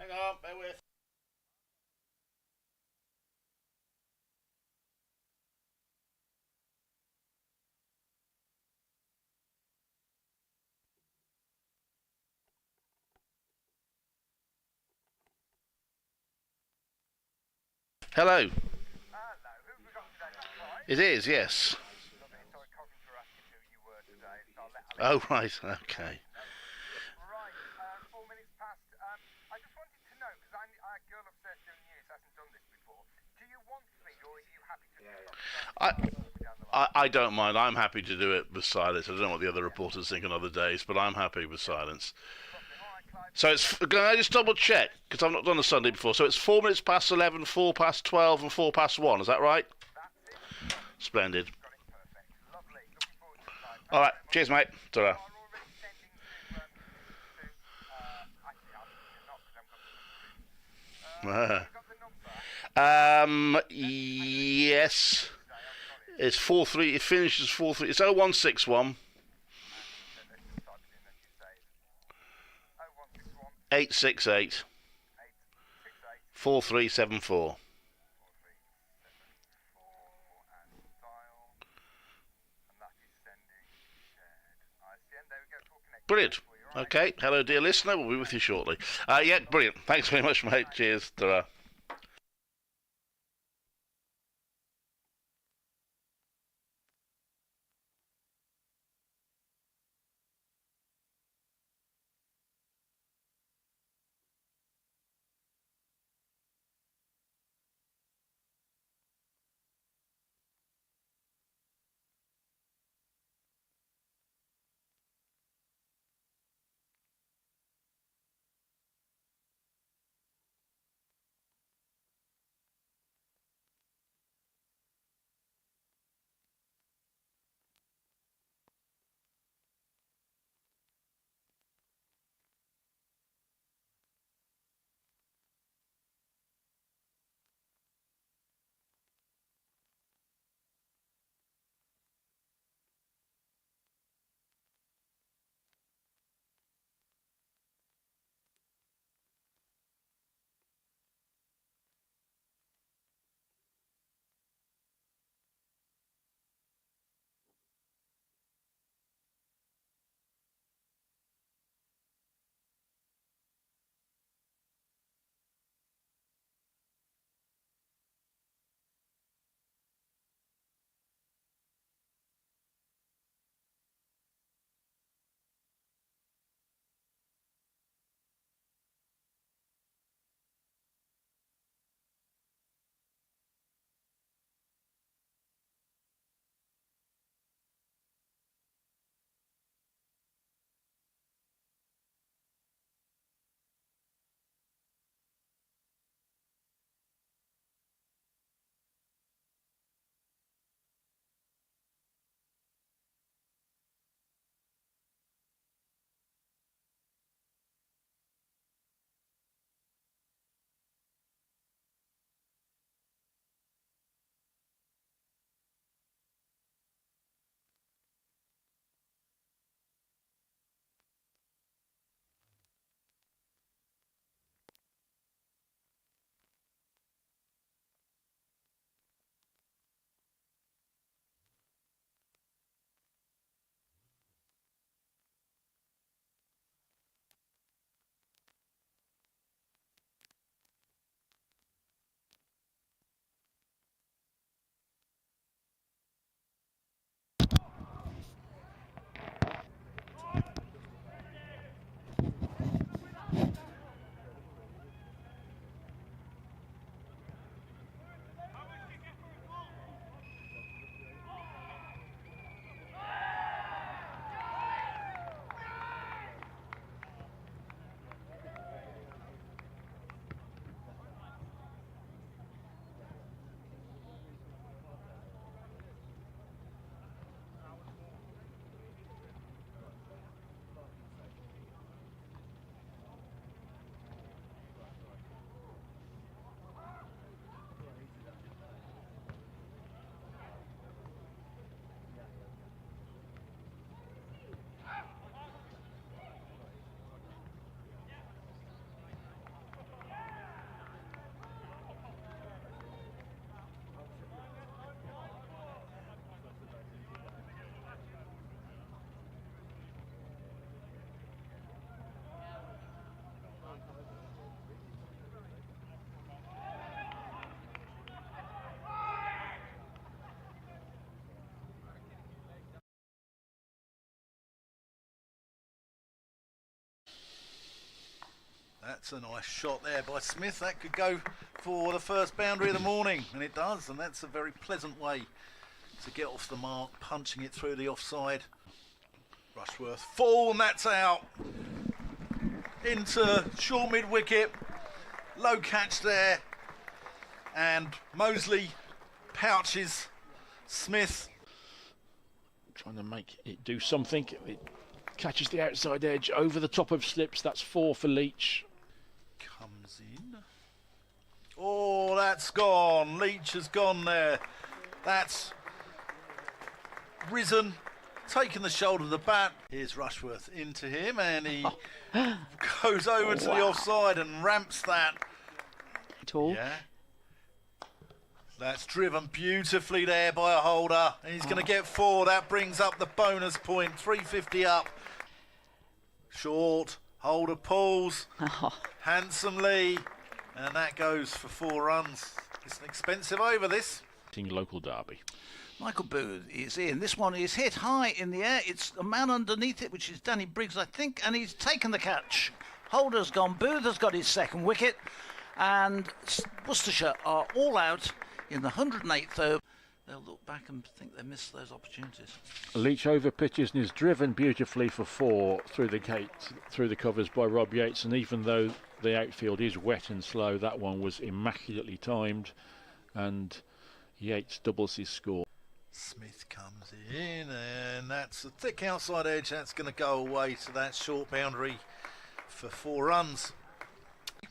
Hang on, bear with. Hello. It is, yes. Oh, right, okay. I, I don't mind. I'm happy to do it with silence. I don't know what the other reporters think on other days, but I'm happy with silence. So it's. Can I just double check? Because I've not done a Sunday before. So it's 4 minutes past 11, 4 past 12, and 4 past 1. Is that right? Splendid. All right. Cheers, mate. Ta-ra. Yes. It's 4-3. It finishes 4-3. It's 0161 868 4374. Brilliant. Okay. Hello, dear listener. We'll be with you shortly. Yeah, brilliant. Thanks very much, mate. Cheers. Ta-ra. That's a nice shot there by Smith. That could go for the first boundary of the morning, and it does, and that's a very pleasant way to get off the mark, punching it through the offside. Rushworth full, and that's out. Into short mid-wicket. Low catch there. And Mosley pouches Smith. Trying to make it do something. It catches the outside edge over the top of slips. That's 4 for Leach. Comes in. Oh, that's gone. Leach has gone there. That's risen, taken the shoulder of the bat. Here's Rushworth into him, and he goes over to the offside and ramps that. Yeah. That's driven beautifully there by a holder. And he's going to get 4. That brings up the bonus point. 350 up. Short. Holder pulls handsomely. And that goes for 4 runs. It's an expensive over, this. Local derby. Michael Booth is in. This one is hit high in the air. It's a man underneath it, which is Danny Briggs, I think, and he's taken the catch. Holder's gone. Booth has got his second wicket. And Worcestershire are all out in the 108th over. They'll look back and think they missed those opportunities. Leach over pitches and is driven beautifully for 4 through the gate, through the covers by Rob Yates. And even though the outfield is wet and slow, that one was immaculately timed. And Yates doubles his score. Smith comes in, and that's a thick outside edge. That's going to go away to that short boundary for 4 runs.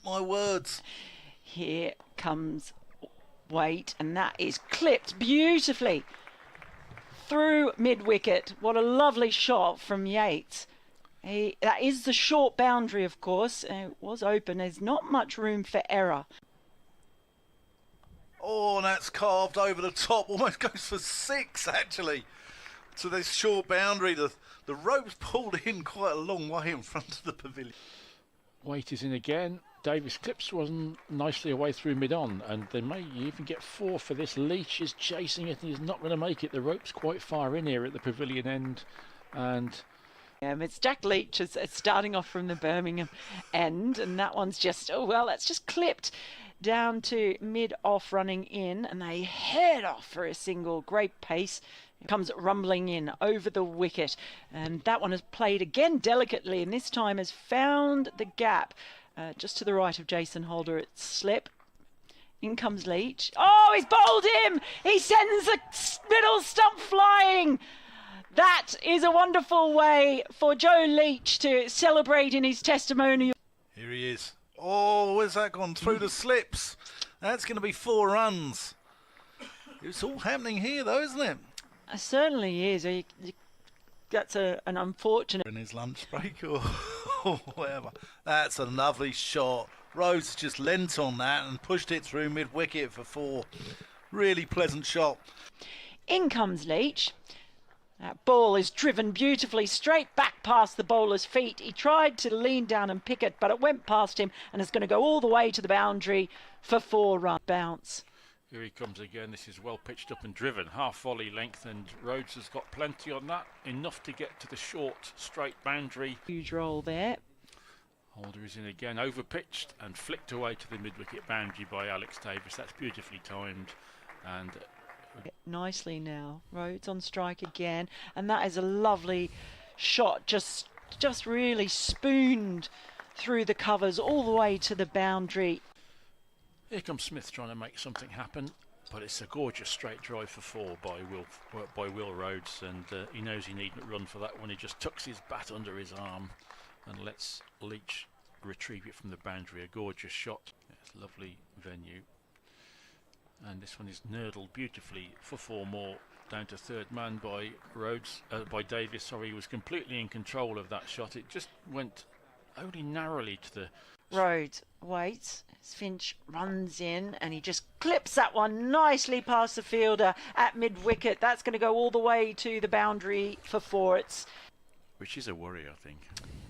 My words. Here comes Waite, and that is clipped beautifully through mid-wicket. What a lovely shot from Yates. That is the short boundary, of course. It was open. There's not much room for error. Oh, and that's carved over the top. Almost goes for 6, actually, to this short boundary. The rope's pulled in quite a long way in front of the pavilion. Waite is in again. Davis clips one nicely away through mid-on, and they may even get 4 for this. Leach is chasing it and he's not going to make it. The rope's quite far in here at the pavilion end, and it's Jack Leach is starting off from the Birmingham end, and that one's just, oh well, that's just clipped down to mid-off running in, and they head off for a single. Great pace. It comes rumbling in over the wicket, and that one has played again delicately, and this time has found the gap just to the right of Jason Holder. It's slip. In comes Leach. Oh, he's bowled him! He sends the middle stump flying! That is a wonderful way for Joe Leach to celebrate in his testimonial. Here he is. Oh, where's that gone? Through the slips. That's going to be 4 runs. It's all happening here, though, isn't it? It certainly is. That's an unfortunate... In his lunch break or whatever. That's a lovely shot. Rhodes just leant on that and pushed it through mid-wicket for 4. Really pleasant shot. In comes Leach. That ball is driven beautifully straight back past the bowler's feet. He tried to lean down and pick it, but it went past him, and it's going to go all the way to the boundary for 4 runs. Bounce. here he comes again. This is well pitched up and driven, half volley length, and Rhodes has got plenty on that, enough to get to the short straight boundary. Huge roll there. Holder is in again, over pitched and flicked away to the mid-wicket boundary by Alex Davis. That's beautifully timed, and nicely now. Rhodes on strike again, and that is a lovely shot, just really spooned through the covers all the way to the boundary. Here comes Smith trying to make something happen, but it's a gorgeous straight drive for 4 by Will Rhodes, and he knows he needn't run for that one. He just tucks his bat under his arm and lets Leach retrieve it from the boundary. A gorgeous shot. It's a lovely venue. And this one is nurdled beautifully for 4 more, down to third man by by Davis. Sorry, he was completely in control of that shot. It just went only narrowly to the... Rhodes waits, Finch runs in, and he just clips that one nicely past the fielder at mid-wicket. That's going to go all the way to the boundary for 4. Which is a worry, I think.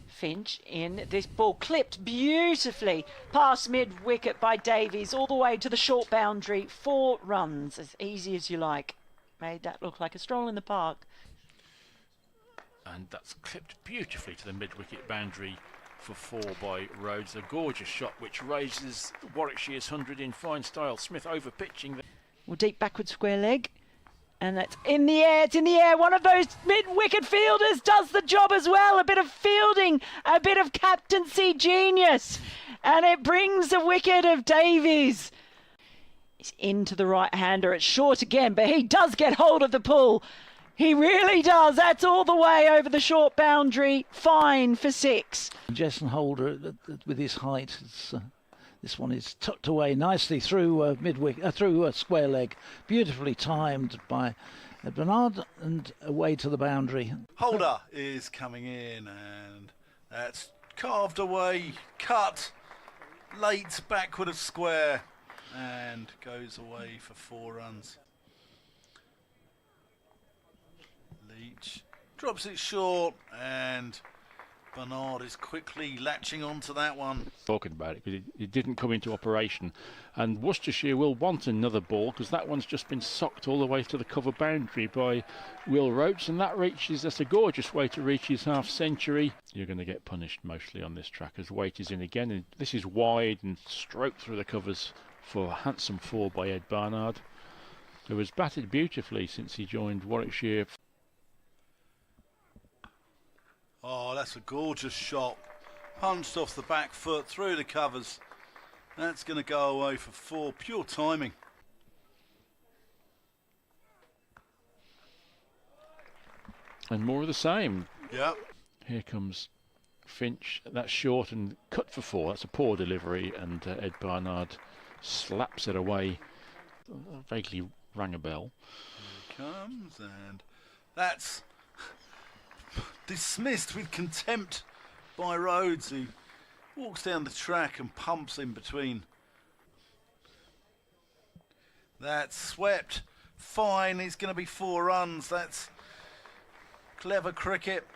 Finch in, this ball clipped beautifully past mid-wicket by Davies all the way to the short boundary. 4 runs, as easy as you like. Made that look like a stroll in the park. And that's clipped beautifully to the mid-wicket boundary for 4 by Rhodes. A gorgeous shot which raises Warwickshire's 100 in fine style. Smith over pitching. Well, deep backward square leg. And that's in the air, it's in the air. One of those mid-wicket fielders does the job as well. A bit of fielding, a bit of captaincy genius. And it brings a wicket of Davies. He's into the right-hander. It's short again, but he does get hold of the pull. He really does. That's all the way over the short boundary. Fine for 6. Jason Holder with his height. This one is tucked away nicely through through square leg, beautifully timed by Bernard and away to the boundary. Holder is coming in, and that's carved away, cut, late backward of square, and goes away for 4 runs. Leach drops it short, and Bernard is quickly latching onto that one. Talking about it because it didn't come into operation, and Worcestershire will want another ball because that one's just been socked all the way to the cover boundary by Will Rhodes, and that's a gorgeous way to reach his half century. You're going to get punished mostly on this track as weight is in again, and this is wide and stroked through the covers for a handsome 4 by Ed Barnard, who has batted beautifully since he joined Warwickshire. Oh, that's a gorgeous shot. Punched off the back foot, through the covers. That's going to go away for 4. Pure timing. And more of the same. Yep. Here comes Finch. That's short and cut for 4. That's a poor delivery, and Ed Barnard slaps it away. Vaguely rang a bell. Here he comes, and that's dismissed with contempt by Rhodes, who walks down the track and pumps in between. That's swept. Fine, it's going to be 4 runs. That's clever cricket.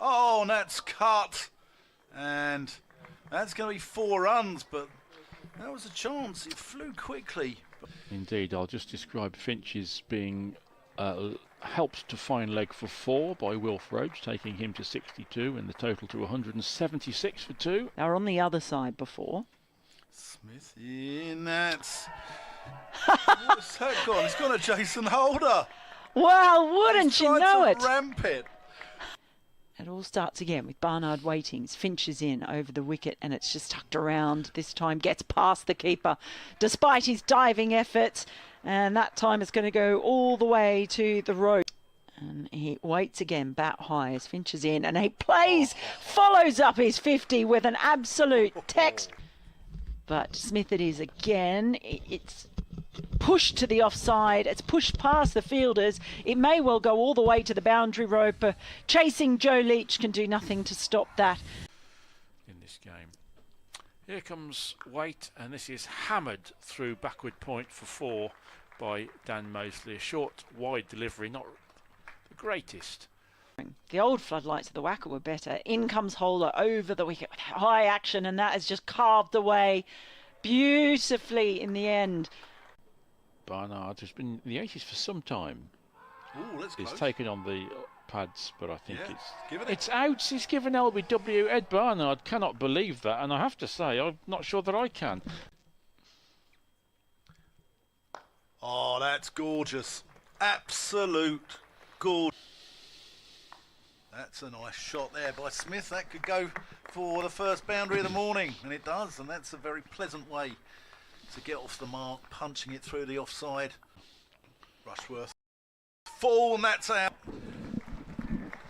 Oh, and that's cut. And that's going to be 4 runs, but that was a chance. It flew quickly. Indeed, I'll just describe Finch as being helped to fine leg for 4 by Wilf Rhodes, taking him to 62 and the total to 176 for 2. They were on the other side before. Smith in, that's... What's that gone? It's gone to Jason Holder. Well, wouldn't you know it? Ramp it. It all starts again with Barnard waiting. Finch is in over the wicket, and it's just tucked around. This time gets past the keeper despite his diving efforts, and that time it's going to go all the way to the road. And he waits again, bat high as Finch is in, and he follows up his 50 with an absolute text. But Smith it is again. It's pushed to the offside. It's pushed past the fielders. It may well go all the way to the boundary rope. Chasing Joe Leach can do nothing to stop that. In this game. Here comes Waite, and this is hammered through backward point for 4 by Dan Mosley. A short, wide delivery, not the greatest. The old floodlights of the Wacker were better. In comes Holder over the wicket with high action, and that is just carved away beautifully in the end. Barnard has been in the 80s for some time. Ooh, that's He's close. taken on the pads, but I think Give it it's out. He's given LBW. Ed Barnard cannot believe that, and I have to say, I'm not sure that I can. Oh, that's gorgeous. Absolute gorgeous. That's a nice shot there by Smith. That could go for the first boundary of the morning, and it does, and that's a very pleasant way to get off the mark, punching it through the offside. Rushworth. Full, and that's out.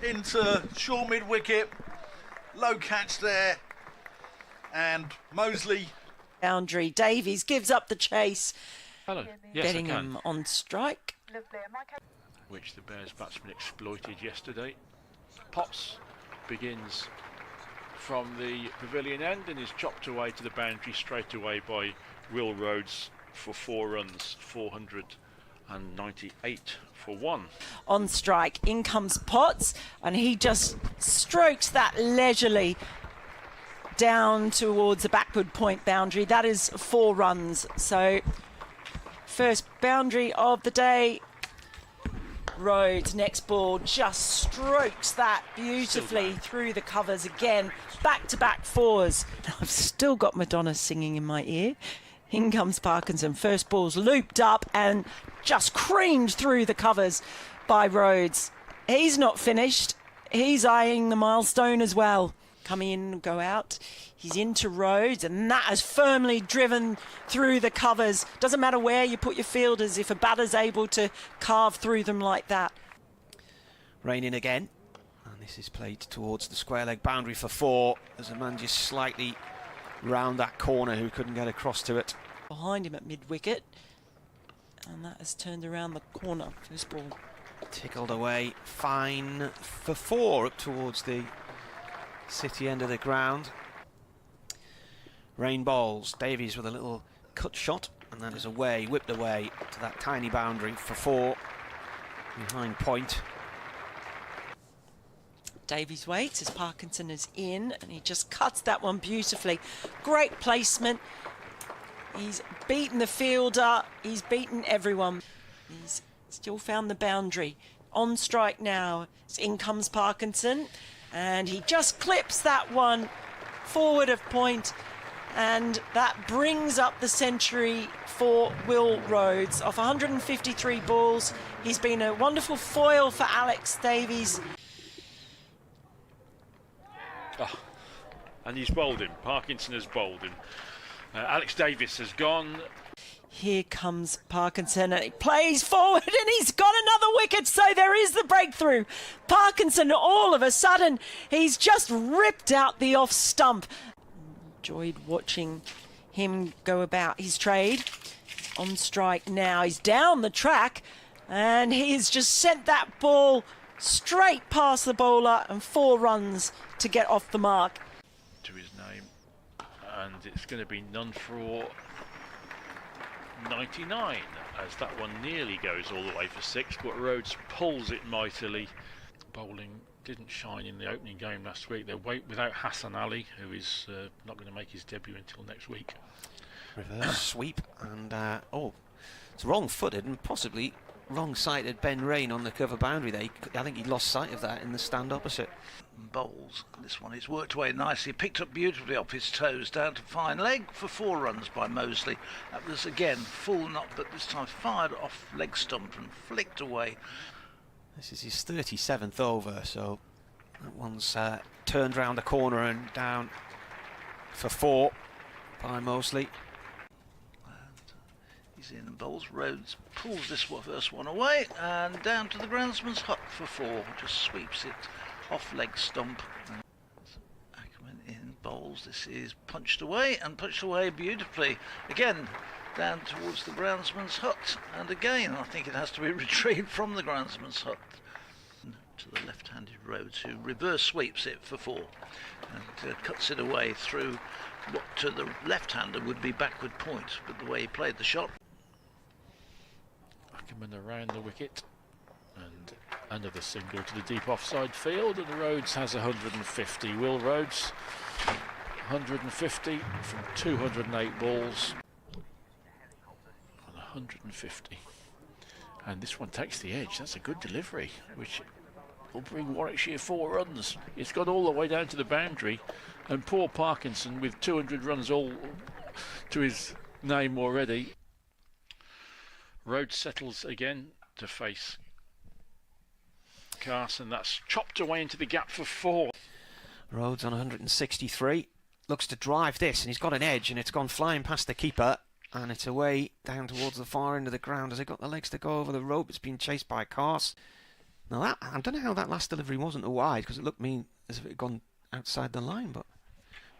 Into short mid-wicket. Low catch there. And Mosley. Boundary. Davies gives up the chase. Hello. Yes, Getting I can. him on strike. Which the Bears batsman exploited yesterday. Potts begins from the pavilion end and is chopped away to the boundary straight away by Will Rhodes for 4 runs, 498 for 1. On strike, in comes Potts, and he just strokes that leisurely down towards the backward point boundary. That is 4 runs. So first boundary of the day Rhodes, next ball, just strokes that beautifully through the covers again. Back-to-back fours. I've still got Madonna singing in my ear. In comes Parkinson. First ball's looped up and just creamed through the covers by Rhodes. He's not finished. He's eyeing the milestone as well. Come in, go out. He's into Rhodes, and that has firmly driven through the covers. Doesn't matter where you put your fielders if a batter's able to carve through them like that. Raine in again, and this is played towards the square leg boundary for 4. There's a man just slightly round that corner who couldn't get across to it. Behind him at mid-wicket, and that has turned around the corner for this ball. Tickled away, fine for 4 up towards the city end of the ground. Raine bowls, Davies with a little cut shot, and that is away, whipped away to that tiny boundary for 4 behind point. Davies waits as Parkinson is in, and he just cuts that one beautifully. Great placement. He's beaten the fielder, he's beaten everyone. He's still found the boundary. On strike now, in comes Parkinson, and he just clips that one forward of point, and that brings up the century for Will Rhodes. Off 153 balls, he's been a wonderful foil for Alex Davies. Oh, and he's bowled him. Parkinson has bowled him. Alex Davies has gone. Here comes Parkinson, and he plays forward, and he's got another wicket, so there is the breakthrough. Parkinson, all of a sudden, he's just ripped out the off stump. Enjoyed watching him go about his trade. On strike now, he's down the track, and he's just sent that ball straight past the bowler, and 4 runs to get off the mark. To his name, and it's going to be none for 99, as that one nearly goes all the way for 6, but Rhodes pulls it mightily. Bowling didn't shine in the opening game last week. They're without Hassan Ali, who is not going to make his debut until next week. Reverse sweep, and it's wrong-footed and possibly wrong-sighted Ben Raine on the cover boundary there. I think he lost sight of that in the stand opposite. Bowls. This one, he's worked away nicely, picked up beautifully off his toes, down to fine leg for 4 runs by Mosley. That was again full knock, but this time fired off leg stump and flicked away. This is his 37th over, so that one's turned round the corner and down for 4 by Mosley. He's in and bowls. Rhodes pulls this first one away and down to the groundsman's hut for 4. Just sweeps it off leg stump. Ackerman in bowls. This is punched away and punched away beautifully. Again down towards the groundsman's hut, and again I think it has to be retrieved from the groundsman's hut to the left-handed Rhodes, who reverse sweeps it for 4 and cuts it away through what to the left-hander would be backward point, but the way he played the shot. Ackerman around the wicket, and another single to the deep offside field, and Rhodes has 150. Will Rhodes 150 from 208 balls. 150, and this one takes the edge. That's a good delivery, which will bring Warwickshire 4 runs. It's got all the way down to the boundary, and poor Parkinson with 200 runs all to his name already. Rhodes settles again to face Carson. That's chopped away into the gap for 4. Rhodes on 163, looks to drive this, and he's got an edge, and it's gone flying past the keeper. And it's away down towards the far end of the ground. Has it got the legs to go over the rope? It's been chased by Cars. Now that, I don't know how that last delivery wasn't a wide, because it looked mean as if it had gone outside the line. But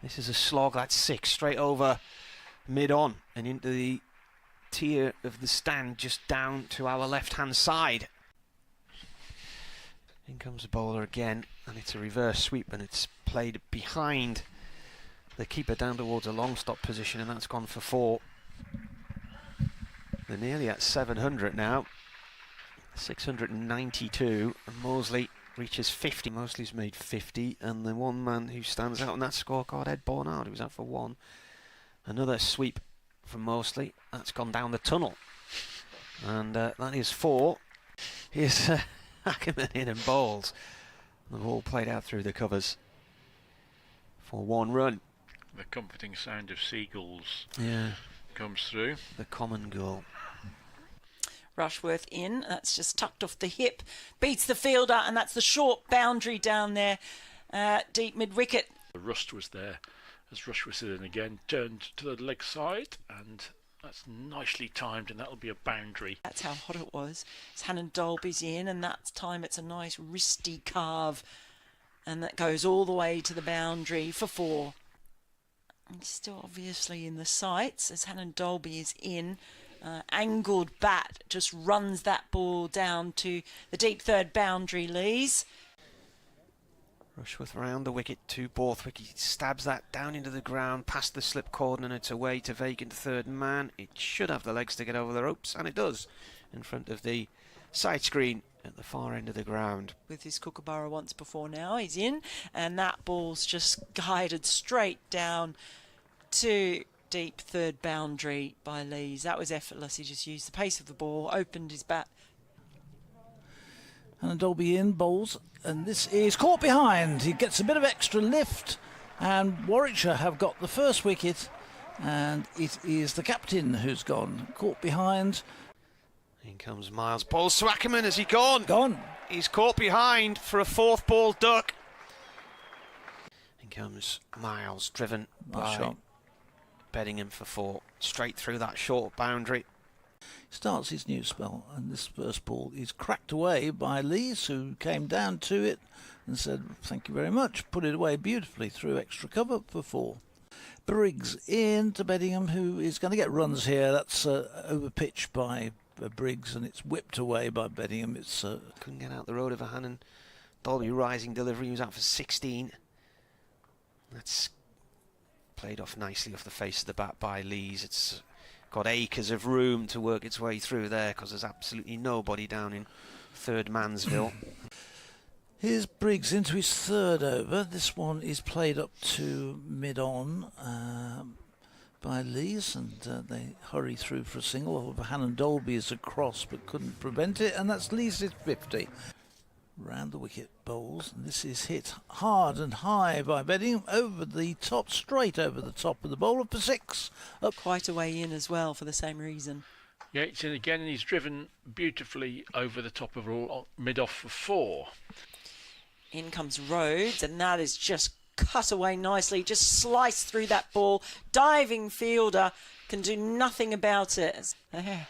this is a slog. That's 6 straight over mid-on and into the tier of the stand just down to our left-hand side. In comes the bowler again, and it's a reverse sweep, and it's played behind the keeper down towards a long stop position, and that's gone for 4. They're nearly at 700 now. 692, and Mosley reaches 50. Mosley's made 50, and the one man who stands out on that scorecard, Ed Barnard, who's out for 1. Another sweep from Mosley. That's gone down the tunnel, and that is 4. Here's Ackerman in and bowls. The ball played out through the covers for 1 run. The comforting sound of seagulls Yeah, comes through. the common gull. Rushworth in, that's just tucked off the hip, beats the fielder, and that's the short boundary down there, deep mid-wicket. The rust was there as Rushworth in again, turned to the leg side, and that's nicely timed, and that'll be a boundary. That's how hot it was. It's Hannon Dolby's in, and that time it's a nice wristy carve, and that goes all the way to the boundary for 4. And still obviously in the sights as Hannon Dolby is in. Angled bat just runs that ball down to the deep third boundary, Lees. Rushworth round the wicket to Borthwick. He stabs that down into the ground, past the slip cord, and it's away to vacant third man. It should have the legs to get over the ropes, and it does, in front of the side screen at the far end of the ground. With his kookaburra once before now, he's in, and that ball's just guided straight down to deep third boundary by Lees. That was effortless. He just used the pace of the ball, opened his bat. And Dolby in, bowls, and this is caught behind. He gets a bit of extra lift, and Warwickshire have got the first wicket, and it is the captain who's gone. Caught behind. In comes Miles. Bowls to Ackerman. Has he gone? Gone. He's caught behind for a 4th ball duck. In comes Miles, driven by Shot. Beddingham for 4. Straight through that short boundary. Starts his new spell, and this first ball is cracked away by Lees, who came down to it and said, thank you very much, put it away beautifully through extra cover for 4. Briggs in to Beddingham, who is going to get runs here. That's over pitch by Briggs, and it's whipped away by Beddingham. It's Couldn't get out the road of a Hannon. Dolby rising delivery. He was out for 16. That's played off nicely off the face of the bat by Lees. It's got acres of room to work its way through there because there's absolutely nobody down in third Mansville. Here's Briggs into his 3rd over. This one is played up to mid-on by Lees, and they hurry through for a single. Hannon Dolby is across but couldn't prevent it, and that's Lees' 50. Round the wicket bowls, and this is hit hard and high by Beddingham over the top, straight over the top of the bowler for 6. Up. Quite a way in as well for the same reason. Yates in again, and he's driven beautifully over the top of all mid-off for 4. In comes Rhodes, and that is just cut away nicely, just sliced through that ball. Diving fielder can do nothing about it. There.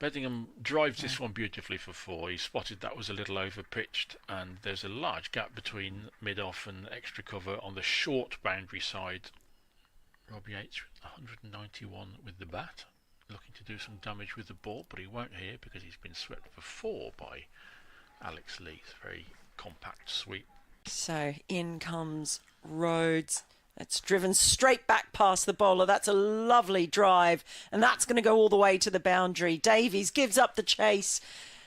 Beddingham drives this one beautifully for 4. He spotted that was a little over pitched, and there's a large gap between mid-off and extra cover on the short boundary side. Rob Yates 191 with the bat, looking to do some damage with the ball, but he won't here because he's been swept for 4 by Alex Lees. Very compact sweep. So in comes Rhodes. It's driven straight back past the bowler. That's a lovely drive, and that's going to go all the way to the boundary. Davies gives up the chase.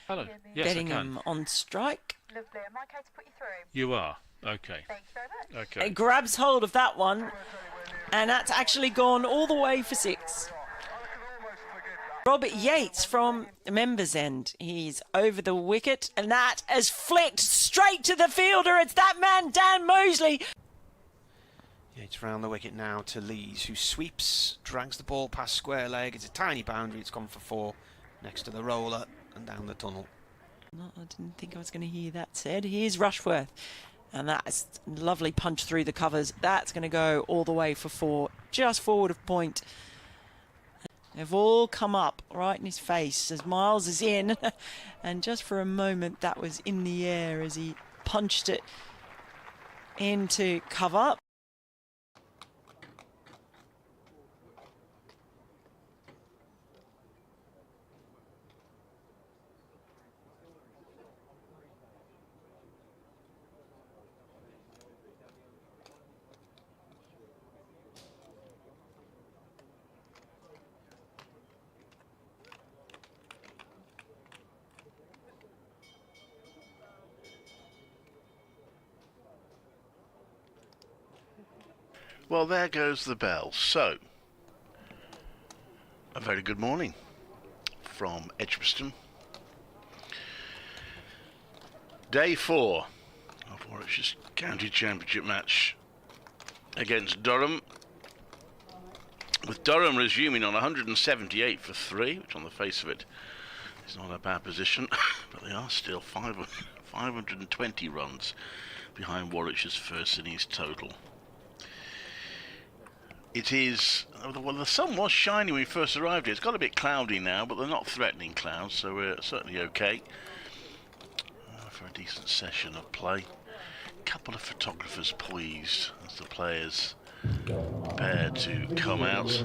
Hello. Yes, Beddingham on strike. Lovely. Am I okay to put you through? You are. Okay. Thank you very much. Okay. It grabs hold of that one, and that's actually gone all the way for 6. Robert Yates from the members' end. He's over the wicket, and that has flicked straight to the fielder. It's that man, Dan Mosley. Yates round the wicket now to Lees, who sweeps, drags the ball past square leg. It's a tiny boundary. It's gone for 4 next to the roller and down the tunnel. No, I didn't think I was going to hear that said. Here's Rushworth, and that's a lovely punch through the covers. That's going to go all the way for 4, just forward of point. They've all come up right in his face as Miles is in, and just for a moment that was in the air as he punched it into cover. Well, there goes the bell. So, a very good morning from Edgbaston. Day 4 of Warwickshire's County Championship match against Durham, with Durham resuming on 178 for 3, which on the face of it is not a bad position, but they are still 520 runs behind Warwickshire's first innings total. It is, well, the sun was shining when we first arrived here. It's got a bit cloudy now, but they're not threatening clouds, so we're certainly okay for a decent session of play. Couple of photographers poised as the players prepare to come out.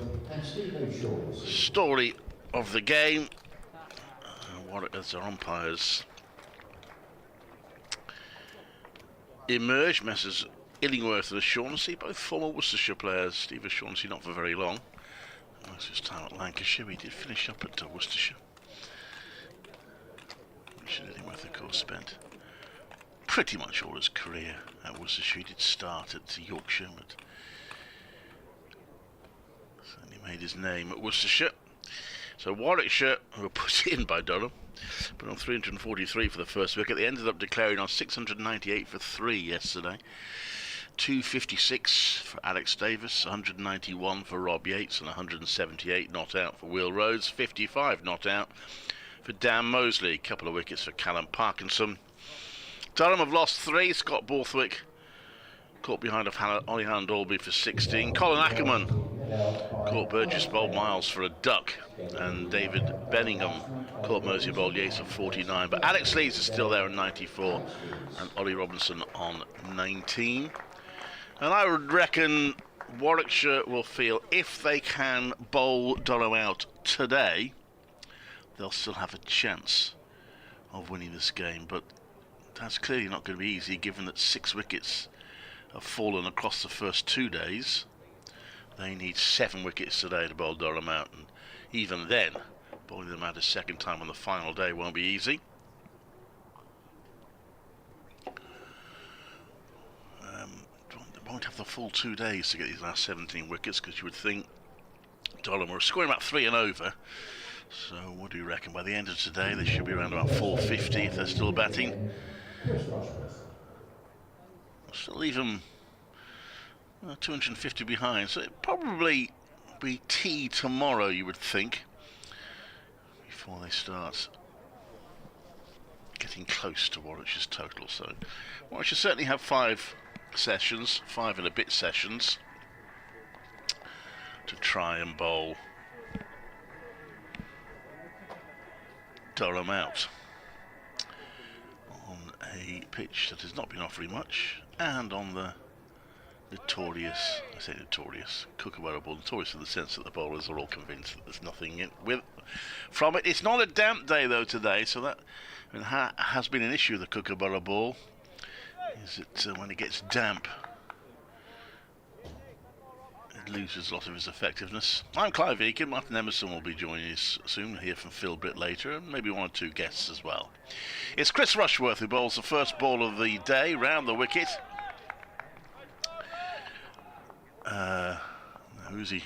Story of the game, what as our umpires emerge, Messrs Illingworth and O'Shaughnessy, both former Worcestershire players. Steve O'Shaughnessy not for very long. Most of his time at Lancashire. He did finish up at Worcestershire. Richard Illingworth, of course, spent pretty much all his career at Worcestershire. He did start at Yorkshire, but certainly made his name at Worcestershire. So Warwickshire, who were put in by Durham, put on 343 for the first wicket. They ended up declaring on 698 for 3 yesterday. 256 for Alex Davis, 191 for Rob Yates, and 178 not out for Will Rhodes, 55 not out for Dan Mosley. Couple of wickets for Callum Parkinson. Durham have lost 3. Scott Borthwick caught behind of Ollie Dalby for 16. Colin Ackerman caught Burgess bowled Miles for a duck, and David Benningham caught Mersey bowled Yates for 49. But Alex Lees is still there on 94, and Ollie Robinson on 19. And I would reckon Warwickshire will feel if they can bowl Durham out today, they'll still have a chance of winning this game. But that's clearly not going to be easy, given that 6 wickets have fallen across the first 2 days. They need 7 wickets today to bowl Durham out, and even then, bowling them out a second time on the final day won't be easy. They won't have the full 2 days to get these last 17 wickets, because you would think Durham are scoring about 3 and over. So what do you reckon? By the end of today, they should be around about 450 if they're still batting. Still leave them 250 behind, so it'll probably be tea tomorrow, you would think, before they start getting close to Warwickshire's total. So Warwickshire certainly have 5 sessions, 5 and a bit sessions, to try and bowl Durham out on a pitch that has not been offering much, and on the notorious, I say notorious, Kookaburra ball. Notorious in the sense that the bowlers are all convinced that there's nothing from it. It's not a damp day though today, so that has been an issue with the Kookaburra ball, is that when it gets damp it loses a lot of its effectiveness. I'm Clive Eakin. Martin Emerson will be joining us soon. We'll hear from Phil Britt later, and maybe 1 or 2 guests as well. It's Chris Rushworth who bowls the first ball of the day round the wicket. Who's he?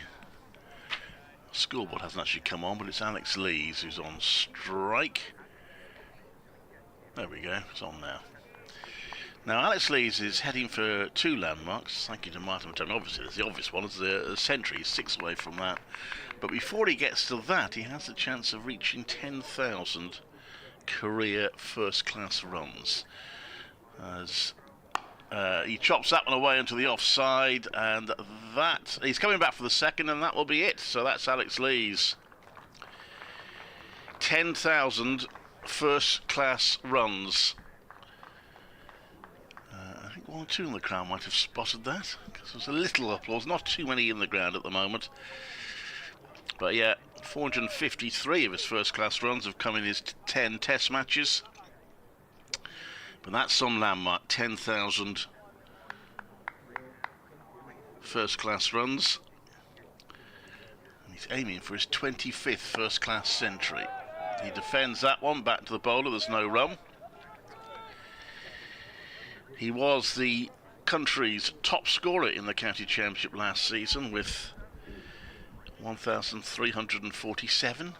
Scoreboard hasn't actually come on, but it's Alex Lees who's on strike. There we go, it's on now. Now Alex Lees is heading for 2 landmarks. Thank you to Martin Matone. Obviously there's the obvious one, it's the century. He's 6 away from that. But before he gets to that, he has the chance of reaching 10,000 career first class runs. As he chops that one away into the offside, and that he's coming back for the second, and that will be it. So that's Alex Lees. 10,000 first class runs. I think 1 or 2 in the crowd might have spotted that, because there's a little applause, not too many in the ground at the moment. But yeah, 453 of his first class runs have come in his 10 test matches. But that's some landmark, 10,000 first class runs. And he's aiming for his 25th first class century. He defends that one, back to the bowler, there's no run. He was the country's top scorer in the county championship last season with 1,347.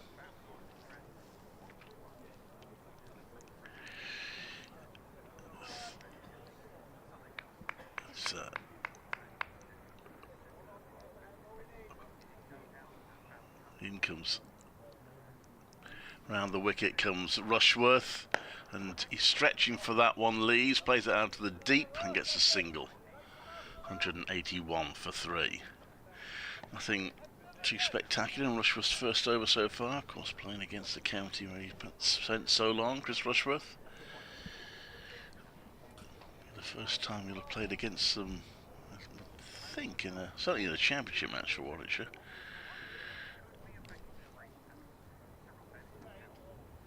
In comes, round the wicket comes Rushworth, and he's stretching for that one. Lees plays it out to the deep and gets a single. 181 for 3. Nothing too spectacular in Rushworth's first over so far. Of course, playing against the county where he's spent so long, Chris Rushworth. The first time he'll have played against them, I think, certainly in a championship match for Warwickshire.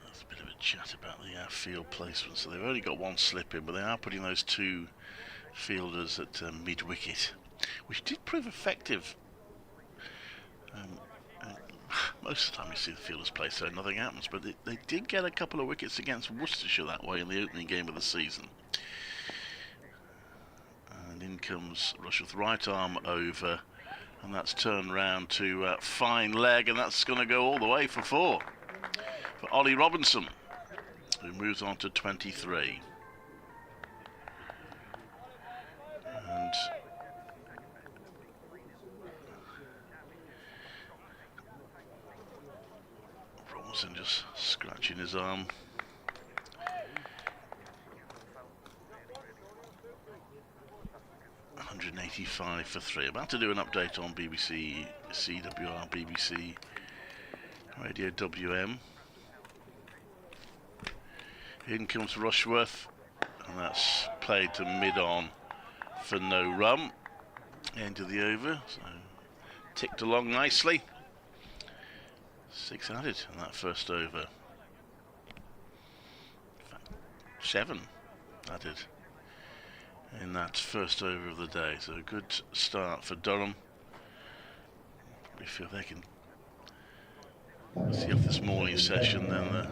There's a bit of a chat about the field placement. So they've only got one slip in, but they are putting those 2 fielders at mid-wicket, which did prove effective. Most of the time you see the fielders play so nothing happens, but they did get a couple of wickets against Worcestershire that way in the opening game of the season. And in comes Rushworth, right arm over, and that's turned round to fine leg, and that's going to go all the way for 4 for Ollie Robinson, who moves on to 23. And Robinson just scratching his arm. £185 for 3. About to do an update on BBC CWR, BBC Radio WM. In comes Rushworth, and that's played to mid-on for no run. End of the over, so ticked along nicely. 6 added in that first over. In fact, 7 added in that first over of the day. So a good start for Durham. Probably feel they can see off this morning session, then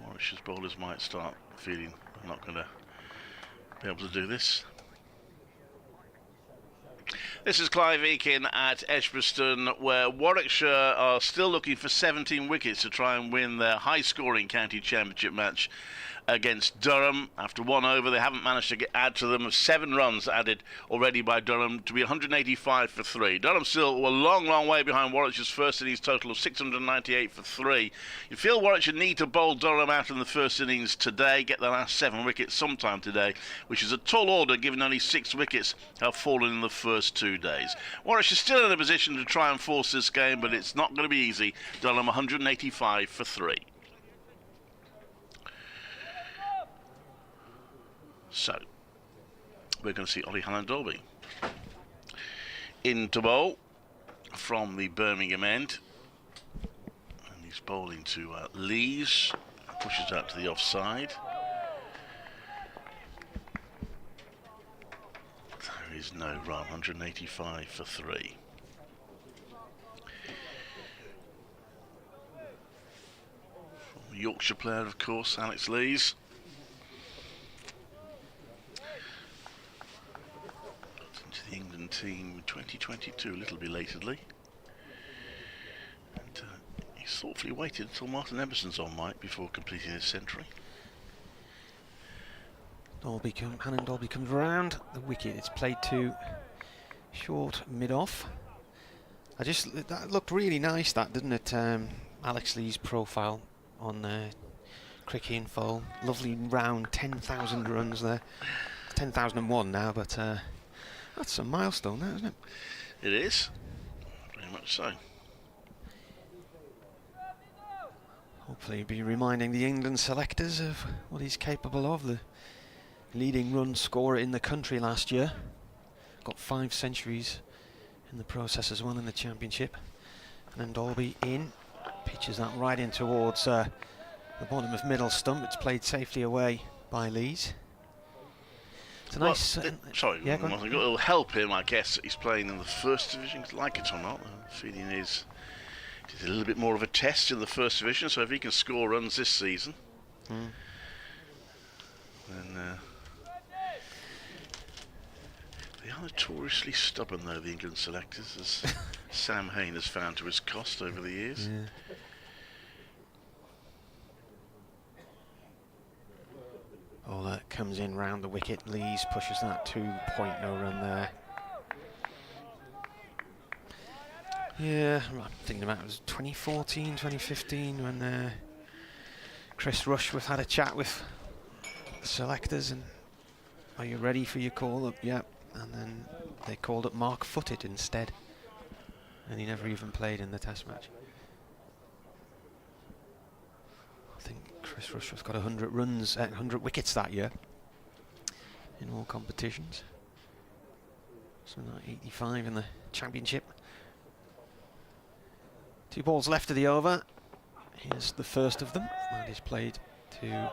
Warwickshire's bowlers might start feeling they're not going to be able to do this. This is Clive Eakin at Edgbaston, where Warwickshire are still looking for 17 wickets to try and win their high-scoring county championship match against Durham. After 1 over, they haven't managed to add to them. 7 runs added already by Durham to be 185 for 3. Durham still a long, long way behind Warwickshire's first innings total of 698 for 3. You feel Warwickshire need to bowl Durham out in the first innings today, get the last 7 wickets sometime today, which is a tall order given only 6 wickets have fallen in the first 2 days. Warwickshire still in a position to try and force this game, but it's not going to be easy. Durham 185 for 3. So, we're going to see Ollie Halland-Dolby in to bowl from the Birmingham end. And he's bowling to Lees, pushes out to the offside. There is no run, 185 for 3. From Yorkshire player, of course, Alex Lees. The England team 2022, a little belatedly. And he's thoughtfully waited until Martin Emerson's on mic before completing his century. Halland-Dolby comes round the wicket. It's played to short mid-off. That looked really nice, that, didn't it? Alex Lee's profile on Cricket Info. Lovely round 10,000 runs there. 10,001 now, but that's a milestone there, isn't it? It is. Very much so. Hopefully he'll be reminding the England selectors of what he's capable of. The leading run scorer in the country last year. Got 5 centuries in the process as well in the championship. And Dolby in. Pitches that right in towards the bottom of middle stump. It's played safely away by Lees. It's a nice... Yeah, it'll help him, I guess. He's playing in the first division, like it or not. The feeling is it's a little bit more of a test in the first division, so if he can score runs this season, then they are notoriously stubborn, though, the England selectors, as Sam Hain has found to his cost over the years. Yeah. Oh, that comes in round the wicket. Lees pushes that 2-point no run there. Yeah, I'm thinking about it was 2014, 2015 when Chris Rushworth had a chat with the selectors and are you ready for your call-up? Yeah. And then they called up Mark Footed instead. And he never even played in the test match. I think Chris Rushworth got 100 runs, 100 wickets that year in all competitions. Something like 85 in the championship. 2 balls left of the over. Here's the first of them. That is played to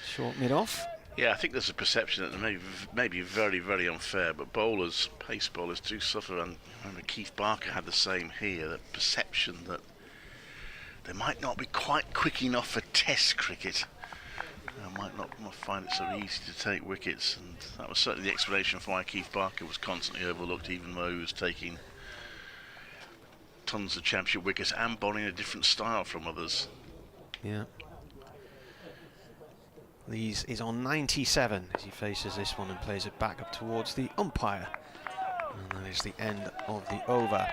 short mid-off. Yeah, I think there's a perception that may be very, very unfair, but bowlers, pace bowlers, do suffer. And I remember Keith Barker had the same here, that perception that they might not be quite quick enough for Test cricket. They might not find it so easy to take wickets, and that was certainly the explanation for why Keith Barker was constantly overlooked, even though he was taking tons of championship wickets and bowling a different style from others. Yeah. Lees is on 97 as he faces this one and plays it back up towards the umpire. And that is the end of the over.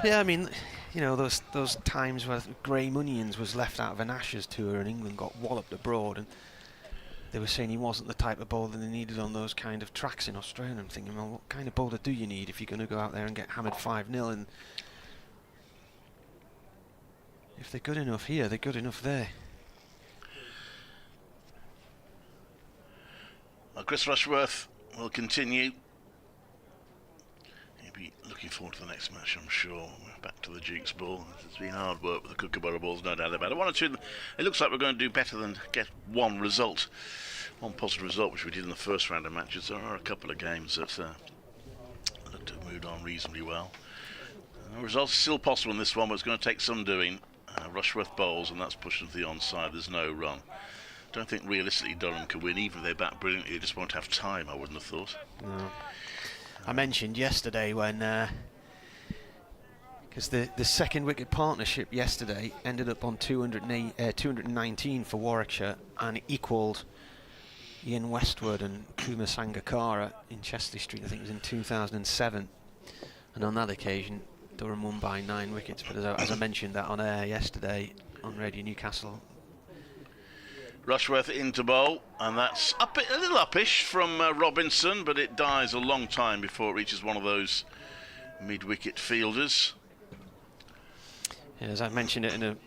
Yeah, I mean, you know, those times where Graham Onions was left out of an Ashes tour and England got walloped abroad, and they were saying he wasn't the type of bowler they needed on those kind of tracks in Australia. I'm thinking, well, what kind of bowler do you need if you're going to go out there and get hammered 5-0? And if they're good enough here, they're good enough there. Well, Chris Rushworth will continue. He'll be looking forward to the next match, I'm sure. We're back to the Duke's ball. It's been hard work with the Kookaburra balls, no doubt about it. 1 or 2, it looks like we're going to do better than get one result. One positive result, which we did in the first round of matches. There are a couple of games that look to have moved on reasonably well. Results are still possible in this one, but it's going to take some doing. Rushworth bowls, and that's pushed into the onside. There's no run. Don't think realistically Durham can win, even if they bat brilliantly. They just won't have time, I wouldn't have thought. No. I mentioned yesterday when, because the second wicket partnership yesterday ended up on 219 for Warwickshire and equalled Ian Westwood and Kumar Sangakkara in Chesley Street. I think it was in 2007. And on that occasion, Durham won by 9 wickets. But as I mentioned that on air yesterday on Radio Newcastle, Rushworth into bowl, and that's a little uppish from Robinson, but it dies a long time before it reaches one of those mid-wicket fielders. Yeah, as I mentioned it in an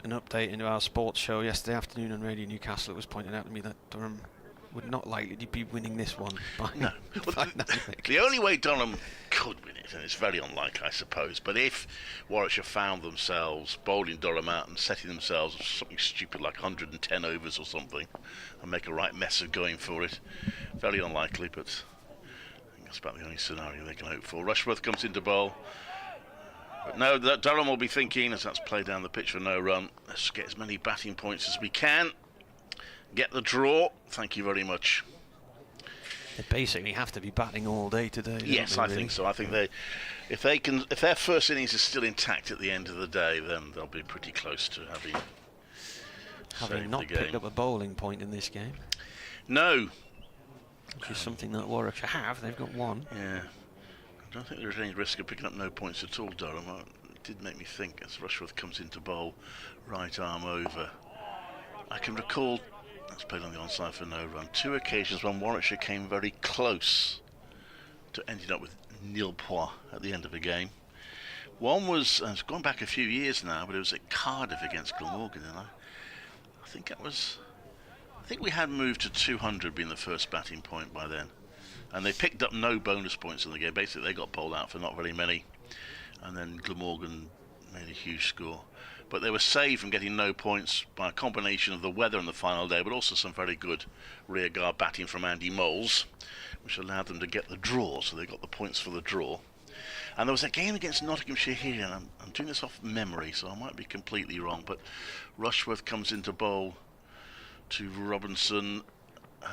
update into our sports show yesterday afternoon on Radio Newcastle, it was pointed out to me that Durham would not likely to be winning this one by, no. by 9 wickets. The only way Durham could win it, and it's very unlikely, I suppose, but if Warwickshire found themselves bowling Durham out and setting themselves something stupid like 110 overs or something and make a right mess of going for it, very unlikely, but I think that's about the only scenario they can hope for. Rushworth comes into bowl, but no, Durham will be thinking, as that's played down the pitch for no run, let's get as many batting points as we can, get the draw, thank you very much. They basically have to be batting all day today. Yes, I think so. I think if their first innings is still intact at the end of the day, then they'll be pretty close to having not picked up a bowling point in this game. No, which is something that Warwickshire have. They've got 1. Yeah, I don't think there's any risk of picking up no points at all, Durham. It did make me think as Rushworth comes into bowl, right arm over. I can recall. That's played on the onside for no run. 2 occasions when Warwickshire came very close to ending up with nil points at the end of a game. One was, it's gone back a few years now, but it was at Cardiff against Glamorgan, and I think we had moved to 200 being the first batting point by then. And they picked up no bonus points in the game. Basically, they got bowled out for not very many. And then Glamorgan made a huge score. But they were saved from getting no points by a combination of the weather on the final day, but also some very good rearguard batting from Andy Moles, which allowed them to get the draw, so they got the points for the draw. And there was a game against Nottinghamshire here, and I'm doing this off memory, so I might be completely wrong, but Rushworth comes into bowl to Robinson,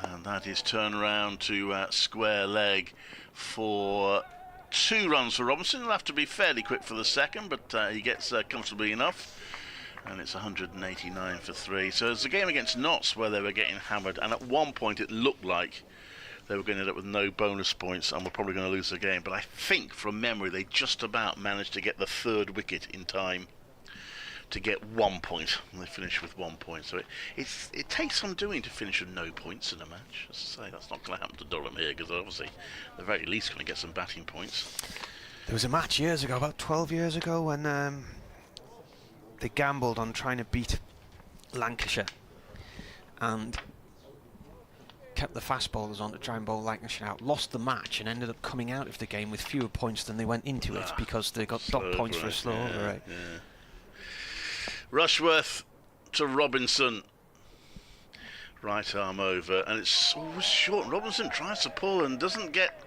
and that is turn around to square leg for 2 runs for Robinson. He'll have to be fairly quick for the second, but he gets comfortably enough. And it's 189 for 3. So it's a game against Notts where they were getting hammered. And at one point it looked like they were going to end up with no bonus points and were probably going to lose the game. But I think, from memory, they just about managed to get the 3rd wicket in time to get 1 point, and they finished with 1 point. So it takes some doing to finish with no points in a match. As I say, that's not going to happen to Durham here, because obviously, at the very least, going to get some batting points. There was a match years ago, about 12 years ago, when they gambled on trying to beat Lancashire and kept the fast bowlers on to try and bowl Lancashire out, lost the match and ended up coming out of the game with fewer points than they went into it because they got dot points for a slow over, right? Yeah. Rushworth to Robinson. Right arm over, and it's always short. Robinson tries to pull and doesn't get...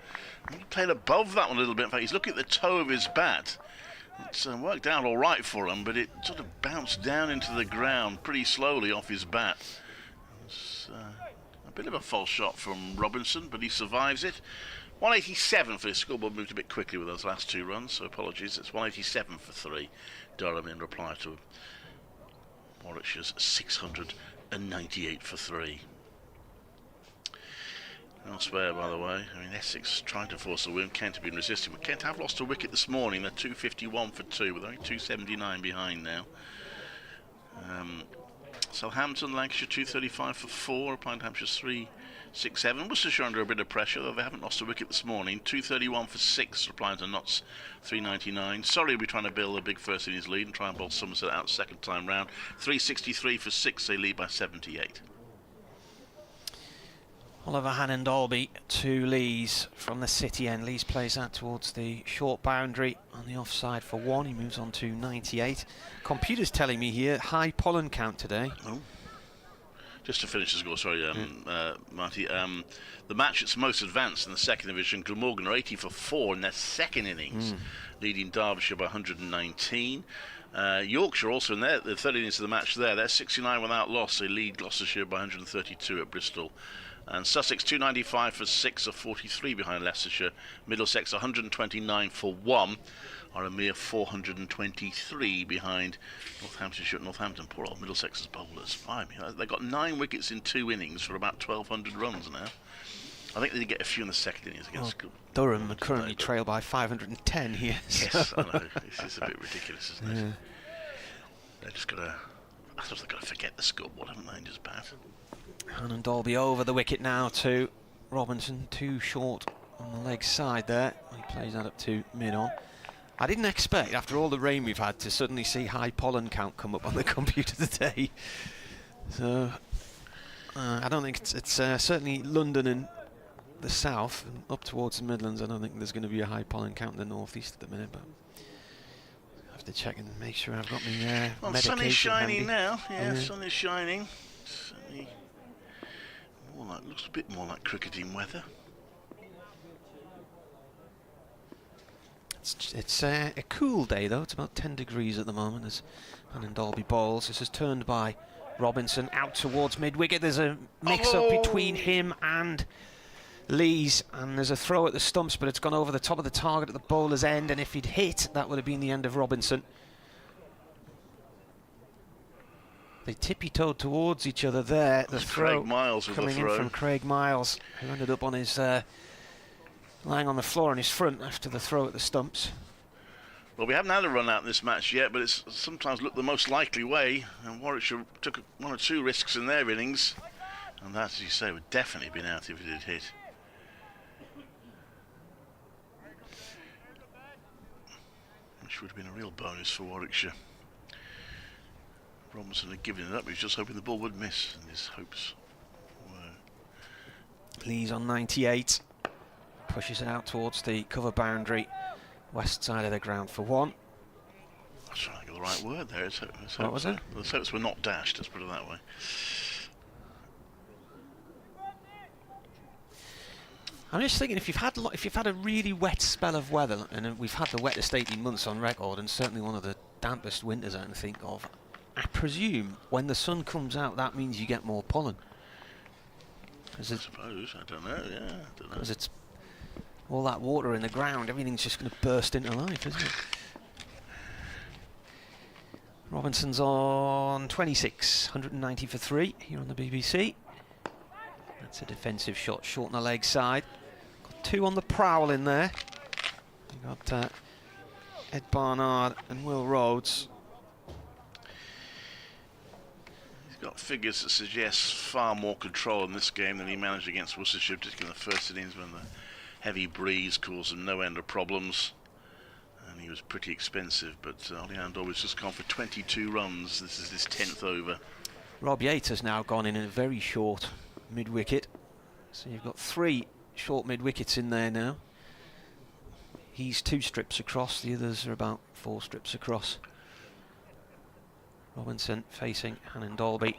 He played above that one a little bit. In fact, he's looking at the toe of his bat. It's worked out all right for him, but it sort of bounced down into the ground pretty slowly off his bat. It's a bit of a false shot from Robinson, but he survives it. 187 for his scoreboard. Moved a bit quickly with those last 2 runs, so apologies. It's 187 for 3. Durham in reply to Warwickshire's 698 for 3. Elsewhere, by the way, I mean, Essex trying to force a win. Kent have been resisting, but Kent have lost a wicket this morning. They're 251 for 2, with only 279 behind now. Southampton, Lancashire 235 for 4, applying to Hampshire's 367. Worcestershire under a bit of pressure, though they haven't lost a wicket this morning. 231 for 6, replying to Notts 399. Surrey will be trying to build a big first innings lead and try and bowl Somerset out second time round. 363 for 6, they lead by 78. Oliver Hannon Dalby to Lees from the City end. Lees plays that towards the short boundary on the offside for 1. He moves on to 98. Computer's telling me here, high pollen count today. Oh. Just to finish the score, sorry, Marty. The match that's most advanced in the second division, Glamorgan are 80 for 4 in their second innings, leading Derbyshire by 119. Yorkshire also in the third innings of the match there. They're 69 without loss. They lead Gloucestershire by 132 at Bristol. And Sussex 295 for 6 are 43 behind Leicestershire. Middlesex 129 for 1 are a mere 423 behind Northamptonshire at Northampton. Poor old Middlesex's bowlers. They've got 9 wickets in 2 innings for about 1,200 runs now. I think they did get a few in the second innings against Durham currently trail by 510 here. Yes, I know. This is a bit ridiculous, isn't it? They're just got to... I thought they've got to forget the scoreboard, haven't they, and just bat. Hannon Dalby over the wicket now to Robinson, too short on the leg side there. He plays that up to mid-on. I didn't expect, after all the rain we've had, to suddenly see high pollen count come up on the computer today. So, I don't think it's certainly London and the south, and up towards the Midlands. I don't think there's going to be a high pollen count in the northeast at the minute, but I have to check and make sure I've got my medication the sun is shining handy. now. Yeah, the sun is shining. Certainly looks a bit more like cricketing weather. It's a cool day though. It's about 10 degrees at the moment as Hannon Dalby bowls. This is turned by Robinson out towards mid-wicket. There's a mix-up between him and Lees, and there's a throw at the stumps, but it's gone over the top of the target at the bowler's end, and if he'd hit, that would have been the end of Robinson. They tippy-toed towards each other there. The throw Craig Miles with coming the throw. in from Craig Miles, who ended up on his lying on the floor on his front after the throw at the stumps. Well, we haven't had a run out in this match yet, but it's sometimes looked the most likely way, and Warwickshire took 1 or 2 risks in their innings, and that, as you say, would definitely have been out if it had hit. Which would have been a real bonus for Warwickshire. Robinson had given it up, he was just hoping the ball would miss, and his hopes were... Lees on 98, pushes it out towards the cover boundary, west side of the ground for 1. I was trying to get the right word there. What was it? The hopes were not dashed, let's put it that way. I'm just thinking, if you've had a really wet spell of weather, and we've had the wettest 18 months on record, and certainly one of the dampest winters I can think of, I presume when the sun comes out, that means you get more pollen. I suppose, I don't know, yeah, I don't know. Because it's all that water in the ground, everything's just going to burst into life, isn't it? Robinson's on 26, 190 for 3 here on the BBC. That's a defensive shot, short on the leg side. Got 2 on the prowl in there. We've got Ed Barnard and Will Rhodes. He's got figures that suggest far more control in this game than he managed against Worcestershire, particularly in the first innings when the heavy breeze caused him no end of problems. And he was pretty expensive, but Oleander was just gone for 22 runs. This is his 10th over. Rob Yates has now gone in a very short mid-wicket. So you've got 3 short mid-wickets in there now. He's 2 strips across, the others are about 4 strips across. Robinson facing Hannon Dalby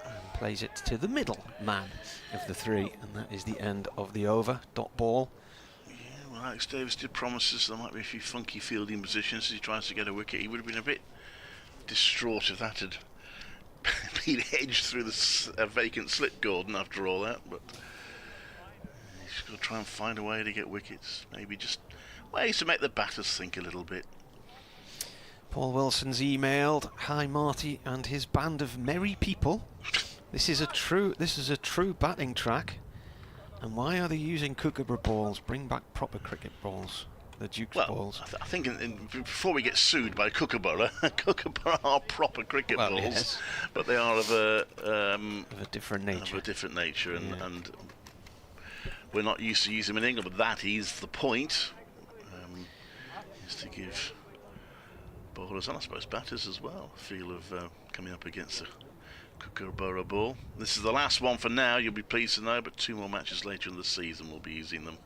and plays it to the middle man of the 3, and that is the end of the over. Dot ball. Yeah, well, Alex Davis did promise us there might be a few funky fielding positions as he tries to get a wicket. He would have been a bit distraught if that had been edged through the vacant slip, Gordon, after all that, but he's got to try and find a way to get wickets. Maybe just ways to make the batters think a little bit. Paul Wilson's emailed, "Hi Marty and his band of merry people. This is a true batting track. And why are they using kookaburra balls? Bring back proper cricket balls. The Duke's balls." I think before we get sued by Kookaburra, Kookaburra are proper cricket balls, yes, but they are of a different nature. And we're not used to using them in England, but that is the point, is to give bowlers and I suppose batters as well a feel of coming up against a Kookaburra ball. This is the last one for now, you'll be pleased to know, but 2 more matches later in the season we'll be using them.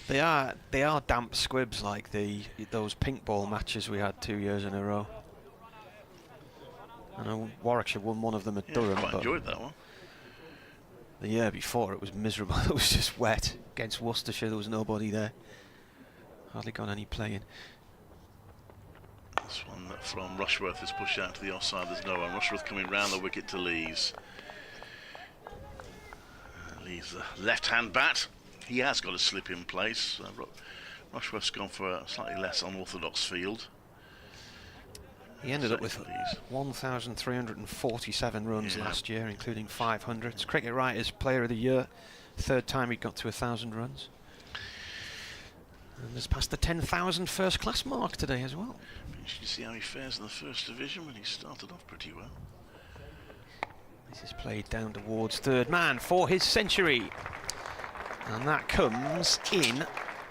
They are damp squibs like those pink ball matches we had 2 years in a row. I know Warwickshire won one of them at Durham. I quite enjoyed that one. The year before it was miserable. It was just wet. Against Worcestershire there was nobody there. Hardly got any playing. This one from Rushworth is pushed out to the offside. There's no one. Rushworth coming round the wicket to Lees. Lees the left-hand bat. He has got a slip in place. Rushworth's gone for a slightly less unorthodox field. He ended up with 1,347 runs last year, including 500s. Cricket Writers Player of the Year, 3rd time he got to 1,000 runs. And has passed the 10,000 first class mark today as well. You should see how he fares in the first division when he started off pretty well. This is played down towards 3rd man for his century. And that comes in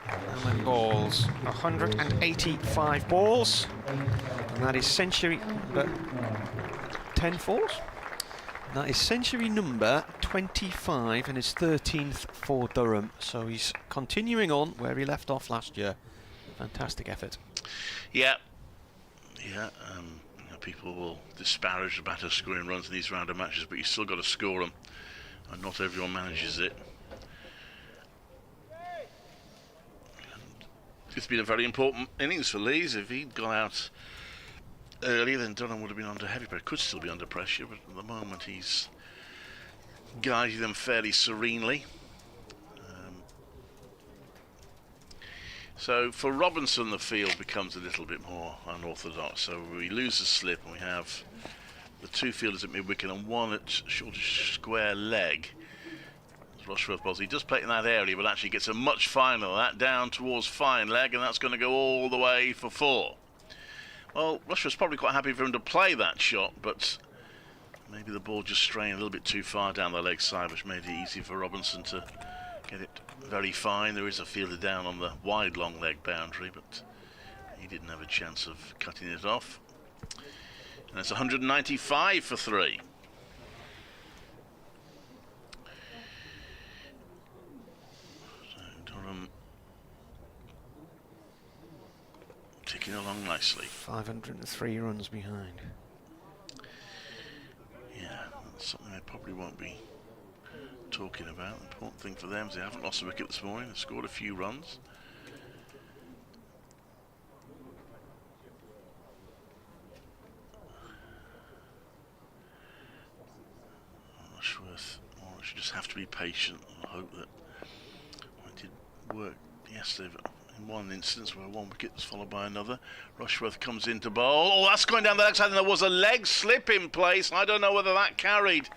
how many balls? 185 balls. And that is century number 10 fours. That is century number 25 and his 13th for Durham. So he's continuing on where he left off last year. Fantastic effort. Yeah. People will disparage the batter scoring runs in these round of matches, but you still got to score them, and not everyone manages it. It's been a very important innings for Lees. If he'd gone out earlier, then Durham would have been under heavy pressure. Could still be under pressure, but at the moment he's guiding them fairly serenely. So for Robinson, the field becomes a little bit more unorthodox. So we lose the slip, and we have the 2 fielders at mid-wicket and 1 at shortish square leg. Rushworth bowls. He does play it in that area, but actually gets a much finer than that down towards fine leg, and that's going to go all the way for 4. Well, Rushworth's probably quite happy for him to play that shot, but maybe the ball just straying a little bit too far down the leg side, which made it easy for Robinson to get it very fine. There is a fielder down on the wide long leg boundary, but he didn't have a chance of cutting it off. And it's 195 for 3. Ticking along nicely. 503 runs behind. Yeah, that's something they probably won't be talking about. The important thing for them is they haven't lost a wicket this morning. They've scored a few runs. Rushworth, should just have to be patient and hope that it did work yesterday. In one instance where 1 wicket was followed by another, Rushworth comes into bowl. Oh, that's going down the leg side, and there was a leg slip in place. I don't know whether that carried.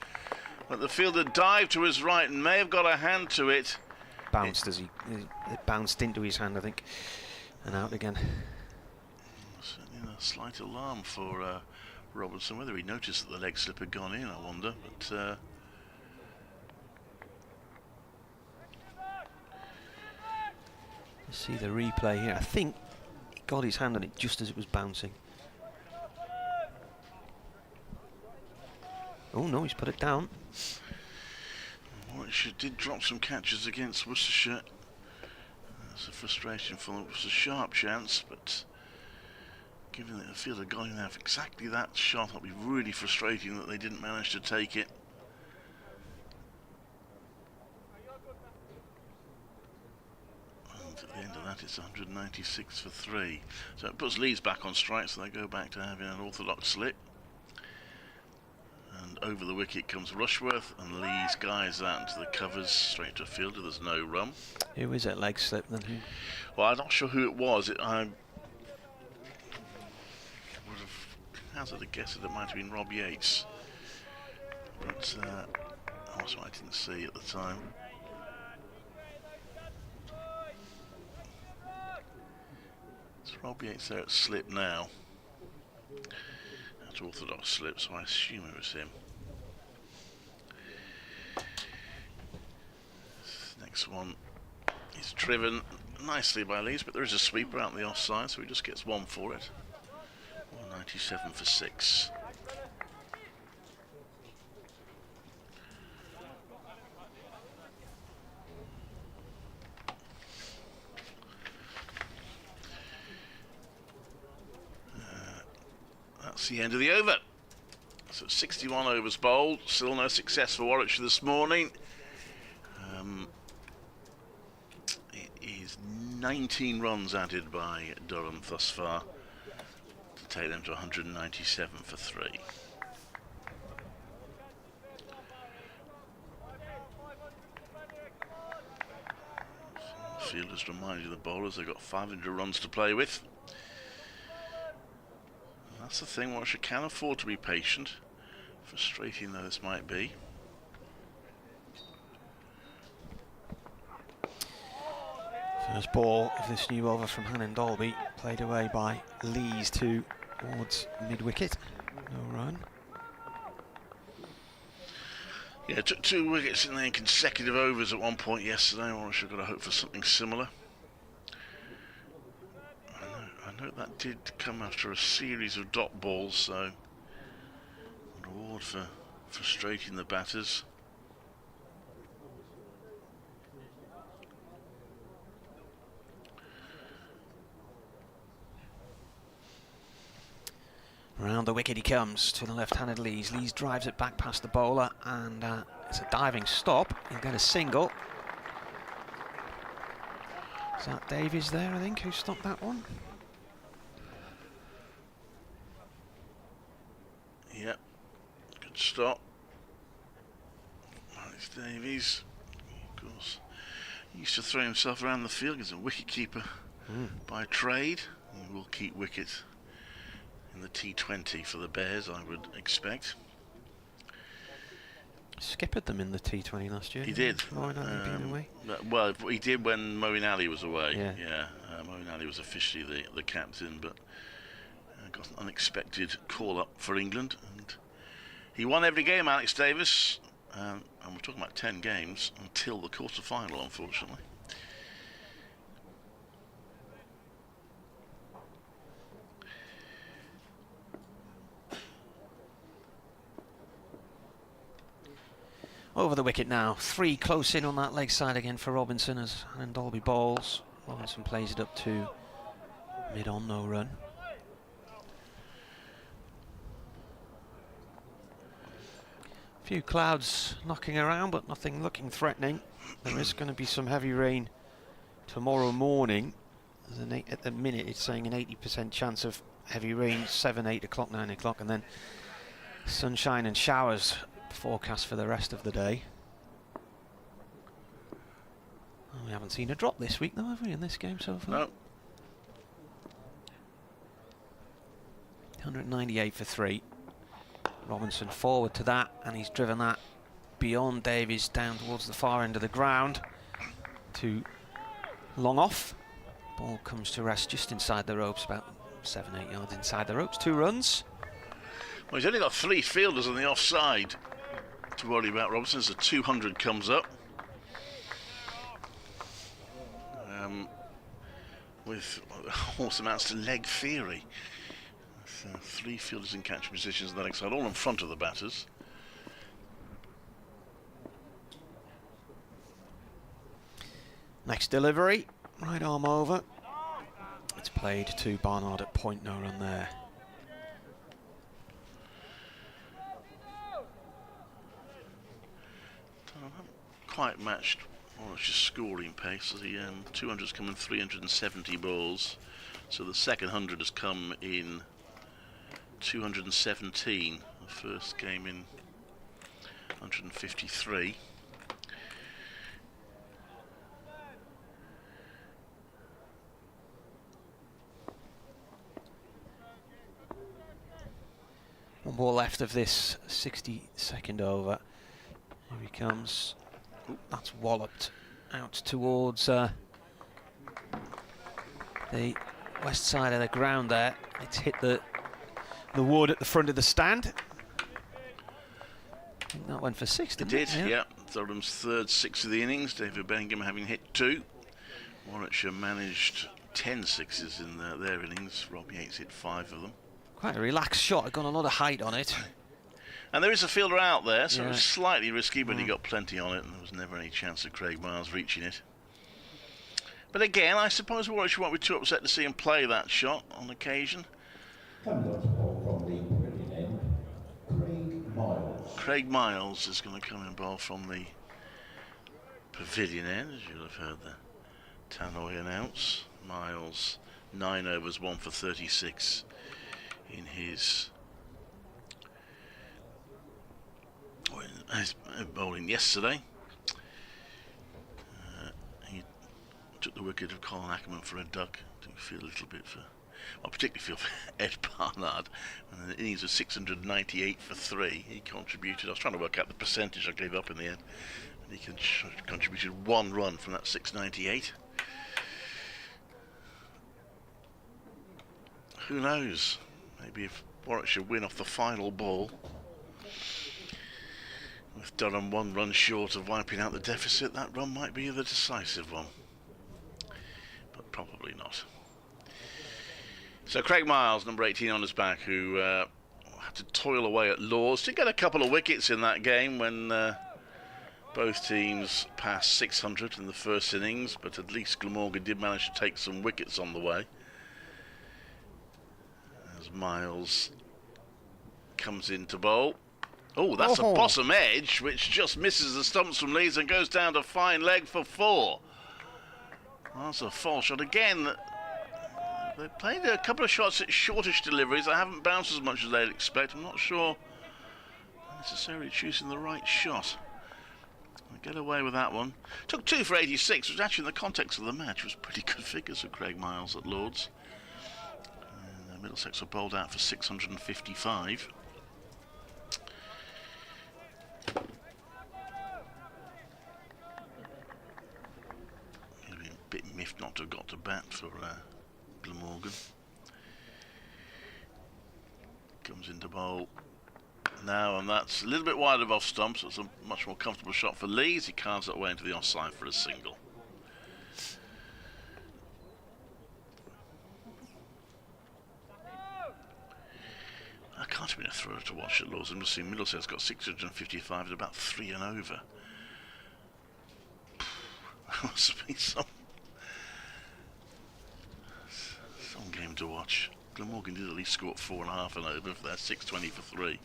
But the fielder dived to his right and may have got a hand to it. Bounced as it bounced into his hand, I think, and out again. Certainly a slight alarm for Robinson. Whether he noticed that the leg slip had gone in, I wonder. But you see the replay here. I think he got his hand on it just as it was bouncing. Oh no, he's put it down. Warwickshire did drop some catches against Worcestershire. That's a frustration for them. It was a sharp chance, but given that the fielder got in there for exactly that shot, it'll be really frustrating that they didn't manage to take it. And at the end of that, it's 196 for 3. So it puts Leeds back on strike, so they go back to having an orthodox slip. And over the wicket comes Rushworth, and Lee's guys out into the covers straight to a fielder. There's no run. Who is it, leg slip then? Well, I'm not sure who it was. I would have hazarded a guess that it might have been Rob Yates. But also I didn't see at the time. It's Rob Yates there at slip now. That's orthodox slip, so I assume it was him. This next one is driven nicely by Leeds, but there is a sweeper out the offside, so he just gets one for it. 197 for 6. That's the end of the over. So 61 overs bowled, still no success for Warwickshire this morning. It is 19 runs added by Durham thus far to take them to 197 for 3. Fielders reminded the bowlers they've got 500 runs to play with. That's the thing, Warwickshire can afford to be patient, frustrating though this might be. First ball of this new over from Hannon Dolby, played away by Lees towards mid-wicket. No run. Yeah, took 2 wickets in the consecutive overs at one point yesterday. Warwickshire got to hope for something similar. I know that did come after a series of dot balls, so an award for frustrating the batters. Around the wicket he comes to the left-handed Lees. Lees drives it back past the bowler, and it's a diving stop. He'll get a single. Is that Davies there, I think, who stopped that one? Yep, good stop. Alex Davies, of course, he used to throw himself around the field as a wicket-keeper by trade. He will keep wicket in the T20 for the Bears, I would expect. Skippered them in the T20 last year. He did. Moeen Ali being away. Well, he did when Moeen Ali was away. Yeah. Moeen Ali was officially the captain, but got an unexpected call-up for England. And he won every game, Alex Davis. And we're talking about 10 games until the quarter-final, unfortunately. Over the wicket now. 3 close in on that leg side again for Robinson as Hannon Dolby bowls. Robinson plays it up to mid-on, no run. Few clouds knocking around, but nothing looking threatening. There is going to be some heavy rain tomorrow morning. At the minute, it's saying an 80% chance of heavy rain, 7, 8 o'clock, 9 o'clock, and then sunshine and showers forecast for the rest of the day. Oh, we haven't seen a drop this week, though, have we, in this game so far? No. 198 for 3. Robinson forward to that, and he's driven that beyond Davies down towards the far end of the ground to long off. Ball comes to rest just inside the ropes, about 7-8 yards inside the ropes. 2 runs. Well, he's only got 3 fielders on the offside to worry about. Robinson, so 200 comes up. With horse amounts to leg theory. With, 3 fielders in catching positions on the leg side, all in front of the batters. Next delivery, right arm over. It's played to Barnard at point, no run there. Quite matched Warwickshire's scoring pace. The 200's come in 370 balls, so the second 100 has come in 217. The first game in 153. One ball left of this 62nd over. Here he comes. Ooh, that's walloped out towards the west side of the ground there. It's hit the wood at the front of the stand. I think that went for 6, didn't it? It did, yeah. Durham's third 6 of the innings. David Bellingham having hit 2. Warwickshire managed 10 sixes in their innings. Rob Yates hit 5 of them. Quite a relaxed shot. I've got a lot of height on it. And there is a fielder out there, so Yeah. it was slightly risky, but he got plenty on it, and there was never any chance of Craig Miles reaching it. But again, I suppose Warwickshire won't be too upset to see him play that shot on occasion. Coming on to bowl from the brilliant end, Craig Miles. Craig Miles is going to come in bowl from the pavilion end, as you'll have heard the tannoy announce. Miles, 9 overs, 1 for 36 in his bowling yesterday. He took the wicket of Colin Ackerman for a duck. Didn't feel a little bit for, well, particularly feel for Ed Barnard. And the innings of 698 for 3. He contributed. I was trying to work out the percentage. I gave up in the end. And he contributed 1 run from that 698. Who knows? Maybe if Warwickshire win off the final ball, with Durham 1 run short of wiping out the deficit, that run might be the decisive one. But probably not. So Craig Miles, number 18 on his back, who had to toil away at Lords. Did get a couple of wickets in that game when both teams passed 600 in the first innings, but at least Glamorgan did manage to take some wickets on the way. As Miles comes into bowl. Oh, that's a possum edge, which just misses the stumps from Leeds and goes down to fine leg for 4. That's a false shot. Again, they played a couple of shots at shortish deliveries. They haven't bounced as much as they'd expect. I'm not sure necessarily choosing the right shot. They get away with that one. Took 2 for 86, which actually in the context of the match was pretty good figures for Craig Miles at Lords. Middlesex were bowled out for 655. He'd been a bit miffed not to have got to bat for Glamorgan. Comes into bowl now, and that's a little bit wide of off stumps. It's a much more comfortable shot for Lees. He carves that way into the offside for a single. I can't have been a thrower to watch at Lords. I'm just seeing Middlesex got 655 at about 3 and over. Must be some game to watch. Glamorgan did at least score 4.5 and over for that 620 for 3.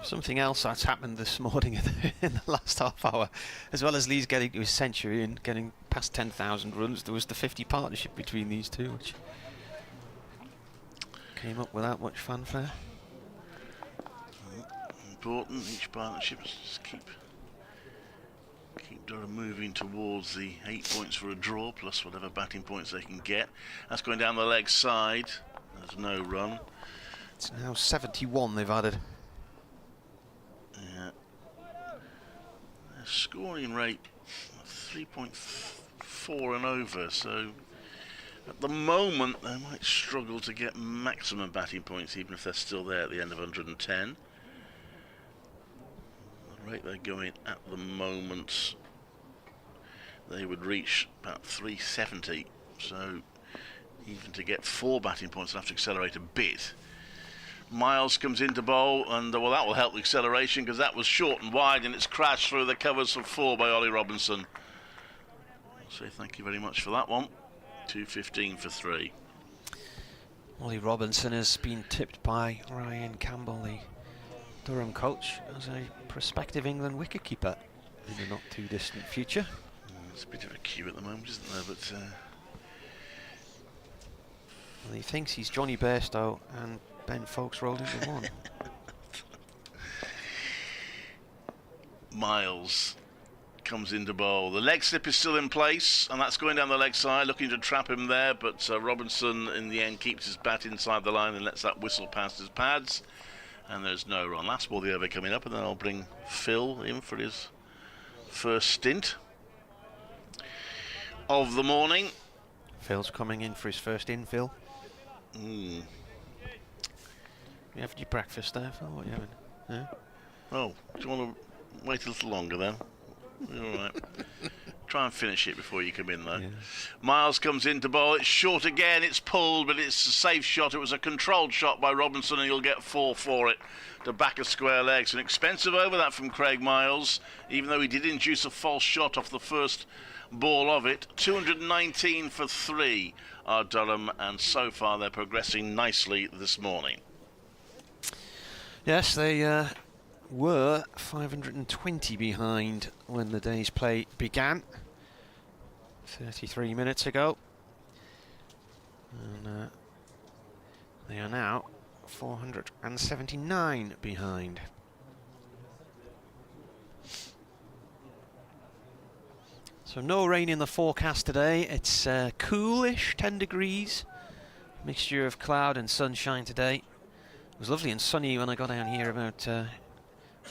Something else that's happened this morning in the last half hour, as well as Leeds getting to his century and getting past 10,000 runs, there was the 50 partnership between these two, which came up without much fanfare. Important, each partnership just keep Durham moving towards the 8 points for a draw, plus whatever batting points they can get. That's going down the leg side. There's no run. It's now 71 they've added. Yeah. Their scoring rate 3.4 and over, so at the moment they might struggle to get maximum batting points even if they're still there at the end of 110. The rate they're going at the moment, they would reach about 370, so even to get 4 batting points they'll have to accelerate a bit. Miles comes into bowl, and well, that will help the acceleration because that was short and wide and it's crashed through the covers for 4 by Ollie Robinson. I'll say thank you very much for that one. 215 for 3. Ollie Robinson has been tipped by Ryan Campbell, the Durham coach, as a prospective England wicketkeeper in the not too distant future. It's a bit of a queue at the moment, isn't there? But Well, he thinks he's Johnny Bairstow and Ben Folkes rolled into one. Miles comes into bowl. The leg slip is still in place, and that's going down the leg side, looking to trap him there, but Robinson in the end keeps his bat inside the line and lets that whistle past his pads, and there's no run. Last ball the over coming up, and then I'll bring Phil in for his first stint of the morning. Phil's coming in for his first in, Phil. You having your breakfast there, Phil? What are you having? Yeah? Oh, do you want to wait a little longer then? All right. Try and finish it before you come in, though. Yeah. Miles comes into bowl. It's short again. It's pulled, but it's a safe shot. It was a controlled shot by Robinson, and he'll get 4 for it to back of square legs. An expensive over that from Craig Miles, even though he did induce a false shot off the first ball of it. 219 for 3 are Durham, and so far they're progressing nicely this morning. Yes, they were 520 behind when the day's play began 33 minutes ago, and they are now 479 behind. So no rain in the forecast today. It's coolish, 10 degrees, mixture of cloud and sunshine today. It was lovely and sunny when I got down here about 9:30,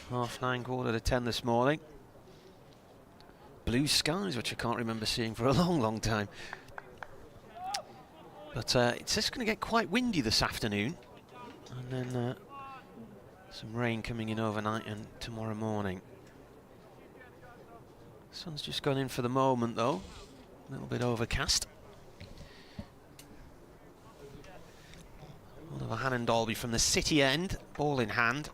9:45 this morning. Blue skies, which I can't remember seeing for a long, long time. But it's just going to get quite windy this afternoon, and then some rain coming in overnight and tomorrow morning. Sun's just gone in for the moment, though. A little bit overcast. Oliver Hannon Dalby from the city end, ball in hand.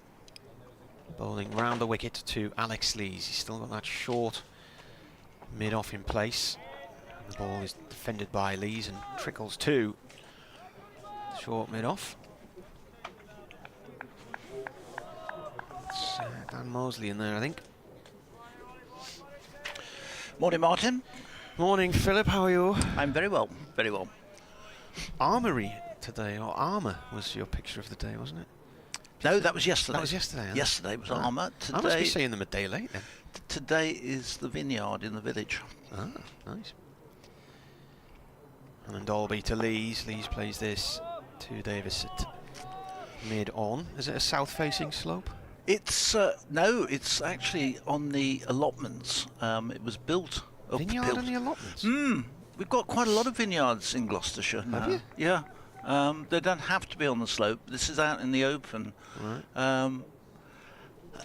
Bowling round the wicket to Alex Lees. He's still got that short mid-off in place. And the ball is defended by Lees and trickles to short mid-off. It's Dan Mosley in there, I think. Morning, Martin. Morning, Philip. How are you? I'm very well, very well. Armoury today, or Armour was your picture of the day, wasn't it? No, that was yesterday. That was yesterday. Huh? Yesterday was Armour. Today, I must be seeing them a day late then. Today is the vineyard in the village. Ah, nice. And Dalby to Lees. Lees plays this to Davis at mid-on. Is it a south-facing slope? It's no, it's actually on the allotments. It was built. Vineyard on the allotments? We've got quite a lot of vineyards in Gloucestershire now. Have you? Yeah. They don't have to be on the slope. This is out in the open. Right.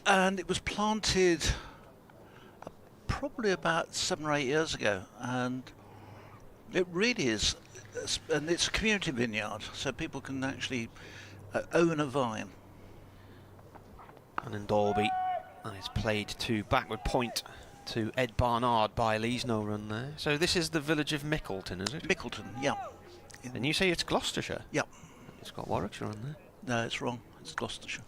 And it was planted probably about 7 or 8 years ago. And it really is, and it's a community vineyard, so people can actually own a vine. And then Dalby, and it's played to backward point to Ed Barnard by Lees, no run there. So this is the village of Mickleton, is it? Mickleton, yeah. And you say it's Gloucestershire? Yep. It's got Warwickshire on there. No, it's wrong. It's Gloucestershire.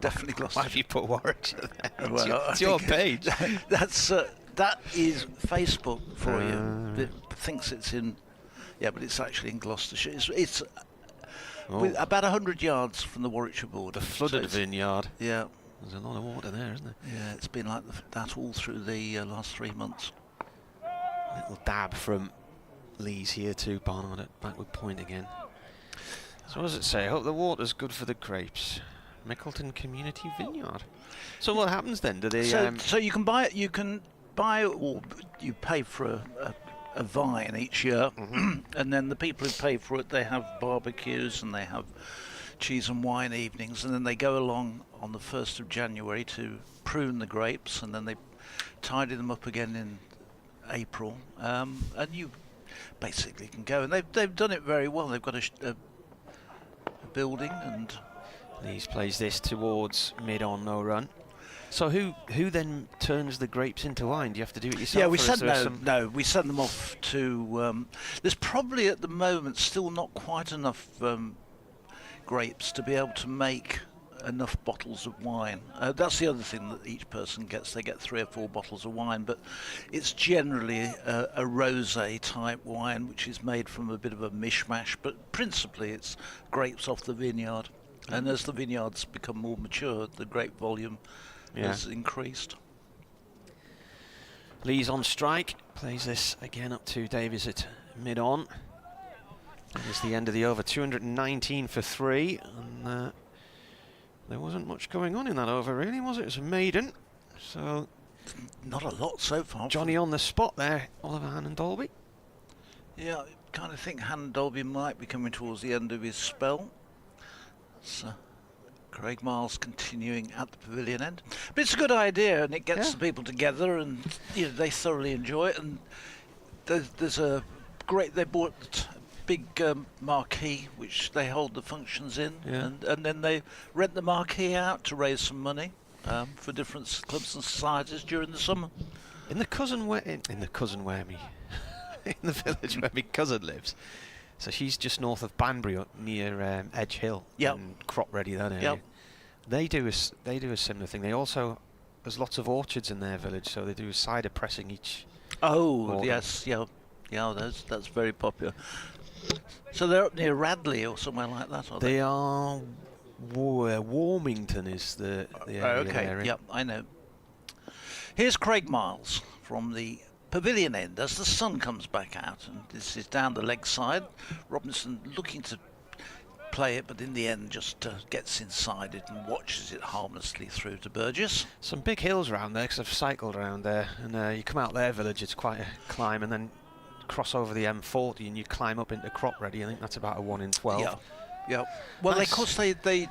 Definitely Gloucestershire. Why have you put Warwickshire there? Well, it's your page. That is Facebook for you. It thinks it's in, yeah, but it's actually in Gloucestershire. It's with about 100 yards from the Warwickshire border. The flooded vineyard. Yeah. There's a lot of water there, isn't there? Yeah, it's been like that all through the last 3 months. A little dab from Lees here to Barnard at backward point again. So what does it say? I hope the water's good for the grapes. Mickleton Community Vineyard. So what happens then? Do they? So you can buy it. You can buy, or you pay for a vine each year, and then the people who pay for it, they have barbecues and they have cheese and wine evenings, and then they go along on the 1st of January to prune the grapes, and then they tidy them up again in April, and you basically can go, and they've done it very well. They've got a building, and Lees plays this towards mid-on, no run. So who then turns the grapes into wine? Do you have to do it yourself? yeah, we or is send there some- we send them off to. There's probably at the moment still not quite enough grapes to be able to make enough bottles of wine. That's the other thing that each person gets. They get 3 or 4 bottles of wine, but it's generally a rosé type wine, which is made from a bit of a mishmash, but principally it's grapes off the vineyard. And as the vineyards become more mature, the grape volume has increased. Lee's on strike, plays this again up to Davies at mid-on. That is the end of the over, 219 for 3, and there wasn't much going on in that over, really, was it? It was a maiden, so Not a lot so far. Johnny on the spot there, Oliver Hannon Dolby. Yeah, I kind of think Hannon Dolby might be coming towards the end of his spell. So Craig Miles continuing at the pavilion end. But it's a good idea, and it gets the people together, and they thoroughly enjoy it. And there's a great. They bought a big marquee which they hold the functions in, and then they rent the marquee out to raise some money for different clubs and societies during the summer. In the cousin where in the village where my cousin lives. So she's just north of Banbury, near Edge Hill, and Crop Ready, that area. They do a similar thing. They also, there's lots of orchards in their village, so they do cider pressing each. Oh yes, that's very popular. So they're up near Radley or somewhere like that, are they? They are. Warmington is the area. Okay, they're in. yep, I know. Here's Craig Miles from the pavilion end as the sun comes back out, and this is down the leg side. Robinson looking to play it, but in the end just gets inside it and watches it harmlessly through to Burgess. Some big hills around there, because I've cycled around there, and you come out their village, it's quite a climb, and then cross over the M40 and you climb up into Crop Ready. I think that's about a 1 in 12. Yeah. Well, Nice. of course, they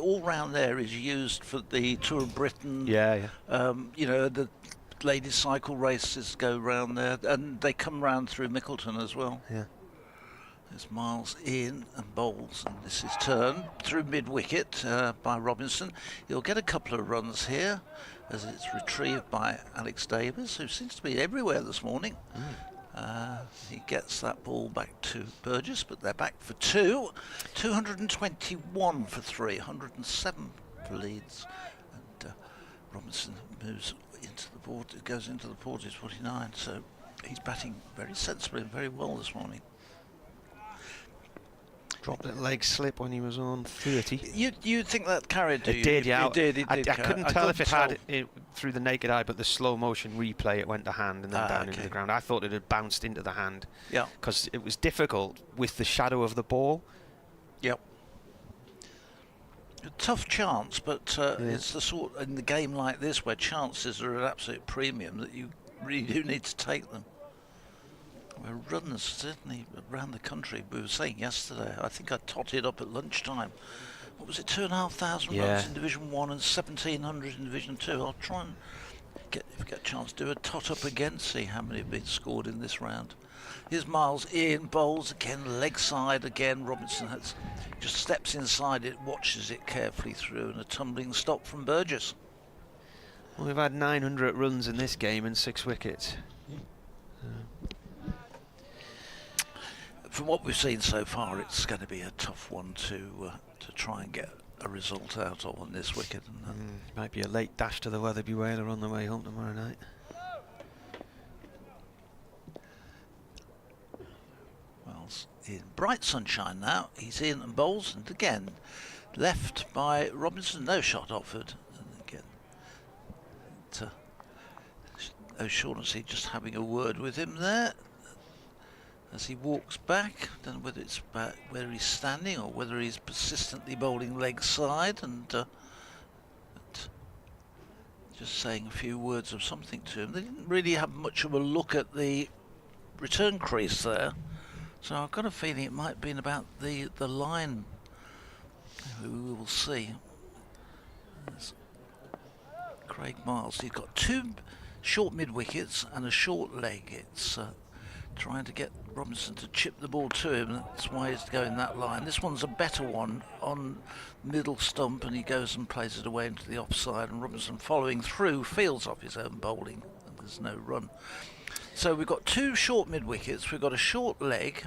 all round there is used for the Tour of Britain. Yeah. The ladies' cycle races go round there, and they come round through Mickleton as well. Yeah. There's Miles in and bowls, and this is turned through mid-wicket by Robinson. He'll get a couple of runs here as it's retrieved by Alex Davis, who seems to be everywhere this morning. He gets that ball back to Burgess, but they're back for 2. 221 for 3, 107 for Leeds. And Robinson moves into the board, goes into the Portage 49, so he's batting very sensibly and very well this morning. Dropped that leg slip when he was on 30. You think that carried, do you? It did, yeah. It did. I couldn't tell if it had it through the naked eye, but the slow motion replay, it went to hand and then down into the ground. I thought it had bounced into the hand. Yeah. Because it was difficult with the shadow of the ball. Yep. A tough chance, but it's the sort in the game like this where chances are at absolute premium that you really do need to take them. Where runs certainly around the country. We were saying yesterday, I think I totted up at lunchtime. What was it, 2,500 runs in Division 1 and 1,700 in Division 2. I'll try and if I get a chance, do a tot up again, see how many have been scored in this round. Here's Miles in, bowls again, leg side again. Robinson just steps inside it, watches it carefully through, and a tumbling stop from Burgess. Well, we've had 900 runs in this game and 6 wickets. From what we've seen so far, it's going to be a tough one to try and get a result out of on this wicket. Might be a late dash to the Weatherby Whaler on the way home tomorrow night. Well, in bright sunshine now. He's in and bowls, and again left by Robinson. No shot offered. And again, O'Shaughnessy just having a word with him there. as he walks back. Don't know whether it's about whether he's standing or whether he's persistently bowling leg side, and but just saying a few words of something to him. They didn't really have much of a look at the return crease there, so I've got a feeling it might have been about the line. We will see. There's Craig Miles. He's got 2 short mid wickets and a short leg. It's trying to get Robinson to chip the ball to him. That's why he's going that line. This one's a better one on middle stump, and he goes and plays it away into the offside, and Robinson following through fields off his own bowling, and there's no run. So we've got 2 short mid wickets, we've got a short leg,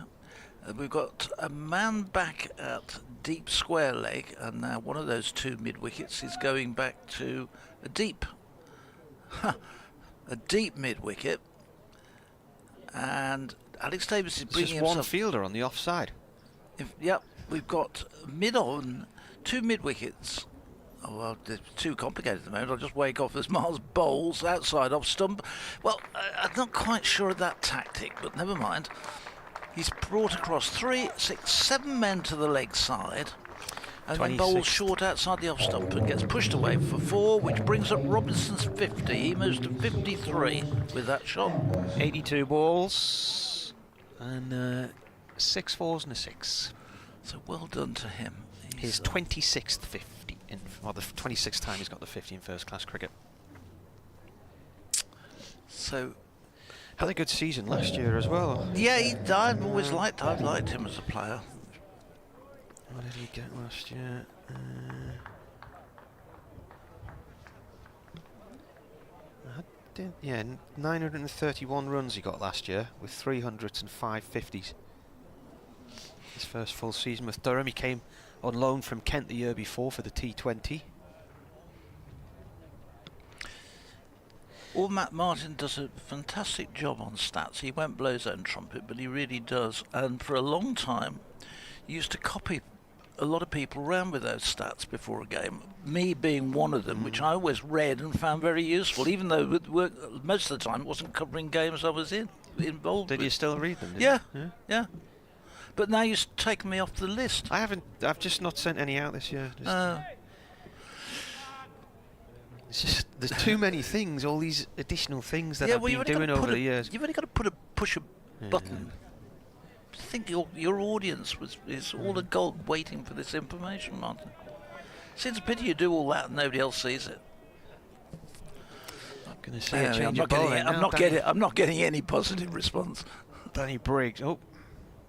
we've got a man back at deep square leg, and now one of those 2 mid wickets is going back to a deep mid wicket, and Alex Davis is bringing just one fielder on the offside. Yep, we've got mid on 2 mid wickets. Oh, well, they're too complicated at the moment. I'll just wake off as Miles bowls outside off stump. Well, I'm not quite sure of that tactic, but never mind. He's brought across 3, 6, 7 men to the leg side, and then bowls short outside the off stump and gets pushed away for 4, which brings up Robinson's 50. He moves to 53 with that shot. 82 balls and 6 fours and a 6. So well done to him. His 26th 50, or the 26th time he's got the 50 in first class cricket. So had a good season last year as well. Yeah, I've liked him as a player. What did he get last year? 931 runs he got last year with 300s and 550s. His first full season with Durham. He came on loan from Kent the year before for the T20. Well, Matt Martin does a fantastic job on stats. He won't blow his own trumpet, but he really does. And for a long time, he used to copy a lot of people around with those stats before a game. Me being one of them, which I always read and found very useful, even though with work, most of the time it wasn't covering games I was involved Did with. you still read them? Yeah. But now you've taken me off the list. I haven't. I've just not sent any out this year. It's just there's too many things, all these additional things that I've been doing over the years. You've only got to push a button. I think your audience is all agog waiting for this information, Martin. Seems a pity you do all that and nobody else sees it. I'm going to say I'm not getting any positive response. Danny Briggs. Oh,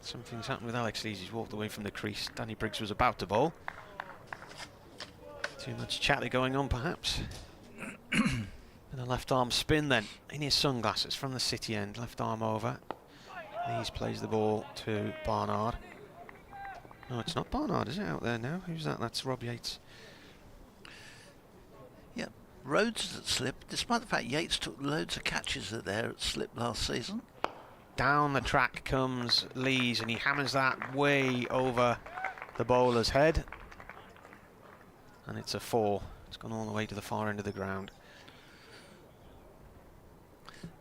something's happened with Alex Lees. He's walked away from the crease. Danny Briggs was about to bowl. Too much chatter going on, perhaps. And a left arm spin then in his sunglasses from the city end. Left arm over. Lees plays the ball to Barnard. No, it's not Barnard, is it, out there now? Who's that? That's Rob Yates. Yeah, Rhodes is at slip, despite the fact Yates took loads of catches there at slip last season. Down the track comes Lees, and he hammers that way over the bowler's head. And it's a 4. It's gone all the way to the far end of the ground.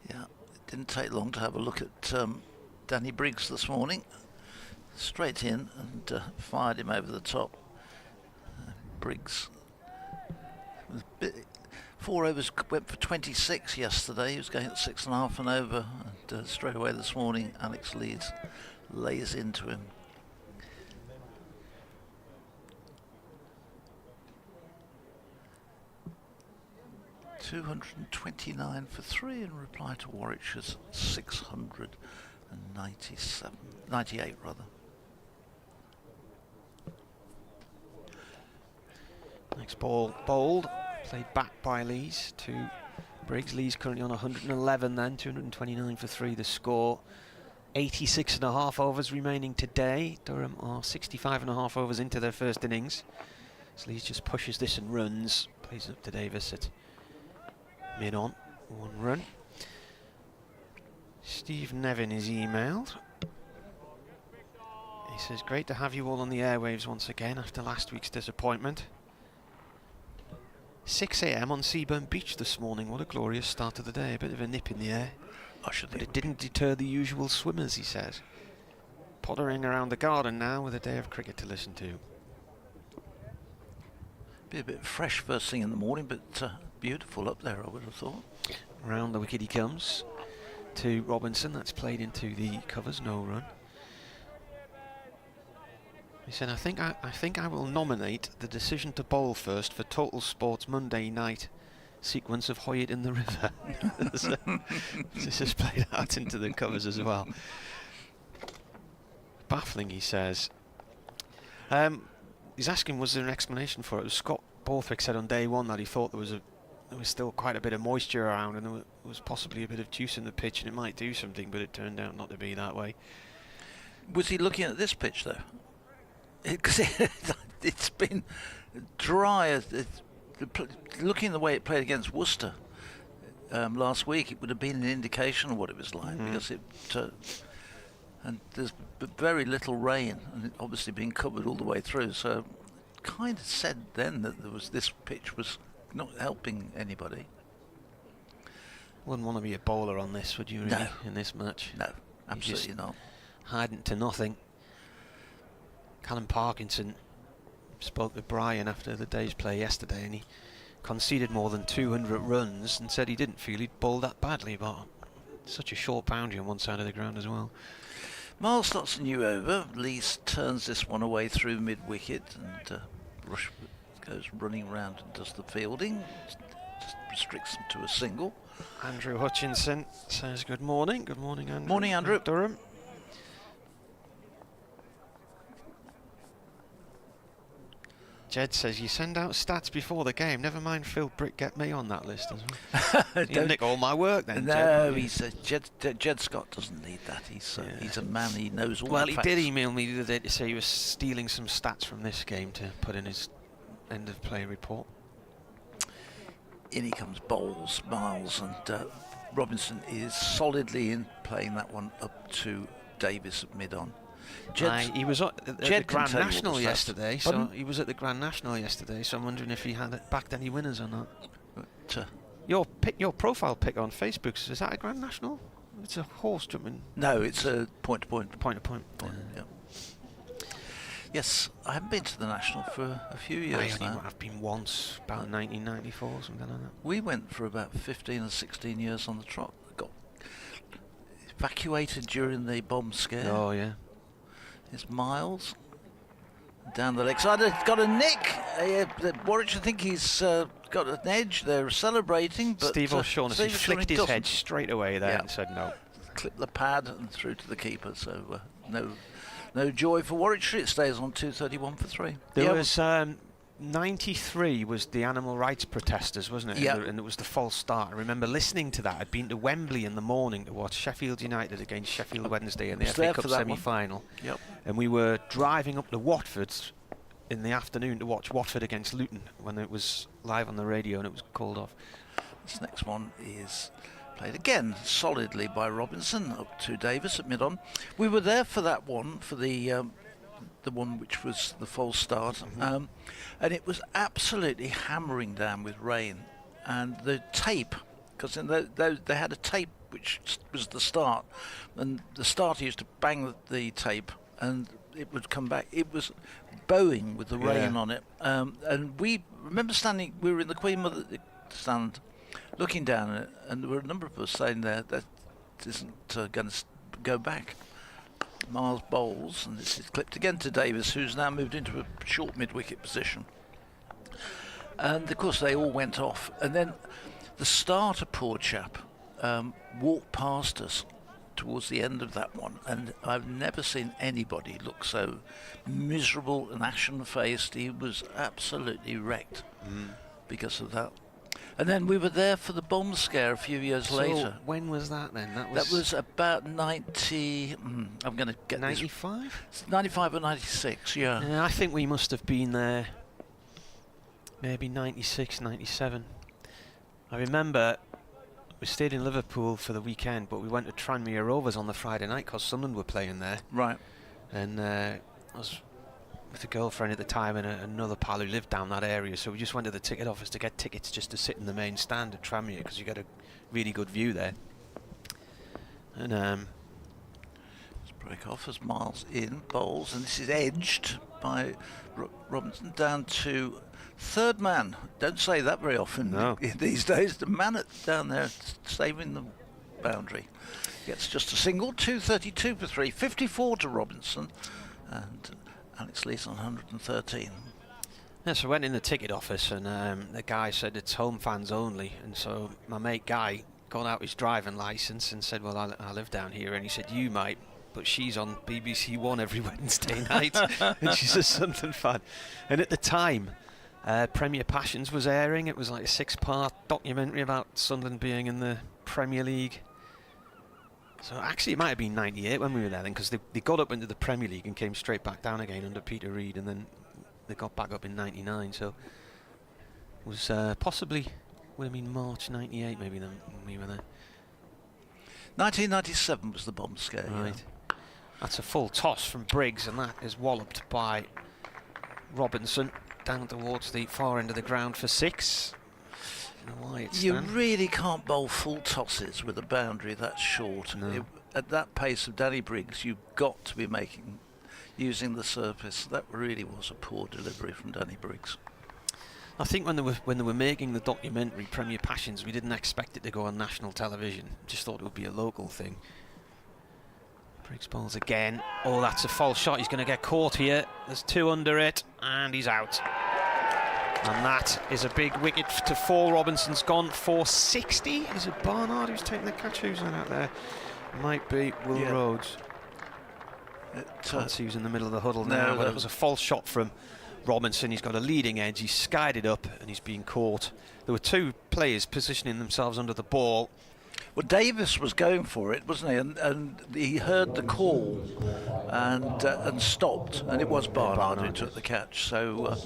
Yeah, it didn't take long to have a look at Danny Briggs this morning. Straight in and fired him over the top. Briggs was 4 overs, went for 26 yesterday. He was going at 6.5 and over, and straight away this morning Alex Lees lays into him. $229 for 3 in reply to Warwickshire's 698 rather. Next ball bowled, played back by Lees to Briggs. Lees currently on 111 then, 229 for 3 the score. 86.5 overs remaining today. Durham are 65.5 overs into their first innings. So Lees just pushes this and runs, plays up to Davis at mid on, 1 run. Steve Nevin is emailed. He says, great to have you all on the airwaves once again after last week's disappointment. 6 AM on Seaburn Beach this morning. What a glorious start to the day. A bit of a nip in the air. But it didn't deter the usual swimmers, he says. Pottering around the garden now with a day of cricket to listen to. Be a bit fresh first thing in the morning, but beautiful up there, I would have thought. Round the wicket he comes to Robinson. That's played into the covers, no run. He said, I think I will nominate the decision to bowl first for Total Sports Monday night sequence of Hoyt in the River. So, this is played out into the covers as well. Baffling, he says. He's asking, was there an explanation for it? Scott Borthwick said on day one that he thought there was still quite a bit of moisture around and there was possibly a bit of juice in the pitch and it might do something, but it turned out not to be that way. Was he looking at this pitch though? Because it's been dry. Looking at the way it played against Worcester last week, it would have been an indication of what it was like, because it and there's very little rain, and it obviously been covered all the way through. So, kind of said then that this pitch was not helping anybody. Wouldn't want to be a bowler on this, would you? Really, No. in this match? No, absolutely not. Hiding to nothing. Callum Parkinson spoke to Brian after the day's play yesterday, and he conceded more than 200 runs and said he didn't feel he'd bowled that badly, but such a short boundary on one side of the ground as well. Miles slots a new over. Lees turns this one away through mid-wicket, and Rush goes running round and does the fielding. Just restricts them to a single. Andrew Hutchinson says good morning. Good morning, Andrew. Morning, Andrew. Durham. Jed says, you send out stats before the game. Never mind Phil Brick, get me on that list as well. You nick all my work then, No, Jed. Jed Scott doesn't need that. He's a man, he knows all Well, the he facts. did email me the other day to say he was stealing some stats from this game to put in his end of play report. In he comes Bowles, Miles, and Robinson is solidly in playing that one up to Davis at mid-on. He was at the Jed can Grand tell you all the National stats. yesterday, Pardon? so he was at the Grand National yesterday, so I'm wondering if he had backed any winners or not. But, Your profile pic on Facebook, is that a Grand National? It's a horse jumping. no, it's a point-to-point. Point. Yeah. Yes, I haven't been to the National for a few years now. I've been once, about 1994, something like that. We went for about 15 or 16 years on the trot. Got evacuated during the bomb scare. Oh, yeah. It's Miles down the leg side. Got a nick. Warwickshire, I think he's got an edge. They're celebrating, but Steve O'Shaughnessy flicked his head doesn't. straight away there Yeah. and said no. Clipped the pad and through to the keeper. So no joy for Warwickshire. It stays on 231 for 3. There was 93 was the animal rights protesters, wasn't it? Yeah. And it was the false start. I remember listening to that. I'd been to Wembley in the morning to watch Sheffield United against Sheffield Wednesday in the Was FA there Cup for that one. semi-final. Yep. And we were driving up to Watford in the afternoon to watch Watford against Luton when it was live on the radio and it was called off. This next one is played again solidly by Robinson up to Davis at mid-on. We were there for that one, for the one which was the false start, and it was absolutely hammering down with rain. And the tape, because they had a tape which was the start, and the starter used to bang the tape and it would come back. It was bowing with the rain on it, and we remember we were in the Queen Mother stand looking down at it, and there were a number of us saying there that isn't going to go back. Miles bowls, and this is clipped again to Davis, who's now moved into a short mid-wicket position. And of course they all went off, and then the starter, poor chap, walked past us towards the end of that one, and I've never seen anybody look so miserable and ashen-faced. He was absolutely wrecked because of that. And then we were there for the bomb scare a few years later. When was that then? That was about 90. I'm going to get 95? this. 95 or 96, yeah. I think we must have been there maybe 96, 97. I remember we stayed in Liverpool for the weekend, but we went to Tranmere Rovers on the Friday night because Sunderland were playing there. Right. And I was with a girlfriend at the time and another pal who lived down that area, so we just went to the ticket office to get tickets just to sit in the main stand at Tranmere because you get a really good view there. And Break off as Miles in bowls, and this is edged by Robinson down to third man. Don't say that very often these days. The man down there saving the boundary gets just a single. 232 for 3, 54 to Robinson, and Alex Lee's on 113. Yeah, so I went in the ticket office and the guy said it's home fans only, and so my mate Guy got out his driving licence and said, well, I live down here, and he said, you might, but she's on BBC One every Wednesday night and she's a Sunderland fan. And at the time, Premier Passions was airing. It was like a 6-part documentary about Sunderland being in the Premier League. So actually it might have been 98 when we were there then, because they got up into the Premier League and came straight back down again under Peter Reid, and then they got back up in 99. So it was possibly, would have been March 98 maybe then we were there. 1997 was the bomb scare. Right. Yeah. That's a full toss from Briggs, and that is walloped by Robinson down towards the far end of the ground for 6. You really can't bowl full tosses with a boundary that short. No. At that pace of Danny Briggs, you've got to be using the surface. That really was a poor delivery from Danny Briggs. I think when they were making the documentary Premier Passions, we didn't expect it to go on national television. Just thought it would be a local thing. Briggs bowls again. Oh, that's a false shot. He's going to get caught here. There's 2 under it, and he's out. And that is a big wicket to fall. Robinson's gone for 60. Is it Barnard who's taking the catch? Who's out there? Might be Will Rhodes. Can't see who's in the middle of the huddle now, but it was a false shot from Robinson. He's got a leading edge. He's skied it up, and he's being caught. There were 2 players positioning themselves under the ball. Well, Davis was going for it, wasn't he? And he heard the call and stopped, and it was Barnard who took the catch. So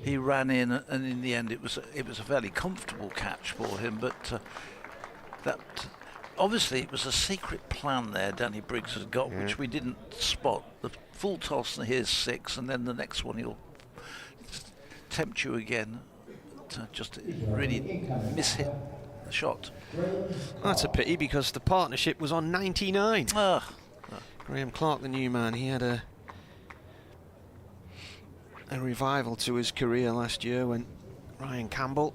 he ran in, and in the end, it was a fairly comfortable catch for him. But that obviously it was a secret plan there. Danny Briggs has got, which we didn't spot. The full toss, and here's 6, and then the next one he'll tempt you again to just really miss-hit the shot. That's a pity, because the partnership was on 99. Graham Clark, the new man, he had a revival to his career last year when Ryan Campbell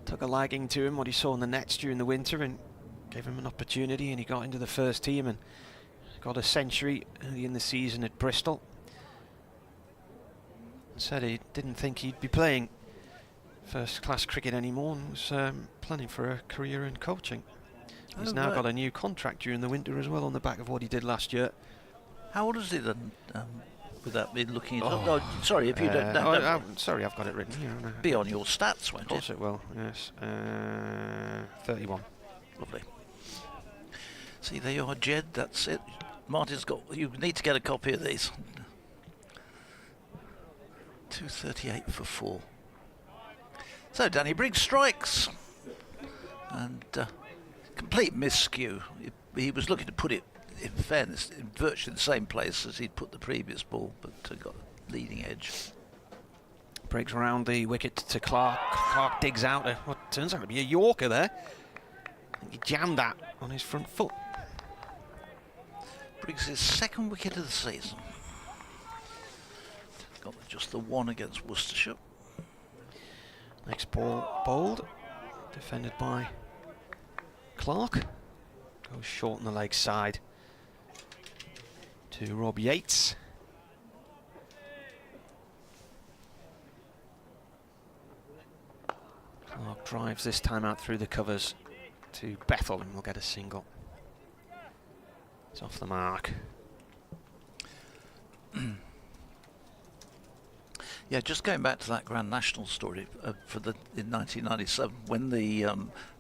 took a liking to him, what he saw in the nets during the winter, and gave him an opportunity, and he got into the first team and got a century early in the season at Bristol. Said he didn't think he'd be playing first-class cricket anymore, and was planning for a career in coaching. He's now got a new contract during the winter as well on the back of what he did last year. How old is he then? Without me looking it up. Oh, sorry, if you don't know. Sorry, I've got it written here. Be on your stats, won't it? Of course it will, yes. 31. Lovely. See, there you are, Jed, that's it. Martin's got, you need to get a copy of these. 238 for 4. So Danny Briggs strikes, and complete miscue. He was looking to put it, in fairness, in virtually the same place as he'd put the previous ball, but got a leading edge. Briggs round the wicket to Clark. Clark digs out what turns out to be a Yorker there. He jammed that on his front foot. Briggs' 2nd wicket of the season. Got just the 1 against Worcestershire. Next ball bowled, defended by Clark. Goes short on the leg side to Rob Yates. Clark drives this time out through the covers to Bethel, and we'll get a single. It's off the mark. Yeah, just going back to that Grand National story in 1997, when the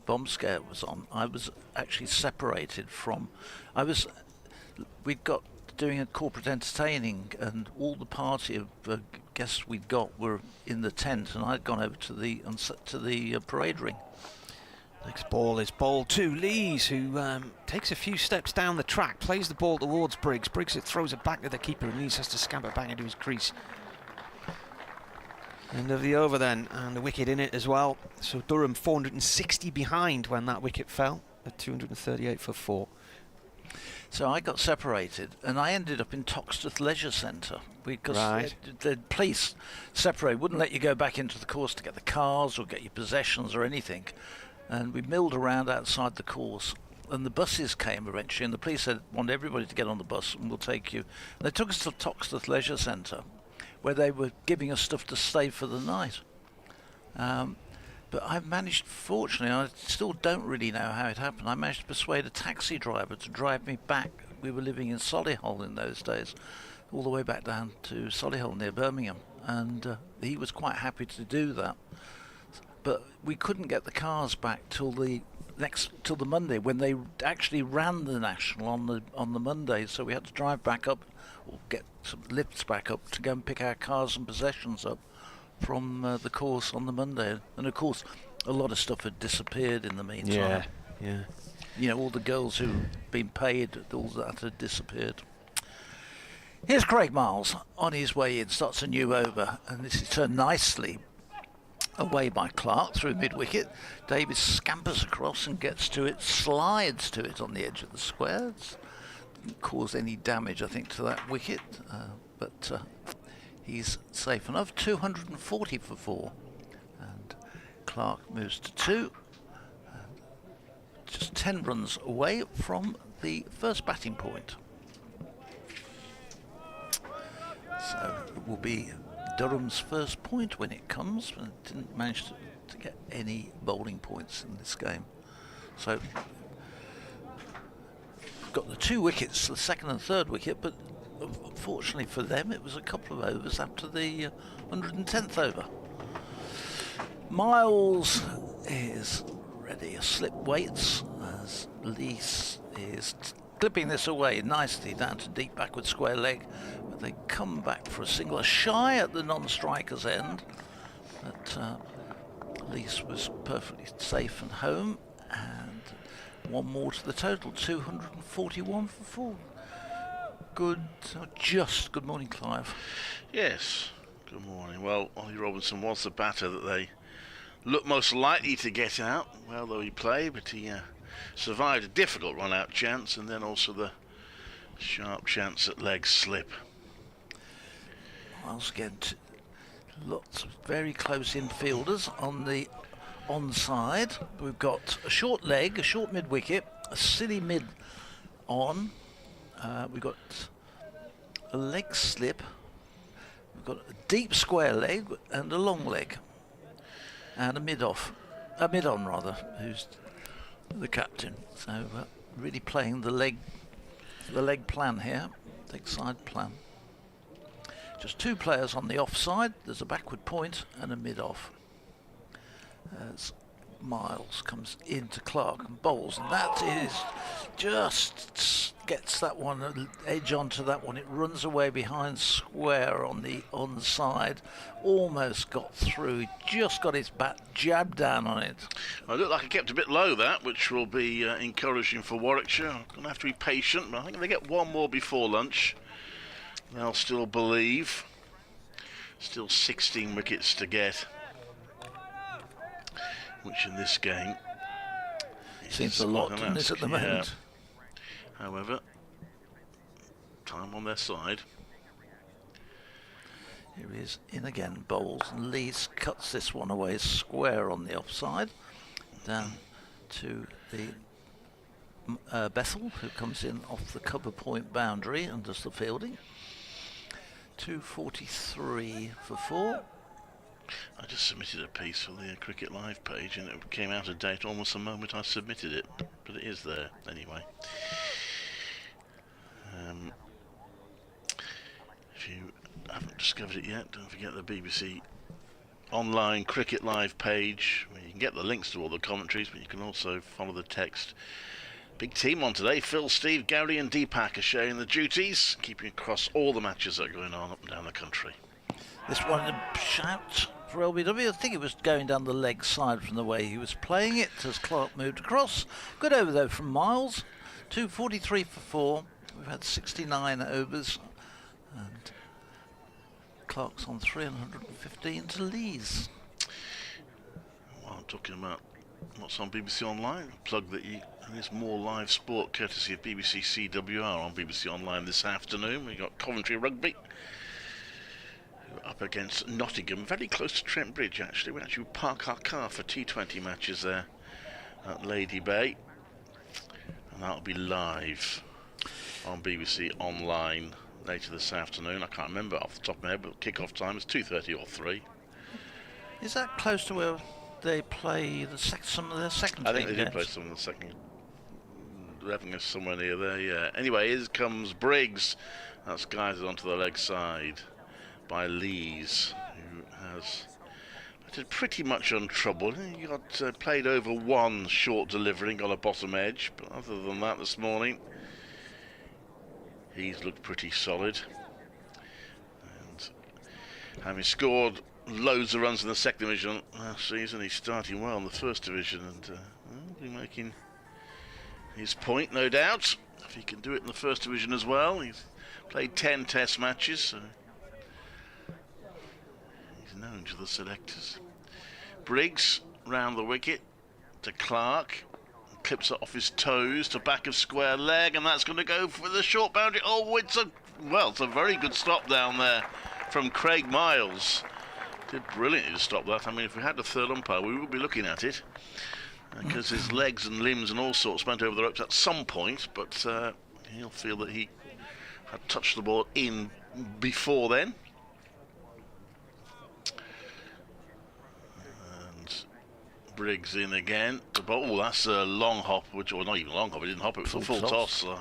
bomb scare was on, I was actually separated from. We'd got doing a corporate entertaining, and all the party of guests we'd got were in the tent, and I'd gone over to the parade ring. Next ball is bowled to Lees, who takes a few steps down the track, plays the ball towards Briggs. Briggs throws it back to the keeper, and Lees has to scamper back into his crease. End of the over then, and the wicket in it as well. So Durham 460 behind when that wicket fell at 238 for 4. So I got separated, and I ended up in Toxteth Leisure Centre because Right. the police separated, wouldn't let you go back into the course to get the cars or get your possessions or anything. And we milled around outside the course, and the buses came eventually, and the police said, want everybody to get on the bus and we'll take you. And they took us to Toxteth Leisure Centre, where they were giving us stuff to stay for the night. But I managed, fortunately, I still don't really know how it happened, I managed to persuade a taxi driver to drive me back. We were living in Solihull in those days, all the way back down to Solihull near Birmingham, and he was quite happy to do that. But we couldn't get the cars back till the Monday, when they actually ran the National on the Monday, so we had to drive back up, or get some lifts back up to go and pick our cars and possessions up from the course on the Monday. And of course a lot of stuff had disappeared in the meantime. Yeah. You know, all the girls who'd been paid, all that had disappeared. Here's Craig Miles on his way in, starts a new over, and this is turned nicely away by Clark through mid-wicket. Davis scampers across and gets to it, slides to it on the edge of the squares. Didn't cause any damage, I think, to that wicket, but he's safe enough. 240 for 4, and Clark moves to 2. Just 10 runs away from the first batting point. So it will be Durham's first point when it comes, but didn't manage to get any bowling points in this game. So got the 2 wickets, the second and third wicket, but unfortunately for them it was a couple of overs after the 110th over. Miles is ready, a slip waits as Lees is clipping this away nicely down to deep backward square leg, but they come back for a single, shy at the non-striker's end, but Lees was perfectly safe and home, and one more to the total, 241 for 4. Good morning, Clive. Yes, good morning. Well, Ollie Robinson was the batter that they looked most likely to get out, well though he played, but he survived a difficult run-out chance and then also the sharp chance at leg slip. Once again, lots of very close infielders on the onside. We've got a short leg, a short mid-wicket, a silly mid-on. We've got a leg slip. We've got a deep square leg and a long leg. And a mid-on rather, who's the captain. So really playing the leg plan here, leg side plan. Just 2 players on the offside. There's a backward point and a mid-off. As Miles comes into Clark and bowls, and that is just gets that one edge onto that one. It runs away behind square on the onside, almost got through. He just got his bat jabbed down on it. Well, it looked like it kept a bit low, that, which will be encouraging for Warwickshire. I'm going to have to be patient, but I think if they get one more before lunch, they'll still believe. Still 16 wickets to get, which in this game seems a lot, doesn't it, at the moment? However, time on their side. Here he is in again, bowls, and Lees cuts this one away square on the offside, down to the Bethel, who comes in off the cover point boundary and does the fielding. 243 for 4. I just submitted a piece for the Cricket Live page and it came out of date almost the moment I submitted it, but it is there anyway. If you haven't discovered it yet, don't forget the BBC online Cricket Live page where you can get the links to all the commentaries, but you can also follow the text. Big team on today. Phil, Steve, Gary and Deepak are sharing the duties, keeping across all the matches that are going on up and down the country. This one, a shout for LBW. I think it was going down the leg side from the way he was playing it as Clark moved across. Good over though from Miles. 243 for 4. We've had 69 overs. And Clark's on 315 to Lees. While I'm talking about what's on BBC Online, a plug that you There's more live sport courtesy of BBC CWR on BBC Online this afternoon. We've got Coventry Rugby up against Nottingham, very close to Trent Bridge actually. We actually park our car for T20 matches there at Lady Bay, and that'll be live on BBC Online later this afternoon. I can't remember off the top of my head, but kick-off time is 2:30 or 3. Is that close to where they play some of their second I think team they do games? play some of the second. Reading is somewhere near there, yeah. Anyway, here comes Briggs. That's guided onto the leg side by Lees, who has did pretty much untroubled. He got played over one short delivery and got a bottom edge, but other than that this morning, he's looked pretty solid. And having scored loads of runs in the second division last season, he's starting well in the first division, and will be making his point, no doubt, if he can do it in the first division as well. He's played 10 test matches, so he's known to the selectors. Briggs round the wicket to Clark, clips it off his toes to back of square leg, and that's going to go for the short boundary. Oh, it's a very good stop down there from Craig Miles. Did brilliantly to stop that. I mean, if we had the third umpire, we would be looking at it, because his legs and limbs and all sorts went over the ropes at some point, but he'll feel that he had touched the ball in before then. And Briggs in again. Oh, that's a long hop, or not even long hop, it didn't hop, it was a full toss, a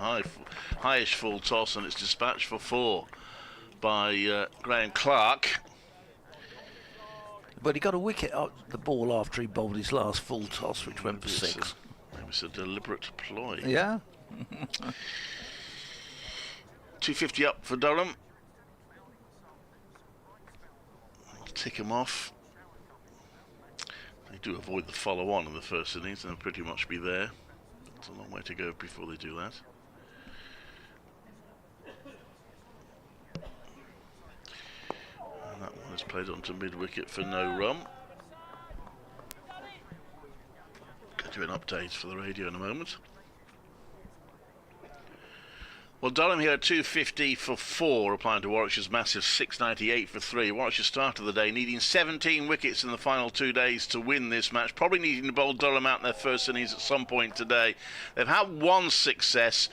highish full toss, and it's dispatched for 4 by Graham Clark. But he got a wicket out the ball after he bowled his last full toss, which went for 6. It was a deliberate ploy. Yeah. 250 up for Durham. I'll tick him off. They do avoid the follow-on in the first innings, and they'll pretty much be there. It's a long way to go before they do that. And that one is played onto mid-wicket for no run. Going to do an update for the radio in a moment. Well, Durham here at 250 for 4, applying to Warwickshire's massive 698 for 3. Warwickshire started the day needing 17 wickets in the final 2 days to win this match, probably needing to bowl Durham out in their first innings at some point today. They've had one success,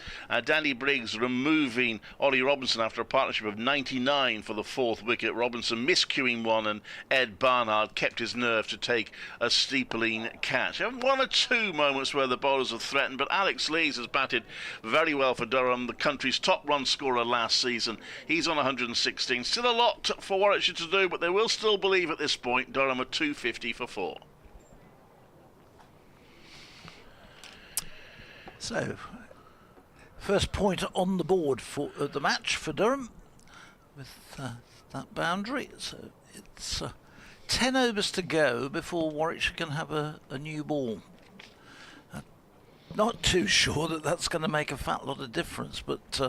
Danny Briggs removing Ollie Robinson after a partnership of 99 for the 4th wicket. Robinson miscuing one, and Ed Barnard kept his nerve to take a steepling catch. There have 1 or 2 moments where the bowlers have threatened, but Alex Lees has batted very well for Durham, the country's top run scorer last season. He's on 116. Still a lot for Warwickshire to do, but they will still believe at this point. Durham are 250 for 4. So, first point on the board for the match for Durham with that boundary. So it's 10 overs to go before Warwickshire can have a new ball. Not too sure that that's going to make a fat lot of difference, but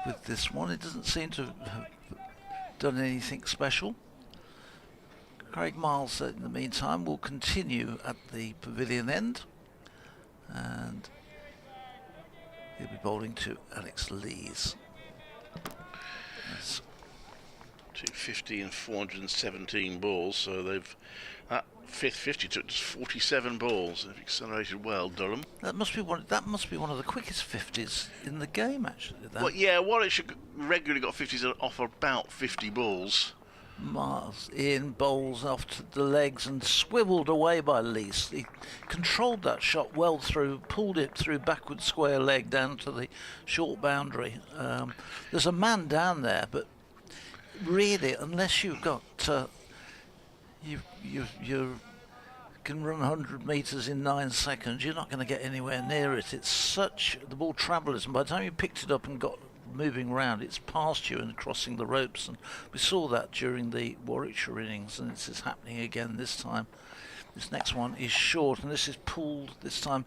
with this one it doesn't seem to have done anything special. Craig Miles, in the meantime, will continue at the pavilion end, and he'll be bowling to Alex Lees. That's 250 and 417 balls, so they've fifth 50 took just 47 balls. They've accelerated well, Durham. That must be one. That must be one of the quickest 50s in the game, actually. That. Well, yeah, Warwickshire regularly got 50s off about 50 balls. Miles in, bowls off to the legs and swiveled away by Lees. He controlled that shot well through, pulled it through backward square leg down to the short boundary. There's a man down there, but really, unless you've got you can run 100 metres in 9 seconds, you're not going to get anywhere near it. It's such the ball travelers, and by the time you picked it up and got moving round, it's past you and crossing the ropes. And we saw that during the Warwickshire innings, and this is happening again this time. This next one is short, and this is pulled this time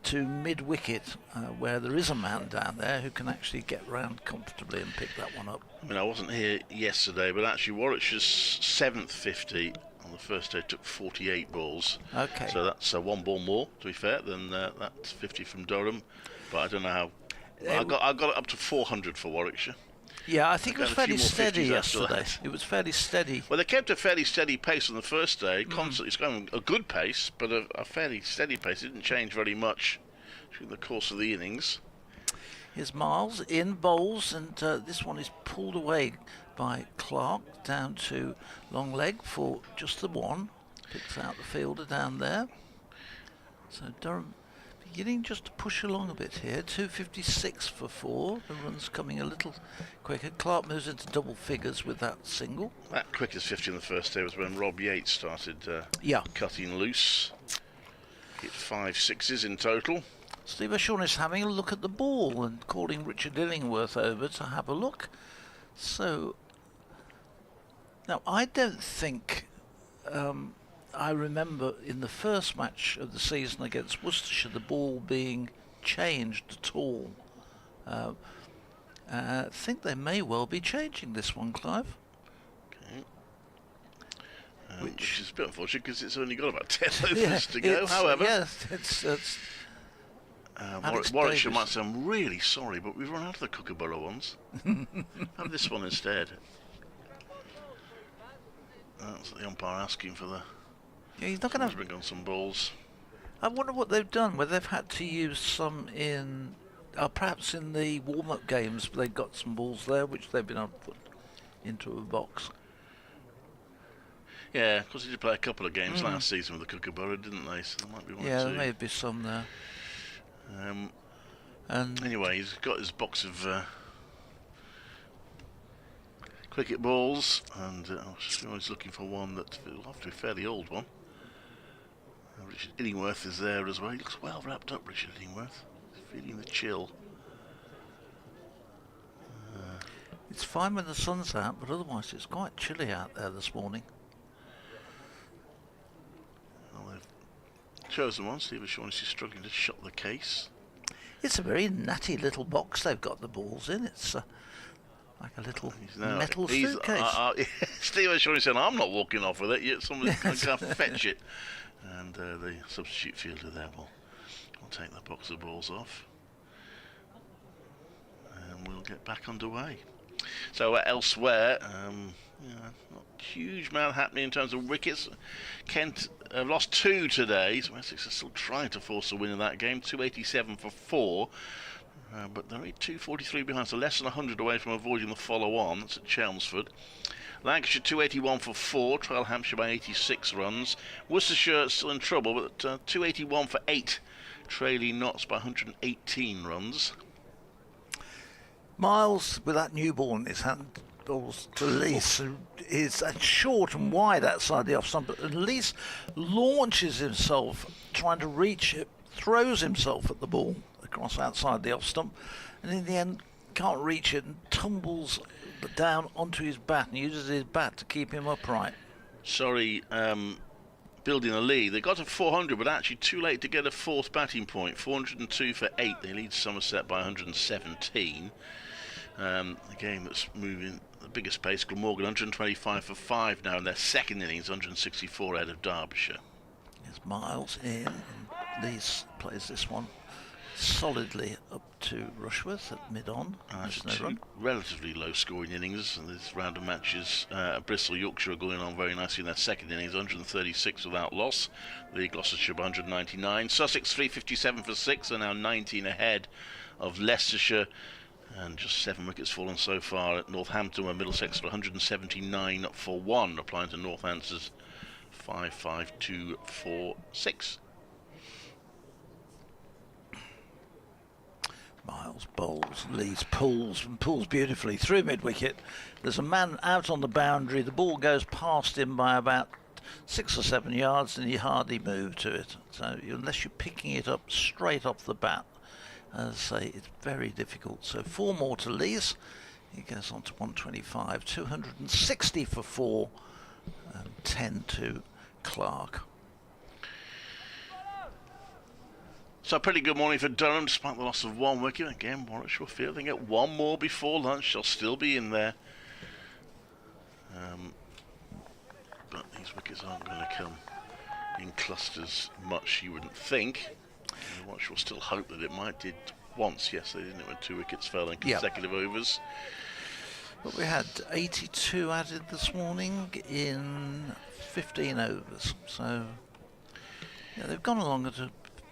to mid-wicket, where there is a man down there who can actually get round comfortably and pick that one up. I mean, I wasn't here yesterday, but actually Warwickshire's 7th 50 on the first day took 48 balls. Okay. So that's one ball more, to be fair, than that's 50 from Durham. But I don't know how. I got it up to 400 for Warwickshire. Yeah, I think it was Again, a few fairly more steady 50s after yesterday. that. It was fairly steady. Well, they kept a fairly steady pace on the first day, constantly. It's going a good pace, but a fairly steady pace. It didn't change very much during the course of the innings. Here's Miles in bowls, and this one is pulled away by Clark down to long leg for just the one. Picks out the fielder down there. So Durham beginning just to push along a bit here. 256 for 4. The run's coming a little quicker. Clark moves into double figures with that single. That quickest 50 on the first day was when Rob Yates started cutting loose. Hit 5 sixes in total. Steve O'Shawn is having a look at the ball and calling Richard Illingworth over to have a look. So, now I don't think I remember in the first match of the season against Worcestershire the ball being changed at all. I think they may well be changing this one, Clive. Okay. Which is a bit unfortunate because it's only got about 10 overs to go. it's- However, yes, it's Alex Warwickshire Davis. might say, I'm really sorry, but we've run out of the Kookaburra ones. Have this one instead. That's the umpire asking for the. Yeah, he's not going to to. bring on some balls. I wonder what they've done. Whether they've had to use some in, perhaps in the warm-up games. They've got some balls there which they've been able to put into a box. Yeah, because they did play a couple of games last season with the Kookaburra, didn't they? So there might be one or Yeah, two. there may be some there. And Anyway, he's got his box of cricket balls, and he's looking for one that will have to be a fairly old one. Richard Illingworth is there as well. He looks well wrapped up, Richard Illingworth. He's feeling the chill. it's fine when the sun's out, but otherwise it's quite chilly out there this morning. Well, they've chosen one. Steve O'Shaughnessy is struggling to shut the case. It's a very natty little box they've got the balls in. It's like a little metal suitcase. Steve O'Shaughnessy said, I'm not walking off with it, yet someone's going to come fetch it. And the substitute fielder there will take the box of balls off. And we'll get back underway. So elsewhere, not a huge amount happening in terms of wickets. Kent lost 2 today, so Essex are still trying to force a win in that game. 287 for 4. But they're 243 behind, so less than 100 away from avoiding the follow-on. That's at Chelmsford. Lancashire 281 for 4, trail Hampshire by 86 runs. Worcestershire still in trouble, but 281 for 8, trailing Notts by 118 runs. Miles, with that newborn in his hand, balls to Lees, is short and wide outside the off stump. And Lees launches himself, trying to reach it, throws himself at the ball across outside the off stump, and in the end can't reach it and tumbles down onto his bat and uses his bat to keep him upright. Sorry, building a lead. They got to 400, but actually too late to get a fourth batting point. 402 for 8. They lead Somerset by 117. The game that's moving the biggest pace. Glamorgan 125 for 5 now in their second innings, 164 out of Derbyshire. There's Miles in, and Lees plays this one solidly up to Rushworth at mid-on. There's no run. Relatively low-scoring innings in this round of matches. Bristol, Yorkshire are going on very nicely in their second innings, 136 without loss. The Gloucestershire by 199. Sussex 357 for 6 are now 19 ahead of Leicestershire. And just 7 wickets fallen so far at Northampton, where Middlesex are 179 for 1, applying to Northampton's 552 for 6. Miles bowls, Lees pulls and pulls beautifully through mid-wicket. There's a man out on the boundary. The ball goes past him by about 6 or 7 yards and he hardly moved to it. So unless you're picking it up straight off the bat, as I say, it's very difficult. So 4 more to Lees. He goes on to 125, 260 for 4, and 10 to Clark. So a pretty good morning for Durham, despite the loss of 1 wicket. Again, Warwickshire feel they get 1 more before lunch. They'll still be in there. But These wickets aren't going to come in clusters much, you wouldn't think. Watch will still hope that it might. Did once yesterday, didn't it, when 2 wickets fell in consecutive overs. But we had 82 added this morning in 15 overs, so yeah, they've gone along at a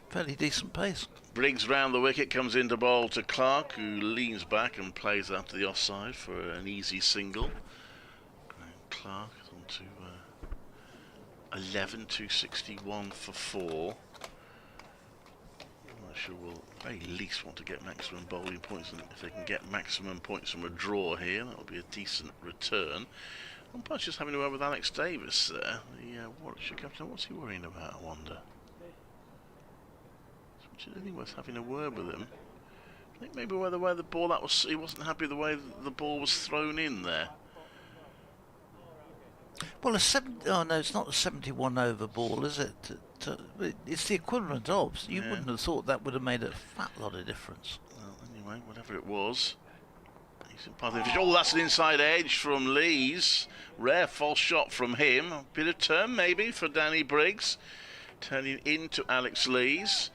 fairly decent pace. Briggs round the wicket, comes into bowl to Clark, who leans back and plays out to the offside for an easy single. And Clark is on to 11, 261 for 4. I'm not sure will very least want to get maximum bowling points, and if they can get maximum points from a draw here, that would be a decent return. Umpire's just having a word with Alex Davis there, the Warwickshire captain. What's he worrying about, I wonder? Is anything worth having a word with him? I think maybe the way the ball, that was, he wasn't happy the way the ball was thrown in there. Well, oh no, it's not a 71 over ball, is it? It's the equivalent of. So you wouldn't have thought that would have made a fat lot of difference. Well, anyway, whatever it was. He's in part of the finish. Oh, that's an inside edge from Lees. Rare false shot from him. A bit of turn maybe for Danny Briggs. Turning into Alex Lees.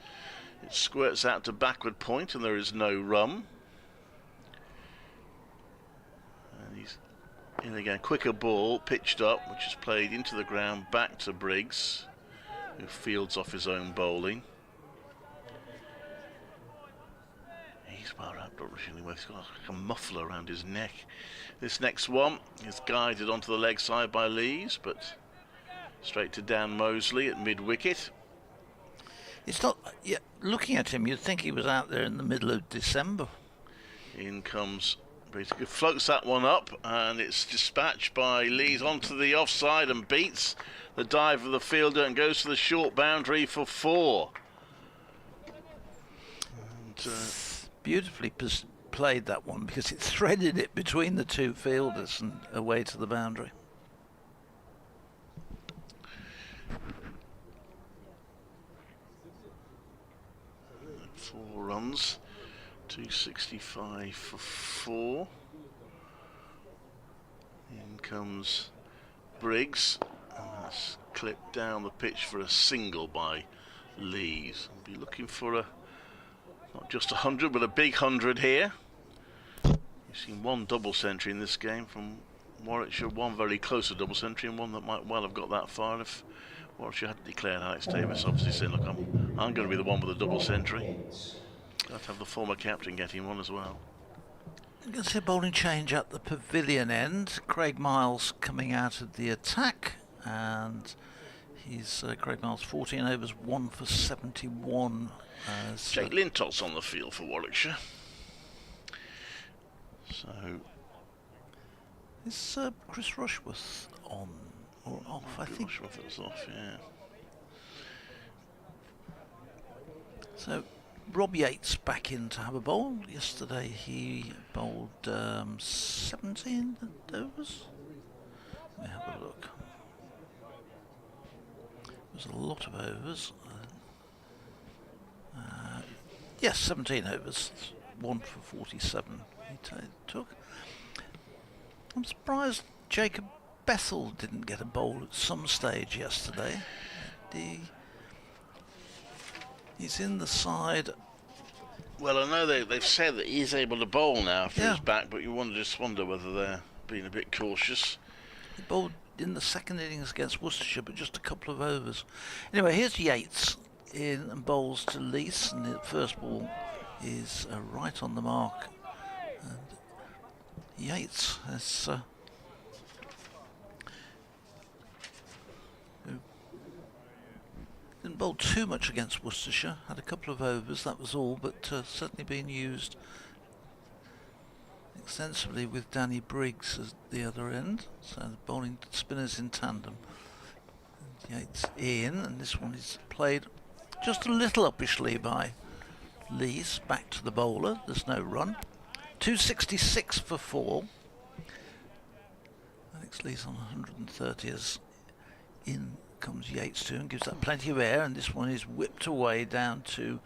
It squirts out to backward point and there is no run. And he's in again. Quicker ball pitched up, which is played into the ground back to Briggs, who fields off his own bowling. He's well wrapped up anyway. He's got like a muffler around his neck. This next one is guided onto the leg side by Lees, but straight to Dan Mosley at mid-wicket. It's not. Yeah, looking at him, you'd think he was out there in the middle of December. In comes, basically floats that one up, and it's dispatched by Lees onto the offside and beats the dive of the fielder and goes to the short boundary for 4. And, beautifully played that one, because it threaded it between the 2 fielders and away to the boundary. Four runs, 265 for 4. In comes Briggs, and that's clipped down the pitch for a single by Lees. I'll be looking for a, not just 100, but a big 100 here. You've seen 1 double century in this game from Warwickshire, 1 very close to double century, and 1 that might well have got that far if Warwickshire hadn't declared Alex Davis. Obviously saying, look, I'm going to be the one with a double century. Got to have the former captain getting one as well. You can see a bowling change at the pavilion end. Craig Miles coming out of the attack, and he's Craig Miles 14 overs, 1 for 71. Jake Lintot's on the field for Warwickshire. So is Chris Rushworth on or off? I think Rushworth was off, yeah. So Rob Yates back in to have a bowl. Yesterday he bowled 17 overs. Let me have a look. There's a lot of overs. Yes, 17 overs, 1 for 47 he took. I'm surprised Jacob Bethel didn't get a bowl at some stage yesterday. He's in the side. Well, I know they've said that he's able to bowl now for his back, but you just wonder whether they're being a bit cautious. He bowled in the second innings against Worcestershire, but just a couple of overs. Anyway, here's Yates in and bowls to Lees, and the first ball is right on the mark. And Yates has didn't bowl too much against Worcestershire, had a couple of overs, that was all, but certainly been used extensively with Danny Briggs at the other end, so the bowling spinners in tandem. And Yates in, and this one is played just a little uppishly by Lees, back to the bowler, there's no run. 266 for 4. Alex Lees on 130 as in comes Yates to and gives that plenty of air, and this one is whipped away down to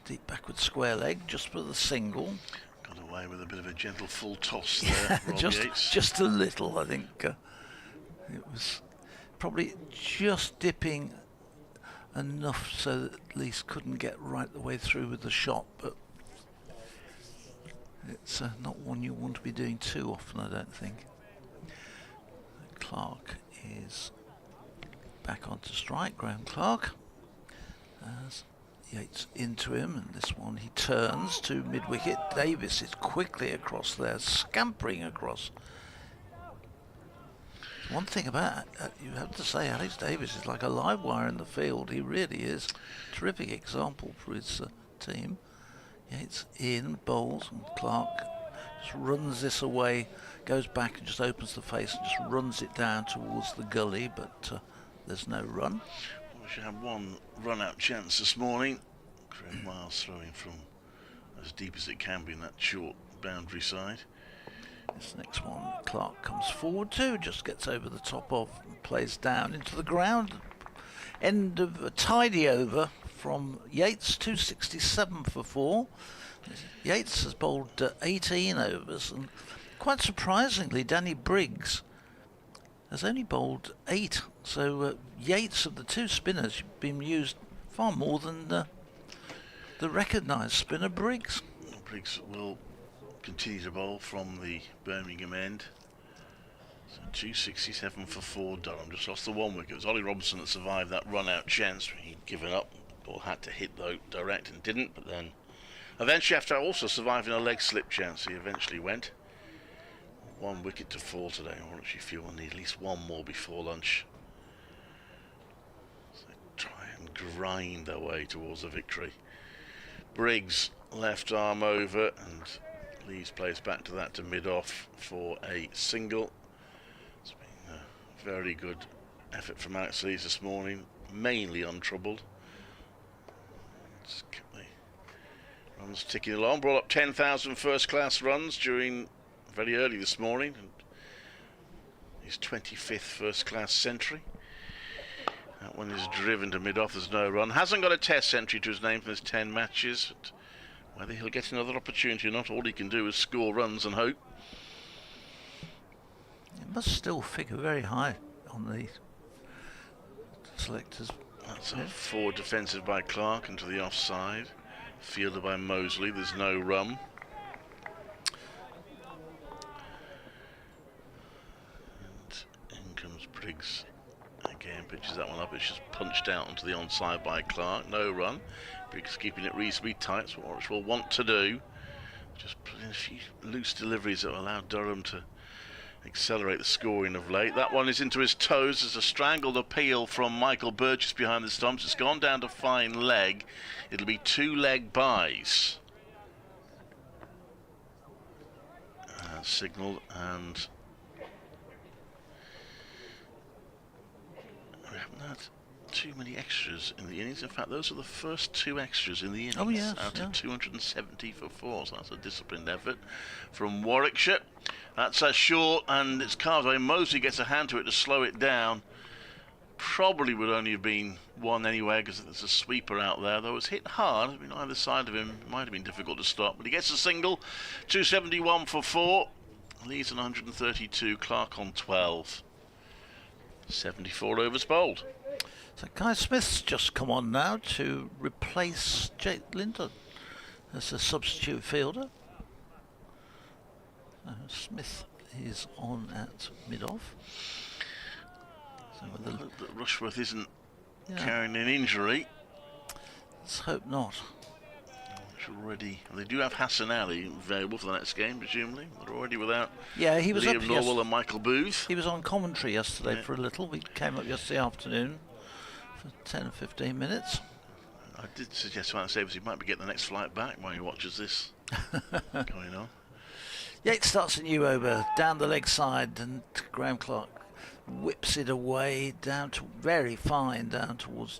deep backward square leg just for the single. Got away with a bit of a gentle full toss there, Rob Yates. Just a little, I think. It was probably just dipping enough so that Lees couldn't get right the way through with the shot, but it's not one you want to be doing too often, I don't think. Clark is back onto strike, Graham Clark, as Yates into him, and this one he turns to mid-wicket. Davis is quickly across there, scampering across. One thing about you have to say, Alex Davis is like a live wire in the field. He really is. Terrific example for his team. Yates in, bowls, and Clark just runs this away, goes back and just opens the face and just runs it down towards the gully, but there's no run. We should have one run-out chance this morning. Graham Miles throwing from as deep as it can be in that short boundary side. This next one, Clark comes forward too, just gets over the top of and plays down into the ground. End of a tidy over from Yates, 267 for 4. Yates has bowled 18 overs, and quite surprisingly, Danny Briggs has only bowled 8. So Yates, of the two spinners, been used far more than the recognised spinner Briggs. Briggs will continue to bowl from the Birmingham end. So 267 for 4. Durham just lost the 1 wicket. It was Ollie Robinson that survived that run-out chance. He'd given up. Ball had to hit though direct and didn't. But then eventually, after also surviving a leg slip chance, he eventually went. 1 wicket to fall today. I actually feel we'll need at least one more before lunch. So they try and grind their way towards the victory. Briggs left arm over, and Lees plays back to that to mid-off for a single. It's been a very good effort from Alex Lees this morning, mainly untroubled. Just kept the runs ticking along, brought up 10,000 first-class runs during very early this morning, and his 25th first-class century. That one is driven to mid-off, there's no run. Hasn't got a test century to his name for his 10 matches. But whether he'll get another opportunity or not, all he can do is score runs and hope. It must still figure very high on the selectors. That's a forward defensive by Clark into the offside. Fielded by Mosley, there's no run. And in comes Briggs again, pitches that one up. It's just punched out onto the onside by Clark. No run. Briggs keeping it reasonably tight. That's what Warwickshire will want to do. Just put in a few loose deliveries that will allow Durham to accelerate the scoring of late. That one is into his toes. There's a strangled appeal from Michael Burgess behind the stumps. It's gone down to fine leg. It'll be 2 leg byes. Signalled, and we haven't had too many extras in the innings. In fact, those are the first 2 extras in the innings. Oh, yes, out yeah. of 270 for 4, so that's a disciplined effort from Warwickshire. That's a short, and it's carved away. Mosley gets a hand to it to slow it down. Probably would only have been 1 anyway, because there's a sweeper out there, though it's hit hard. I mean, either side of him might have been difficult to stop, but he gets a single. 271 for 4. Lees on 132, Clark on 12. 74 overs bowled. So Guy Smith's just come on now to replace Jake Linton as a substitute fielder. Smith is on at mid-off. So I hope that Rushworth isn't yeah, carrying an injury. let's hope not. Which already, they do have Hassan Ali available for the next game, presumably. They're already without Yeah, he was Liam up Norwell and Michael Booth. He was on commentary yesterday Yeah. for a little. We came up yesterday afternoon for 10 or 15 minutes. I did suggest to Alex Davis he might be getting the next flight back while he watches this going on. Yates starts a new over down the leg side, and Graham Clark whips it away down to very fine down towards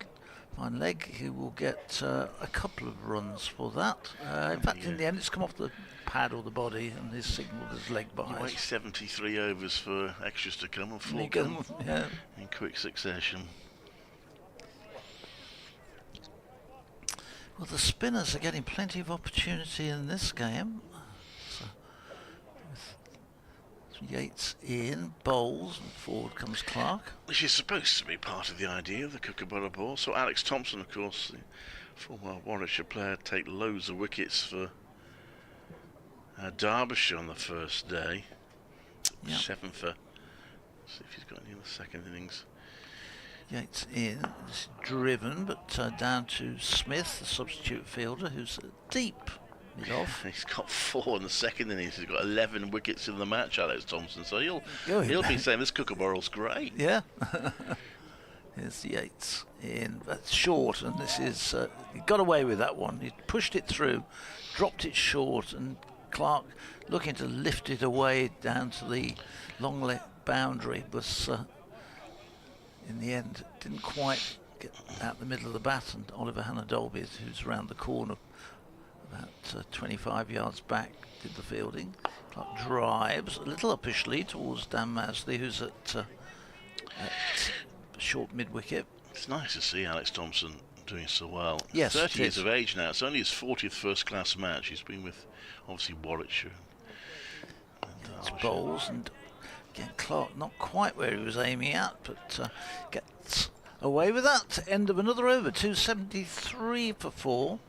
fine leg. He will get a couple of runs for that. In fact, in the end, it's come off the pad or the body, and he's signalled as leg You byes. wait 73 overs for extras to come, and 4 There you go, come yeah. in quick succession. Well, the spinners are getting plenty of opportunity in this game. So, with Yates in, bowls, and forward comes Clark. Which is supposed to be part of the idea of the Kookaburra ball. So Alex Thompson, of course, the former Warwickshire player, take loads of wickets for Derbyshire on the first day. Yep. 7 for. Let's see if he's got any in the second innings. Yates in, it's driven, but down to Smith, the substitute fielder, who's deep mid-off. He's got 4 in the second innings. He's got 11 wickets in the match, Alex Thompson. So he'll be saying this Kookaburra's great. Yeah. Here's Yates in, but short, and this is he got away with that one. He pushed it through, dropped it short, and Clark looking to lift it away down to the long leg boundary, but in the end didn't quite get out the middle of the bat, and Oliver Hannah-Dolby, who's around the corner about 25 yards back, did the fielding. Clark drives a little uppishly towards Dan Masley, who's at short mid-wicket. It's nice to see Alex Thompson doing so well. Yes, 30 years of age now. It's only his 40th first-class match. He's been with, obviously, Warwickshire. It's bowls, and again, Clark not quite where he was aiming at, but gets away with that. End of another over, 273 for 4.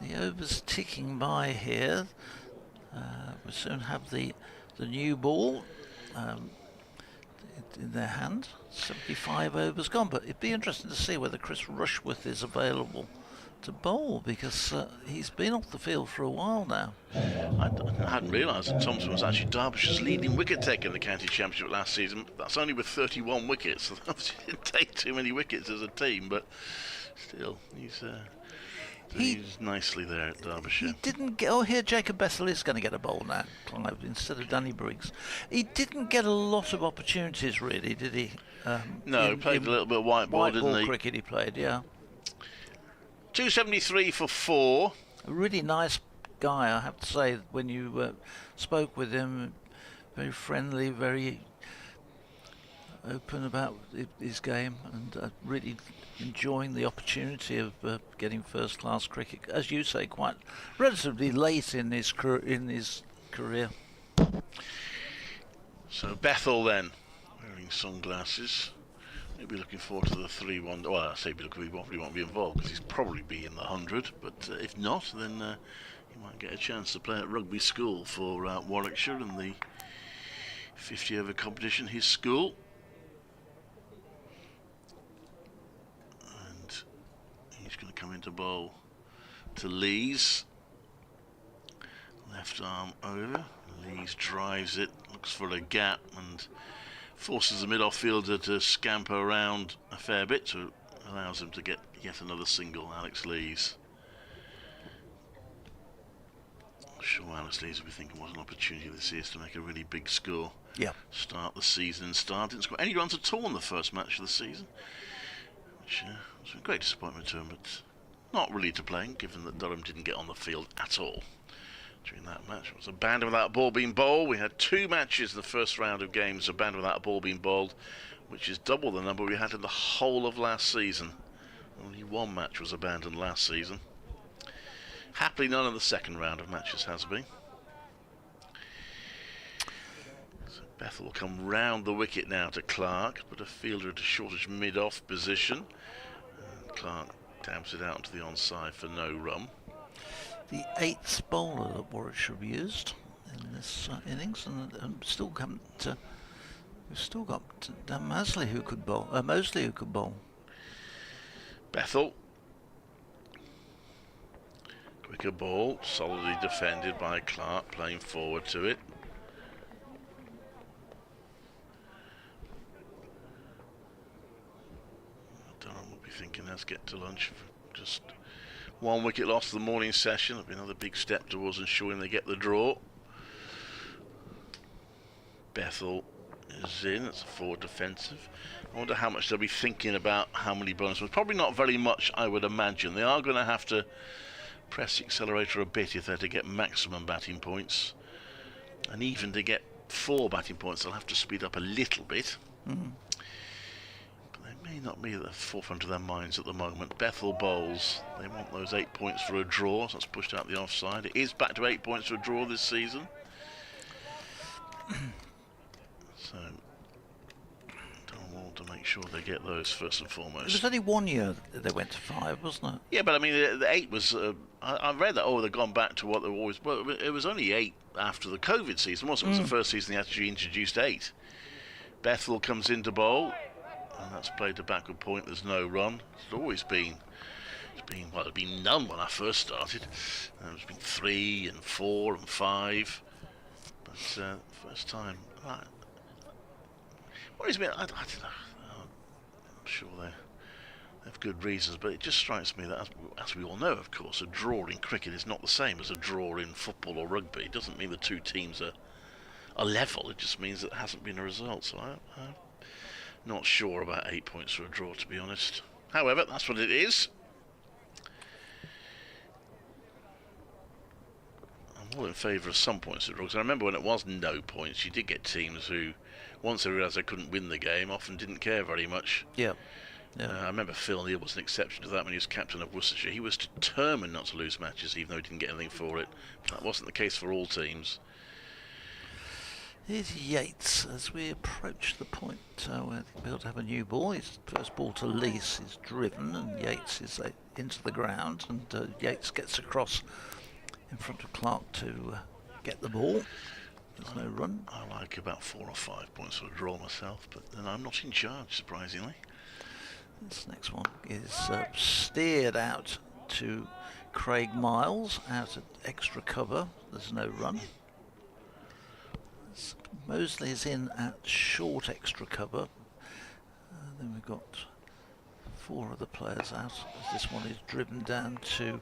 The over's ticking by here. We'll soon have the new ball in their hand. 75 overs gone, but it'd be interesting to see whether Chris Rushworth is available to bowl, because he's been off the field for a while now. I hadn't realised that Thompson was actually Derbyshire's leading wicket taker in the county championship last season. That's only with 31 wickets, so obviously didn't take too many wickets as a team, but still, he's nicely there at Derbyshire. He didn't get. Oh, here Jacob Bethel is going to get a bowl now, Clive, instead of Danny Briggs. He didn't get a lot of opportunities, really, did he? No, he played a little bit of white ball, didn't he? Cricket he played, yeah. 273 for 4. A really nice guy, I have to say. When you spoke with him, very friendly, very open about his game, and really enjoying the opportunity of getting first-class cricket, as you say, quite relatively late in his career. So Bethel then, wearing sunglasses. He'll be looking forward to the 3-1. Well, I say he probably won't be involved because he's probably be in the 100. But if not, then he might get a chance to play at rugby school for Warwickshire in the 50-over competition. His school. And he's going to come into bowl to Lees. Left arm over. Lees drives it, looks for a gap, and forces the mid-off fielder to scamper around a fair bit, so allows him to get yet another single, Alex Lees. I'm sure Alex Lees will be thinking what an opportunity this is to make a really big score. Yeah. Start the season and didn't score any runs at all in the first match of the season, which was a great disappointment to him, but not really to blame, given that Durham didn't get on the field at all during that match. It was a band without a ball being bowled. We had 2 matches in the first round of games, a band without a ball being bowled, which is double the number we had in the whole of last season. Only 1 match was abandoned last season. Happily, none of the second round of matches has been. So Bethel will come round the wicket now to Clark, but a fielder at a shortish mid-off position. And Clark dabs it out to the onside for no run. The 8th bowler that Warwickshire used in this innings, and still haven't. We've still got Dan Mosley who could bowl. Mosley who could bowl. Bethel. Quicker ball, solidly defended by Clark, playing forward to it. Durham will be thinking, let's get to lunch. Just 1 wicket loss to the morning session. It'll be another big step towards ensuring they get the draw. Bethel is in. It's a forward defensive. I wonder how much they'll be thinking about how many bonus points. Probably not very much, I would imagine. They are going to have to press the accelerator a bit if they're to get maximum batting points. And even to get 4 batting points, they'll have to speed up a little bit. Mm. May not be at the forefront of their minds at the moment. Bethel bowls. They want those 8 points for a draw, so that's pushed out the offside. It is back to 8 points for a draw this season. So don't want to make sure they get those first and It foremost. was only 1 year that they went to 5, wasn't it? Yeah, but I mean, the 8 was. I read that. Oh, they've gone back to what they were always. Well, it was only 8 after the COVID season, wasn't it? It was the first season they actually introduced 8. Bethel comes into bowl, and that's played to backward point. There's no run. It's always been. Well, there'd been none when I first started. There's been 3 and 4 and 5, but first time. What is it? I don't know. I'm sure they have good reasons, but it just strikes me that, as we all know, of course, a draw in cricket is not the same as a draw in football or rugby. It doesn't mean the two teams are level. It just means that there hasn't been a result. So I'm not sure about 8 points for a draw, to be honest. However, that's what it is. I'm all in favour of some points at draw, because I remember when it was no points, you did get teams who, once they realised they couldn't win the game, often didn't care very much. Yeah. I remember Phil Neal was an exception to that when he was captain of Worcestershire. He was determined not to lose matches, even though he didn't get anything for it. But that wasn't the case for all teams. Here's Yates as we approach the point where they'll be able to have a new ball. His first ball to Lease is driven, and Yates is into the ground, and Yates gets across in front of Clark to get the ball. There's no run. I like about 4 or 5 points for a draw myself, but then I'm not in charge, surprisingly. This next one is steered out to Craig Miles, out at extra cover. There's no run. Mosley is in at short extra cover. Then we've got 4 other players out. This one is driven down to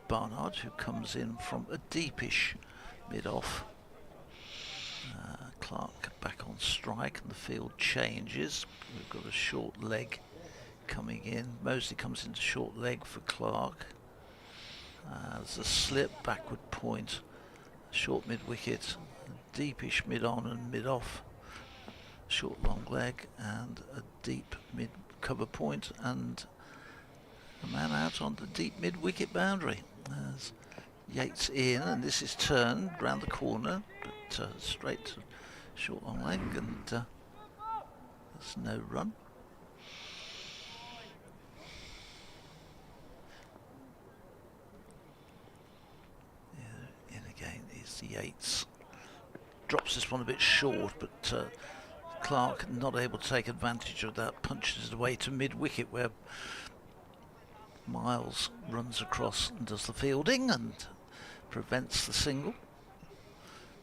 Barnard, who comes in from a deepish mid-off. Clark back on strike, and the field changes. We've got a short leg coming in. Mosley comes into short leg for Clark. There's a slip, backward point, short mid-wicket, deepish mid-on and mid-off, short long leg, and a deep mid-cover point, and a man out on the deep mid-wicket boundary. There's Yates in, and this is turned round the corner, but straight to short long leg, and there's no run. In again is Yates. Drops this one a bit short, but Clark not able to take advantage of that, punches it away to mid-wicket where Miles runs across and does the fielding and prevents the single.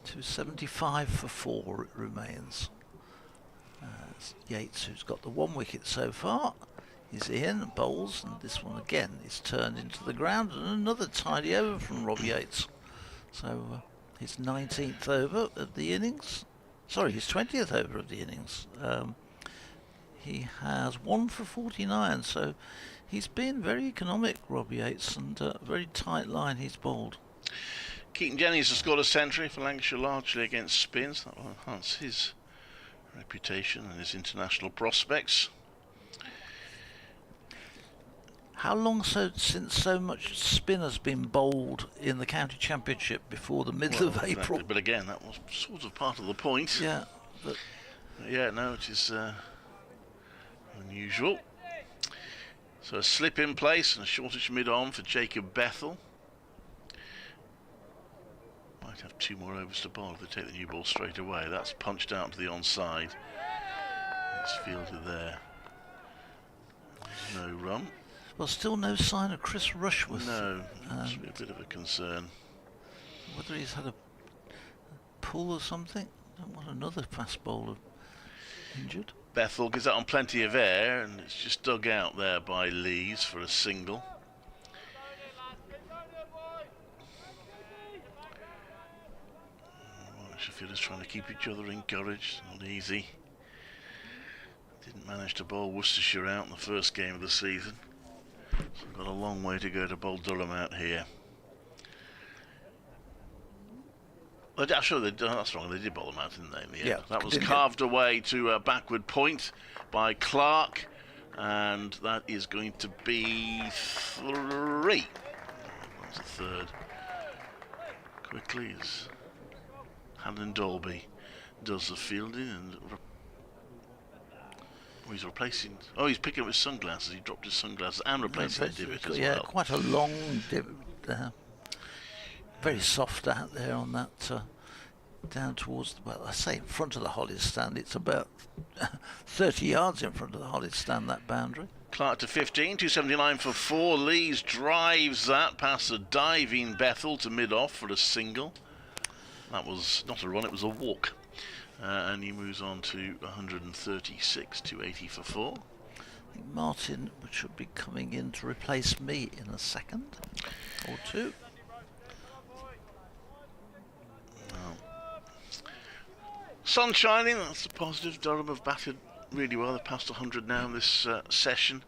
275 for 4 it remains. Yates, who's got the 1 wicket so far, is in, bowls, and this one again is turned into the ground, and another tidy over from Rob Yates. So his 19th over of the innings, sorry, his 20th over of the innings. He has 1 for 49, so he's been very economic, Rob Yates, and a very tight line he's bowled. Keaton Jennings has scored a century for Lancashire, largely against spins. That will enhance his reputation and his international prospects. How long since so much spin has been bowled in the county championship before the middle of April? Exactly. But again, that was sort of part of the point. Yeah, but yeah, no, it is unusual. So a slip in place and a shortish mid-on for Jacob Bethel. Might have 2 more overs to bowl if they take the new ball straight away. That's punched out to the onside. It's fielded there. No run. well, still no sign of Chris Rushworth. No, that's a bit of a concern. Whether he's had a pull or something. Don't want another fast bowler injured. Bethel gives that on plenty of air, and it's just dug out there by Lees for a single. Sheffield is trying to keep each other encouraged. Not easy. Didn't manage to bowl Worcestershire out in the first game of the season. So we've got a long way to go to bowl Durham out here. I'm sure that's wrong. They did bowl them out, didn't they? In the end? Yeah, that was carved away to a backward point by Clark, and that is going to be 3. That's a third. Quickly is Hannon Dolby does the fielding and he's replacing. Oh, he's picking up his sunglasses. He dropped his sunglasses and replacing the divot as Yeah, well. quite a long divot there. Very soft out there on that, down towards, well, I say in front of the holly stand. It's about 30 yards in front of the holly stand, that boundary. Clark to 15, 279 for 4. Lees drives that past a diving Bethel to mid-off for a single. That was not a run, it was a walk. And he moves on to 136, 280 for 4. I think Martin should be coming in to replace me in a second or two. Sun shining, that's a positive. Durham have batted really well. They're past 100 now in this session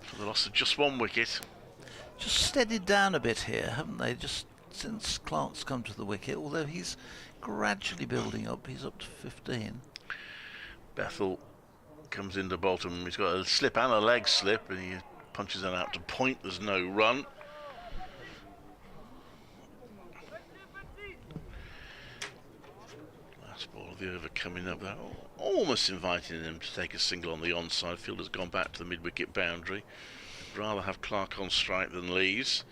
for the loss of just 1 wicket. Just steadied down a bit here, haven't they? Just since Clark's come to the wicket, although he's gradually building up. He's up to 15. Bethel comes into Bolton. He's got a slip and a leg slip, and he punches that out to point. There's no run. Last ball of the over coming up there, almost inviting him to take a single on the onside. Fielder's gone back to the mid-wicket boundary. Rather have Clark on strike than Lees.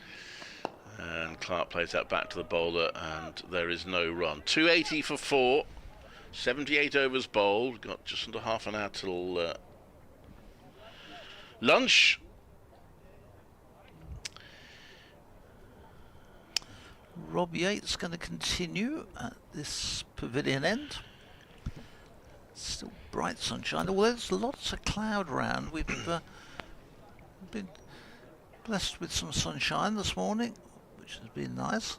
And Clark plays that back to the bowler, and there is no run. 280 for 4. 78 overs bowled. Got just under half an hour till lunch. Rob Yates going to continue at this pavilion end. Still bright sunshine, although there's lots of cloud around. We've been blessed with some sunshine this morning, which has been nice.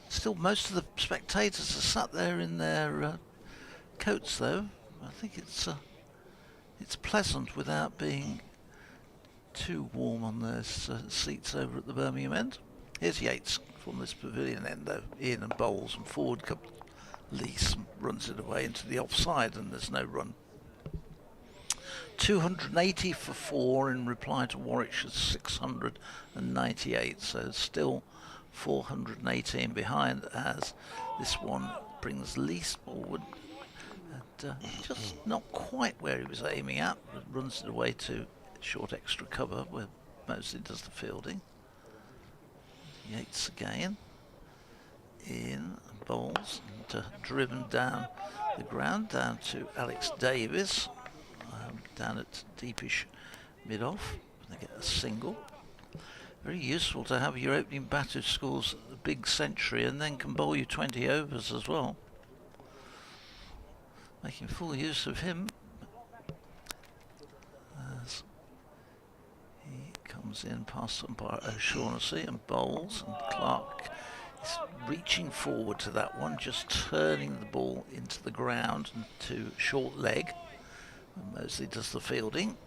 Still, most of the spectators are sat there in their coats, though. I think it's pleasant without being too warm on those seats over at the Birmingham end. Here's Yates from this pavilion end, though. In and bowls, and forward comes Lees, runs it away into the offside, and there's no run. 280 for 4 in reply to Warwickshire's 698, so still 418 behind as this one brings Lees forward. And just not quite where he was aiming at, but runs it away to short extra cover where Mosley does the fielding. Yates again in and bowls and driven down the ground down to Alex Davis down at deepish mid-off. They get a single. Very useful to have your opening batter who scores a big century and then can bowl you 20 overs as well. Making full use of him as he comes in past umpire O'Shaughnessy and bowls, and Clark is reaching forward to that one, just turning the ball into the ground and to short leg. And Mosley does the fielding.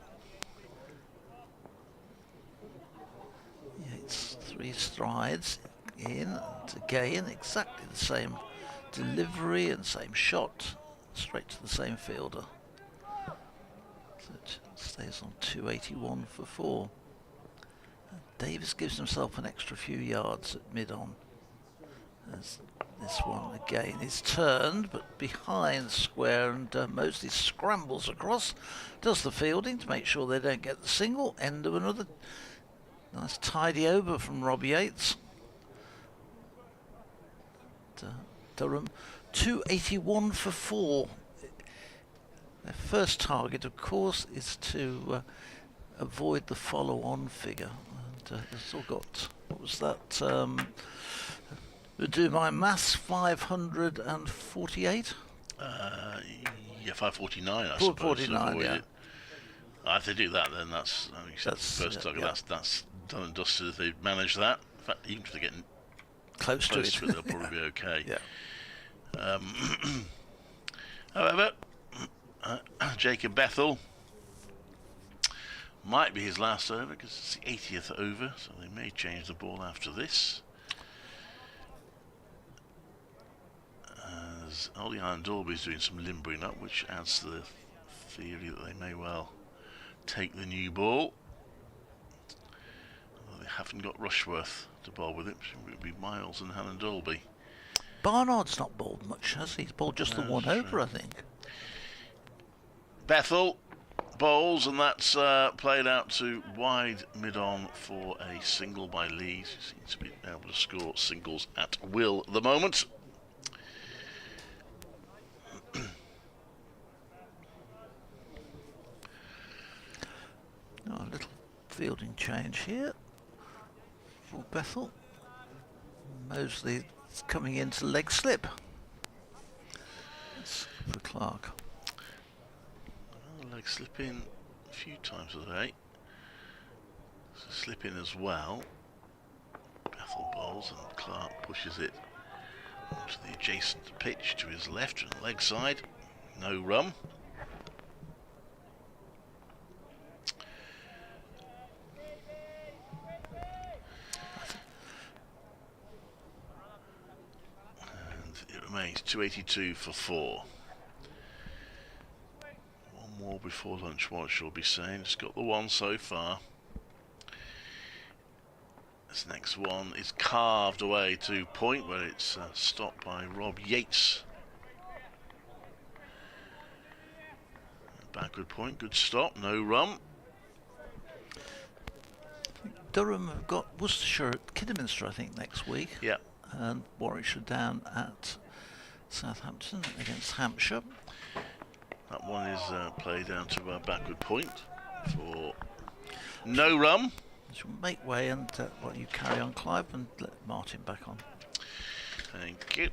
Yates 3 strides in and again, exactly the same delivery and same shot, straight to the same fielder. So it stays on 281 for 4. Davis gives himself an extra few yards at mid-on. As this one again is turned, but behind square, and Mosley scrambles across, does the fielding to make sure they don't get the single. End of another nice tidy over from Rob Yates. Durham 281 for 4. Their first target, of course, is to avoid the follow-on figure. And they've still got, what was that? Do my maths, 548? Yeah, 549, I suppose. 449, yeah. If they do that, then that's, I mean, that's the first target. Yeah. That's done and dusted if they manage that. In fact, even if they're getting close to it, they'll probably be okay. Yeah. However, Jacob Bethel might be his last over because it's the 80th over, so they may change the ball after this. As Ollie Iron Dalby's doing some limbering up, which adds to the theory that they may well take the new ball. Although they haven't got Rushworth to bowl with it, it would be Miles and Helen Dalby. Barnard's not bowled much, has he? He's bowled just the one over, I think. Bethel bowls, and that's played out to wide mid-on for a single by Lees, who seems to be able to score singles at will at the moment. Oh, a little fielding change here for Bethel. Mosley is coming into leg slip. It's for Clark. Well, leg slip in a few times today. So slip in as well. Bethel bowls and Clark pushes it onto the adjacent pitch to his left and leg side. No run. Remains 282 for 4. One more before lunch, what shall be saying. Just got the one so far. This next one is carved away to point where it's stopped by Rob Yates. Backward point, good stop, no run. Durham have got Worcestershire at Kidderminster, I think, next week. Yeah. And Warwickshire down at Southampton against Hampshire. That one is played down to a backward point for no run. So make way and you carry on, Clive, and let Martin back on. Thank you.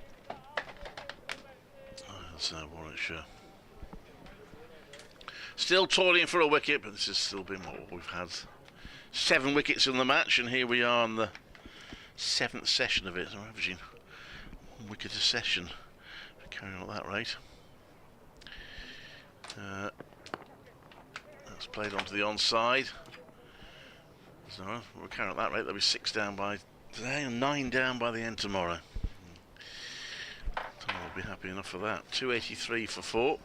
That's Warwickshire. Still toiling for a wicket, but this has still been what we've had. 7 wickets in the match, and here we are on the 7th session of it. So we're averaging 1 wicket a session. Carrying on at that rate. That's played onto the onside. So we're carrying on at that rate. There'll be 6 down by today and 9 down by the end tomorrow. So we'll be happy enough for that. 283 for 4.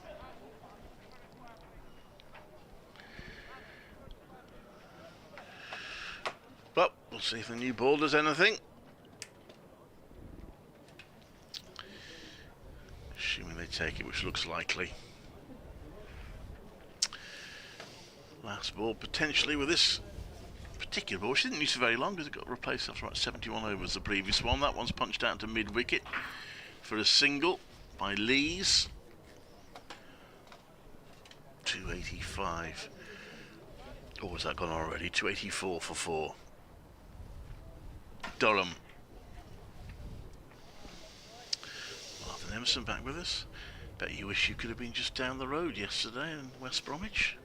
But we'll see if the new ball does anything. Assuming they take it, which looks likely. Last ball potentially with this particular ball, which didn't use for very long because it got replaced after about 71 overs the previous one. That one's punched out to mid-wicket for a single by Lees. 285. Or has that gone already? 284 for 4. Durham. Martin Emerson back with us. Bet you wish you could have been just down the road yesterday in West Bromwich.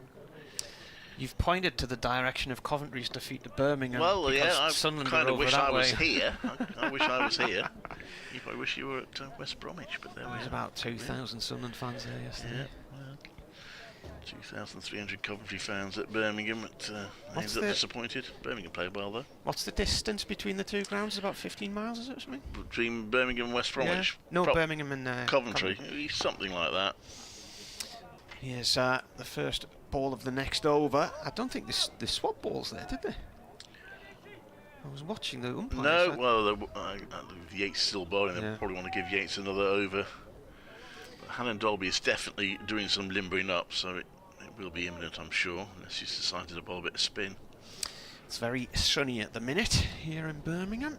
You've pointed to the direction of Coventry's defeat to Birmingham. Well, yeah, I Sunderland kind are of over wish that I was way. here. I wish I was here. You probably wish you were at West Bromwich, but there we are. There's about 2,000 Sunderland fans there yesterday. Yeah, well, 2,300 Coventry fans at Birmingham. Ends up the- disappointed. Birmingham played well though. What's the distance between the two grounds? It's about 15 miles, is it, or something? Between Birmingham and West Bromwich. Yeah. No, Birmingham and Coventry. Something like that. Here's the first ball of the next over. I don't think they swapped balls there, did they? I was watching the umpires. No, well, Yates still bowling. They Yeah. probably want to give Yates another over. But Hannon Dolby is definitely doing some limbering up, so it will be imminent, I'm sure, unless he's decided to bowl a bit of spin. It's very sunny at the minute here in Birmingham.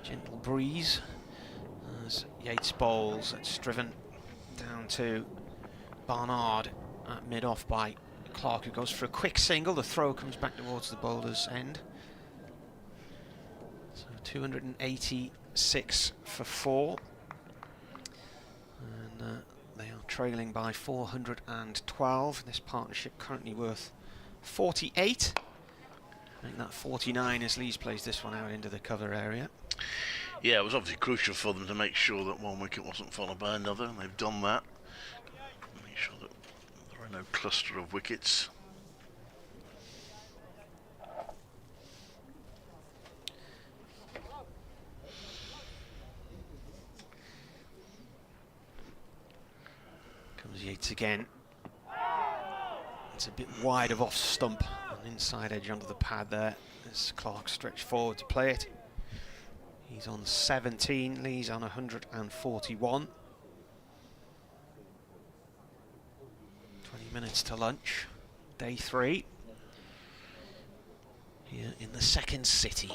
Gentle breeze as Yates bowls. It's driven down to Barnard at mid-off by Clark, who goes for a quick single. The throw comes back towards the bowler's end. So 286 for 4. And they are trailing by 412. This partnership currently worth 48. I think that 49 as Lees plays this one out into the cover area. Yeah, it was obviously crucial for them to make sure that one wicket wasn't followed by another, and they've done that. Make sure that there are no cluster of wickets. Comes Yates again. It's a bit wide of off stump, an inside edge under the pad there as Clark stretched forward to play it. He's on 17, Lee's on 141. 20 minutes to lunch, day 3, here in the second city.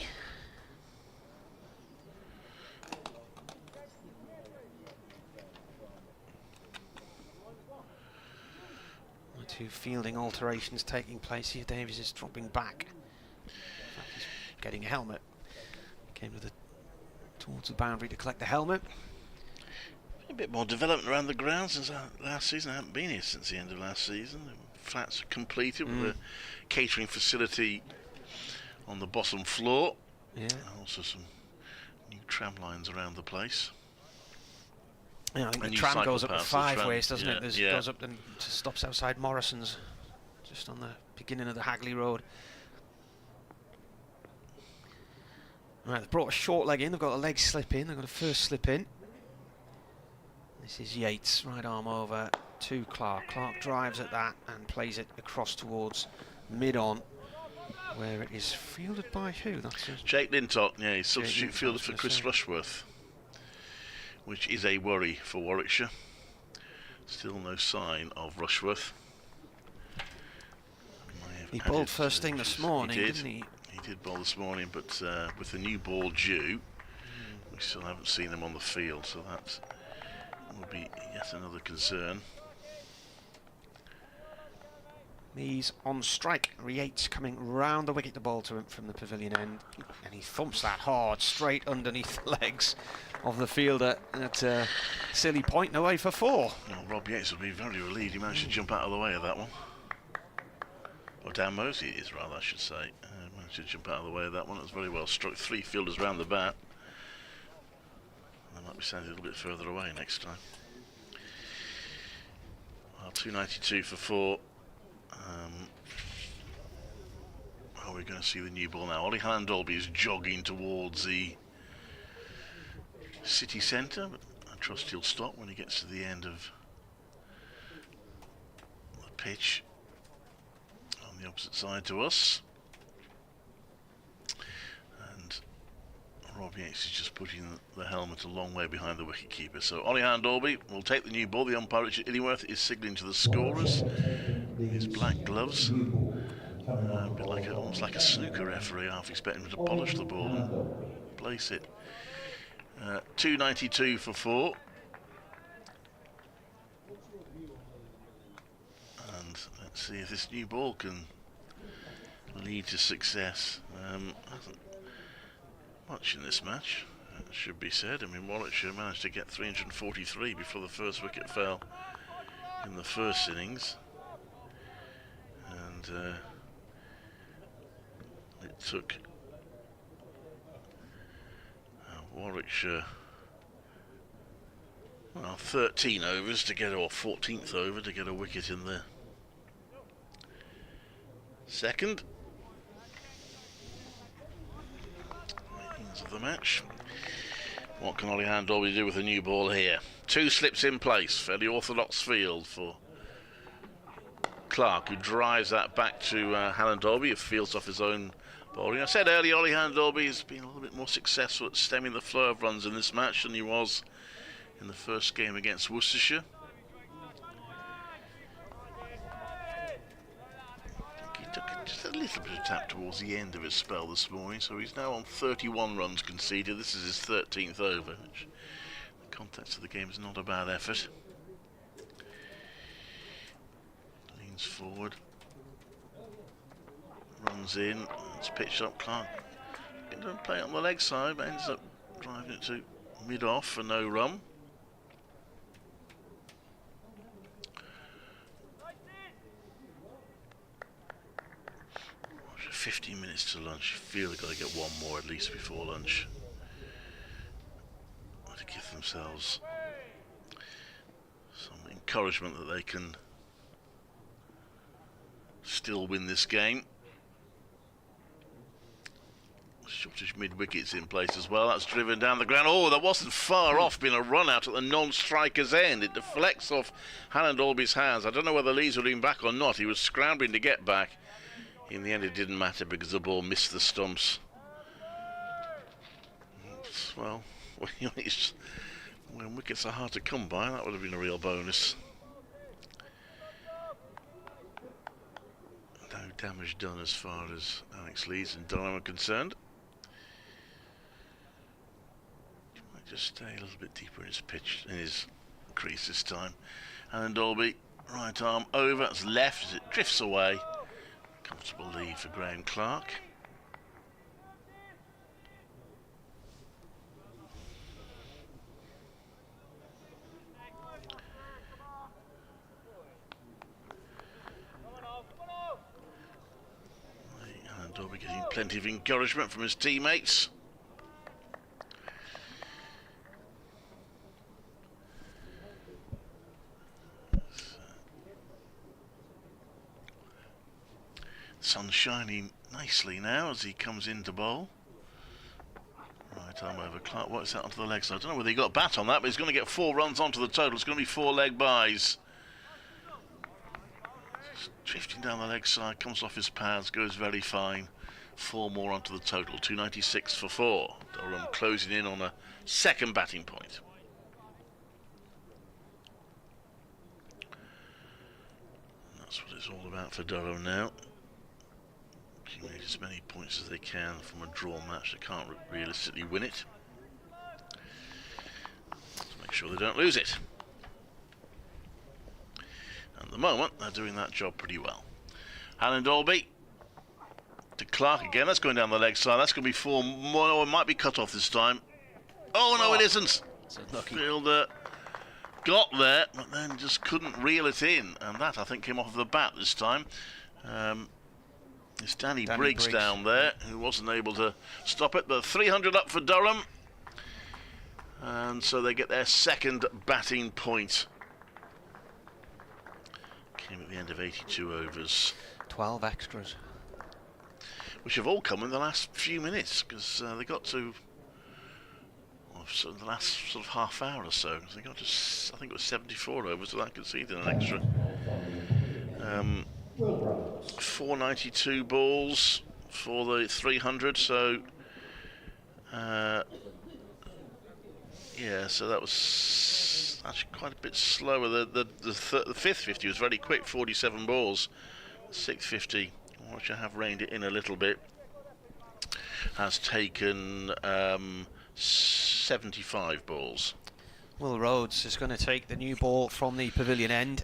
Two fielding alterations taking place here. Davies is dropping back. In fact, he's getting a helmet. Came towards the boundary to collect the helmet. A bit more development around the ground since last season. I haven't been here since the end of last season. The flats are completed with a catering facility on the bottom floor. Yeah. And also some new tram lines around the place. Yeah, I think the new tram cycle goes up the paths, 5 ways, doesn't yeah, it? There's, yeah. goes up and stops outside Morrison's, just on the beginning of the Hagley Road. Right, they've brought a short leg in. They've got a leg slip in. They've got a first slip in. This is Yates, right arm over to Clark. Clark drives at that and plays it across towards mid-on, where it is fielded by who? That's Jake Lintott, yeah, he's Jake substitute Lintott, fielder I was for gonna Chris say. Rushworth, which is a worry for Warwickshire. Still no sign of Rushworth. May have He added bowled first to- thing this morning, he did. didn't he? He did bowl this morning, but with the new ball due, we still haven't seen him on the field, so that will be yet another concern. He's on strike. Yates coming round the wicket to bowl to him from the pavilion end, and he thumps that hard straight underneath the legs of the fielder at silly point and away for 4. Well, Rob Yates will be very relieved he managed to jump out of the way of that one. Or Dan Mosey is rather, I should say. Managed to jump out of the way of that one. It was very well struck. 3 fielders round the bat. They might be standing a little bit further away next time. Well, 292 for 4. Are we going to see the new ball now? Ollie Hallandolby is jogging towards the city centre, but I trust he'll stop when he gets to the end of the pitch on the opposite side to us. And Rob Yates is just putting the helmet a long way behind the wicketkeeper. So Ollie Hallandolby will take the new ball. The umpire Richard Illingworth is signalling to the scorers. His black gloves. A bit like almost like a snooker referee, half expecting him to polish the ball and place it. 292 for 4. And let's see if this new ball can lead to success. Hasn't much in this match, it should be said. I mean, Warwickshire managed to get 343 before the first wicket fell in the first innings. And it took Warwickshire 13 overs to get, or 14th over to get a wicket in the second innings of the match. What can Ollie Hallandolby do with a new ball here? 2 slips in place, fairly orthodox field for Clark, who drives that back to Hallandolby, who fields off his own bowling. I said earlier, Ollie Hallandolby has been a little bit more successful at stemming the flow of runs in this match than he was in the first game against Worcestershire. I think he took just a little bit of tap towards the end of his spell this morning, so he's now on 31 runs conceded. This is his 13th over, which in the context of the game is not a bad effort. Leans forward, runs in, it's pitched up. Clark didn't play it on the leg side, but ends up driving it to mid-off for no run. 15 minutes to lunch. I feel they've got to get one more at least before lunch to give themselves some encouragement that they can still win this game. Shortish mid-wickets in place as well. That's driven down the ground. Oh, that wasn't far off being a run out at the non-striker's end. It deflects off Hallandolby's hands. I don't know whether Lees were doing back or not. He was scrambling to get back. In the end, it didn't matter because the ball missed the stumps. Well, when wickets are hard to come by, that would have been a real bonus. No damage done as far as Alex Lees and Durham are concerned. He might just stay a little bit deeper in his pitch, in his crease this time. And Dolby, right arm over, it's left as it drifts away. Comfortable lead for Graham Clark. And Dolby getting plenty of encouragement from his teammates. Sun's shining nicely now as he comes in to bowl. Right arm over Clark. What is that onto the leg side? I don't know whether he got a bat on that, but he's going to get 4 runs onto the total. It's going to be 4 leg byes. Just drifting down the leg side, comes off his pads, goes very fine. 4 more onto the total. 296 for 4. Durham closing in on a second batting point. And that's what it's all about for Durham now. Accumulate as many points as they can from a draw match. They can't realistically win it. To make sure they don't lose it. At the moment, they're doing that job pretty well. Alan Dolby to Clark again. That's going down the leg side. That's going to be 4 more. No, it might be cut off this time. Oh, no, it isn't. Fielder got there, but then just couldn't reel it in. And that, I think, came off the bat this time. It's Danny Briggs down there who wasn't able to stop it. But 300 up for Durham. And so they get their second batting point. Came at the end of 82 overs. 12 extras. Which have all come in the last few minutes, because they got to the last sort of half hour or so. They got to, I think it was 74 overs without conceding an extra. 492 balls for the 300, so yeah, so that was actually quite a bit slower. The fifth 50 was very quick, 47 balls. 650, which I have reined it in a little bit, has taken 75 balls. Will Rhodes is going to take the new ball from the pavilion end.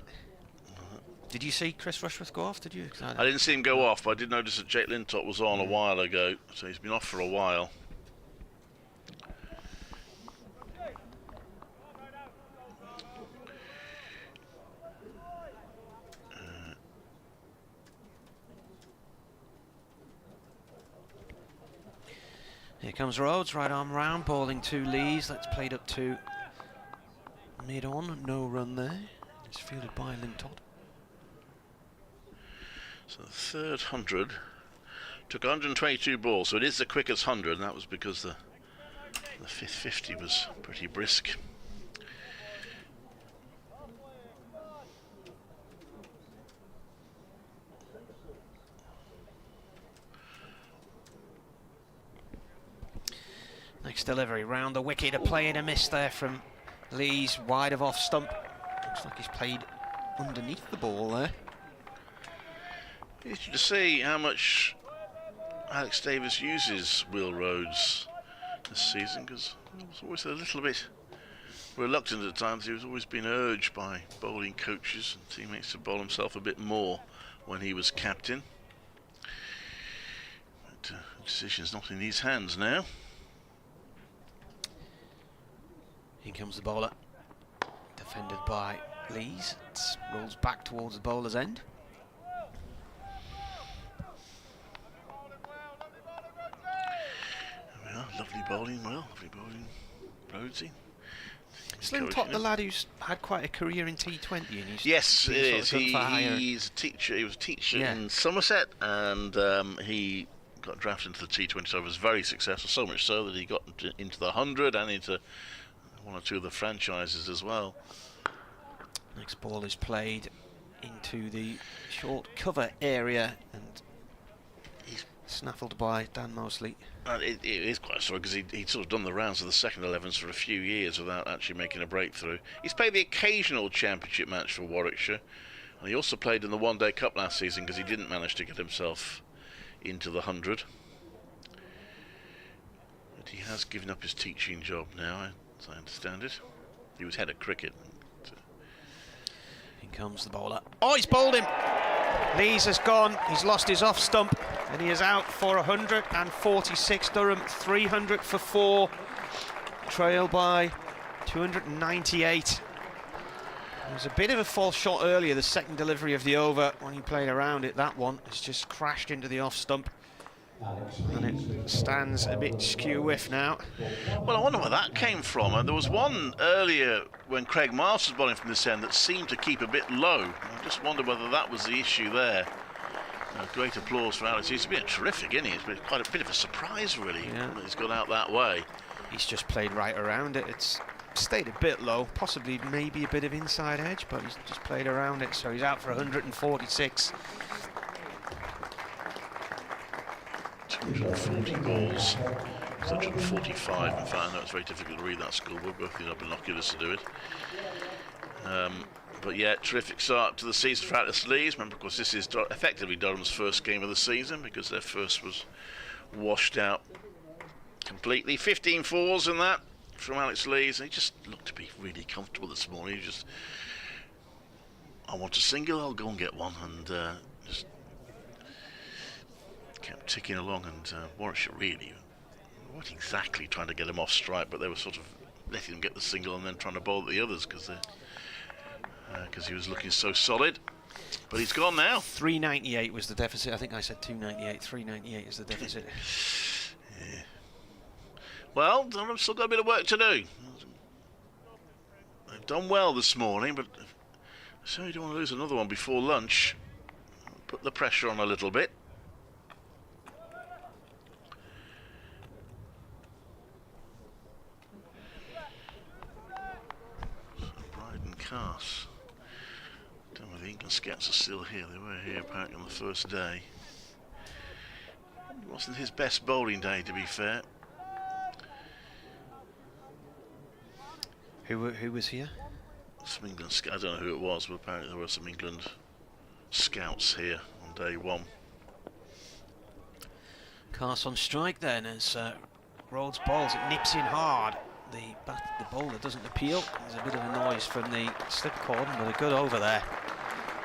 Did you see Chris Rushworth go off, did you? I didn't see him go off, but I did notice that Jake Lintop was on a while ago, so he's been off for a while. Here comes Rhodes, right arm round, bowling to Lees. That's played up to mid-on, no run there. It's fielded by Lintop. So the third 100 took 122 balls, so it is the quickest 100, and that was because the fifth 50 was pretty brisk. Next delivery round the wicket, a play and a miss there from Lees, wide of off stump. Looks like he's played underneath the ball there. Interesting to see how much Alex Davis uses Will Rhodes this season, because he was always a little bit reluctant at times. He was always being urged by bowling coaches and teammates to bowl himself a bit more when he was captain. But the decision's not in his hands now. Here comes the bowler, defended by Lees. It rolls back towards the bowler's end. There we are, lovely bowling, Will. Lovely bowling, Rhodesy. Lintop, the lad who's had quite a career in T20, and he's yes, it is. He's a teacher. He was a teacher in Somerset, and he got drafted into the T20. So it was very successful. So much so that he got into the 100 and into one or two of the franchises as well. Next ball is played into the short cover area, and snaffled by Dan Mosley. And it is quite a story because he'd sort of done the rounds of the second 11s for a few years without actually making a breakthrough. He's played the occasional championship match for Warwickshire, and he also played in the one-day cup last season because he didn't manage to get himself into the 100. But he has given up his teaching job now, as I understand it. He was head of cricket. In comes the bowler. Oh, he's bowled him! Lees has gone, he's lost his off stump, and he is out for 146. Durham 300 for 4, trailed by 298. There was a bit of a false shot earlier, the second delivery of the over, when he played around it. That one has just crashed into the off stump, and it stands a bit skew-whiff now. Well, I wonder where that came from. There was one earlier when Craig Miles was bowling from this end that seemed to keep a bit low. I just wonder whether that was the issue there. Great applause for Alex. He's been a terrific innings, but quite a bit of a surprise, really, that he's gone out that way. He's just played right around it. It's stayed a bit low, possibly maybe a bit of inside edge, but he's just played around it, so he's out for 146. 240 balls, 145. In fact, I know it's very difficult to read that scoreboard, both of you have binoculars to do it. But yeah, terrific start to the season for Atlas Leeds. Remember, of course, this is effectively Durham's first game of the season because their first was washed out completely. 15 fours in that from Alex Lees. He just looked to be really comfortable this morning. He just, I want a single, I'll go and get one, and just kept ticking along. And Warwickshire really weren't exactly trying to get him off strike, but they were sort of letting him get the single and then trying to bowl at the others because he was looking so solid. But he's gone now. 398 was the deficit. I think I said 298. 398 is the deficit. Yeah. Well, I've still got a bit of work to do. They've done well this morning, but I certainly don't want to lose another one before lunch. Put the pressure on a little bit. So Bride and Cass. Don't know whether the England scouts are still here. They were here apparently on the first day. It wasn't his best bowling day, to be fair. Who was here? Some England I don't know who it was, but apparently there were some England scouts here on day one. Cass on strike then as Rhodes bowls. It nips in hard. The bowler doesn't appeal. There's a bit of a noise from the slip cord, but a good over there.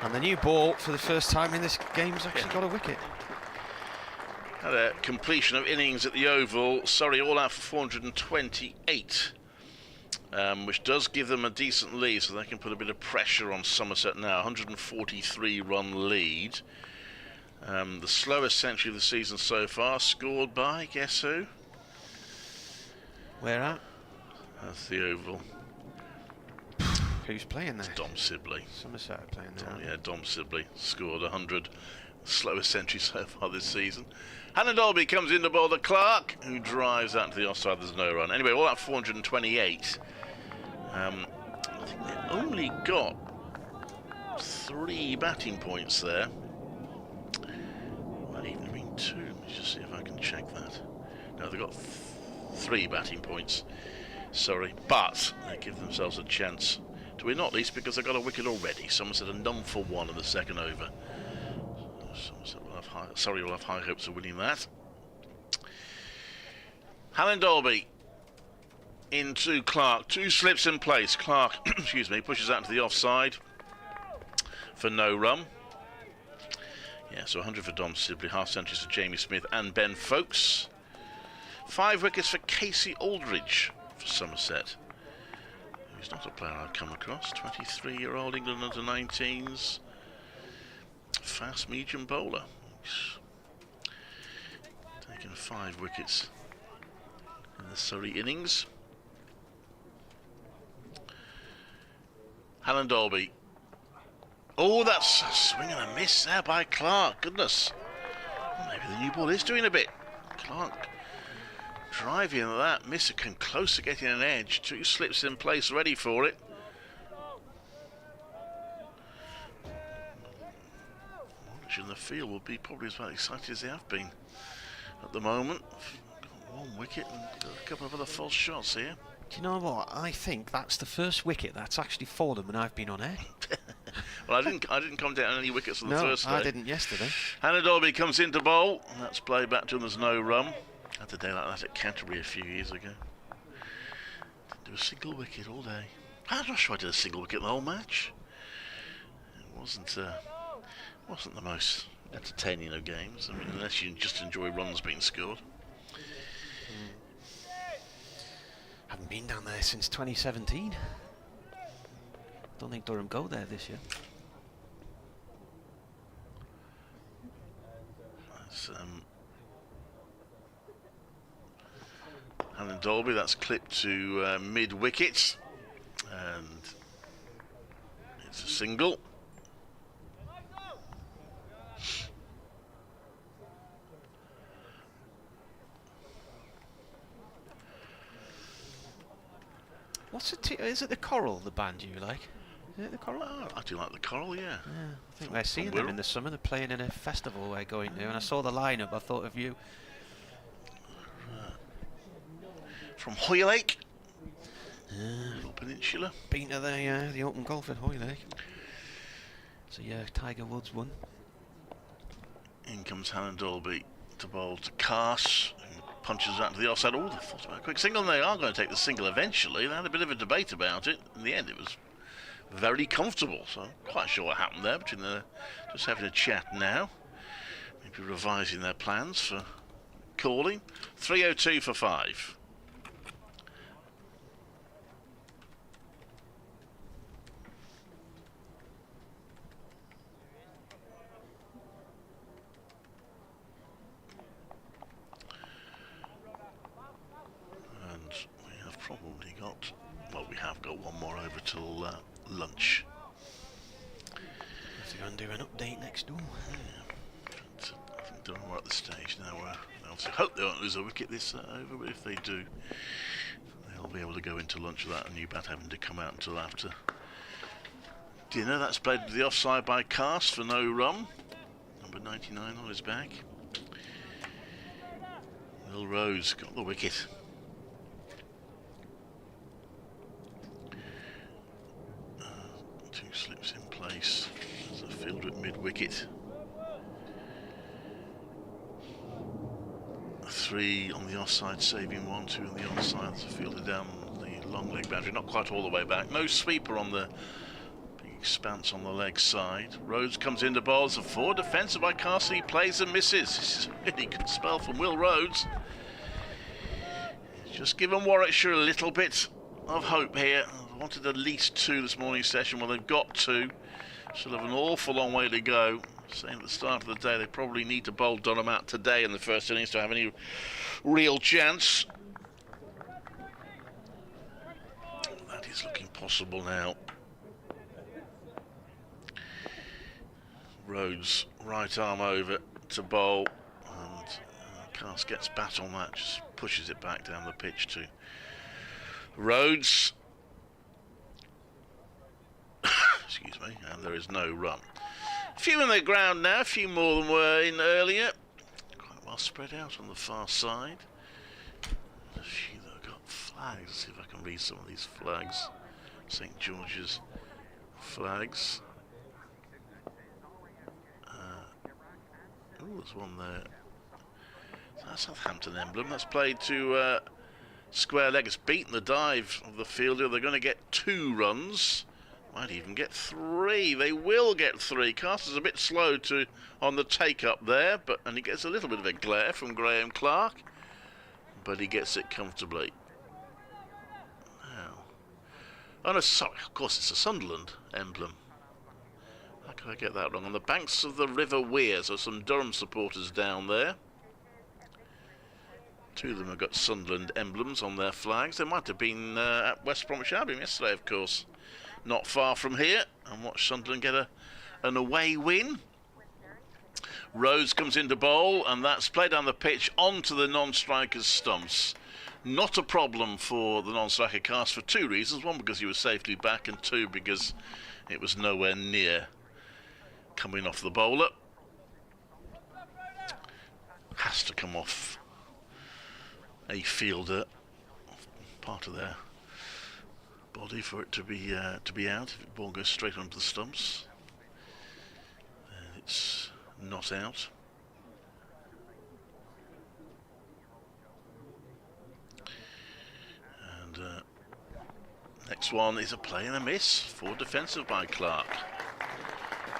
And the new ball for the first time in this game has actually got a wicket. Had a completion of innings at the Oval. Surrey all out for 428. Which does give them a decent lead, so they can put a bit of pressure on Somerset now. 143 run lead. The slowest century of the season so far, scored by, guess who? Where at? That's the Oval. Who's playing there? It's Dom Sibley. Somerset are playing there. Yeah, Dom Sibley scored 100. Slowest century so far this season. Hannah Dolby comes in to bowl the Clark, who drives out to the offside. There's no run. Anyway, all out 428. I think they only got 3 batting points there. Might even have been 2. Let me just see if I can check that. No, they got 3 batting points. Sorry, but they give themselves a chance to win, not least because they got a wicket already. Somerset a none for 1 in the second over. Somerset will have high hopes of winning that. Helen Dolby into Clark. 2 slips in place. Clark, excuse me, pushes out to the offside for no run. Yeah, so 100 for Dom Sibley, half centuries for Jamie Smith and Ben Folkes. 5 wickets for Casey Aldridge for Somerset. He's not a player I've come across. 23-year-old England under-19s. Fast medium bowler. Taking 5 wickets in the Surrey innings. Helen Dolby. Oh, that's a swing and a miss there by Clark. Goodness. Well, maybe the new ball is doing a bit. Clark driving at that. Miss came close to getting an edge. 2 slips in place, ready for it. In the field will be probably as well excited as they have been. at the moment. One wicket and a couple of other false shots here. Do you know what? I think that's the first wicket that's actually fallen when I've been on air. Well, I didn't come down any wickets on the first day. I didn't yesterday. Hannah Dolby comes into bowl. And that's played back to him. There's no run. Had a day like that at Canterbury a few years ago. Didn't do a single wicket all day. I'm not sure I did a single wicket the whole match. It wasn't the most entertaining of games. I mean, unless you just enjoy runs being scored. Haven't been down there since 2017. Don't think Durham go there this year. That's Hannah Dolby, that's clipped to mid wicket, and it's a single. What's it? Is it the Coral, the band you like? Is it the Coral? Oh, I do like the Coral, yeah. Yeah, I think we're seeing them in the summer. They're playing in a festival we're going to, and I saw the lineup. I thought of you. From Hoylake, little peninsula. Been to the open golf at Hoylake. So yeah, Tiger Woods won. In comes Hannah Dolby to bowl to Cass, who punches out to the offside. Oh, they thought about a quick single. They are going to take the single eventually. They had a bit of a debate about it. In the end, it was very comfortable. So I'm quite sure what happened there between the just having a chat now. Maybe revising their plans for calling. 302 for 5. Probably got, well, we have got one more over till lunch. Have to go and do an update next door. Yeah. But, I think Durham are at the stage now where I obviously hope they won't lose a wicket this over, but if they do, they'll be able to go into lunch without a new bat having to come out until after dinner. That's played to the offside by Cass for no run. Number 99 on his back. Will Rhodes got the wicket. Two slips in place as a fielder at mid-wicket. 3 on the offside, saving 1, 2 on the onside. As a fielder down the long leg boundary, not quite all the way back. No sweeper on the big expanse on the leg side. Rhodes comes into bowl. It's a forward defensive by Castle. He plays and misses. This is a really good spell from Will Rhodes. Just given Warwickshire a little bit of hope here. Wanted at least 2 this morning's session. Well, they've got 2. Still have an awful long way to go. Saying at the start of the day they probably need to bowl Durham out today in the first innings to have any real chance. That is looking possible now. Rhodes right arm over to bowl, and Cass gets bat on that, just pushes it back down the pitch to Rhodes. Excuse me, and there is no run. A few in the ground now, a few more than were in earlier. Quite well spread out on the far side. A few that have got flags. Let's see if I can read some of these flags. St George's flags. Oh, there's one there. That's Southampton emblem. That's played to square leg. It's beaten the dive of the fielder. They're going to get 2 runs. Might even get 3. They will get 3. Carter's a bit slow on the take up there, and he gets a little bit of a glare from Graham Clark, but he gets it comfortably. Now, oh no, sorry, of course it's a Sunderland emblem. How could I get that wrong? On the banks of the River Wear, so some Durham supporters down there. 2 of them have got Sunderland emblems on their flags. They might have been at West Bromwich Albion yesterday, of course. Not far from here, and watch Sunderland get an away win. Rhodes comes into bowl, and that's played down the pitch onto the non-striker's stumps. Not a problem for the non-striker Cass for 2 reasons. 1, because he was safely back, and 2, because it was nowhere near coming off the bowler. has to come off a fielder, part of their body, for it to be out. If the ball goes straight onto the stumps, then it's not out. And next one is a play and a miss, for defensive by Clark.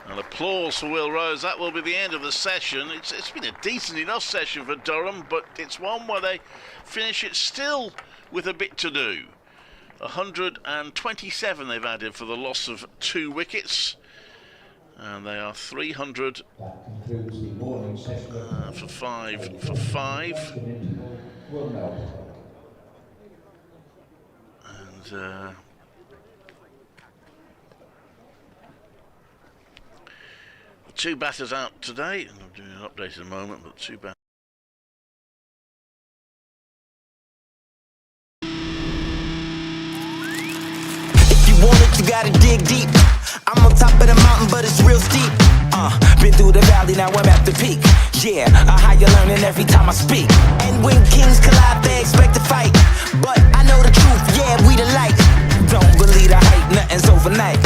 And applause for Will Rhodes. That will be the end of the session. It's been a decent enough session for Durham, but it's one where they finish it still with a bit to do. 127 they've added for the loss of 2 wickets. And they are 300 That concludes the morning session. for 5 for 5. Will now. And two batters out today, and I'm doing an update in a moment, but 2 batters. If you want it, you gotta dig deep. I'm on top of the mountain, but it's real steep. Been through the valley, now I'm at the peak. Yeah, a higher learning every time I speak. And when kings collide, they expect to fight. But I know the truth, yeah, we the light. Don't believe the hype, nothing's overnight.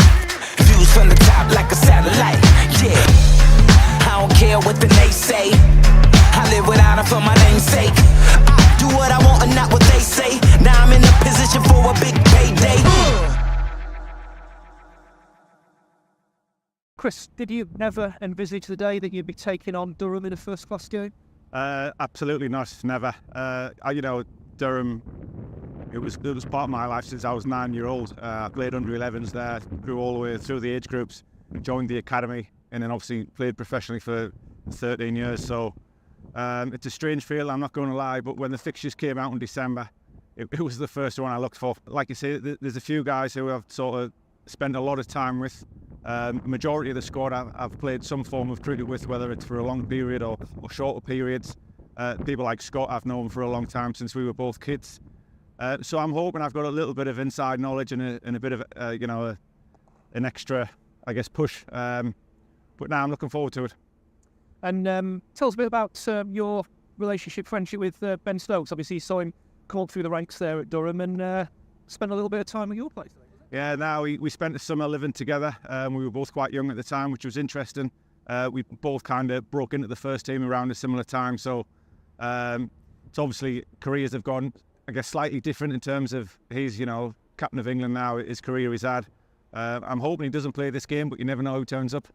Views from the top like a satellite. Yeah, I don't care what the nays say. I live without them for my name's sake. I do what I want and not what they say. Now I'm in a position for a big payday. Chris, did you never envisage the day that you'd be taking on Durham in a first-class game? Absolutely not, never. Durham, it was part of my life since I was 9-year-old. I played under 11s there, grew all the way through the age groups, joined the academy, and then obviously played professionally for 13 years. So it's a strange feel, I'm not going to lie, but when the fixtures came out in December, it was the first one I looked for. Like you say, there's a few guys who I've sort of spent a lot of time with. Majority of the squad I've played some form of cricket with, whether it's for a long period or shorter periods. People like Scott I've known for a long time, since we were both kids. So I'm hoping I've got a little bit of inside knowledge and a bit of an extra, I guess, push. But now I'm looking forward to it. And tell us a bit about your relationship, friendship with Ben Stokes. Obviously, you saw him come up through the ranks there at Durham and spend a little bit of time at your place. Yeah, now we spent the summer living together. We were both quite young at the time, which was interesting. We both kind of broke into the first team around a similar time. So it's obviously careers have gone, I guess, slightly different in terms of he's, captain of England now, his career he's had. I'm hoping he doesn't play this game, but you never know who turns up.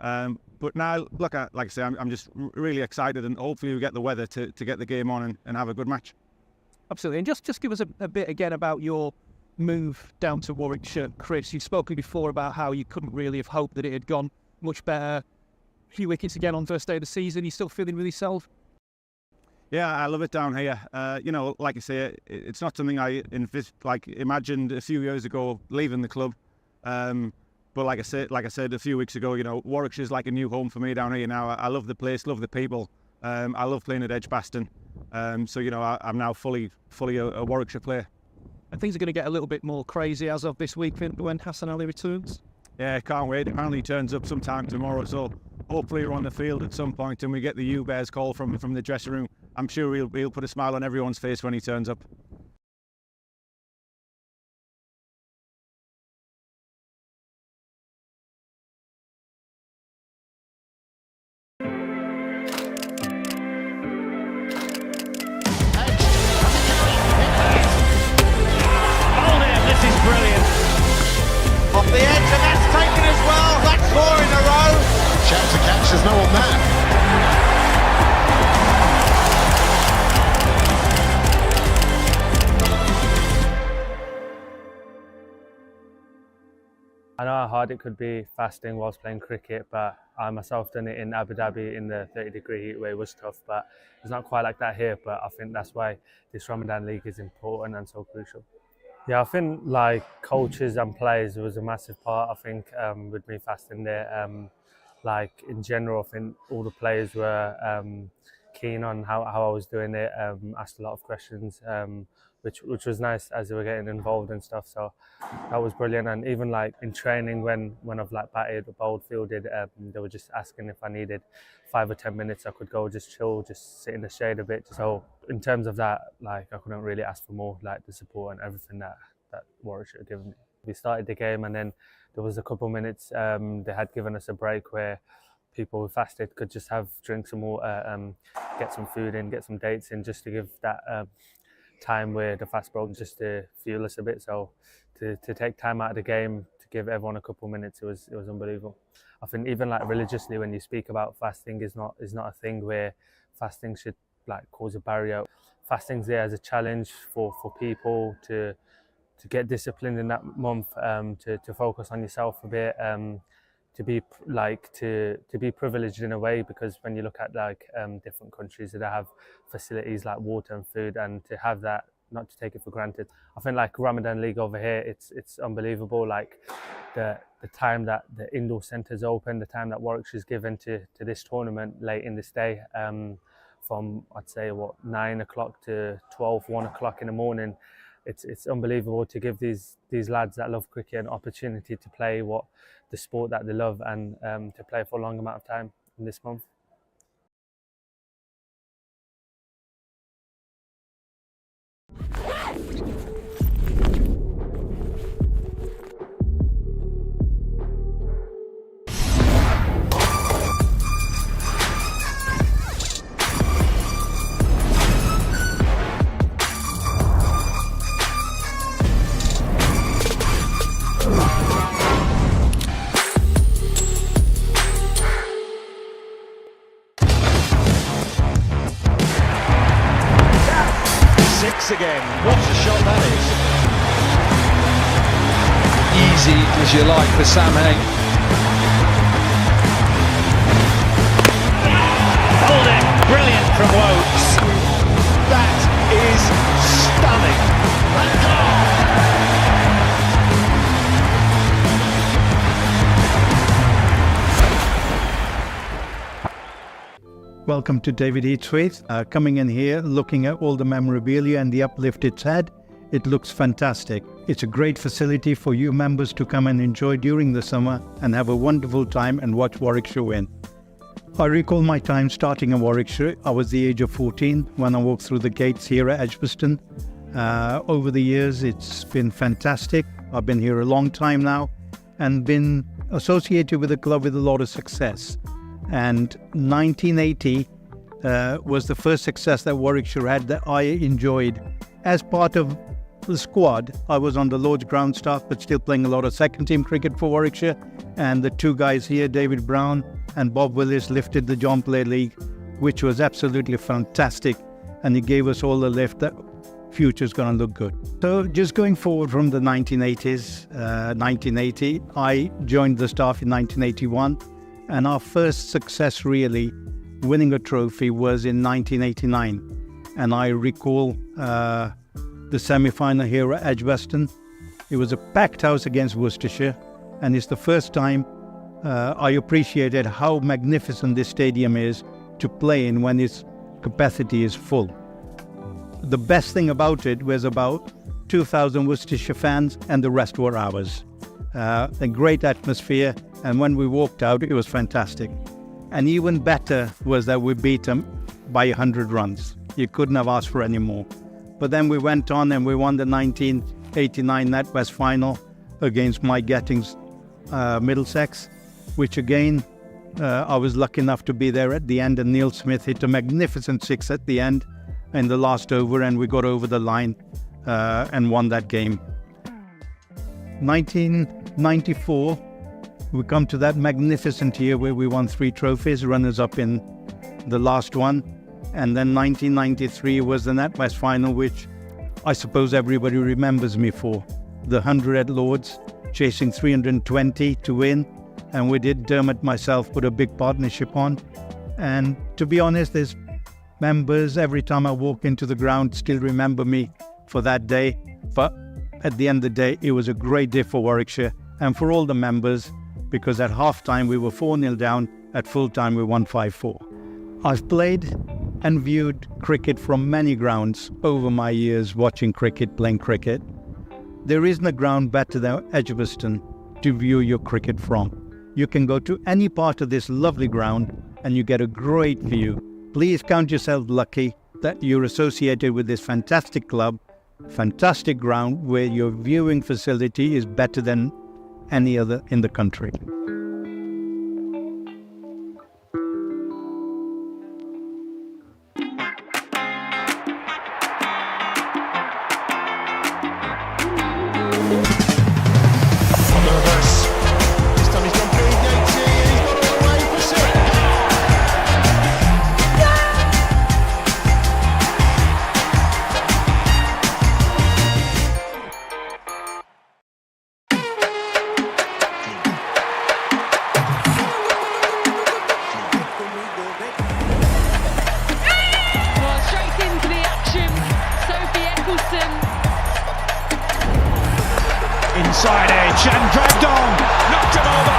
But now, look, like I say, I'm just really excited, and hopefully we get the weather to get the game on and have a good match. Absolutely. And just give us a bit again about your move down to Warwickshire, Chris. You've spoken before about how you couldn't really have hoped that it had gone much better. A few wickets again on first day of the season. You still feeling with yourself? Yeah, I love it down here. Like I say, it's not something I imagined a few years ago leaving the club. But like I said a few weeks ago, Warwickshire's like a new home for me down here now. I love the place, love the people. I love playing at Edgbaston. So I'm now fully a Warwickshire player. And things are going to get a little bit more crazy as of this week when Hassan Ali returns. Yeah, can't wait. Apparently he turns up sometime tomorrow, so hopefully we're on the field at some point and we get the U-Bears call from the dressing room. I'm sure he'll put a smile on everyone's face when he turns up. Off the edge, and that's taken as well. That's 4 in a row. Shout to catch, there's no one there. I know how hard it could be fasting whilst playing cricket, but I myself done it in Abu Dhabi in the 30-degree heat where it was tough, but it's not quite like that here. But I think that's why this Ramadan league is important and so crucial. Yeah, I think like coaches and players was a massive part. I think with me fasting there, like in general, I think all the players were keen on how I was doing it. Asked a lot of questions, which was nice as they were getting involved and stuff. So that was brilliant. And even like in training, when I've like batted or bowled, fielded, they were just asking if I needed 5 or 10 minutes, I could go just chill, just sit in the shade a bit. So in terms of that, like I couldn't really ask for more, like the support and everything that Warwickshire had given me. We started the game, and then there was a couple of minutes they had given us a break where people who fasted could just drink some water, get some food in, get some dates in, just to give that time where the fast broke, just to fuel us a bit. So to take time out of the game, to give everyone a couple of minutes, it was unbelievable. I think even like religiously, when you speak about fasting, is not a thing where fasting should like cause a barrier. Fasting's there as a challenge for people to get disciplined in that month, to focus on yourself a bit, to be privileged in a way, because when you look at like different countries that have facilities like water and food, and to have that, not to take it for granted. I think like Ramadan League over here, it's unbelievable. Like the time that the indoor centres open, the time that Warwickshire's given to this tournament late in this day, from I'd say 9 o'clock to 12, 1 o'clock in the morning. It's unbelievable to give these lads that love cricket an opportunity to play the sport that they love, and to play for a long amount of time in this month. Again, what a shot that is. Easy as you like for Sam Heng. Holding, brilliant from Wokes. That is stunning. Welcome to David Eats With. Coming in here, looking at all the memorabilia and the uplift it's had, it looks fantastic. It's a great facility for you members to come and enjoy during the summer and have a wonderful time and watch Warwickshire win. I recall my time starting in Warwickshire. I was the age of 14 when I walked through the gates here at Edgbaston. Over the years, it's been fantastic. I've been here a long time now and been associated with the club with a lot of success. And 1980 was the first success that Warwickshire had that I enjoyed. As part of the squad, I was on the Lord's ground staff, but still playing a lot of second team cricket for Warwickshire. And the two guys here, David Brown and Bob Willis, lifted the John Player League, which was absolutely fantastic. And it gave us all the lift that future's going to look good. So just going forward from the 1980s, 1980, I joined the staff in 1981. And our first success really winning a trophy was in 1989. And I recall the semi-final here at Edgbaston. It was a packed house against Worcestershire. And it's the first time I appreciated how magnificent this stadium is to play in when its capacity is full. The best thing about it was about 2,000 Worcestershire fans, and the rest were ours. A great atmosphere, and when we walked out, it was fantastic. And even better was that we beat them by 100 runs. You couldn't have asked for any more. But then we went on and we won the 1989 NatWest final against Mike Getting's Middlesex, which again, I was lucky enough to be there at the end, and Neil Smith hit a magnificent six at the end in the last over, and we got over the line and won that game. 1994, we come to that magnificent year where we won 3 trophies, runners-up in the last one. And then 1993 was the NatWest final, which I suppose everybody remembers me for. The 100 at Lords, chasing 320 to win. And we did, Dermot, myself, put a big partnership on. And to be honest, there's members, every time I walk into the ground, still remember me for that day. But at the end of the day, it was a great day for Warwickshire and for all the members, because at half-time we were 4-0 down, at full-time we won 5-4. I've played and viewed cricket from many grounds over my years watching cricket, playing cricket. There isn't a ground better than Edgbaston to view your cricket from. You can go to any part of this lovely ground and you get a great view. Please count yourself lucky that you're associated with this fantastic club, fantastic ground where your viewing facility is better than any other in the country. Inside edge and dragged on, knocked him over.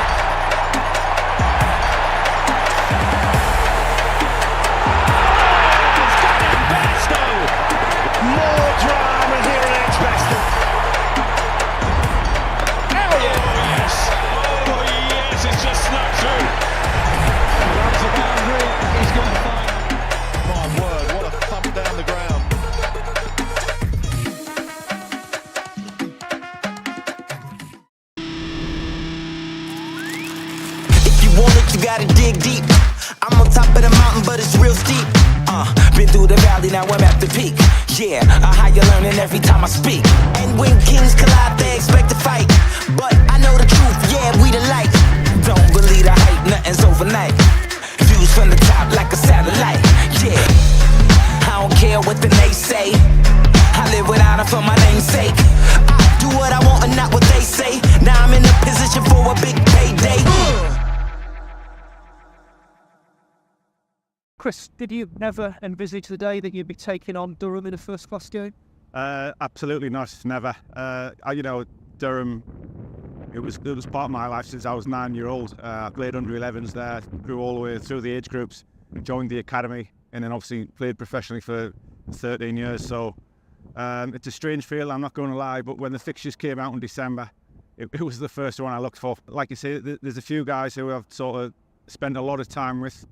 It's got Edgbaston. More drama here at Edgbaston. Oh yes, oh yes, it's just snuck through. Runs the boundary, he's going to find. My word, what a thump down the ground. You gotta dig deep. I'm on top of the mountain, but it's real steep. Been through the valley, now I'm at the peak. Yeah, a higher learning every time I speak. And when kings collide, they expect to fight. But I know the truth, yeah, we the light. Don't believe the hype, nothing's overnight. Views from the top like a satellite. Yeah, I don't care what the nays say. I live with honor for my namesake. I do what I want and not what they say. Now I'm in a position for a big payday. Chris, did you never envisage the day that you'd be taking on Durham in a first-class game? Absolutely not, never. Durham, it was part of my life since I was 9-year-old. I played under 11s there, grew all the way through the age groups, joined the academy, and then obviously played professionally for 13 years. So it's a strange feel, I'm not going to lie, but when the fixtures came out in December, it was the first one I looked for. Like you say, there's a few guys who I've sort of spent a lot of time with.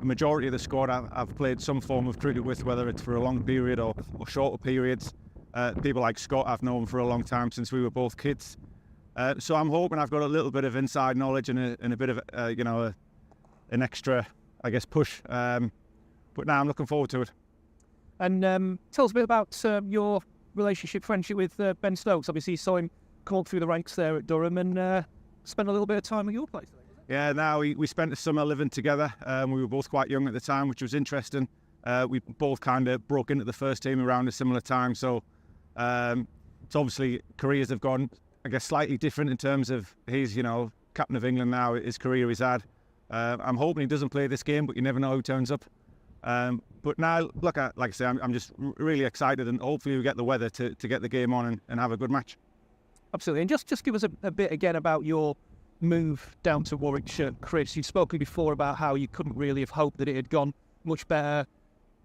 Majority of the squad I've played some form of cricket with, whether it's for a long period or shorter periods. People like Scott I've known for a long time since we were both kids. So I'm hoping I've got a little bit of inside knowledge and a bit of an extra, I guess, push. But now I'm looking forward to it. And tell us a bit about your relationship, friendship with Ben Stokes. Obviously you saw him come up through the ranks there at Durham and spend a little bit of time at your place. Yeah, now we spent the summer living together. We were both quite young at the time, which was interesting. We both kind of broke into the first team around a similar time. So it's obviously careers have gone, I guess, slightly different in terms of he's, captain of England now, his career he's had. I'm hoping he doesn't play this game, but you never know who turns up. But now, look, like I say, I'm just really excited and hopefully we get the weather to get the game on and have a good match. Absolutely. And just give us a bit again about your move down to Warwickshire, Chris. You've spoken before about how you couldn't really have hoped that it had gone much better.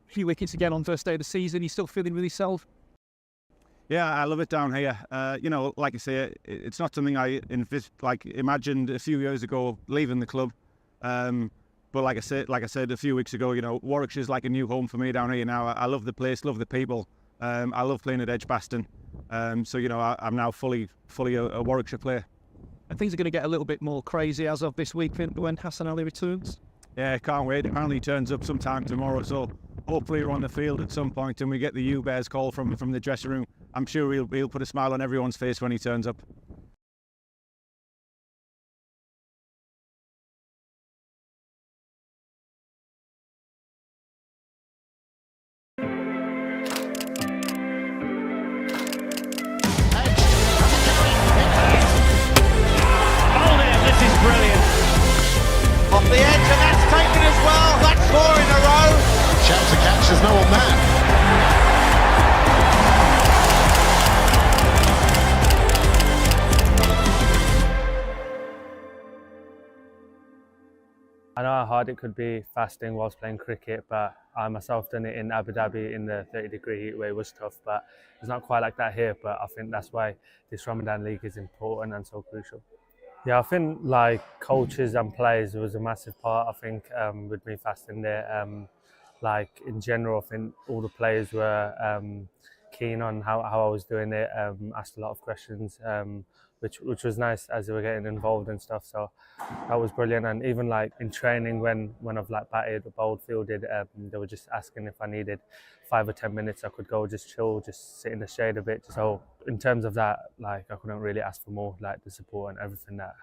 A few wickets again on first day of the season. You still feeling really yourself? Yeah, I love it down here. Like I say, it's not something I imagined a few years ago leaving the club. But like I said a few weeks ago, Warwickshire's like a new home for me down here now. I love the place, love the people. I love playing at Edgbaston. So I'm now fully a Warwickshire player. And things are going to get a little bit more crazy as of this week when Hassan Ali returns. Yeah, can't wait. Apparently he turns up sometime tomorrow, so hopefully we're on the field at some point and we get the U-Bears call from the dressing room. I'm sure he'll put a smile on everyone's face when he turns up. Off the edge, and that's taken as well. That's 4 in a row. Shout to catch, there's no one there. I know how hard it could be fasting whilst playing cricket, but I myself done it in Abu Dhabi in the 30-degree heat where it was tough, but it's not quite like that here. But I think that's why this Ramadan league is important and so crucial. Yeah, I think like coaches and players was a massive part. I think with me fasting there, like in general, I think all the players were keen on how I was doing it. Asked a lot of questions, which was nice as they were getting involved and stuff. So that was brilliant. And even like in training, when I've like batted or bowled, fielded, they were just asking if I needed 5 or 10 minutes, I could go just chill, just sit in the shade a bit. So in terms of that, like I couldn't really ask for more, like the support and everything that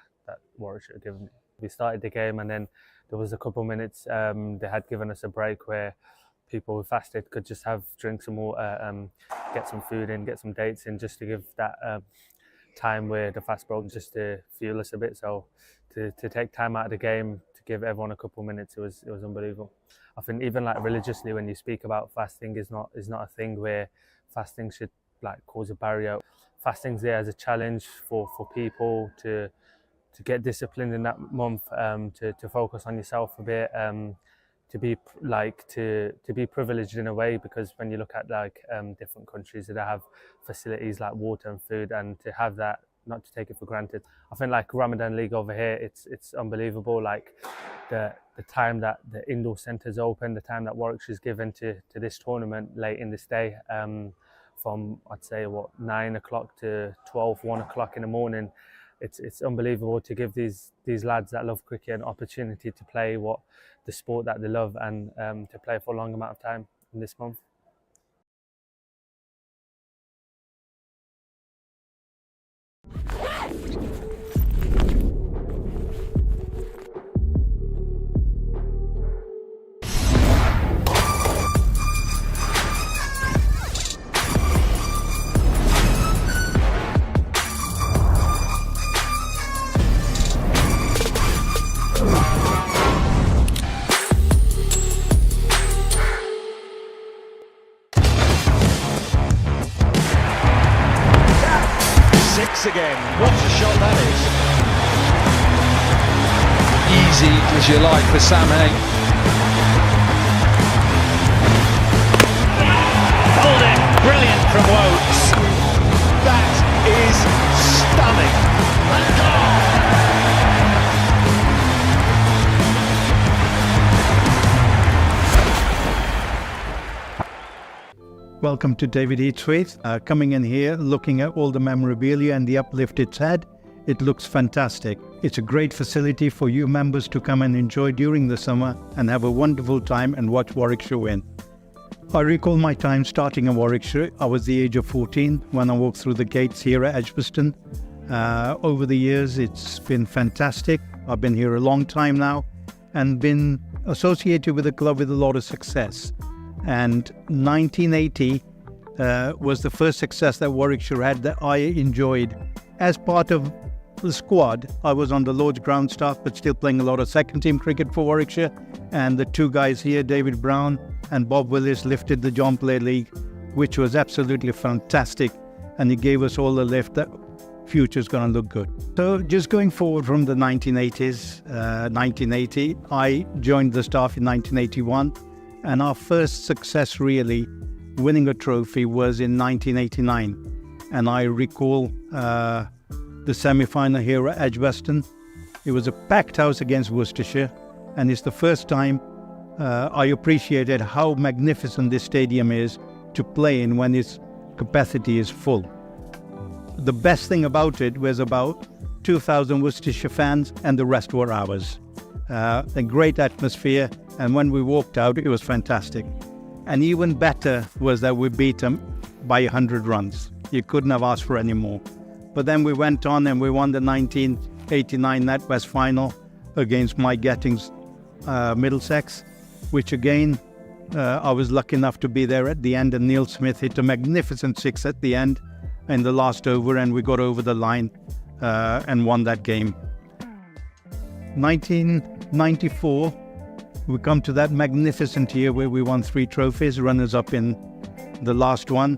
Warwickshire had given me. We started the game and then there was a couple minutes they had given us a break where people who fasted could just have drinks and water, get some food in, get some dates in, just to give that time where the fast broke, just to fuel us a bit. So to take time out of the game to give everyone a couple minutes, it was unbelievable. I think even like religiously, when you speak about fasting, is not a thing where fasting should like cause a barrier. Fasting's there as a challenge for people to get disciplined in that month, to focus on yourself a bit, to be privileged in a way, because when you look at like different countries that have facilities like water and food, and to have that, not to take it for granted. I think like Ramadan League over here, it's unbelievable. Like the time that the indoor centres open, the time that Warwickshire's given to this tournament late in this day, from I'd say 9 o'clock to 1 o'clock in the morning. It's unbelievable to give these lads that love cricket an opportunity to play the sport that they love, and to play for a long amount of time in this month. Again, what a shot that is. Easy as you like for Sam Hay. Hold it, brilliant from Wokes. That is stunning. Welcome to David Eats With. Coming in here, looking at all the memorabilia and the uplift it's had, it looks fantastic. It's a great facility for you members to come and enjoy during the summer and have a wonderful time and watch Warwickshire win. I recall my time starting in Warwickshire. I was the age of 14 when I walked through the gates here at Edgbaston. Over the years, it's been fantastic. I've been here a long time now and been associated with the club with a lot of success. And 1980 was the first success that Warwickshire had that I enjoyed. As part of the squad, I was on the Lord's ground staff, but still playing a lot of second team cricket for Warwickshire. And the two guys here, David Brown and Bob Willis, lifted the John Player League, which was absolutely fantastic. And it gave us all the lift that future's going to look good. So just going forward from the 1980s, 1980, I joined the staff in 1981. And our first success really winning a trophy was in 1989. And I recall the semi-final here at Edgbaston. It was a packed house against Worcestershire. And it's the first time I appreciated how magnificent this stadium is to play in when its capacity is full. The best thing about it was about 2,000 Worcestershire fans and the rest were ours. A great atmosphere. And when we walked out, it was fantastic. And even better was that we beat them by 100 runs. You couldn't have asked for any more. But then we went on and we won the 1989 NatWest final against Mike Getting's Middlesex, which again, I was lucky enough to be there at the end, and Neil Smith hit a magnificent 6 at the end in the last over, and we got over the line and won that game. 1994, we come to that magnificent year where we won 3 trophies, runners-up in the last one.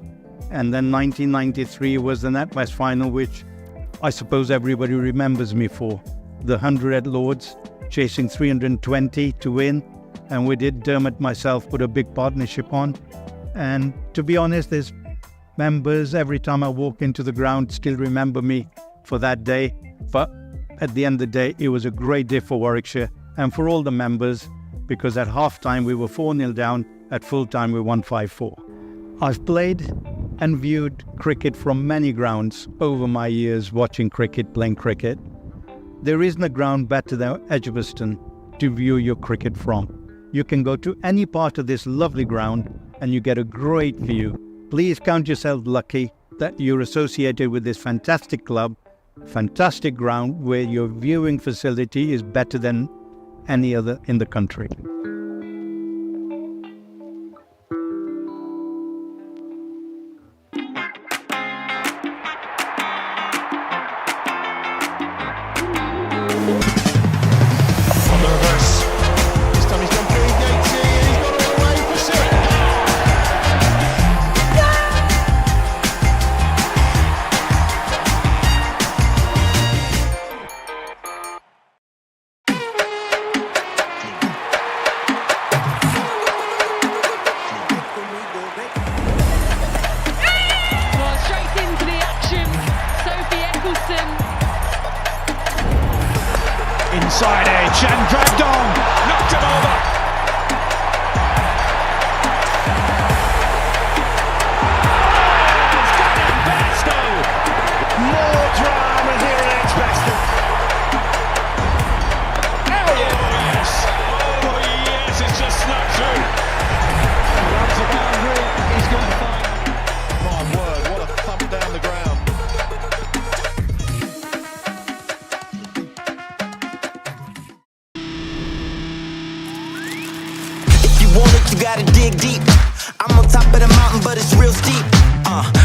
And then 1993 was the NatWest final, which I suppose everybody remembers me for. The 100 at Lord's, chasing 320 to win, and we did. Dermot, myself, put a big partnership on. And to be honest, there's members every time I walk into the ground still remember me for that day. But at the end of the day, it was a great day for Warwickshire and for all the members, because at half-time we were 4-0 down, at full-time we won 5-4. I've played and viewed cricket from many grounds over my years watching cricket, playing cricket. There isn't a ground better than Edgbaston to view your cricket from. You can go to any part of this lovely ground and you get a great view. Please count yourself lucky that you're associated with this fantastic club, fantastic ground where your viewing facility is better than any other in the country. Inside edge and dragged on, knocked him over. It's got him, Basto. More drama here in Edgbaston. Oh yes, oh yes, it's just snuck through. Runs the boundary, he's going to find. My word, what a thump down the ground. You gotta dig deep. I'm on top of the mountain, but it's real steep.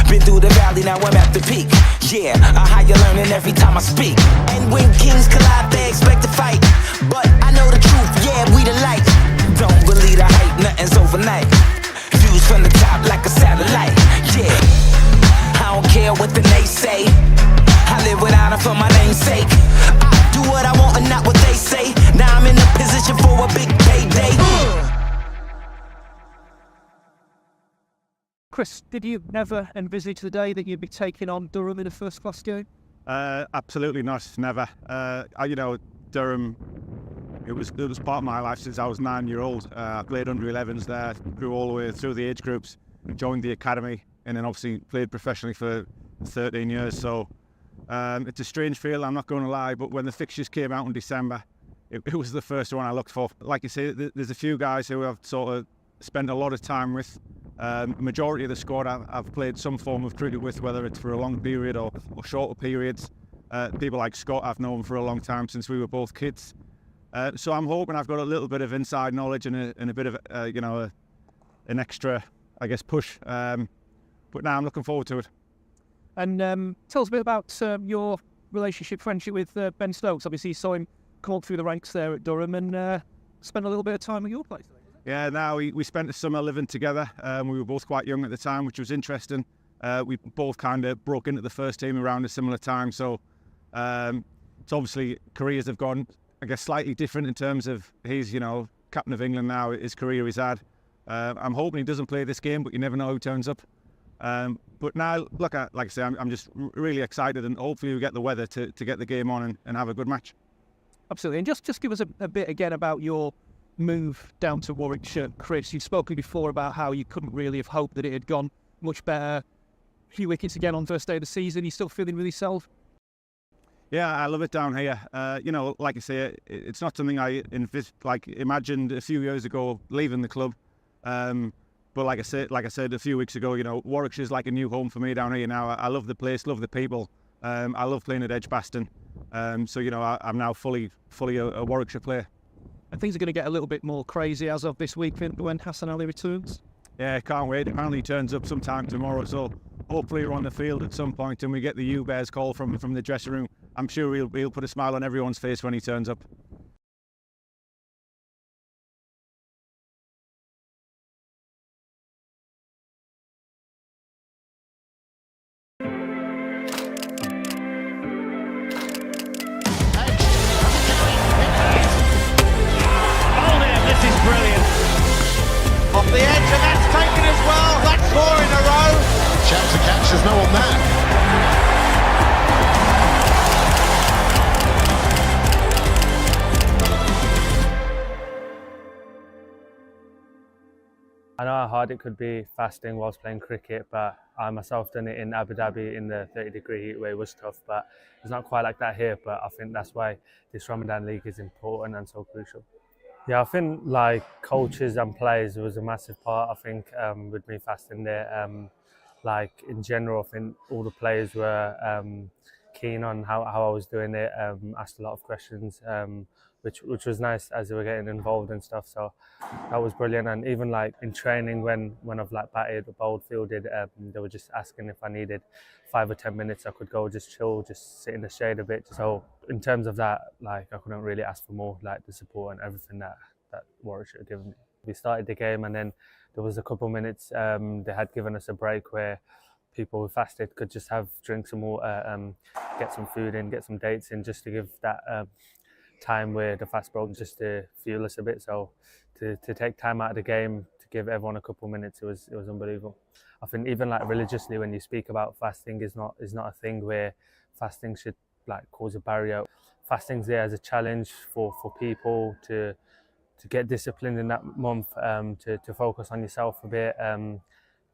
Been through the valley, now I'm at the peak. Yeah, a higher learning every time I speak. And when kings collide, they expect to fight. But I know the truth, yeah, we the light. Don't believe the hype, nothing's overnight. Views from the top like a satellite. Yeah, I don't care what the nays say. I live with honor for my namesake. I do what I want and not what they say. Now I'm in a position for a big payday. Chris, did you never envisage the day that you'd be taking on Durham in a first-class game? Absolutely not, never. Durham, it was part of my life since I was 9-year-old. I played under 11s there, grew all the way through the age groups, joined the academy, and then obviously played professionally for 13 years. So it's a strange feel, I'm not going to lie, but when the fixtures came out in December, it was the first one I looked for. Like you say, there's a few guys who I've sort of spent a lot of time with. Majority of the squad I've played some form of cricket with, whether it's for a long period or shorter periods. People like Scott I've known for a long time, since we were both kids. So I'm hoping I've got a little bit of inside knowledge and a bit of an extra, I guess, push. But now I'm looking forward to it. And tell us a bit about your relationship, friendship with Ben Stokes. Obviously you saw him come up through the ranks there at Durham and spend a little bit of time at your place. Yeah, now we spent the summer living together. We were both quite young at the time, which was interesting. We both kind of broke into the first team around a similar time. So it's obviously careers have gone, I guess, slightly different in terms of he's, captain of England now, his career he's had. I'm hoping he doesn't play this game, but you never know who turns up. But now, look, like I say, I'm just really excited, and hopefully we get the weather to get the game on and have a good match. Absolutely. And just give us a bit again about your move down to Warwickshire, Chris. You've spoken before about how you couldn't really have hoped that it had gone much better. A few wickets again on first day of the season. You still feeling with yourself? Yeah, I love it down here. Like I say, it's not something I imagined a few years ago leaving the club. But like I said a few weeks ago, Warwickshire's like a new home for me down here now. I love the place, love the people. I love playing at Edgbaston. So I'm now fully a Warwickshire player. And things are going to get a little bit more crazy as of this week when Hassan Ali returns. Yeah, can't wait. Apparently he turns up sometime tomorrow, so hopefully we're on the field at some point and we get the U-Bears call from the dressing room. I'm sure he'll put a smile on everyone's face when he turns up. the edge, and that's taken as well. That's 4 in a row. Chance to catch, there's no on that. I know how hard it could be fasting whilst playing cricket, but I myself done it in Abu Dhabi in the 30-degree heat where it was tough, but it's not quite like that here. But I think that's why this Ramadan league is important and so crucial. Yeah, I think like coaches and players was a massive part. I think with me fasting there, like in general, I think all the players were keen on how I was doing it. Asked a lot of questions, which was nice as they were getting involved and stuff. So that was brilliant. And even like in training, when I've like batted or bowled, fielded, they were just asking if I needed 5 or 10 minutes, I could go just chill, just sit in the shade a bit. So in terms of that, like I couldn't really ask for more, like the support and everything that Warwickshire had given me. We started the game and then there was a couple minutes they had given us a break where people who fasted could just have drinks and water, get some food in, get some dates in, just to give that time where the fast broke, just to fuel us a bit. So to take time out of the game to give everyone a couple minutes, it was unbelievable. I think even like religiously, when you speak about fasting, is not a thing where fasting should like cause a barrier. Fasting's there as a challenge for people to get disciplined in that month, to focus on yourself a bit,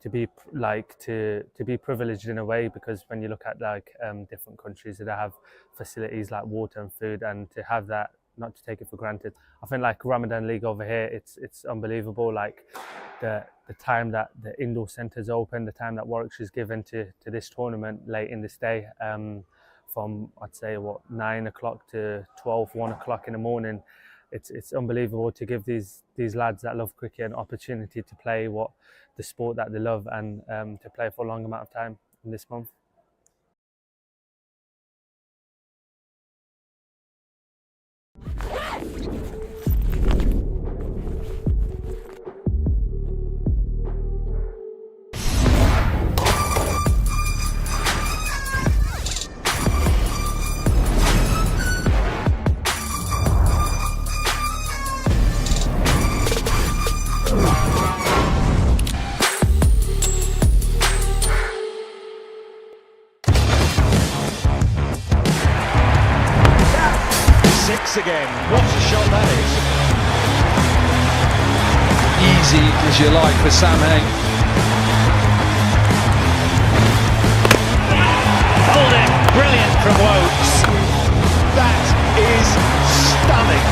to be privileged in a way, because when you look at like different countries that have facilities like water and food, and to have that, not to take it for granted. I think like Ramadan League over here, it's unbelievable. Like the time that the indoor centres open, the time that Warwickshire's given to this tournament late in this day, from I'd say 9 o'clock to 1 o'clock in the morning. It's unbelievable to give these lads that love cricket an opportunity to play the sport that they love, and to play for a long amount of time in this month. Again, what a shot that is. Easy as you like for Sam Heng. Hold it, brilliant from Wokes. That is stunning.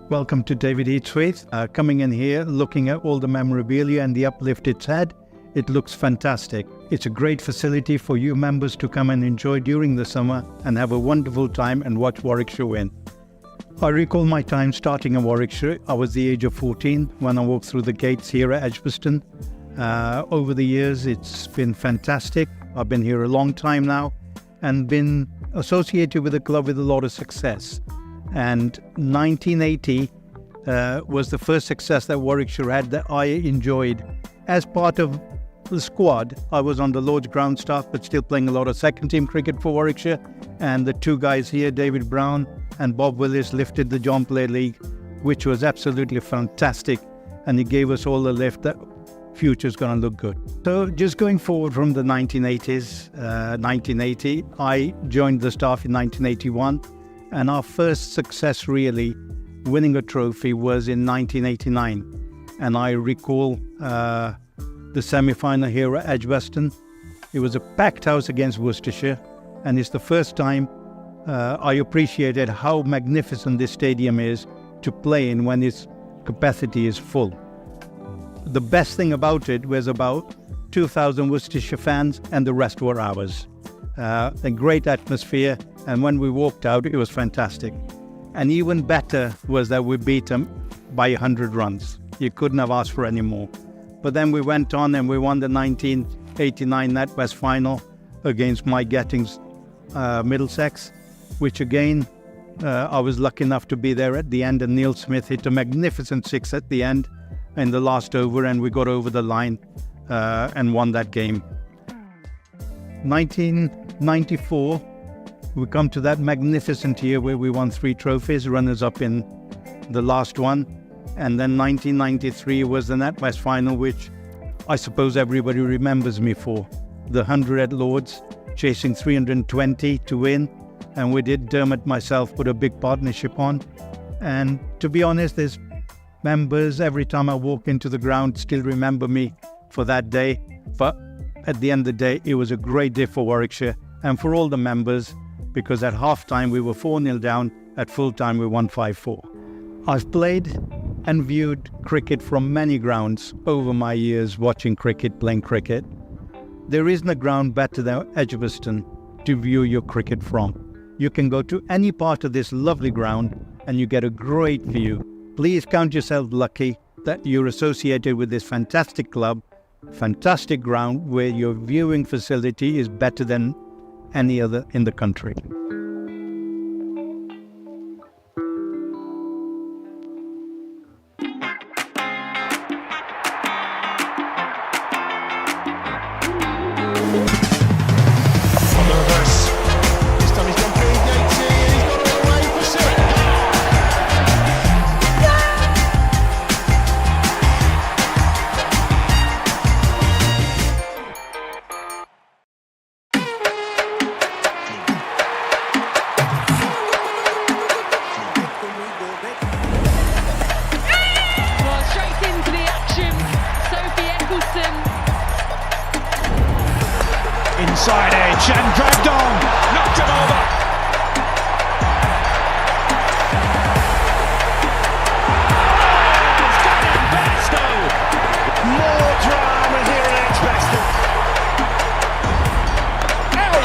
Welcome to David Eats With. Coming in here, looking at all the memorabilia and the uplift it's had. It looks fantastic. It's a great facility for you members to come and enjoy during the summer and have a wonderful time and watch Warwickshire win. I recall my time starting in Warwickshire. I was the age of 14 when I walked through the gates here at Edgbaston. Over the years, it's been fantastic. I've been here a long time now and been associated with the club with a lot of success. And 1980 was the first success that Warwickshire had that I enjoyed. As part of the squad, I was on the Lord's ground staff, but still playing a lot of second team cricket for Warwickshire. And the two guys here, David Brown and Bob Willis, lifted the John Player League, which was absolutely fantastic. And it gave us all the lift that future's going to look good. So just going forward from the 1980s, 1980, I joined the staff in 1981. And our first success really, winning a trophy, was in 1989. And I recall the semi-final here at Edgbaston. It was a packed house against Worcestershire. And it's the first time I appreciated how magnificent this stadium is to play in when its capacity is full. The best thing about it was about 2,000 Worcestershire fans, and the rest were ours. A great atmosphere, and when we walked out, it was fantastic. And even better was that we beat them by 100 runs. You couldn't have asked for any more. But then we went on and we won the 1989 NatWest final against Mike Getting's Middlesex, which again, I was lucky enough to be there at the end, and Neil Smith hit a magnificent 6 at the end in the last over, and we got over the line and won that game. 1990 94, we come to that magnificent year where we won 3 trophies, runners-up in the last one. And then 1993 was the NatWest final, which I suppose everybody remembers me for. The 100 at Lords, chasing 320 to win. And we did, Dermot, myself, put a big partnership on. And to be honest, there's members, every time I walk into the ground, still remember me for that day. But at the end of the day, it was a great day for Warwickshire and for all the members, because at half-time we were 4-0 down, at full-time we won 5-4. I've played and viewed cricket from many grounds over my years watching cricket, playing cricket. There isn't a ground better than Edgbaston to view your cricket from. You can go to any part of this lovely ground and you get a great view. Please count yourself lucky that you're associated with this fantastic club, fantastic ground where your viewing facility is better than any other in the country. Inside edge and dragged on, knocked him over. It's got him best though. More drama here at Edgbaston. Oh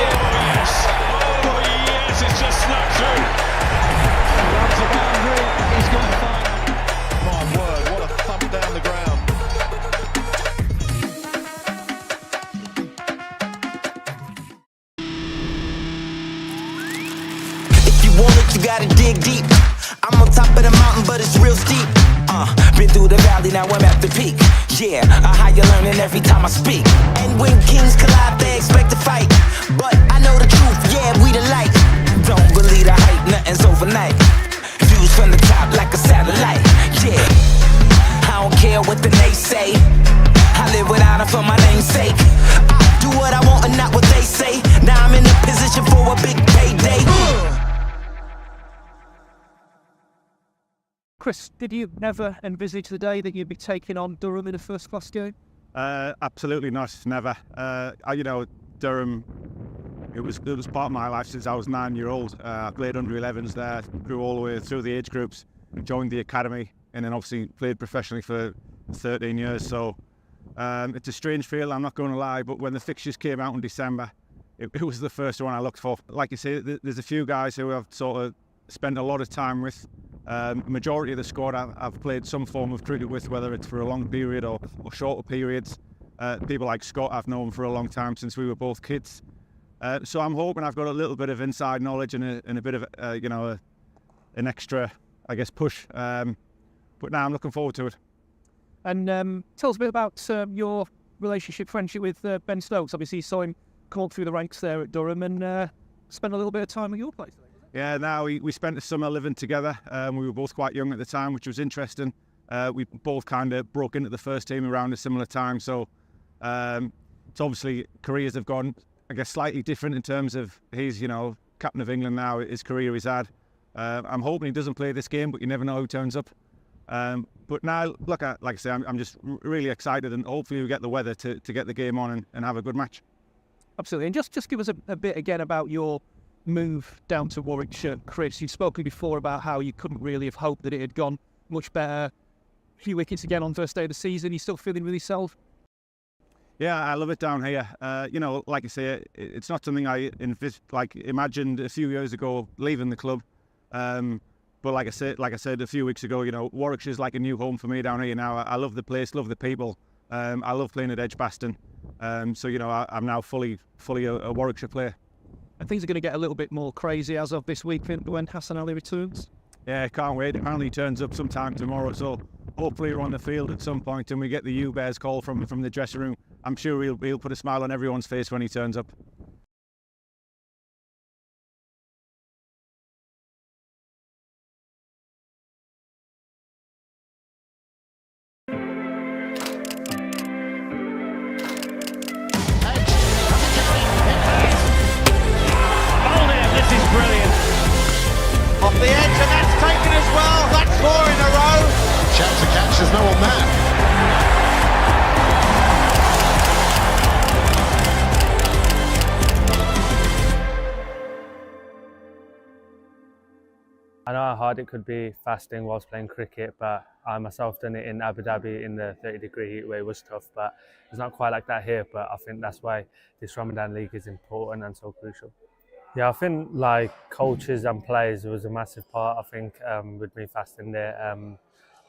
yes, it's just snuck through. Runs the boundary, he's gone fine. My word, what a thump down the ground. You gotta dig deep. I'm on top of the mountain, but it's real steep. Been through the valley, now I'm at the peak. Yeah, a higher learning every time I speak. And when kings collide, they expect to fight. But I know the truth, yeah, we the light. Don't believe the hype, nothing's overnight. Views from the top like a satellite. Yeah, I don't care what the nays say. I live without it for my name's sake. I do what I want and not what they say. Now I'm in a position for a big payday. Chris, did you never envisage the day that you'd be taking on Durham in a first-class game? Absolutely not, never. Durham, it was part of my life since I was 9-year-old. I played under 11s there, grew all the way through the age groups, joined the academy, and then obviously played professionally for 13 years. So it's a strange feel, I'm not going to lie, but when the fixtures came out in December, it was the first one I looked for. Like you say, there's a few guys who I've sort of spent a lot of time with. Majority of the squad I've played some form of cricket with, whether it's for a long period or shorter periods. People like Scott I've known for a long time, since we were both kids. So I'm hoping I've got a little bit of inside knowledge and a bit of an extra, I guess, push. But now I'm looking forward to it. And tell us a bit about your relationship, friendship with Ben Stokes. Obviously you saw him come up through the ranks there at Durham and spend a little bit of time at your place. Yeah, now we spent the summer living together. We were both quite young at the time, which was interesting. We both kind of broke into the first team around a similar time. So it's obviously careers have gone, I guess, slightly different in terms of he's, captain of England now, his career he's had. I'm hoping he doesn't play this game, but you never know who turns up. But now, look, like I say, I'm just really excited, and hopefully we get the weather to get the game on and have a good match. Absolutely. And just give us a bit again about your move down to Warwickshire, Chris. You've spoken before about how you couldn't really have hoped that it had gone much better. A few wickets again on first day of the season. You still feeling with yourself? Yeah, I love it down here. Like I say, it's not something I imagined a few years ago leaving the club. But like I said a few weeks ago, Warwickshire's like a new home for me down here now. I love the place, love the people. I love playing at Edgbaston. So I'm now fully a Warwickshire player. And things are going to get a little bit more crazy as of this week when Hassan Ali returns. Yeah, can't wait. Apparently he turns up sometime tomorrow, so hopefully we're on the field at some point and we get the U-Bears call from the dressing room. I'm sure he'll put a smile on everyone's face when he turns up. as well. That's 4 in a row. Chance to catch, there's no on that. I know how hard it could be fasting whilst playing cricket, but I myself done it in Abu Dhabi in the 30-degree heat where it was tough, but it's not quite like that here. But I think that's why this Ramadan league is important and so crucial. Yeah, I think like coaches and players was a massive part. I think with me fasting there,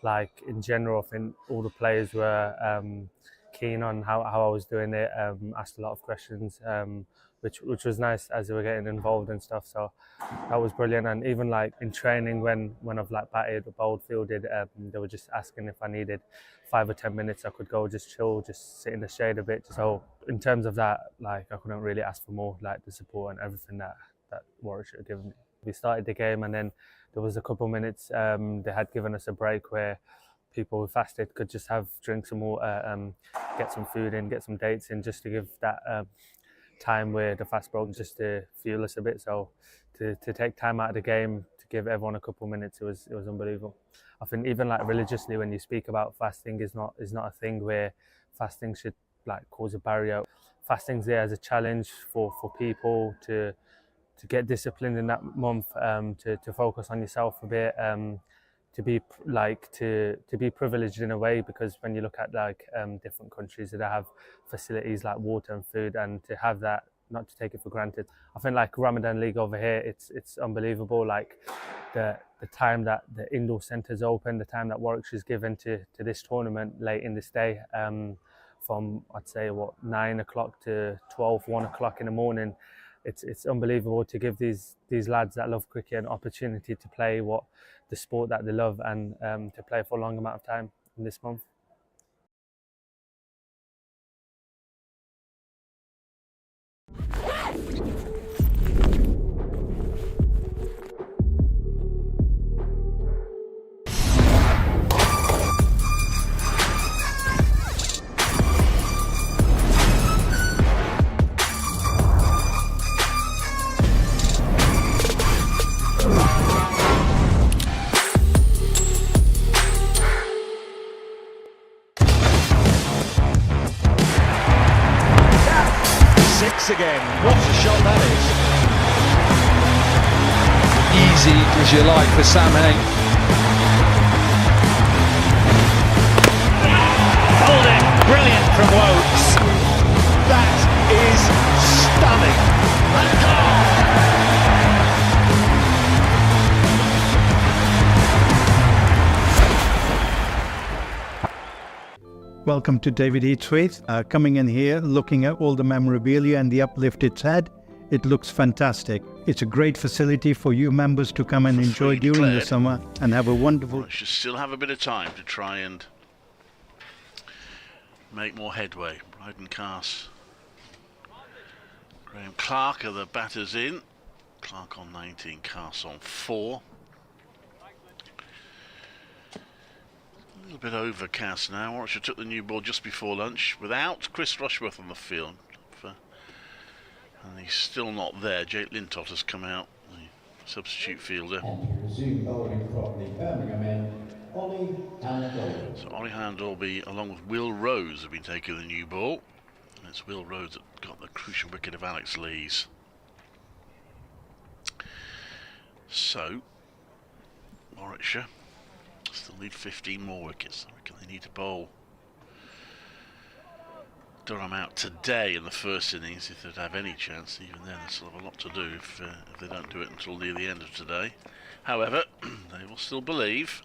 like in general, I think all the players were keen on how I was doing it. Asked a lot of questions, which was nice as they were getting involved and stuff. So that was brilliant. And even like in training, when I've like batted or bowled, fielded, they were just asking if I needed 5 or 10 minutes, I could go just chill, just sit in the shade a bit. So in terms of that, like I couldn't really ask for more, like the support and everything that Warwickshire had given me. We started the game and then there was a couple minutes they had given us a break where people who fasted could just have drinks and water, get some food in, get some dates in, just to give that time where the fast broke, just to fuel us a bit. So to take time out of the game to give everyone a couple minutes, it was unbelievable. I think even like religiously, when you speak about fasting, is not a thing where fasting should like cause a barrier. Fasting's there as a challenge for people to get disciplined in that month, to focus on yourself a bit, to be privileged in a way, because when you look at like different countries that have facilities like water and food, and to have that, not to take it for granted. I think like Ramadan League over here, it's unbelievable. Like the time that the indoor centres open, the time that Warwickshire's given to this tournament late in this day, from I'd say 9 o'clock to 1 o'clock in the morning. It's unbelievable to give these lads that love cricket an opportunity to play the sport that they love, and to play for a long amount of time in this month. Again, what a shot that is. Easy as you like for Sam Hain. Holding, brilliant from Wokes. That is stunning. Welcome to David Eats With. Coming in here, looking at all the memorabilia and the uplift it's had. It looks fantastic. It's a great facility for you members to come and enjoy during the summer and have a wonderful... I should still have a bit of time to try and make more headway. Bryden Cass. Graham Clark are the batters in. Clark on 19, Cass on 4. A little bit overcast now. Warwickshire took the new ball just before lunch without Chris Rushworth on the field. And he's still not there. Jake Lintott has come out, the substitute fielder. And resume bowling properly. Birmingham end, Ollie Handel. So Ollie Handel, along with Will Rose, have been taking the new ball. And it's Will Rose that got the crucial wicket of Alex Lees. So, Warwickshire still need 15 more wickets. I reckon they need to bowl Durham out today in the first innings if they'd have any chance. Even then, there's still a lot to do if they don't do it until near the end of today. However, they will still believe.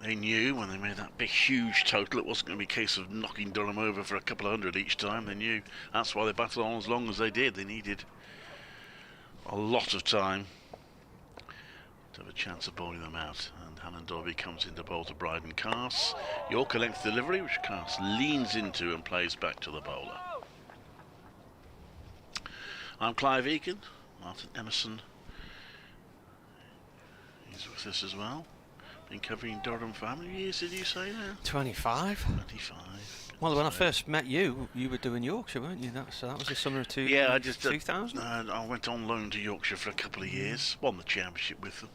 They knew when they made that big, huge total, it wasn't going to be a case of knocking Durham over for a couple of hundred each time. They knew that's why they battled on as long as they did. They needed a lot of time to have a chance of bowling them out. And Hannon Dobby comes into bowl to Bryden Cass. Yorker length delivery, which Cass leans into and plays back to the bowler. I'm Clive Egan. Martin Emerson is with us as well. Been covering Durham for how many years did you say now? 25. 25. Well, when I first met you, you were doing Yorkshire, weren't you? So that was the summer of 2000? Yeah, I just 2000. I went on loan to Yorkshire for a couple of years. Won the championship with them.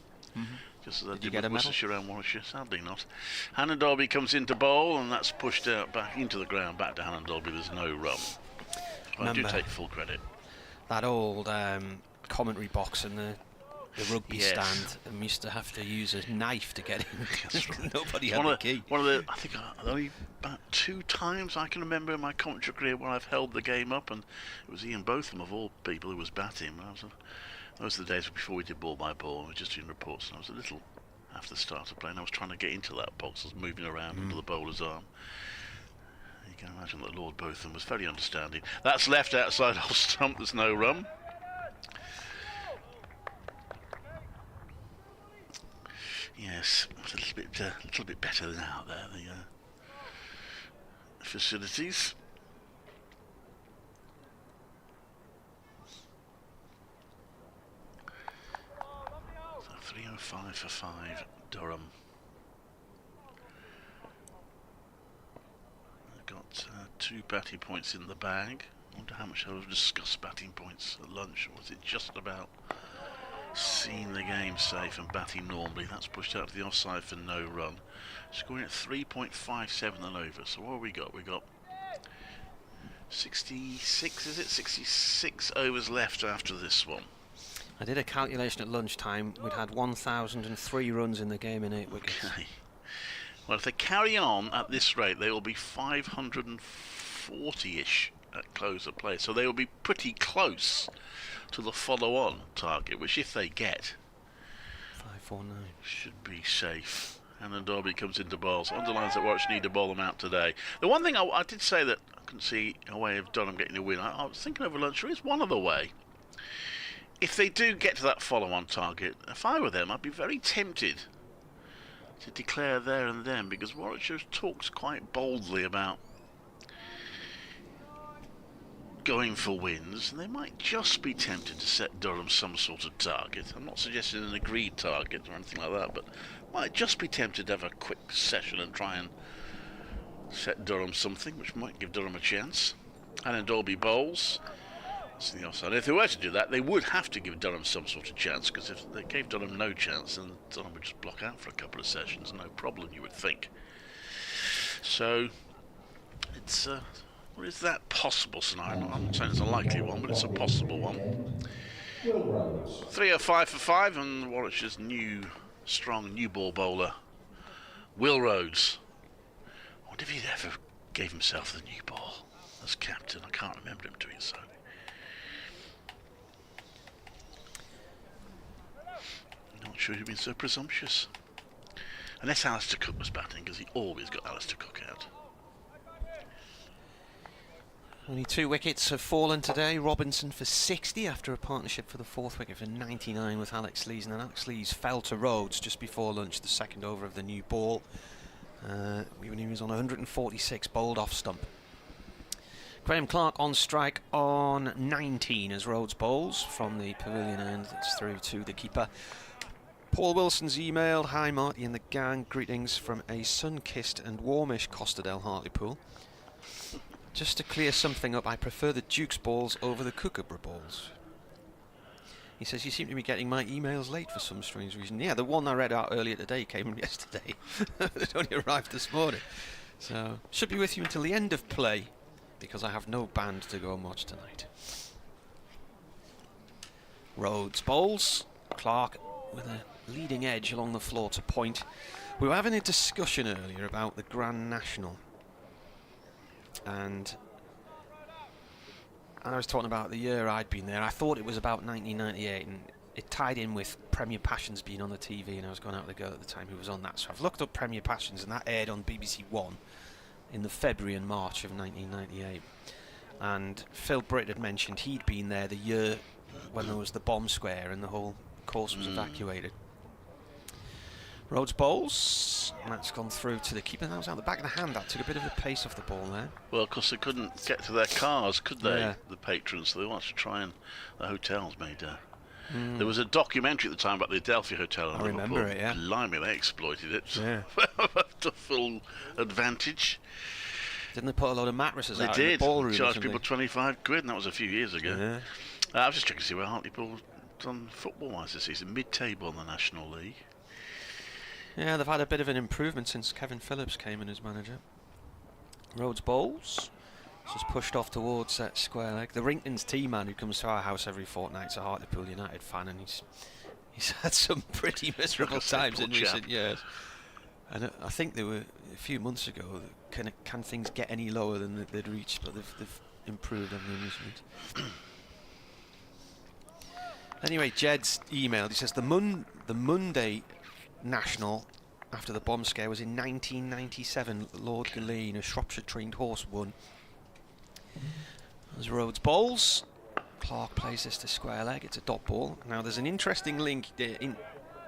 just as I Did you did get with a medal? Worcestershire and Warwickshire. Sadly not. Hannon Derby comes into bowl, and that's pushed out back into the ground, back to Hannon Derby. There's no run. I do Remember take full credit. That old commentary box in the rugby Yes. stand, and we used to have to use a knife to get in. That's right. Nobody It's had one the of key. One of the, I think only about 2 times I can remember in my commentary career when I've held the game up, and it was Ian Botham of all people who was batting. Those were the days before we did ball by ball. We were just doing reports, and I was a little after the start of playing. I was trying to get into that box. I was moving around under the bowler's arm. You can imagine that Lord Botham was very understanding. That's left outside off stump. There's no run. Yes, it's a little bit better than out there. The facilities. So 305 for 5, Durham. They've got 2 batting points in the bag. I wonder how much they'll discuss batting points at lunch. Or was it just about seeing the game safe and batting normally? That's pushed out to the offside for no run. Scoring at 3.57 and over. So what have we got? We got 66, is it? 66 overs left after this one. I did a calculation at lunchtime. We'd had 1,003 runs in the game in 8 wickets. Okay. Well, if they carry on at this rate, they will be 540-ish at close of play. So they will be pretty close to the follow-on target, which if they get, 549 should be safe. And then Derby comes into bowls. Underlines that Warwickshire need to bowl them out today. The one thing I did say that I couldn't see a way of Durham getting a win. I was thinking over lunch, there is one other way. If they do get to that follow-on target, if I were them, I'd be very tempted to declare there and then, because Warwickshire talks quite boldly about going for wins, and they might just be tempted to set Durham some sort of target. I'm not suggesting an agreed target or anything like that, but might just be tempted to have a quick session and try and set Durham something, which might give Durham a chance. And then Derby bowls. That's the offside. If they were to do that, they would have to give Durham some sort of chance, because if they gave Durham no chance, then Durham would just block out for a couple of sessions, no problem, you would think. So it's well, is that possible scenario? I'm not saying it's a likely one, but it's a possible one. 305 for 5, and Warwickshire's strong new ball bowler, Will Rhodes. I wonder if he ever gave himself the new ball as captain. I can't remember him doing so. Not sure he'd been so presumptuous. Unless Alistair Cook was batting, because he always got Alistair Cook out. Only 2 wickets have fallen today. Robinson for 60 after a partnership for the 4th wicket for 99 with Alex Lees. And then Alex Lees fell to Rhodes just before lunch, the 2nd over of the new ball. When he was on 146, bowled off stump. Graham Clark on strike on 19 as Rhodes bowls from the pavilion end. That's through to the keeper. Paul Wilson's emailed, "Hi Marty and the gang, greetings from a sun-kissed and warmish Costerdale Hartlepool. Just to clear something up, I prefer the Duke's balls over the Kookaburra balls." He says, "You seem to be getting my emails late for some strange reason." Yeah, the one I read out earlier today came yesterday. It only arrived this morning. So, should be with you until the end of play, because I have no band to go and watch tonight. Rhodes bowls. Clark with a leading edge along the floor to point. We were having a discussion earlier about the Grand National, and I was talking about the year I'd been there. I thought it was about 1998, and it tied in with Premier Passions being on the TV, and I was going out with a girl at the time who was on that. So I've looked up Premier Passions, and that aired on BBC One in the February and March of 1998. And Phil Britt had mentioned he'd been there the year when there was the bomb scare and the whole course was evacuated. Rhodes bowls, and that's gone through to the keeper. That was out the back of the hand. That took a bit of the pace off the ball there. Well, of course they couldn't get to their cars, could they, Yeah. the patrons? So they wanted to try, and the hotels made There was a documentary at the time about the Adelphi Hotel in I Liverpool. remember it, yeah. Blimey, they exploited it Yeah. to full advantage. Didn't they put a load of mattresses They out in the did. ballroom? or Charged something? people 25 quid, and that was a few years ago. Yeah. I was just checking to see where Hartlepool done football-wise this season. Mid-table in the National League. Yeah, they've had a bit of an improvement since Kevin Phillips came in as manager. Rhodes bowls. Just pushed off towards square leg. The Rington's tea man who comes to our house every fortnight is a Hartlepool United fan, and he's had some pretty miserable times in recent years. And I think they were a few months ago. Can things get any lower than they'd reached? But they've improved on the amusement. Anyway, Jed's emailed. He says the Monday National after the bomb scare was in 1997. Lord Galeen, a Shropshire-trained horse, won. There's Rhodes bowls. Clark plays this to square leg. It's a dot ball. Now there's an interesting link in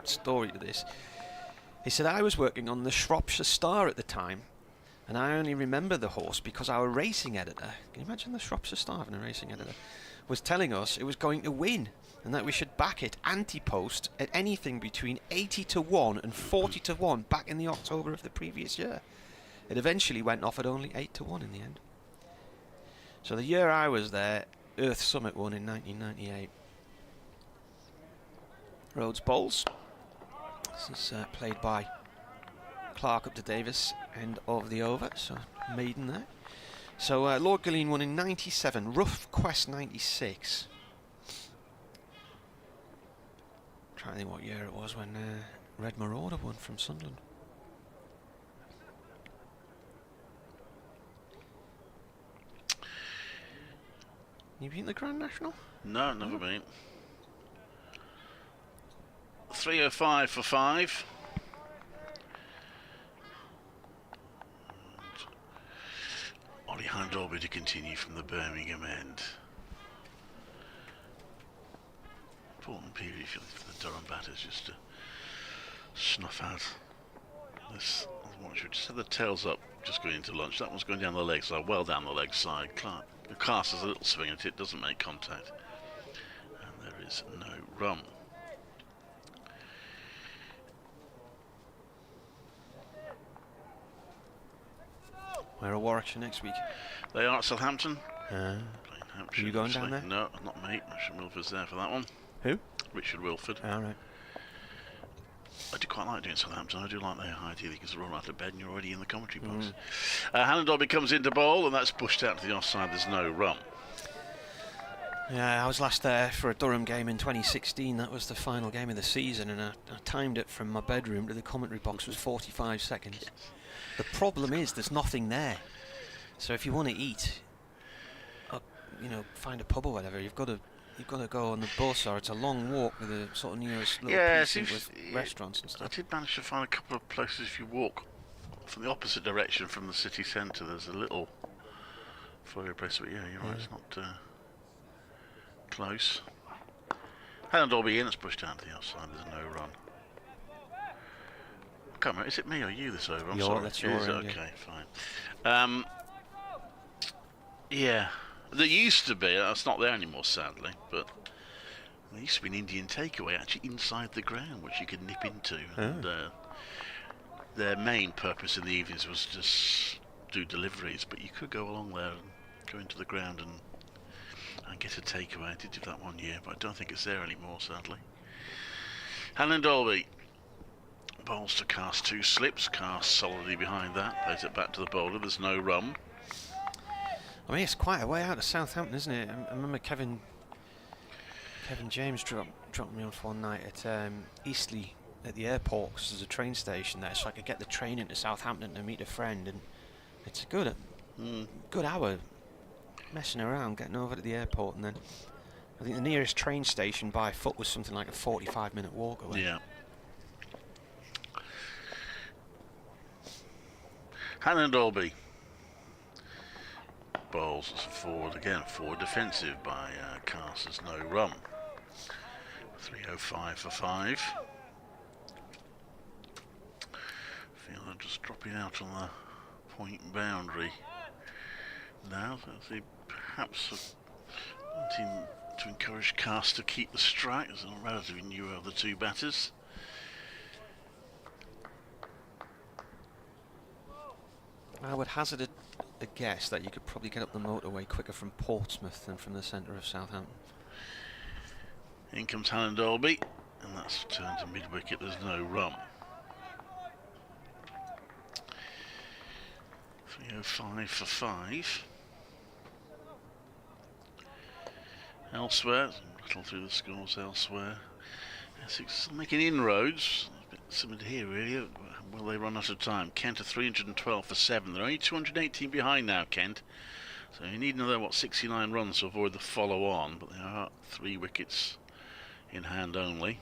story to this. He said, I was working on the Shropshire Star at the time, and I only remember the horse because our racing editor, can you imagine the Shropshire Star having a racing editor, was telling us it was going to win and that we should back it anti-post at anything between 80 to 1 and 40 to 1 back in the October of the previous year. It eventually went off at only 8 to 1 in the end. So the year I was there, Earth Summit won in 1998. Rhodes bowls. This is played by Clark up to Davis, end of the over, so maiden there. So Lord Galeen won in 97, Rough Quest 96. Trying to think what year it was when Red Marauder won from Sunderland. You been the Grand National? No, never been. 305 for 5. Ollie Handorby to continue from the Birmingham end. Important period for the Durham batters just to snuff out this. What should just have the tails up, just going into lunch. That one's going down the leg side, well down the leg side. The cast has a little swing at it, doesn't make contact, and there is no run. Where are Warwickshire next week? They are at Southampton. Are you going down there? No, not me. Richard Wilford's there for that one. Who? Richard Wilford. Alright. I do quite like doing Southampton. I do like their idea that you can roll out of bed and you're already in the commentary box. Hannon Dobby comes into bowl, and that's pushed out to the offside. There's no run. Yeah, I was last there for a Durham game in 2016. That was the final game of the season, and I timed it from my bedroom to the commentary box was 45 seconds. Yes. The problem is there's nothing there. So if you want to eat, you know, find a pub or whatever, you've got to go on the bus, or it's a long walk with the sort of nearest little precinct with restaurants and stuff. I did manage to find a couple of places. If you walk from the opposite direction from the city centre, there's a little foyer place, but yeah, you're right, it's not close. Hannon Dobby in, it's pushed down to the offside, there's no run. I can't remember, is it me or you this over? I'm sorry. That's your end, okay, fine. Yeah, there used to be, that's not there anymore sadly, but there used to be an Indian takeaway actually inside the ground which you could nip into. And their main purpose in the evenings was to just do deliveries, but you could go along there and go into the ground and get a takeaway. I did do that one year, but I don't think it's there anymore sadly. Hannon Dolby bowls to cast 2 slips, cast solidly behind that, plays it back to the bowler, there's no run. I mean, it's quite a way out of Southampton, isn't it? I remember Kevin James dropped me off one night at Eastleigh at the airport, because there's a train station there, so I could get the train into Southampton to meet a friend, and it's a good hour messing around, getting over to the airport, and then I think the nearest train station by foot was something like a 45-minute walk away. Yeah. Hannon Dolby bowls forward again, forward defensive by Casters, no run. 305 for 5. Fielder just dropping out on the point boundary now. So perhaps wanting to encourage Cast to keep the strike as a relatively new of the 2 batters. I would hazard a guess that you could probably get up the motorway quicker from Portsmouth than from the centre of Southampton. In comes Hannon Dolby, and that's turned to mid-wicket, there's no run. 305 for 5. Elsewhere, rattle through the scores elsewhere. Essex still making inroads. A bit similar to here, really. Will they run out of time? Kent are 312 for 7. They're only 218 behind now, Kent. So you need another, 69 runs to avoid the follow-on. But there are 3 wickets in hand only.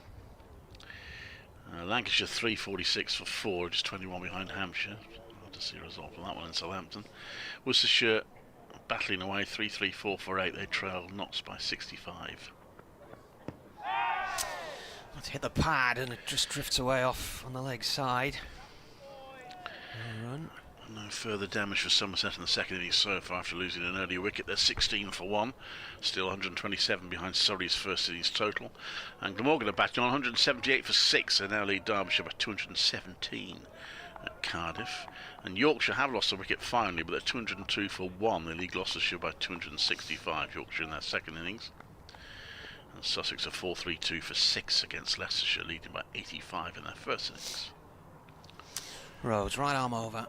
Lancashire 346 for 4, just 21 behind Hampshire. Hard to see a result from that one in Southampton. Worcestershire battling away 334 for 8. They trail Notts by 65. Let's hit the pad and it just drifts away off on the leg side. Run. No further damage for Somerset in the second innings so far after losing an early wicket. They're 16 for 1, still 127 behind Surrey's first innings total. And Glamorgan are batting on 178 for 6. They now lead Derbyshire by 217 at Cardiff. And Yorkshire have lost a wicket finally, but they're 202 for 1. They lead Gloucestershire by 265. Yorkshire in their second innings. And Sussex are 432 for 6 against Leicestershire, leading by 85 in their first innings. Rhodes, right arm over.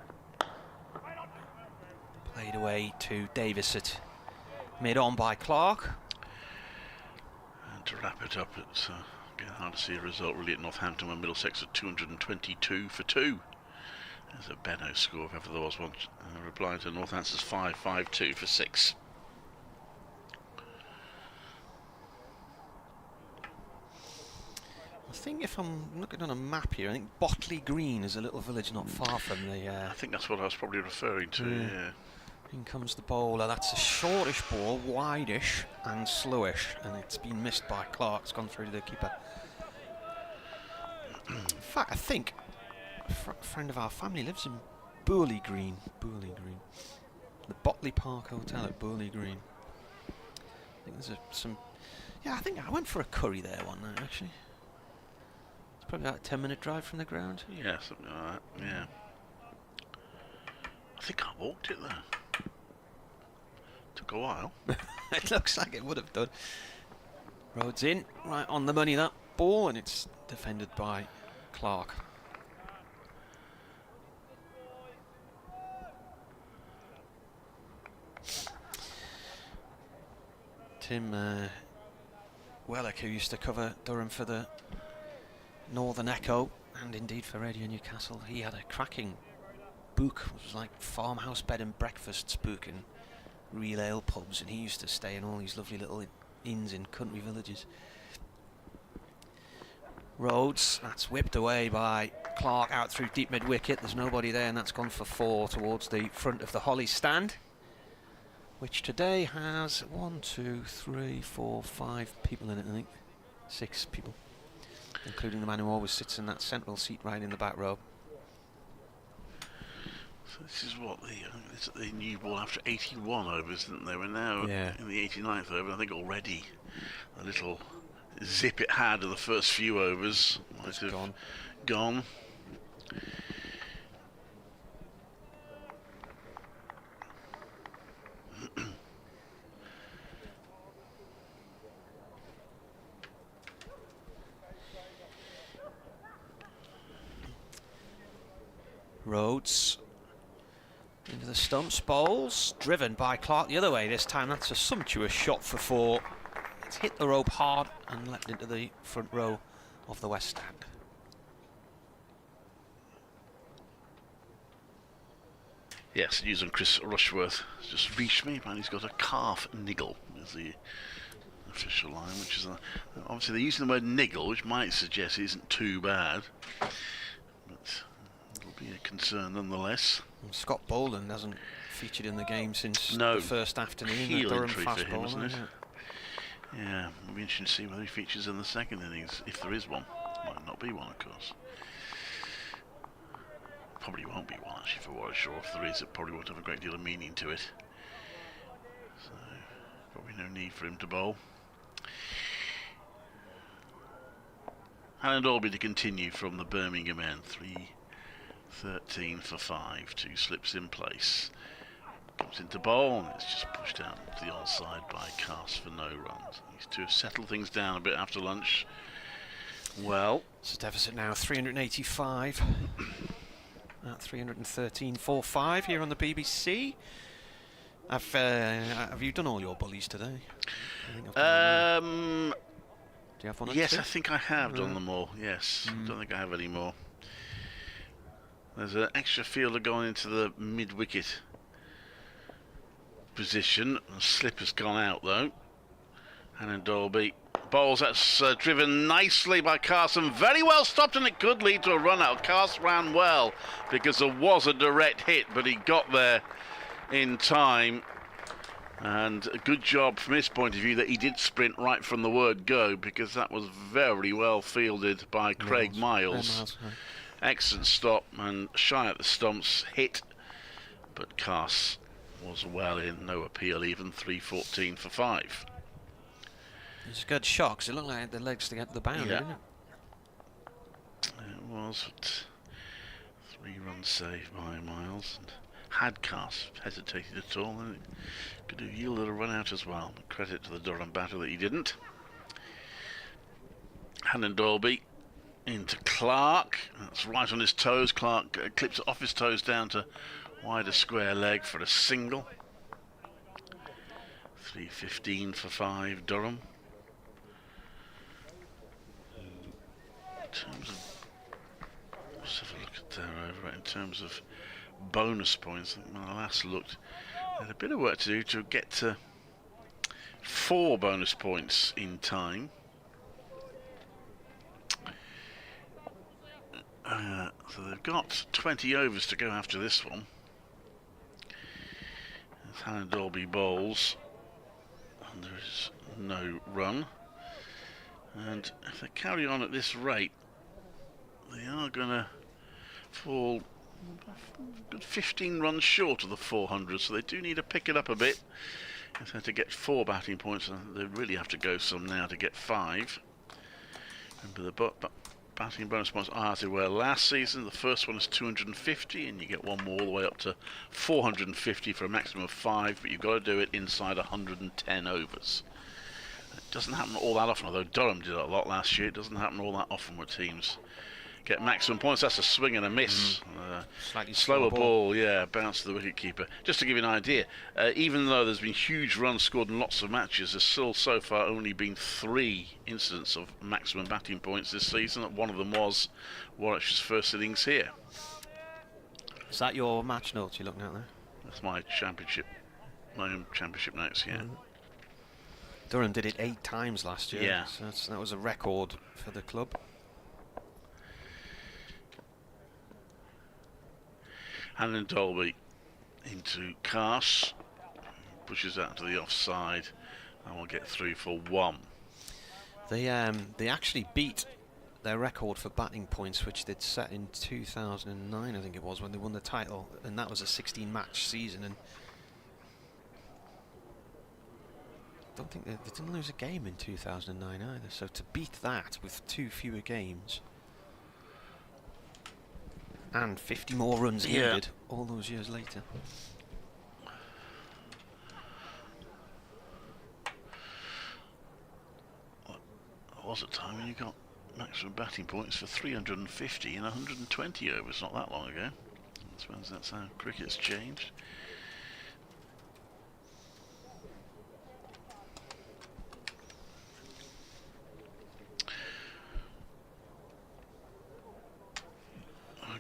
Played away to Davis at mid-on by Clark. And to wrap it up, it's again hard to see a result really at Northampton when Middlesex are 222 for 2. There's a Benno score if ever there was one. Replying to Northampton's 552 for 6. I think if I'm looking on a map here, I think Botley Green is a little village not far from the... I think that's what I was probably referring to, yeah. In comes the bowler. That's a shortish ball, wideish and slowish, and it's been missed by Clark. It's gone through to the keeper. In fact, I think a friend of our family lives in Burley Green. Burley Green. The Botley Park Hotel at Burley Green. I think there's some... Yeah, I think I went for a curry there one night, actually. It's probably about a 10-minute drive from the ground. Yeah, something like that, yeah. I think I walked it there. Took a while. It looks like it would have done. Rhodes in, right on the money that ball, and it's defended by Clark. Tim Wellock, who used to cover Durham for the Northern Echo, and indeed for Radio Newcastle, he had a cracking book. It was like farmhouse bed and breakfasts book in real ale pubs, and he used to stay in all these lovely little inns in country villages. Rhodes, that's whipped away by Clark out through deep mid wicket. There's nobody there, and that's gone for 4 towards the front of the Holly stand, which today has 1, 2, 3, 4, 5 people in it, I think. 6 people, including the man who always sits in that central seat right in the back row. So this is what the new ball after 81 overs, isn't there? We're now in the 89th over. I think already a little zip it had of the first few overs might have gone. Rhodes into the stumps, bowls, driven by Clark the other way this time. That's a sumptuous shot for 4. It's hit the rope hard and leapt into the front row of the West Stand. Yes, news on Chris Rushworth has just reached me, and he's got a calf niggle as the official line, which is obviously they're using the word niggle, which might suggest it isn't too bad, but it'll be a concern nonetheless. And Scott Boland hasn't featured in the game since the first afternoon. Heel Durham entry fast for him, bowler, isn't it? Yeah. Yeah, it'll be interesting to see whether he features in the second innings, if there is one. Might not be one, of course. Probably won't be one, actually, for Warwickshire. If there is, it probably won't have a great deal of meaning to it. So, probably no need for him to bowl. Alan Dalby to continue from the Birmingham end. 3-13 for 5. 2 slips in place. Comes into bowl, and it's just pushed out to the onside by Cast for no runs. These two have settled things down a bit after lunch. Well, it's a deficit now, 385. at 313.45 here on the BBC. Have you done all your bullies today? Do you have one? Yes, I think I have done them all. Yes, don't think I have any more. There's an extra fielder going into the mid-wicket position. The slip has gone out though. And Dolby bowls. That's driven nicely by Carson. Very well stopped, and it could lead to a run out. Carson ran well because there was a direct hit, but he got there in time. And a good job from his point of view that he did sprint right from the word go, because that was very well fielded by Craig Miles. Excellent stop and shy at the stumps, hit, but Cass was well in, no appeal even, 314 for 5. It's a good shot, 'cause it looked like the legs to get to the boundary, didn't it? It was, but 3-run save by Miles. And had Cass hesitated at all, then it could have yielded a run out as well. But credit to the Durham batter that he didn't. Hannon Dolby into Clark. That's right on his toes. Clark clips it off his toes down to wider square leg for a single. 315 for 5, Durham. In terms of, let's have a look at there over it. In terms of bonus points, I think when I last looked, they had a bit of work to do to get to 4 bonus points in time. So they've got 20 overs to go after this one. As Hannah Dolby bowls, and there is no run. And if they carry on at this rate, they are going to fall a good 15 runs short of the 400, so they do need to pick it up a bit. If they're to get 4 batting points, they really have to go some now to get 5. Remember the batting bonus points are as they were last season. The first one is 250, and you get one more all the way up to 450 for a maximum of 5, but you've got to do it inside 110 overs. It doesn't happen all that often, although Durham did it a lot last year. It doesn't happen all that often where teams get maximum points. That's a swing and a miss. Slightly slower ball, yeah, bounce to the wicket-keeper. Just to give you an idea, even though there's been huge runs scored in lots of matches, there's still so far only been 3 incidents of maximum batting points this season. One of them was Warwickshire's first innings here. Is that your match notes you're looking at there? That's my own championship notes, yeah. Durham did it 8 times last year. Yeah. So that was a record for the club. Hannon Dolby into Cass, pushes out to the offside, and will get through for 1. They actually beat their record for batting points, which they'd set in 2009, I think it was, when they won the title, and that was a 16-match season. And I don't think they didn't lose a game in 2009 either. So to beat that with 2 fewer games and 50 more runs needed all those years later. There was a time when you got maximum batting points for 350 in 120 overs not that long ago. I suppose that's how cricket's changed.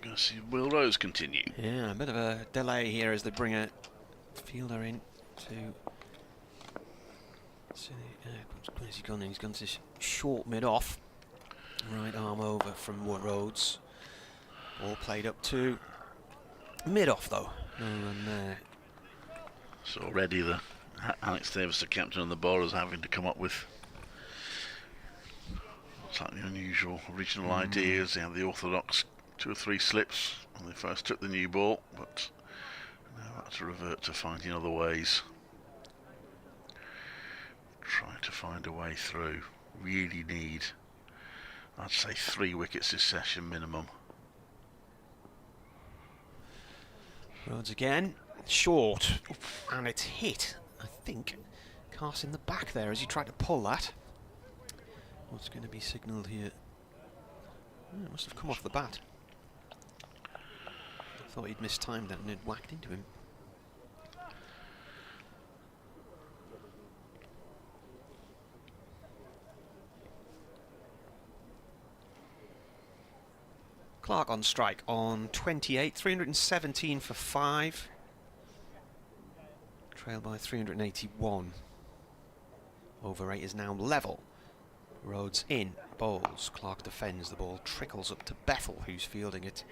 Going to see Will Rose continue. Yeah, a bit of a delay here as they bring a fielder in to. Where's he gone in? He's gone to short mid-off. Right arm over from Rhodes. All played up to mid-off though. No run there. So already Alex Davis, the captain, and the bowlers having to come up with slightly unusual original ideas. They have the orthodox 2 or 3 slips when they first took the new ball, but now had to revert to finding other ways. Trying to find a way through. Really need, I'd say, 3 wickets this session minimum. Rhodes again, short, and it's hit. I think Cass in the back there as he tried to pull that. What's going to be signalled here? It must have come off the bat. Thought he'd mistimed that and had whacked into him. Clark on strike on 28, 317 for 5. Trail by 381. Over 8 is now level. Rhodes in, bowls. Clark defends. The ball trickles up to Bethel, who's fielding it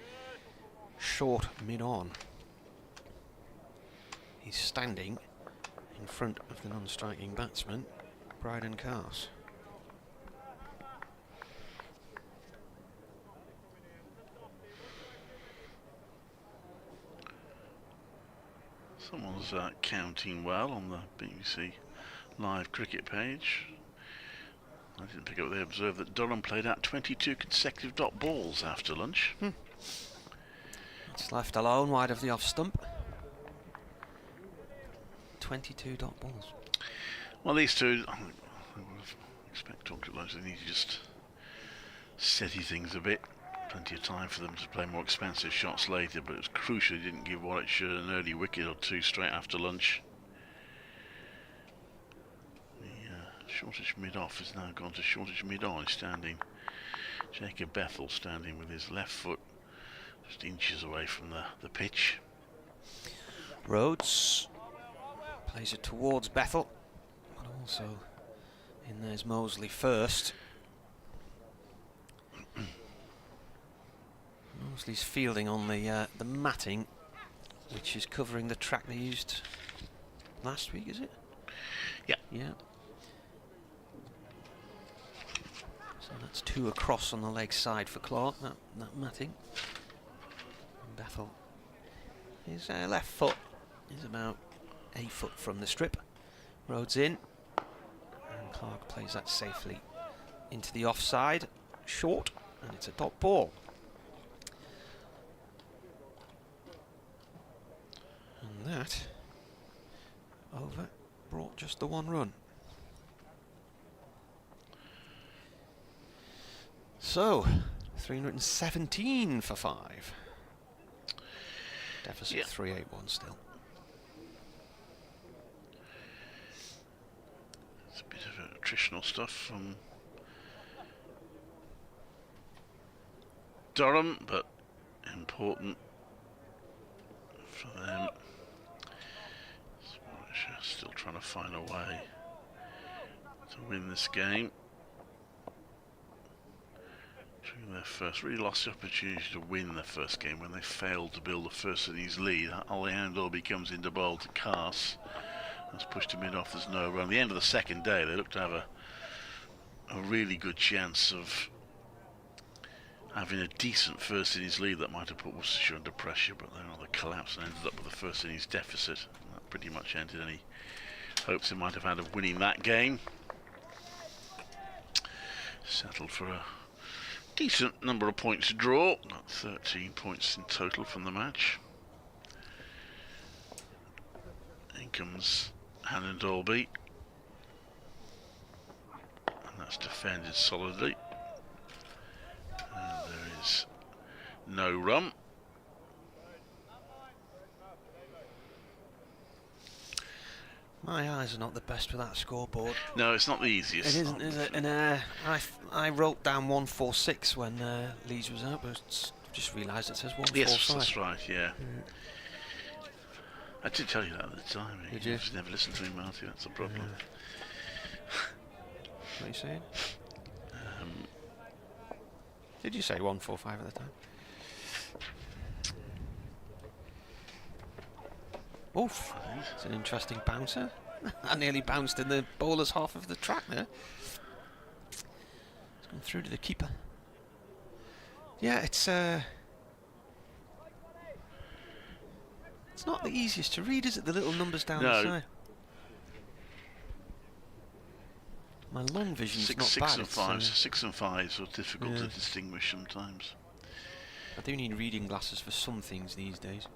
short mid-on. He's standing in front of the non-striking batsman, Bryden Cars. Someone's counting well on the BBC live cricket page. I didn't pick up, they observed that Durham played out 22 consecutive dot balls after lunch. It's left alone wide of the off stump. 22 dot balls. Well, these two, I would expect talked at lunch, they need to just steady things a bit. Plenty of time for them to play more expensive shots later, but it was crucial he didn't give Warwickshire an early wicket or two straight after lunch. The Shortish mid-off has now gone to Shortish mid-on. He's standing, Jacob Bethel standing with his left foot just inches away from the pitch. Rhodes plays it towards Bethel, but also in there's Mosley first. Mosley's fielding on the matting, which is covering the track they used last week, is it? Yeah. Yeah. So that's 2 across on the leg side for Clark, that matting. And Bethel, his left foot is about a foot from the strip. Rhodes in, and Clark plays that safely into the offside, short, and it's a dot ball. And that over brought just the 1 run. So 317 for 5. Deficit 381 still. It's a bit of attritional stuff from Durham, but important for them. Still trying to find a way to win this game. Their first, really lost the opportunity to win their first game when they failed to build the first innings lead. Alejandro comes into bowl to Cars. That's pushed him in off, there's no run. At the end of the second day, they looked to have a really good chance of having a decent first innings lead that might have put Worcestershire under pressure, but then they collapsed and ended up with a first innings deficit. And that pretty much ended any hopes they might have had of winning that game. Settled for a decent number of points to draw, 13 points in total from the match. In comes Hannon Dolby, and that's defended solidly. And there is no run. My eyes are not the best with that scoreboard. No, it's not the easiest. It isn't, is it? And I wrote down 146 when Leeds was out, but just realised it says 145. Yes, that's right, yeah. I did tell you that at the time. Did you? Just never listened to me, Marty, that's the problem. What are you saying? Did you say 145 at the time? Oof, it's an interesting bouncer. I nearly bounced in the bowler's half of the track there. It's gone through to the keeper. Yeah, it's not the easiest to read, is it? The little numbers down the side. My long vision's not bad. 6 and 5s. 6 and 5s are difficult to distinguish sometimes. I do need reading glasses for some things these days.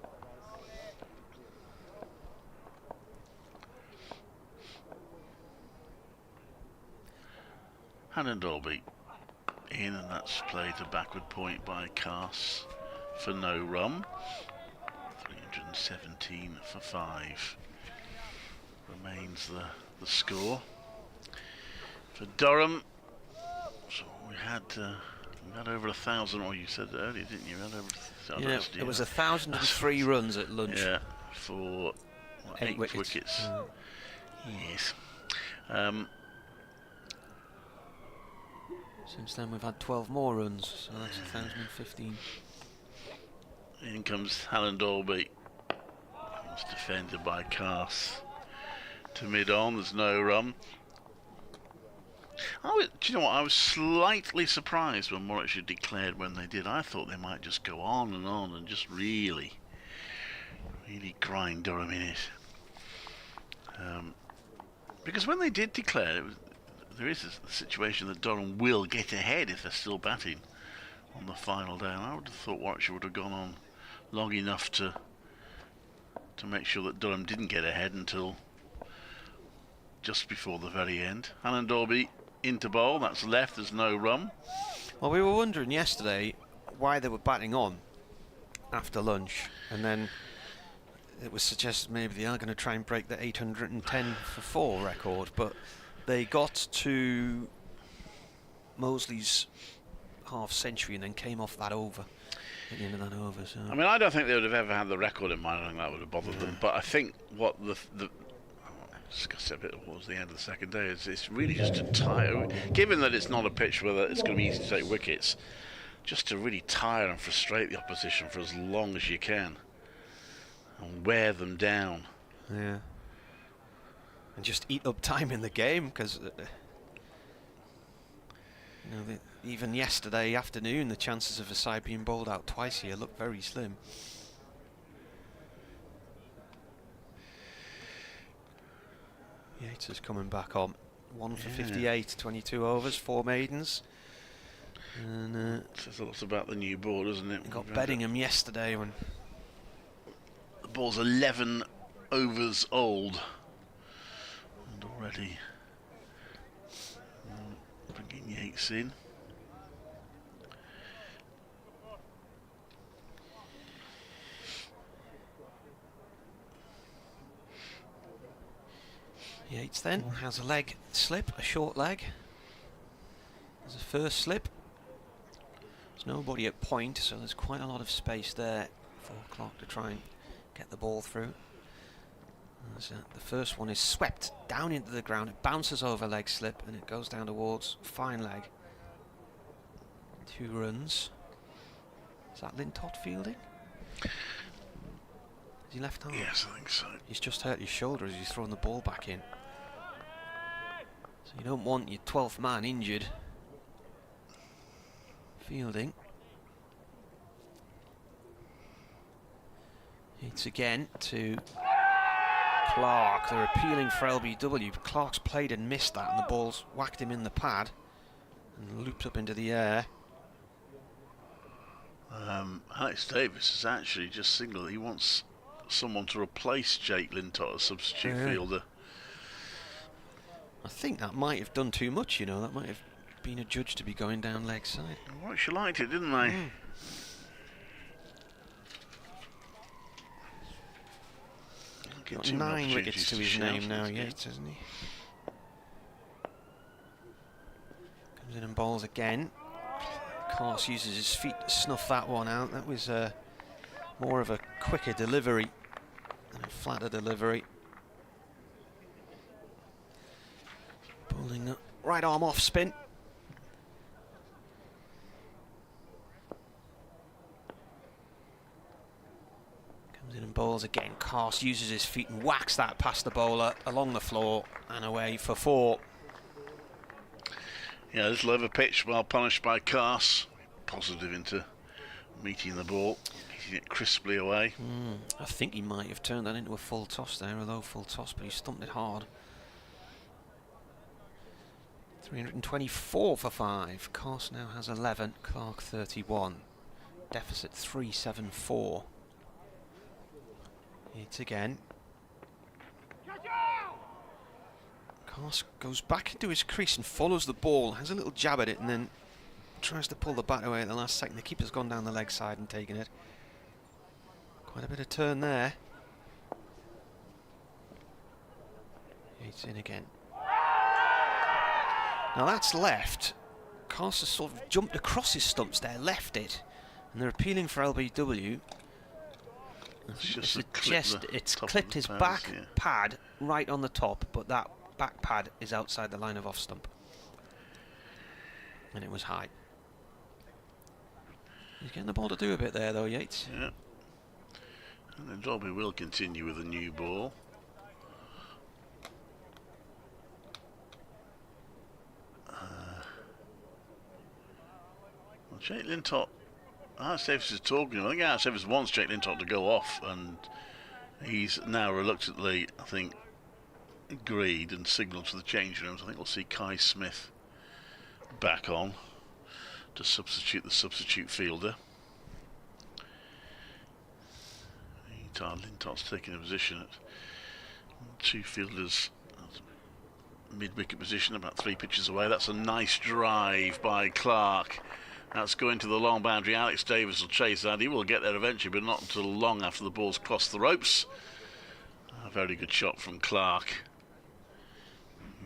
Hannon Dolby in, and that's played a backward point by Cass for no run. 17 for 5 remains the score for Durham. So we had over 1,000, or you said earlier, didn't you? Yeah, it was 1,003 runs at lunch. Yeah, for 8 wickets. Yes. Since then we've had 12 more runs, so that's 1,015. In comes Alan Dolby. It's defended by Cass to mid-on. There's no run. Do you know what? I was slightly surprised when Warwickshire declared when they did. I thought they might just go on and just really grind Durham in it. Because when they did declare, there is a situation that Durham will get ahead if they're still batting on the final day. And I would have thought Warwickshire would have gone on long enough to make sure that Durham didn't get ahead until just before the very end. Alan Dolby into bowl, that's left, there's no run. Well, we were wondering yesterday why they were batting on after lunch, and then it was suggested maybe they are going to try and break the 810 for 4 record, but they got to Mosley's half century and then came off that over at the end of that over. So I mean, I don't think they would have ever had the record in mind. I think that would have bothered them, but I think what the discussed a bit towards the end of the second day is it's really just to tire, given that it's not a pitch where it's going to be easy to take wickets, just to really tire and frustrate the opposition for as long as you can and wear them down. Yeah. And just eat up time in the game, because even yesterday afternoon the chances of a side being bowled out twice here look very slim. Yates is coming back on. 1 for 58, 22 overs, 4 maidens. And says a lot about the new ball, doesn't it? Got Beddingham yesterday when the ball's 11 overs old, and already bringing Yates in. Yates then has a leg slip, a short leg. There's a first slip. There's nobody at point, so there's quite a lot of space there for Clark to try and get the ball through. The first one is swept down into the ground. It bounces over leg slip and it goes down towards fine leg. 2 runs. Is that Lintott fielding? Is he left arm? Yes, I think so. He's just hurt his shoulder as he's throwing the ball back in. So you don't want your 12th man injured. Fielding. It's again to Clark. They're appealing for LBW. Clark's played and missed that, and the ball's whacked him in the pad and looped up into the air. Alex Davis has actually just signalled he wants someone to replace Jake Lintott as substitute fielder. I think that might have done too much, you know. That might have been adjudged to be going down leg side. Well, she liked it, didn't they? Got 9 wickets to his name now, Yates, hasn't he? Comes in and bowls again. Carse uses his feet to snuff that one out. That was more of a quicker delivery than a flatter delivery. Bowling the right arm off spin. Comes in and bowls again. Carse uses his feet and whacks that past the bowler along the floor and away for 4. Yeah, this low pitch, well punished by Cass. Positive into meeting the ball, hitting it crisply away. I think he might have turned that into a full toss there, a low full toss, but he stumped it hard. 324 for 5. Cass now has 11, Clark 31. Deficit 374. Hits again. Cass goes back into his crease and follows the ball, has a little jab at it and then tries to pull the bat away at the last second. The keeper's gone down the leg side and taken it. Quite a bit of turn there. It's in again. Now that's left. Carlos has sort of jumped across his stumps there, left it, and they're appealing for LBW. It's clipped his back pad right on the top, but that back pad is outside the line of off stump. And it was high. He's getting the ball to do a bit there though, Yates. Yeah. And then Dolby will continue with a new ball. Well, Jake Lintott, Alex Davis is talking. I think Alex Davis wants Jake Lintott to go off, and he's now reluctantly, I think, agreed and signalled to the change rooms. I think we'll see Kai Smith back on to substitute the substitute fielder. Lintott's taking a position at two fielders, mid-wicket position, about 3 pitches away. That's a nice drive by Clark. That's going to the long boundary. Alex Davis will chase that. He will get there eventually, but not until long after the ball's crossed the ropes. A very good shot from Clark,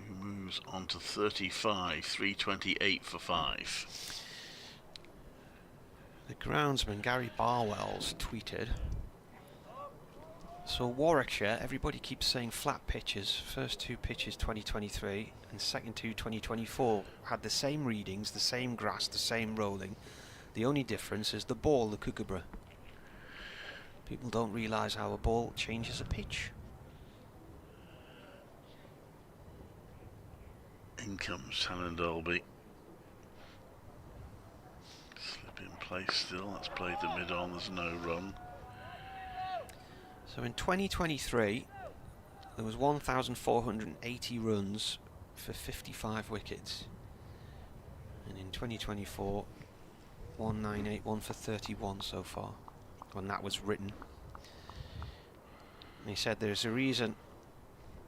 who moves on to 35, 328 for 5. The groundsman, Gary Barwell's tweeted, so Warwickshire, everybody keeps saying flat pitches. First 2 pitches 2023 and second 2 2024 had the same readings, the same grass, the same rolling. The only difference is the ball, the kookaburra. People don't realise how a ball changes a pitch. In comes Shannon Dolby. Slip in place still. That's played to mid-on. There's no run. So in 2023, there was 1,480 runs for 55 wickets. And in 2024, 1,981 for 31 so far, when that was written. And he said there's a reason.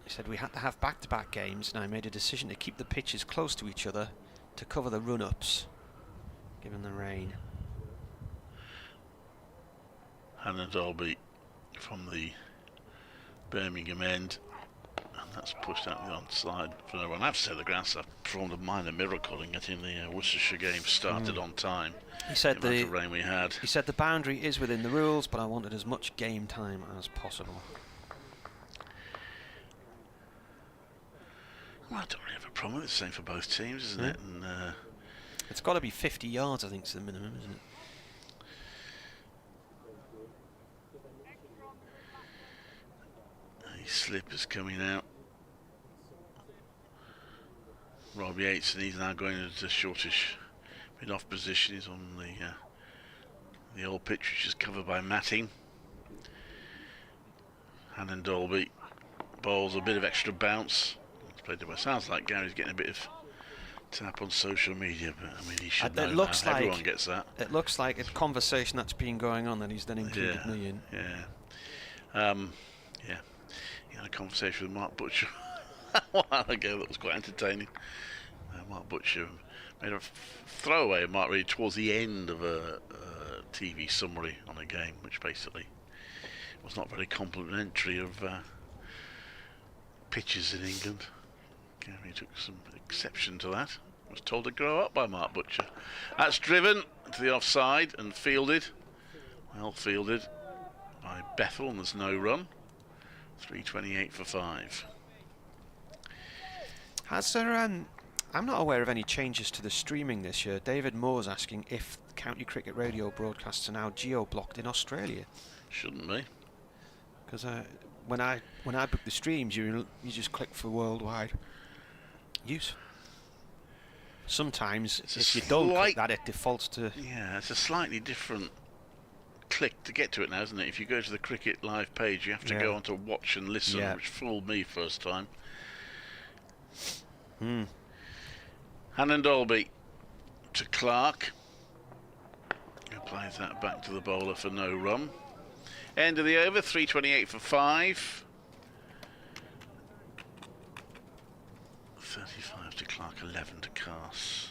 He said we had to have back-to-back games, and I made a decision to keep the pitches close to each other to cover the run-ups, given the rain. Hannah Dolby from the Birmingham end, and that's pushed out the onside for no one. I have to say the grounds have performed a minor miracle in getting the Worcestershire game started on time. He said the amount of rain we had. He said the boundary is within the rules, but I wanted as much game time as possible. Well, I don't really have a problem with it. It's the same for both teams, isn't it? And it's got to be 50 yards, I think, is the minimum, isn't it? Slip is coming out. Rob Yates, and he's now going into shortish mid-off position. He's on the old pitch, which is covered by matting. Hannon Dolby bowls a bit of extra bounce. It's played away. Sounds like Gary's getting a bit of tap on social media, but I mean he should know. It looks like everyone gets that. It looks like a conversation that's been going on that he's then included me in. Yeah. He had a conversation with Mark Butcher a while ago that was quite entertaining. Mark Butcher made a throwaway mark really towards the end of a TV summary on a game, which basically was not very complimentary of pitches in England. Gary took some exception to that. Was told to grow up by Mark Butcher. That's driven to the offside and fielded. Well fielded by Bethel, and there's no run. 328 for 5. Has there, I'm not aware of any changes to the streaming this year. David Moore's asking if County Cricket Radio broadcasts are now geo-blocked in Australia. Shouldn't be. Because when I book the streams, you just click for worldwide use. Sometimes if you don't click that, it defaults to... Yeah, it's a slightly different click to get to it now, isn't it? If you go to the Cricket Live page, you have to go on to watch and listen, which fooled me first time. Hannon Dolby to Clark, who plays that back to the bowler for no run. End of the over, 328 for 5. 35 to Clark, 11 to Cass.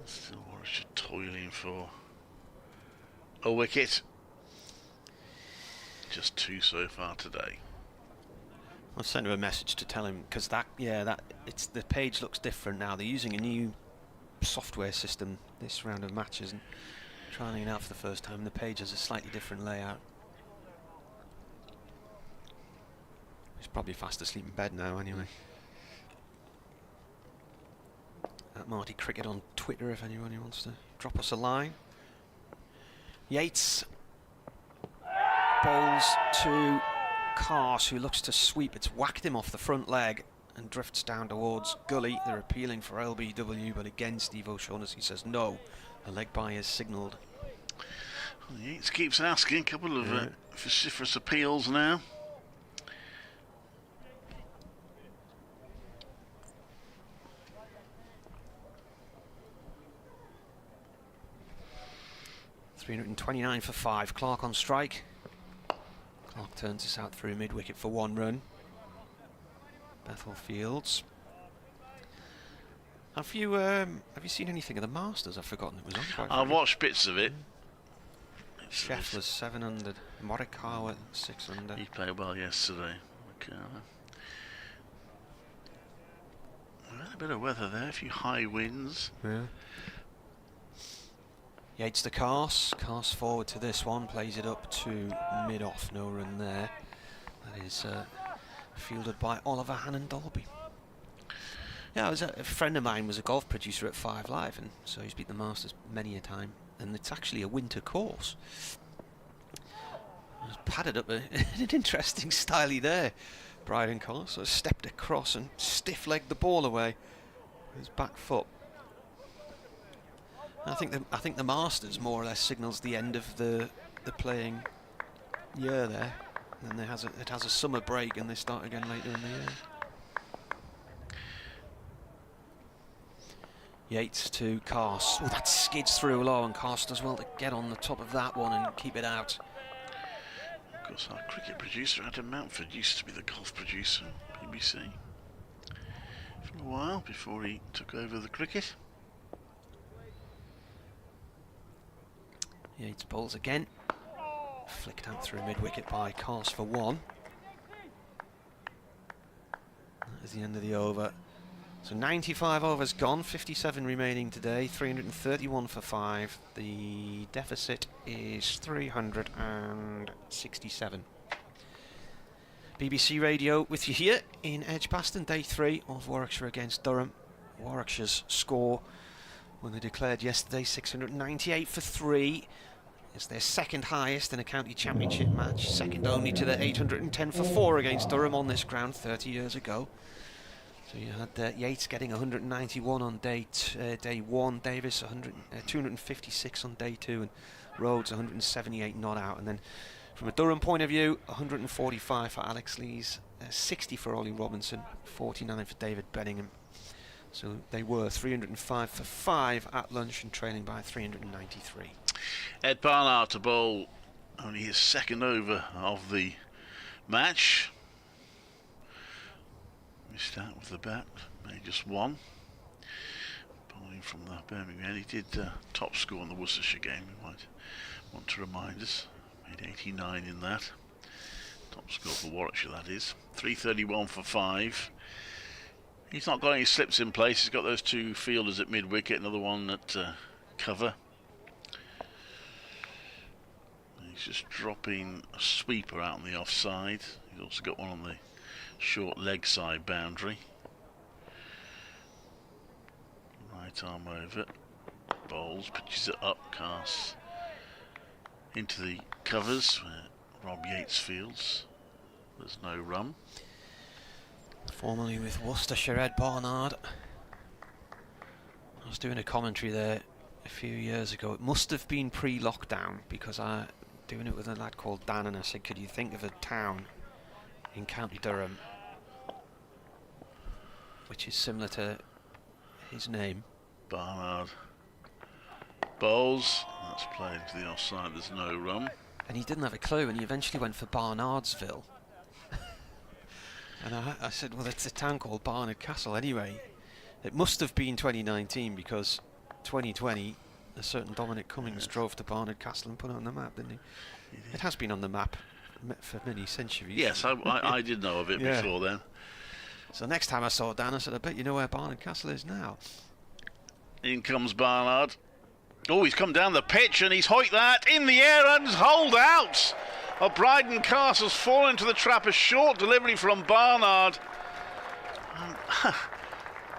Still Warwickshire toiling for a wicket. Just 2 so far today. I'll send him a message to tell him, because the page looks different now. They're using a new software system this round of matches and trying it out for the first time. The page has a slightly different layout. He's probably fast asleep in bed now anyway. At Marty Cricket on Twitter if anyone wants to drop us a line. Yates bowls to Carse, who looks to sweep. It's whacked him off the front leg and drifts down towards Gully. They're appealing for LBW, but again Steve O'Shaughnessy says no. A leg bye is signalled. Well, Yates keeps asking a couple of vociferous appeals now. .329 for 5. Clark on strike. Clark turns this out through mid-wicket for 1 run. Bethel Fields. Have you seen anything of the Masters? I've forgotten it was on. I've watched bits of it. Chef was 700. Morikawa 600. He played well yesterday. A bit of weather there, a few high winds. Yeah. Yates to Carse. Carse forward to this one, plays it up to mid-off, no run there. That is fielded by Oliver Hannon Dolby. Yeah, a friend of mine was a golf producer at 5 Live, and so he's beat the Masters many a time. And it's actually a winter course. It's padded up in an interesting style there. Bryden Carse stepped across and stiff-legged the ball away with his back foot. I think the Masters more or less signals the end of the playing year there. And then it has a summer break and they start again later in the year. Yates to Carse. Oh, that skids through low, and Carse does well to get on the top of that one and keep it out. Of course, our cricket producer, Adam Mountford, used to be the golf producer at BBC for a while before he took over the cricket. Yates bowls again. Flicked out through mid-wicket by Carse for 1. That is the end of the over. So 95 overs gone, 57 remaining today, 331 for 5. The deficit is 367. BBC Radio with you here in Edgbaston, day 3 of Warwickshire against Durham. Warwickshire's score, when they declared yesterday, 698 for 3. It's their second highest in a county championship match, second only to the 810 for 4 against Durham on this ground 30 years ago. So you had Yates getting 191 on day 1, Davis 256 on day 2, and Rhodes 178 not out. And then from a Durham point of view, 145 for Alex Lees, 60 for Ollie Robinson, 49 for David Benningham. So they were 305 for 5 at lunch and trailing by 393. Ed Barnard to bowl only his second over of the match. Missed out with the bat, made just 1. Bowling from the Birmingham, he did top score in the Worcestershire game, you might want to remind us. Made 89 in that. Top score for Warwickshire, that is. 331 for 5. He's not got any slips in place. He's got those 2 fielders at mid-wicket, another one at cover. He's just dropping a sweeper out on the offside. He's also got one on the short leg side boundary. Right arm over. Bowls, pitches it up, casts into the covers where Rob Yates fields. There's no run. Formerly with Worcestershire, Ed Barnard. I was doing a commentary there a few years ago. It must have been pre-lockdown because I doing it with a lad called Dan, and I said, could you think of a town in County Durham which is similar to his name? Barnard bowls. That's played to the offside. There's no run. And he didn't have a clue, and he eventually went for Barnardsville. And I said, well, it's a town called Barnard Castle anyway. It must have been 2019 because 2020 a certain Dominic Cummings drove to Barnard Castle and put it on the map, didn't he? It has been on the map for many centuries. Yes, I did know of it before then. So next time I saw Dan, I said, I bet you know where Barnard Castle is now. In comes Barnard. Oh, he's come down the pitch and he's hoiked that in the air and hold out. Bryden Castle's fallen into the trap. A short delivery from Barnard.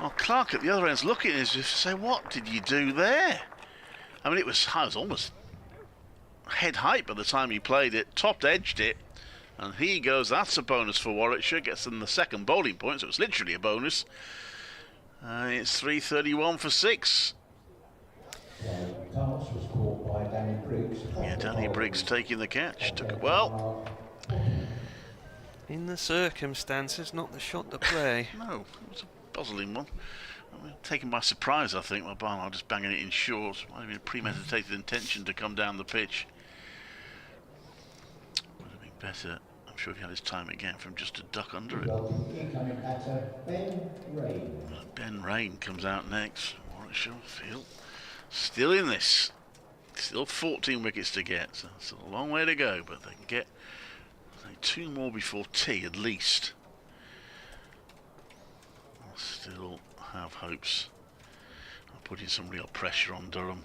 Well, Clark at the other end's looking at it as if to say, what did you do there? I mean, I was almost head height by the time he played it, topped edged it, and he goes, that's a bonus for Warwickshire, gets them the second bowling point, so it's literally a bonus. It's 3:31 for 6. Dance was caught by Danny Briggs. Yeah, Danny Briggs taking the catch, took it well. In the circumstances, not the shot to play. No, it was a puzzling one. I mean, taken by surprise, I think, by Barnard just banging it in short. Might have been a premeditated intention to come down the pitch. Would have been better, I'm sure, if he had his time again, from just to duck under it. Incoming batter, Ben Raine. Ben Raine comes out next. Warwickshire field still in this. Still 14 wickets to get, so it's a long way to go, but they can get, I think, 2 more before tea at least. I'll still have hopes of putting some real pressure on Durham.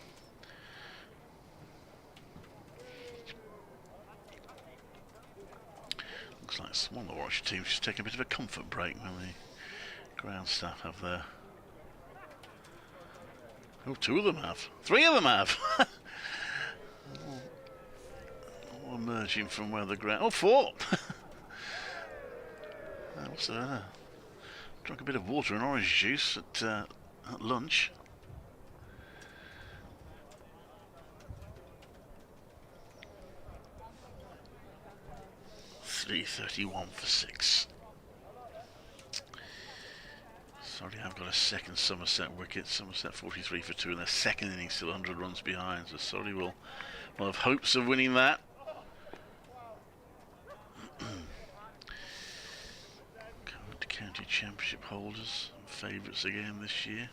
Looks like one of the Warwickshire teams is taking a bit of a comfort break when the ground staff have their... Oh, 2 of them have. 3 of them have! All emerging from where the ground... Oh, 4! Also, drank a bit of water and orange juice at lunch. $3.31 for 6. Sorry, I've got a second Somerset wicket. Somerset 43 for 2 in their second innings, still 100 runs behind. So Surrey will have hopes of winning that. County Championship holders, favourites again this year.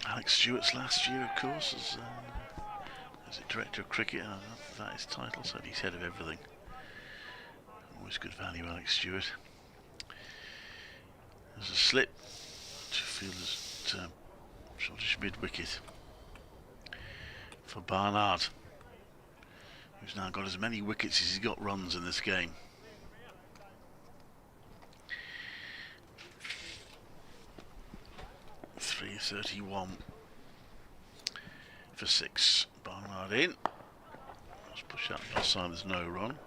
Alex Stewart's last year, of course, as a director of cricket. That is title, so he's head of everything. Always good value, Alex Stewart. There's a slip to fielders at shortish mid wicket for Barnard, who's now got as many wickets as he's got runs in this game. $3.31 for 6. Barnard in. Let's push out the side, there's no run.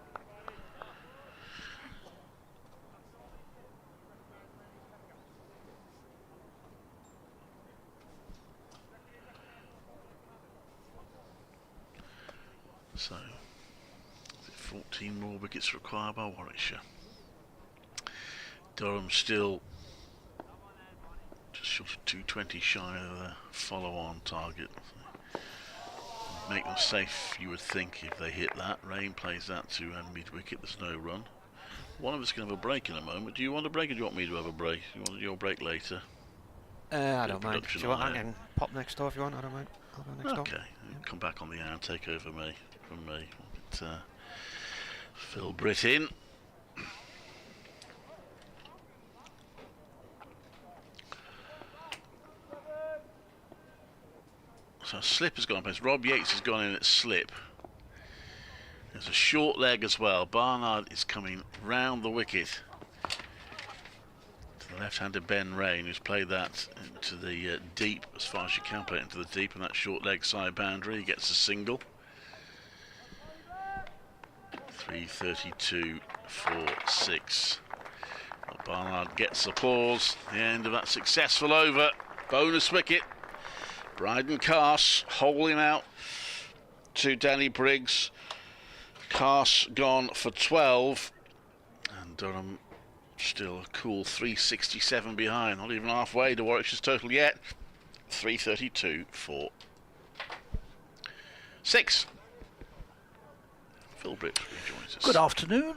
So, 14 more wickets required by Warwickshire. Durham still just short of 220 shy of the follow-on target. Make them safe, you would think, if they hit that. Raine plays that to mid-wicket, there's no run. One of us can have a break in a moment. Do you want a break or do you want me to have a break? You want your break later? I don't mind. Do you want, I can pop next door if you want, I don't mind. I'll go next door. Okay, come back on the hour and take over from me. But, Phil Britt in. So slip has gone past. Rob Yates has gone in at slip. There's a short leg as well. Barnard is coming round the wicket to the left-hander Ben Raine, who's played that into the deep, as far as you can play it into the deep, and that short leg side boundary. He gets a single. 3:32 for 6. Well, Barnard gets applause. The end of that successful over. Bonus wicket. Bryden Carse holing out to Danny Briggs. Carse gone for 12. And Durham still a cool 367 behind. Not even halfway to Warwickshire's total yet. 3:32 for 6. Phil Britt rejoins us. Good afternoon.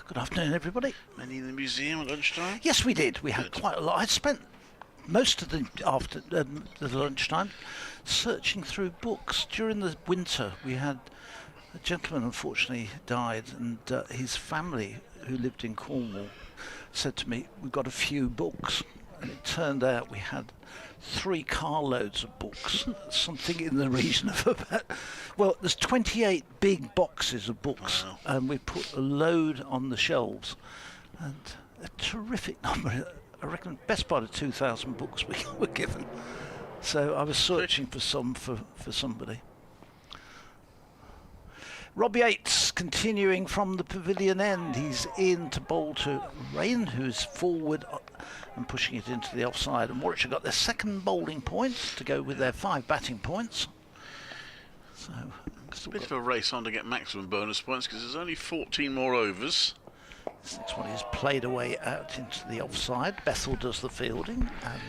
Good afternoon, everybody. Many in the museum at lunchtime? Yes, we did. We had quite a lot. I'd spent most of the lunchtime searching through books. During the winter, we had a gentleman unfortunately died, and his family, who lived in Cornwall, said to me, "We've got a few books," and it turned out we had 3 carloads of books, something in the region of about, well, there's 28 big boxes of books, and we put a load on the shelves, and a terrific number. I reckon best part of 2,000 books we were given. So I was searching for some for somebody. Rob Yates continuing from the pavilion end. He's in to bowl to Raine, who's forward and pushing it into the offside. And Warwickshire got their second bowling point to go with their 5 batting points. So it's a bit of a race on to get maximum bonus points because there's only 14 more overs. This next one is played away out into the offside. Bethel does the fielding, and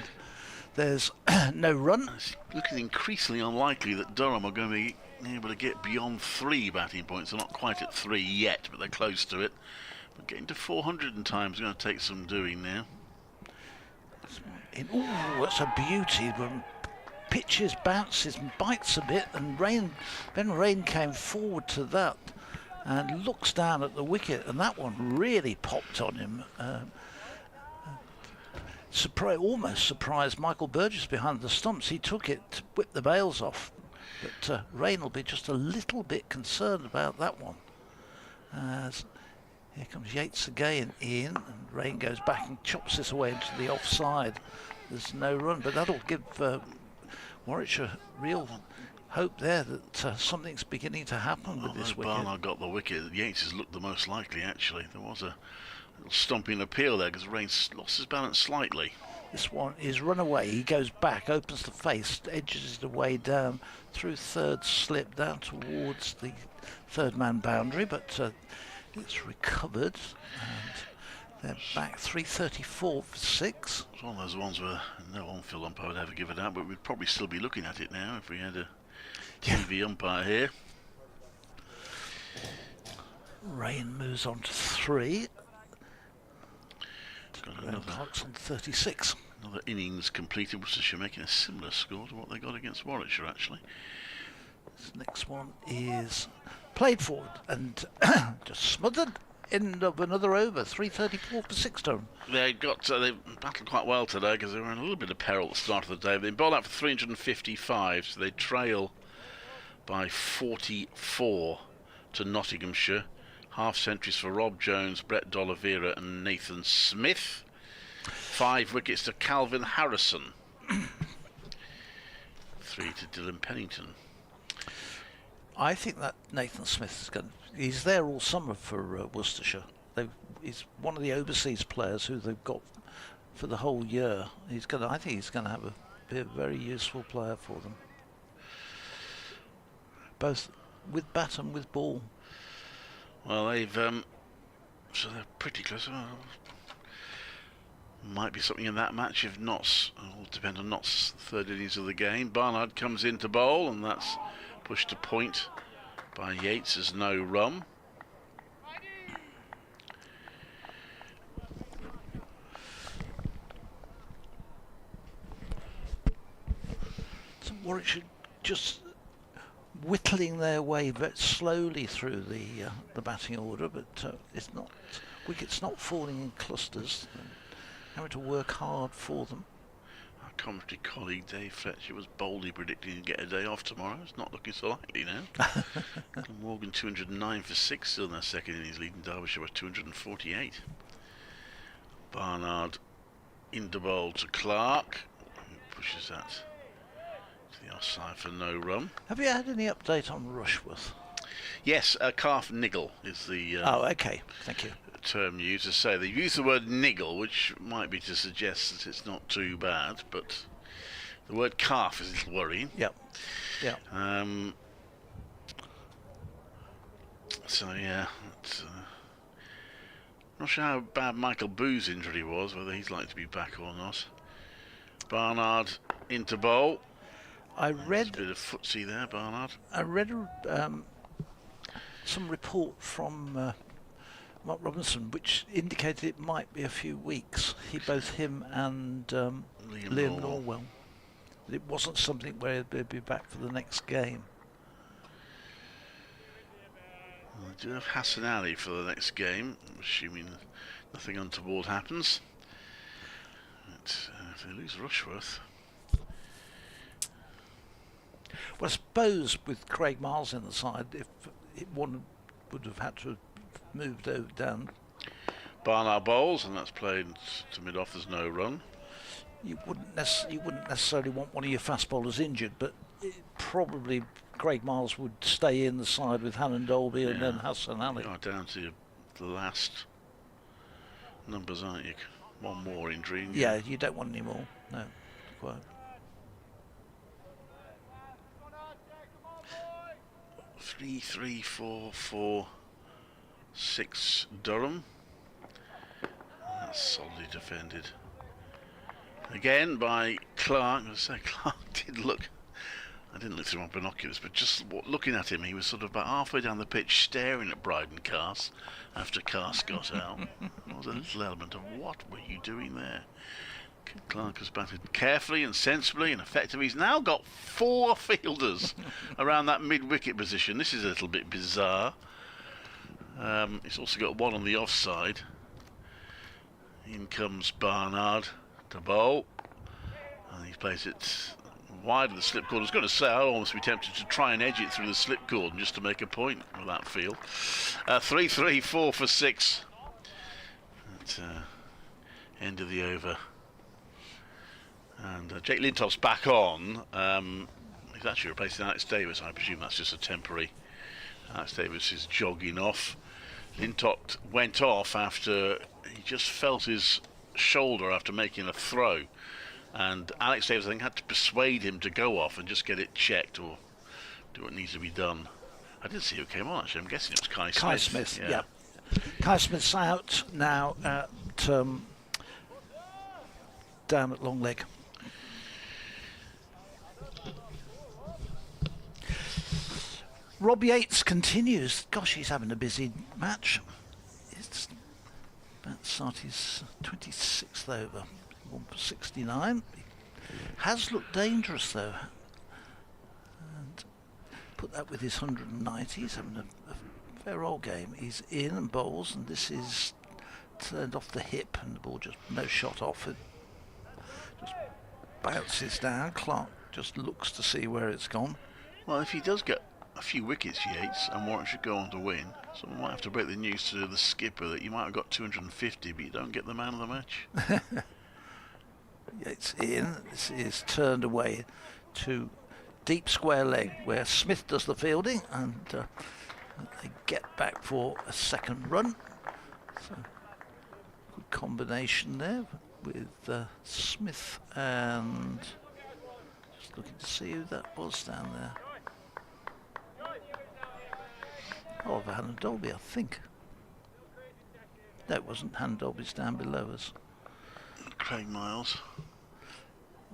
there's no run. It's looking increasingly unlikely that Durham are going to be able to get beyond 3 batting points. They're not quite at 3 yet, but they're close to it. But getting to 400 in time is going to take some doing now. Oh, that's a beauty. When pitches, bounces and bites a bit, and Raine came forward to that and looks down at the wicket, and that one really popped on him. Almost surprised Michael Burgess behind the stumps. He took it to whip the bails off, but Raine will be just a little bit concerned about that one. Here comes Yates again in, and Raine goes back and chops this away into the offside. There's no run, but that'll give Warwickshire real hope there that something's beginning to happen with this wicket. Barnard got the wicket. Yates has looked the most likely, actually. There was a little stomping appeal there because Raine lost his balance slightly. This one is run away. He goes back, opens the face, edges it away down through third slip down towards the third man boundary, but it's recovered, and they're back 334 for 6. It's one of those ones where no on-field umpire would ever give it out, but we'd probably still be looking at it now if we had a TV umpire here. Raine moves on to 3. Got another clock's on 36. Another innings completed, Worcestershire making a similar score to what they got against Warwickshire, actually. This next one is played forward and just smothered. End of another over, 334 for 6 Durham. They battled quite well today because they were in a little bit of peril at the start of the day. They bowled out for 355, so they trail by 44 to Nottinghamshire. Half centuries for Rob Jones, Brett D'Oliveira and Nathan Smith. 5 wickets to Calvin Harrison. 3 to Dylan Pennington. I think that Nathan Smith is he's there all summer for Worcestershire. He's one of the overseas players who they've got for the whole year. I think he's going to be a very useful player for them, both with bat and with ball. Well, they've so they're pretty close. Might be something in that match if Notts. It'll depend on Notts' third innings of the game. Barnard comes in to bowl, and that's pushed to point by Yates as no run. So Warwickshire just whittling their way very slowly through the batting order, but wickets not falling in clusters. Having to work hard for them. Our commentary colleague Dave Fletcher was boldly predicting to get a day off tomorrow. It's not looking so likely now. Morgan 209 for 6 still in their second innings, leading Derbyshire with 248. Barnard into bowl to Clark, who pushes that to the offside for no run. Have you had any update on Rushworth? Yes, calf niggle is the okay, thank you. Term used to say. They use the word niggle, which might be to suggest that it's not too bad, but the word calf is a little worrying. Yep. So yeah, not sure how bad Michael Boo's injury was, whether he's likely to be back or not. Barnard into bowl. I read a bit of footsie there, Barnard. I read some report from Mark Robinson, which indicated it might be a few weeks. Both him and Liam Norwell. It wasn't something where they'd be back for the next game. Well, I do have Hassan Ali for the next game, assuming nothing untoward happens. But, if they lose Rushworth... Well, I suppose with Craig Miles in the side, if one would have had to have moved over down. Barnard bowls, and that's played to mid-off. There's no run. You wouldn't necessarily want one of your fast bowlers injured, but probably Craig Miles would stay in the side with Hannon Dolby and then Hassan Ali. You're down to the last numbers, aren't you? One more injury. Yeah, you don't want any more. No, quite. Three, 3, 4, 4, 6 Durham. That's solidly defended. Again by Clark. I say Clark did look. I didn't look through my binoculars, but just looking at him, he was sort of about halfway down the pitch, staring at Bryden Cast after Cast got out. There was a little element of what were you doing there? Clark has batted carefully and sensibly and effectively. He's now got 4 fielders around that mid-wicket position. This is a little bit bizarre. He's also got 1 on the offside. In comes Barnard to bowl, and he plays it wide of the slip cord. I was going to say I'll almost be tempted to try and edge it through the slip cord just to make a point with that field. 3, 3, 4 for 6 at end of the over. And Jake Lintoff's back on. He's actually replacing Alex Davis. I presume that's just a temporary. Alex Davis is jogging off. Lintott went off after he just felt his shoulder after making a throw. And Alex Davis, I think, had to persuade him to go off and just get it checked or do what needs to be done. I didn't see who came on, actually. I'm guessing it was Kai Smith. Kai Smith, yeah. Kai Smith's out now at down at long leg. Rob Yates continues. Gosh, he's having a busy match. It's about to start his 26th over. 1 for 69. He has looked dangerous though. And put that with his 190. He's having a fair old game. He's in and bowls, and this is turned off the hip, and the ball just no shot off it. Just bounces down. Clark just looks to see where it's gone. Well, if he does get a few wickets, Yates, and Warren should go on to win, so we might have to break the news to the skipper that you might have got 250, but you don't get the man of the match. Yates in. This is turned away to deep square leg where Smith does the fielding, and they get back for a second run. So good combination there with Smith and just looking to see who that was down there. Oh, Hannon Dolby, I think. No, it wasn't. Hannon Dolby's down below us. Craig Miles.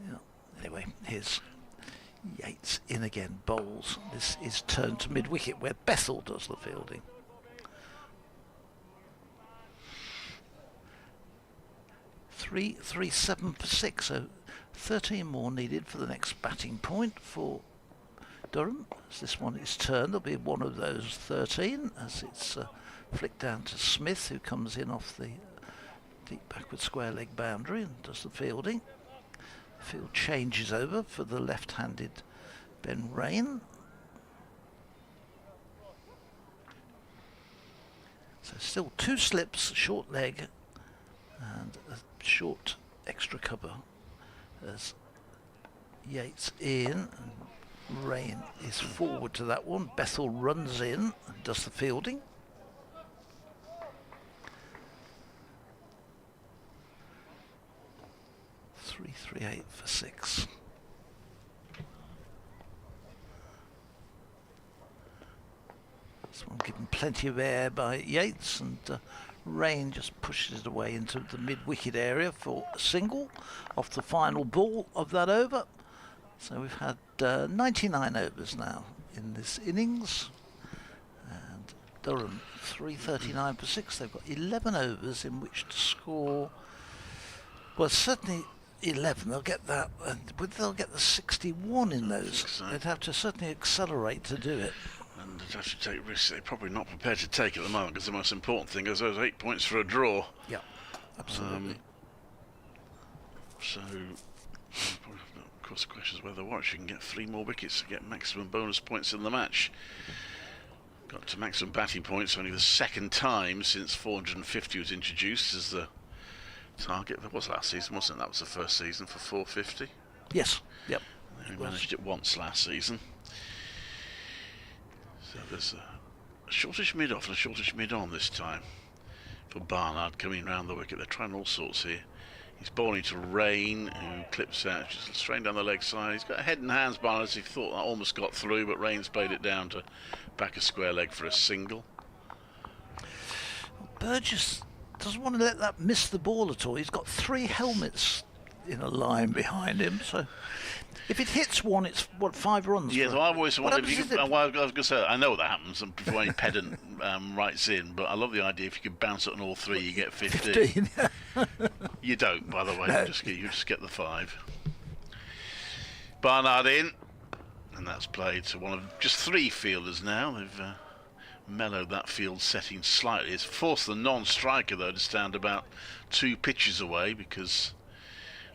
Yeah. Anyway, here's Yates in again, bowls. This is turned to mid-wicket where Bethel does the fielding. Three, 7 for 6, so 13 more needed for the next batting point for Durham. As this one is turned, there'll be one of those 13 as it's flicked down to Smith, who comes in off the deep backward square leg boundary and does the fielding. The field changes over for the left-handed Ben Raine. So still 2 slips, short leg and a short extra cover as Yates in and Raine is forward to that one. Bethel runs in and does the fielding. Three, 8 for 6. This one given plenty of air by Yates, and Raine just pushes it away into the mid-wicket area for a single off the final ball of that over. So we've had 99 overs now in this innings, and Durham 339 for 6. They've got 11 overs in which to score. Well, certainly 11, they'll get that, but they'll get the 61 in those. So. They'd have to certainly accelerate to do it. And they'd have to take risks they're probably not prepared to take at the moment, because the most important thing is those 8 points for a draw. Yeah, absolutely. So, of course, the question is whether Warwickshire can get 3 more wickets to get maximum bonus points in the match. Got to maximum batting points only the second time since 450 was introduced as the target. That was last season, wasn't it? That was the first season for 450. Yes. Yep. We managed it once last season. So there's a shortish mid-off and a shortish mid-on this time for Barnard coming round the wicket. They're trying all sorts here. He's bowling to Raine, who clips out just straight down the leg side. He's got a head and hands, Barnard. He thought that almost got through, but Raine's played it down to back a square leg for a single. Burgess doesn't want to let that miss the ball at all. He's got 3 helmets in a line behind him, so if it hits one, it's what, 5 runs? Yeah, so I've always wondered if you happens could, if it- well, I was going to say, I know that happens before any pedant writes in, but I love the idea if you could bounce it on all 3, you get 15. You don't, by the way, No. you just get the 5. Barnard in, and that's played to one of just 3 fielders now. They've mellowed that field setting slightly. It's forced the non-striker, though, to stand about 2 pitches away, because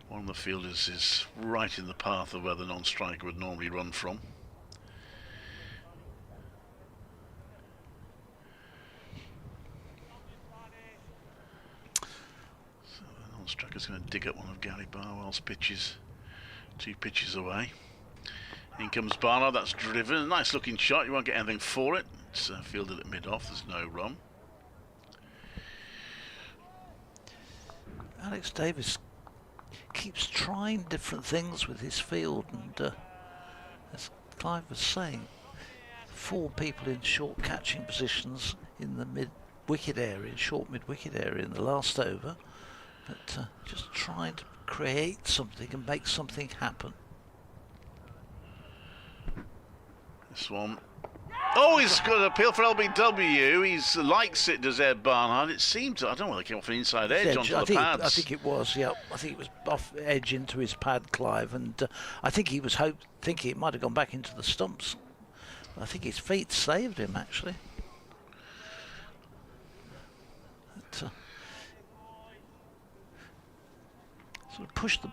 one of the fielders is right in the path of where the non-striker would normally run from. So the non-striker's going to dig up one of Gary Barwell's pitches, 2 pitches away. In comes Barnard, that's driven. A nice looking shot, you won't get anything for it. It's fielded at mid-off, there's no run. Alex Davis keeps trying different things with his field, and as Clive was saying, 4 people in short catching positions in the mid-wicket area, short mid-wicket area in the last over, but just trying to create something and make something happen. This one. Oh, he's got an appeal for LBW. He likes it, does Ed Barnard. It seemed to, I don't know whether it came off an inside edge onto the pads. I think it was, yeah. I think it was off edge into his pad, Clive, and I think he was thinking it might have gone back into the stumps. I think his feet saved him, actually. But, sort of pushed the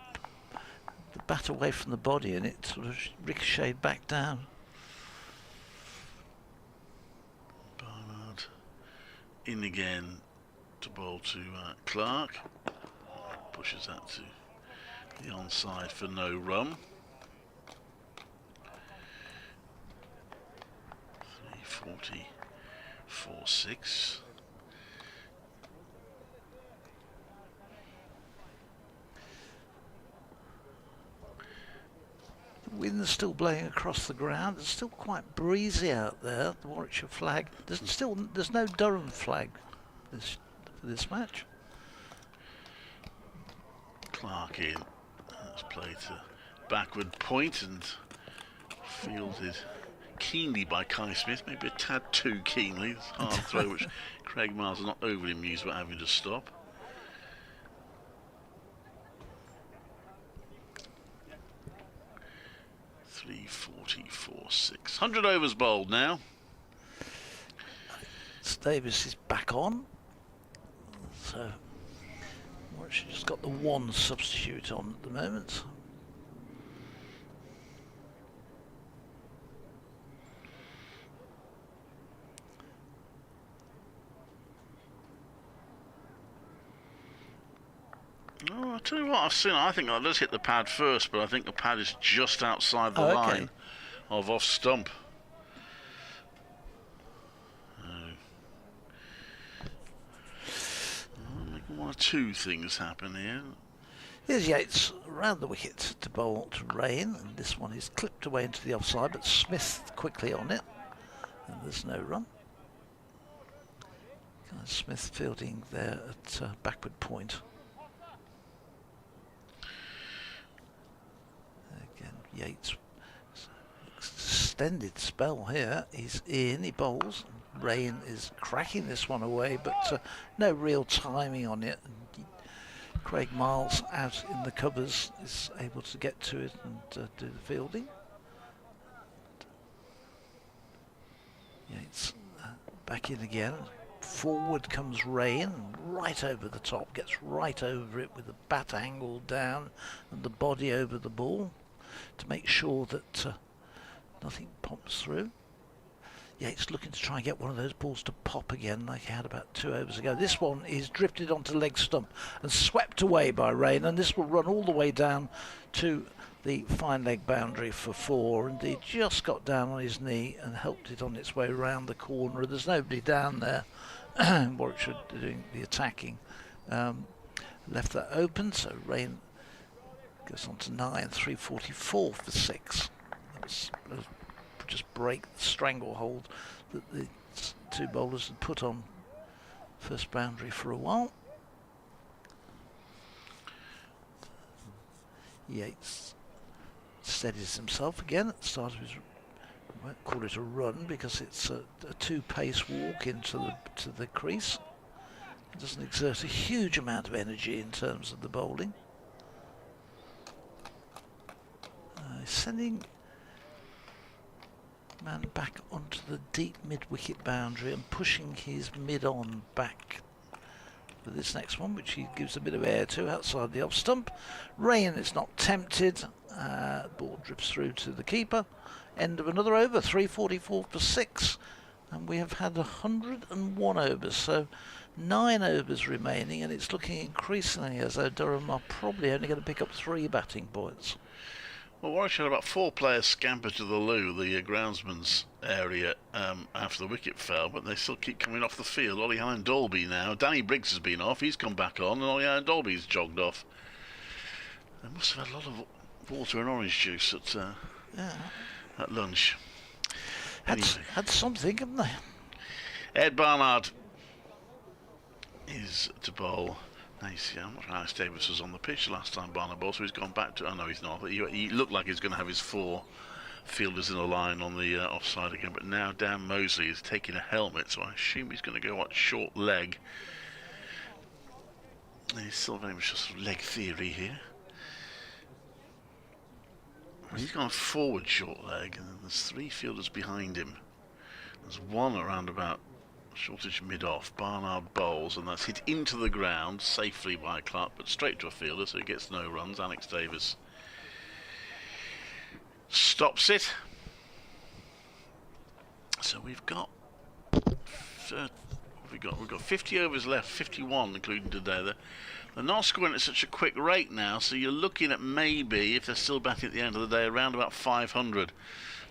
bat away from the body, and it sort of ricocheted back down. Barnard in again to bowl to Clark. Pushes that to the onside for no run. 340, 4-6. The wind's still blowing across the ground. It's still quite breezy out there. The Warwickshire flag. There's no Durham flag for this match. Clark in. That's played to backward point and fielded keenly by Kai Smith, maybe a tad too keenly. It's a hard throw, which Craig Miles is not overly amused about having to stop. .344.6. 100 overs bowled now. Davis is back on, so Warwickshire just got the 1 substitute on at the moment. Oh, I'll tell you what, I think I'll just hit the pad first, but I think the pad is just outside the line of off stump. Making 1 or 2 things happen here. Here's Yates around the wicket to bowl to Raine, and this one is clipped away into the offside, but Smith quickly on it, and there's no run. Smith fielding there at backward point. Again, Yates, extended spell here. He's in, he bowls. Raine is cracking this one away, but no real timing on it. And he Craig Miles out in the covers is able to get to it and do the fielding. Yates back in again. Forward comes Raine, right over the top, gets right over it with the bat angled down and the body over the ball to make sure that nothing pops through. Yates looking to try and get one of those balls to pop again like he had about 2 overs ago. This one is drifted onto leg stump and swept away by Raine, and this will run all the way down to the fine leg boundary for 4. Indeed, just got down on his knee and helped it on its way round the corner. There's nobody down there. Warwickshire doing the attacking. Left that open, so Raine goes on to 9, 344 for 6. That's just break the stranglehold that the 2 bowlers had put on first boundary for a while. Yates steadies himself again at the start of his, I won't call it a run because it's a 2-pace walk into the crease. It doesn't exert a huge amount of energy in terms of the bowling. Sending man back onto the deep mid-wicket boundary and pushing his mid-on back for this next one, which he gives a bit of air to outside the off stump. Raine is not tempted. Ball drifts through to the keeper. End of another over, 344 for 6. And we have had 101 overs, so 9 overs remaining, and it's looking increasingly as though Durham are probably only going to pick up 3 batting points. Well, Warwickshire had about 4 players scamper to the loo, the groundsman's area, after the wicket fell, but they still keep coming off the field. Ollie Allen Dolby now. Danny Briggs has been off, he's come back on, and Ollie Allen Dolby's jogged off. They must have had a lot of water and orange juice at lunch. Had something, haven't they? Ed Barnard is to bowl. Nice, yeah. I'm not sure Alex Davis was on the pitch last time Barnard bowled, so he's gone back to. Oh no, he's not. But he looked like he's going to have his 4 fielders in a line on the offside again. But now Dan Mosley is taking a helmet, so I assume he's going to go on short leg. And he's still very much just leg theory here. He's gone forward short leg, and then there's 3 fielders behind him. There's one around about shortish mid-off. Barnard bowls, and that's hit into the ground safely by Clark, but straight to a fielder, so he gets no runs. Alex Davis stops it. So we've got 50 overs left, 51 including today. They're not scoring at such a quick rate now, so you're looking at maybe, if they're still batting at the end of the day, around about 500.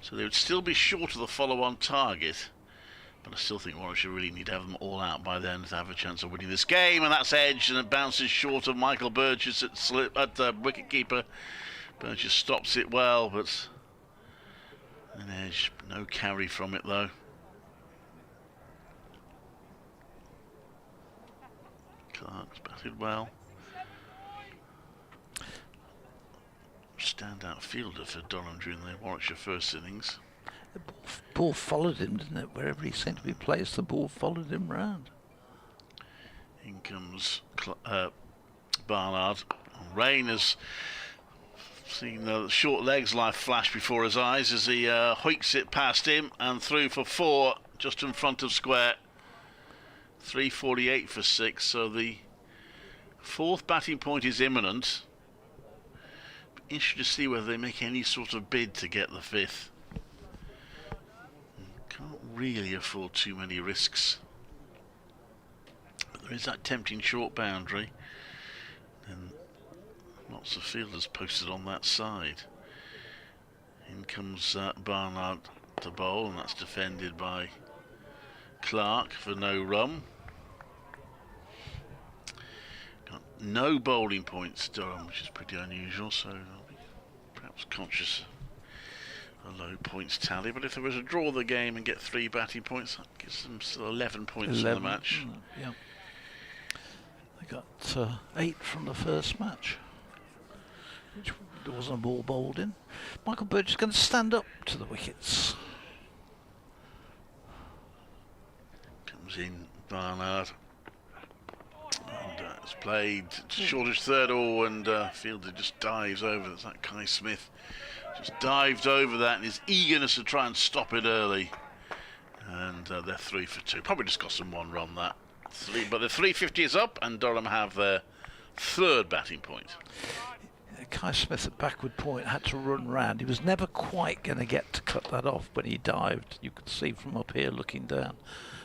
So they would still be short of the follow-on target. But I still think Warwickshire really need to have them all out by then to have a chance of winning this game. And that's edged, and it bounces short of Michael Burgess at the wicket-keeper. Burgess stops it well, but an edge. No carry from it, though. Clark's batted well. Standout fielder for Durham during the Warwickshire first innings. The ball followed him, didn't it? Wherever he seemed to be placed, the ball followed him round. In comes Barnard. Raine has seen the short legs life flash before his eyes as he hoiks it past him and through for 4, just in front of square. 348 for 6, so the 4th batting point is imminent. Interesting to see whether they make any sort of bid to get the 5th. Can't really afford too many risks. But there is that tempting short boundary, and lots of fielders posted on that side. In comes Barnard to bowl, and that's defended by Clark for no run. Got no bowling points, Durham, which is pretty unusual, so I'll be perhaps conscious a low points tally, but if there was a draw of the game and get 3 batting points, that gives them still 11 points in the match. Yeah. They got 8 from the first match, which there wasn't a ball bowled in. Michael Burgess is going to stand up to the wickets. Comes in Barnard. And It's played shortish third all, and Fielder just dives over. That's that Kai Smith. Just dived over that in his eagerness to try and stop it early. And they're 3 for 2. Probably just cost them 1 run, that. But the 350 is up, and Durham have their 3rd batting point. Kai Smith at backward point had to run round. He was never quite going to get to cut that off when he dived. You could see from up here looking down.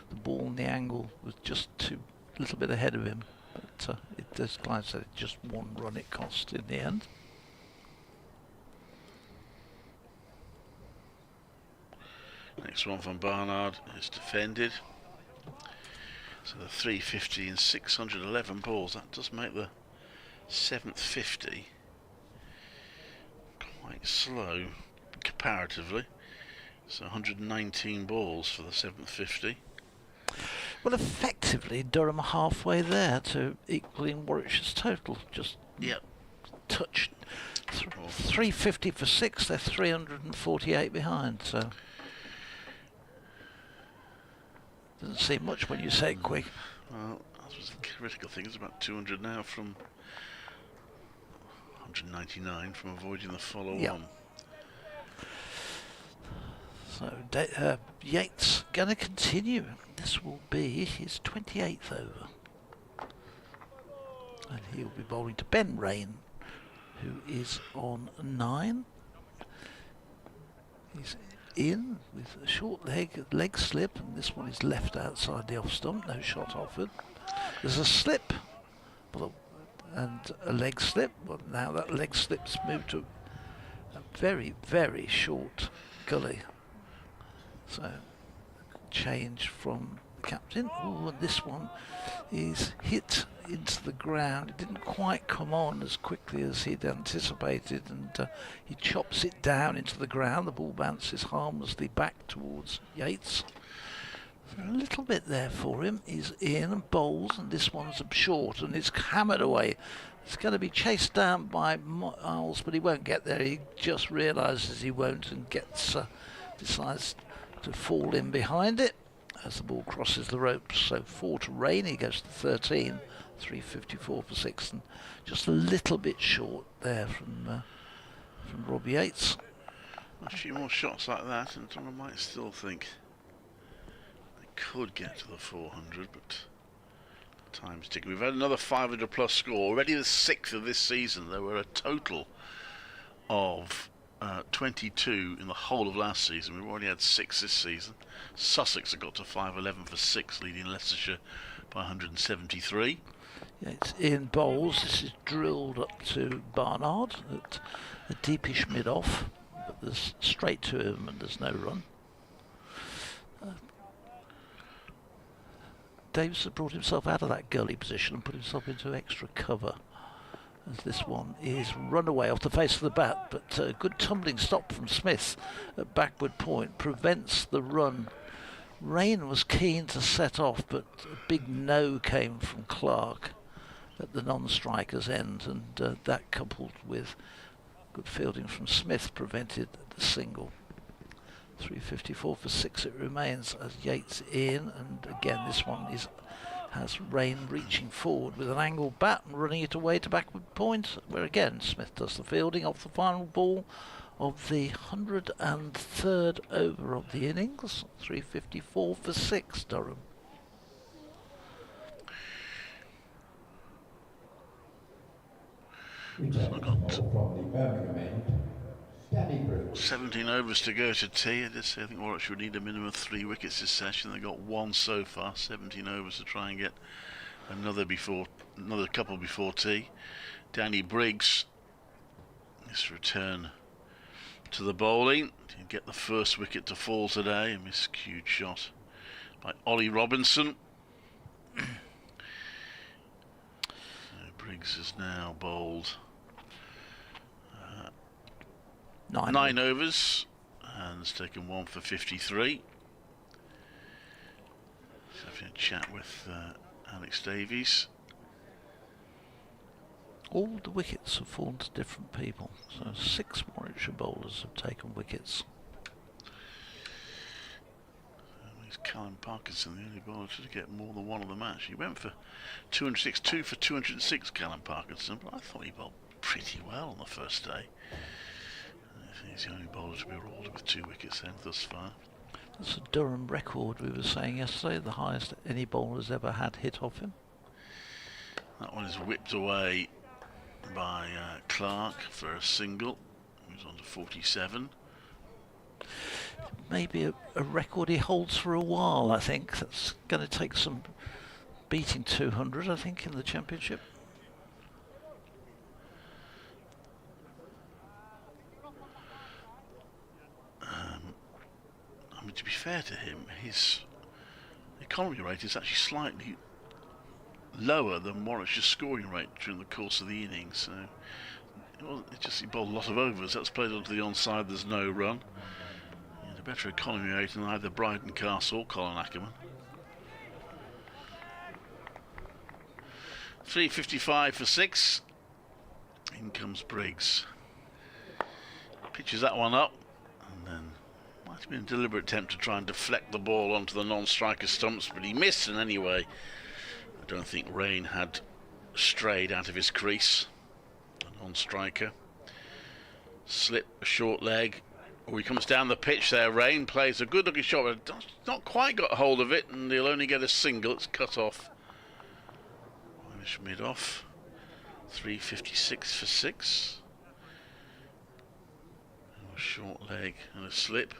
The ball and the angle was just a little bit ahead of him. But as Clive said, just 1 run it cost in the end. Next one from Barnard is defended. So the 350 and 611 balls. That does make the 7th 50 quite slow comparatively. So 119 balls for the 7th 50. Well, effectively, Durham are halfway there to equaling Warwickshire's total. Just touched 350 for 6. They're 348 behind. So doesn't seem much when you say it quick. Well, that was the critical thing. It's about 200 now from 199 from avoiding the follow-on. So Yates going to continue. This will be his 28th over. And he'll be bowling to Ben Raine, who is on 9. He's in with a short leg slip, and this one is left outside the off stump. No shot offered. There's a slip and a leg slip. But now that leg slip's moved to a very, very short gully. So change from the captain. Oh, and this one is hit into the ground. It didn't quite come on as quickly as he'd anticipated, and he chops it down into the ground. The ball bounces harmlessly back towards Yates. So a little bit there for him. He's in and bowls, and this one's up short, and it's hammered away. It's going to be chased down by Miles, but he won't get there. He just realises he won't and decides to fall in behind it as the ball crosses the ropes. So 4 to Raine. He goes to 13. 354 for 6, and just a little bit short there from Rob Yates. A few more shots like that, and I might still think they could get to the 400, but time's ticking. We've had another 500 plus score, already the 6th of this season. There were a total of 22 in the whole of last season. We've already had 6 this season. Sussex have got to 511 for 6, leading Leicestershire by 173. Yeah, it's in bowls. This is drilled up to Barnard at a deepish mid-off, but there's straight to him and there's no run. Davis has brought himself out of that gully position and put himself into extra cover, as this one is run away off the face of the bat, but a good tumbling stop from Smith at backward point prevents the run. Raine was keen to set off, but a big no came from Clark at the non-striker's end, and that coupled with good fielding from Smith prevented the single. 354 for 6 it remains as Yates in, and again this one has Raine reaching forward with an angled bat and running it away to backward point, where again Smith does the fielding off the final ball of the 103rd over of the innings. 354 for 6 Durham. Return from the Birmingham end, Danny Brooks. 17 overs to go to tea. I think Warwickshire would need a minimum of 3 wickets this session. They got 1 so far. 17 overs to try and get another couple before tea. Danny Briggs, his return to the bowling. Didn't get the first wicket to fall today. A miscued shot by Ollie Robinson. Briggs has now bowled 9 overs and has taken 1 for 53. So having a chat with Alex Davies. All the wickets have fallen to different people, so 6 Warwickshire bowlers have taken wickets. He's Callum Parkinson, the only bowler to get more than one of the match. He went for 206, 2 for 206, Callum Parkinson, but I thought he bowled pretty well on the first day. I think he's the only bowler to be rewarded with 2 wickets then thus far. That's a Durham record we were saying yesterday, the highest any bowler's ever had hit off him. That one is whipped away by Clark for a single. He's on to 47. Maybe a record he holds for a while, I think. That's going to take some beating 200, I think, in the championship. I mean, to be fair to him, his economy rate is actually slightly lower than Warwickshire's scoring rate during the course of the innings. So he bowled a lot of overs. That's played onto the onside. There's no run. He had a better economy rate than either Bryden Castle or Colin Ackerman. 355 for 6. In comes Briggs. Pitches that one up, and then might have been a deliberate attempt to try and deflect the ball onto the non-striker stumps, but he missed in any way. I don't think Raine had strayed out of his crease. A non-striker. Slip, a short leg. Oh, he comes down the pitch there. Raine plays a good looking shot, but not quite got hold of it, and he'll only get a single. It's cut off. Finish mid-off. 356 for 6. A short leg and a slip.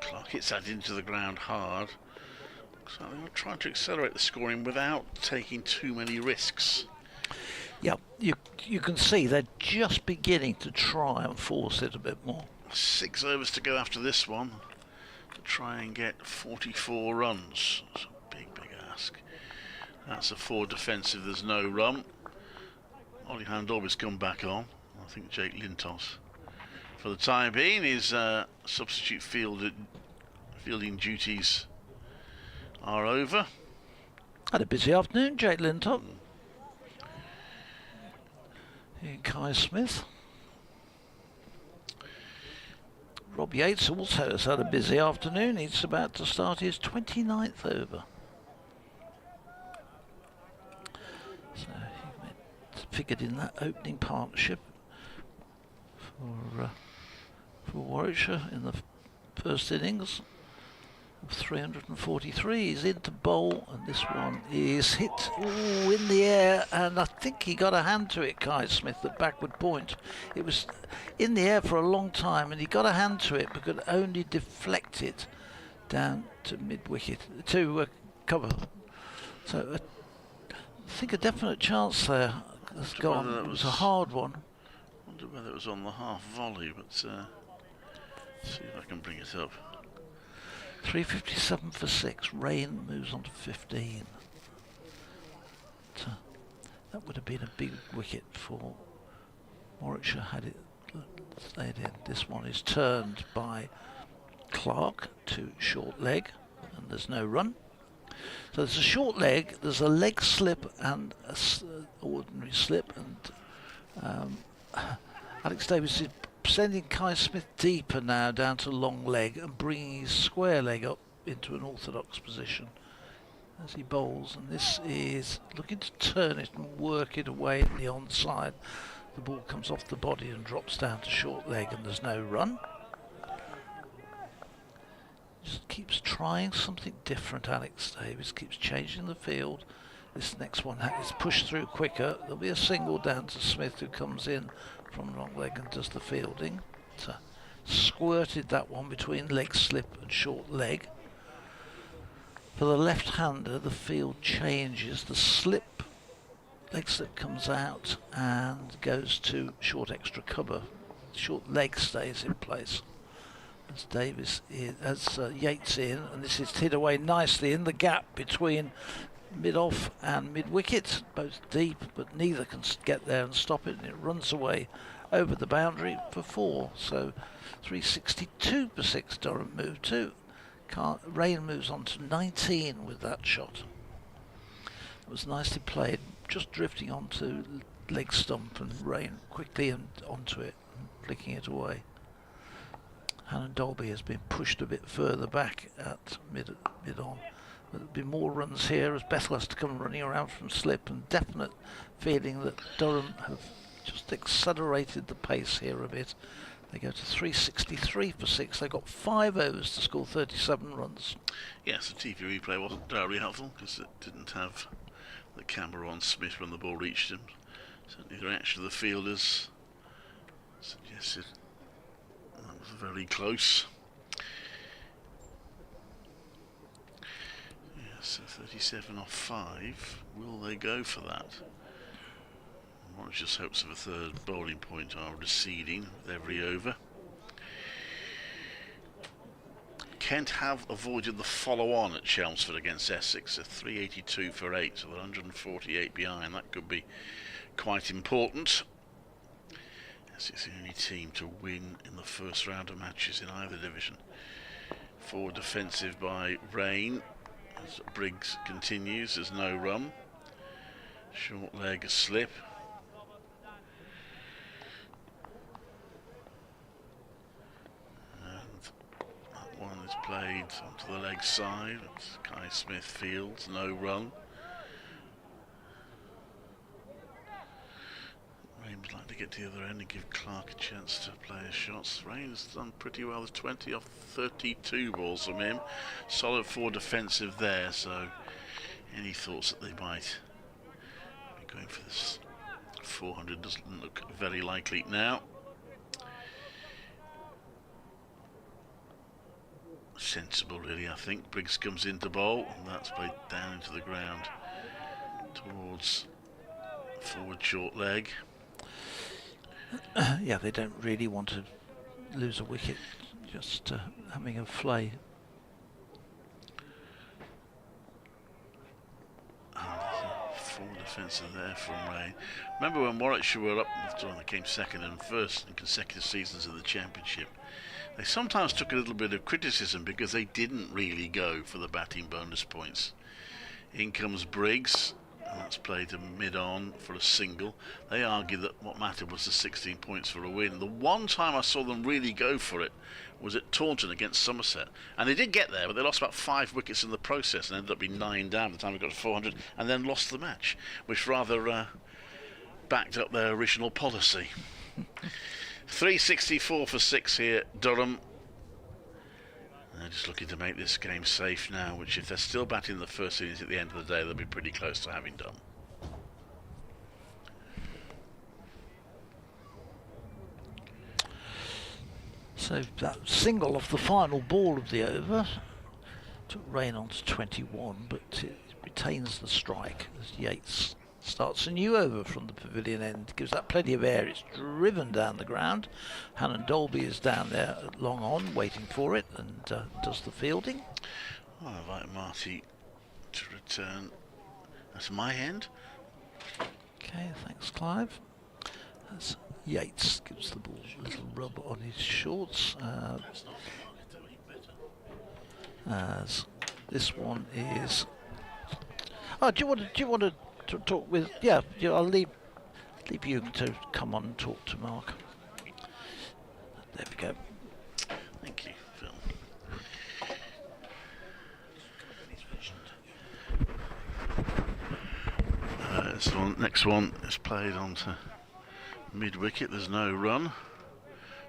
Clark hits that into the ground hard. So they're trying to accelerate the scoring without taking too many risks. Yeah, you can see they're just beginning to try and force it a bit more. 6 overs to go after this one to try and get 44 runs. That's a big ask. That's a 4 defensive. There's no run. Ollie Handorby's come back on. I think Jake Lintos, for the time being, his substitute fielding duties are over. Had a busy afternoon, Jake Linton. And Kai Smith. Rob Yates also has had a busy afternoon. He's about to start his 29th over. So he figured in that opening partnership for Warwickshire in the first innings of 343. He's into bowl, and this one is hit in the air, and I think he got a hand to it, Kai Smith, at backward point. It was in the air for a long time, and he got a hand to it but could only deflect it down to mid-wicket, to cover. So I think a definite chance there has gone. It was a hard one. I wonder whether it was on the half volley, but see if I can bring it up. 357 for 6. Raine moves on to 15. So that would have been a big wicket for Warwickshire had it stayed in. This one is turned by Clark to short leg, and there's no run. So there's a short leg, there's a leg slip and an ordinary slip, and Alex Davis is sending Kai Smith deeper now down to long leg and bringing his square leg up into an orthodox position as he bowls, and this is looking to turn it and work it away in the onside. The ball comes off the body and drops down to short leg, and there's no run. Just keeps trying something different. Alex Davis keeps changing the field. This next one is pushed through quicker. There'll be a single down to Smith, who comes in from long leg and does the fielding. So squirted that one between leg slip and short leg. For the left-hander, the field changes. The leg slip comes out and goes to short extra cover. Short leg stays in place. As Yates in, and this is hit away nicely in the gap between mid-off and mid-wicket, both deep, but neither can get there and stop it, and it runs away over the boundary for 4. So 362 for 6 Durham move to. Raine moves on to 19 with that shot. It was nicely played, just drifting onto leg stump, and Raine quickly and onto it, and flicking it away. Hannon Dolby has been pushed a bit further back at mid-on. There'll be more runs here as Bethel has to come running around from slip, and definite feeling that Durham have just accelerated the pace here a bit. They go to 363 for 6. They got 5 overs to score 37 runs. Yes, the TV replay wasn't terribly helpful because it didn't have the camera on Smith when the ball reached him. Certainly the reaction of the fielders suggested that was very close. Yes, so 37 off 5. Will they go for that? Warwickshire's hopes of a third bowling point are receding with every over. Kent have avoided the follow-on at Chelmsford against Essex, a 382 for 8, so they're 148 behind. That could be quite important. Essex the only team to win in the first round of matches in either division. Forward defensive by Raine. As Briggs continues, there's no run. Short leg slip. One is played onto the leg side. It's Kai Smith fields, no run. Raine would like to get to the other end and give Clark a chance to play his shots. Raine has done pretty well with 20 off 32 balls from him. Solid forward defensive there, so any thoughts that they might be going for this 400 doesn't look very likely now. Sensible really, I think. Briggs comes into bowl and that's played down into the ground towards forward short leg. Yeah, they don't really want to lose a wicket, just having a flay. Forward defensive there from Raine. Remember when Warwickshire were up, they came second and first in consecutive seasons of the Championship. They sometimes took a little bit of criticism because they didn't really go for the batting bonus points. In comes Briggs, and that's played to mid-on for a single. They argued that what mattered was the 16 points for a win. The one time I saw them really go for it was at Taunton against Somerset. And they did get there, but they lost about 5 wickets in the process and ended up being 9 down by the time they got to 400 and then lost the match, which rather backed up their original policy. 364 for 6 here, Durham. They're just looking to make this game safe now, which if they're still batting the first innings at the end of the day, they'll be pretty close to having done. So that single off the final ball of the over took Raine on to 21, but it retains the strike as Yates starts a new over from the pavilion end, gives that plenty of air. It's driven down the ground. Hannon Dolby is down there at long on waiting for it and does the fielding. I invite Marty to return. That's my end. Okay, thanks Clive. That's Yates gives the ball a little rub on his shorts. As this one is. Oh, do you want to talk with? Yeah, I'll leave you to come on and talk to Mark. There we go. Thank you, Phil. Next one is played onto mid wicket. There's no run.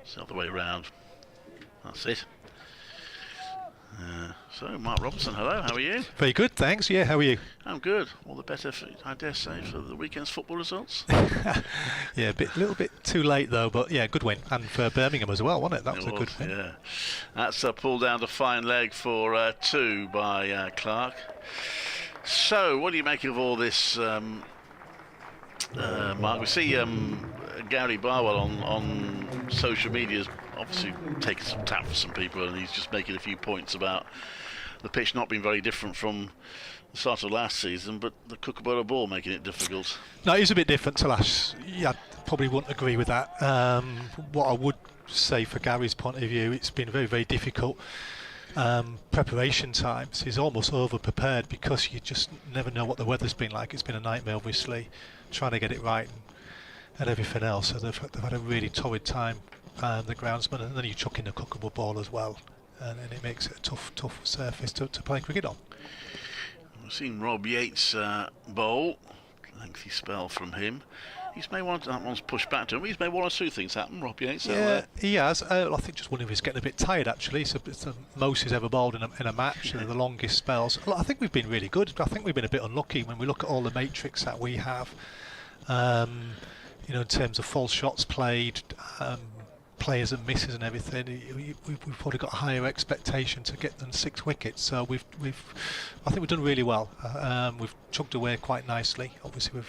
It's the other way round. That's it. So, Mark Robertson, hello, how are you? Very good, thanks. Yeah, how are you? I'm good. All the better, I dare say, for the weekend's football results. Yeah, a little bit too late, though, but yeah, good win. And for Birmingham as well, wasn't it? That was a good win. Yeah. That's a pull down to fine leg for 2 by Clark. So, what do you make of all this, Mark? We see Gary Barwell on social media obviously taking some tap for some people, and he's just making a few points about the pitch not being very different from the start of last season, but the Kookaburra ball making it difficult. No, it is a bit different to last. Yeah, I probably wouldn't agree with that. What I would say for Gary's point of view, it's been very, very difficult. Preparation times. He's almost over prepared because you just never know what the weather's been like. It's been a nightmare, obviously, trying to get it right and everything else. So they've had a really torrid time the groundsman, and then you chuck in a cookable ball as well, and it makes it a tough surface to play cricket on. We've seen Rob Yates bowl, lengthy spell from him. He's made that one's pushed back to him. He's made one or two things happen, Rob Yates. Yeah, he has. I think just one of his getting a bit tired actually. So it's the most he's ever bowled in a match, the longest spells. I think we've been really good. I think we've been a bit unlucky when we look at all the matrix that we have. In terms of false shots played, players and misses and everything, we've probably got a higher expectation to get than 6 wickets. So I think we've done really well. We've chugged away quite nicely. Obviously,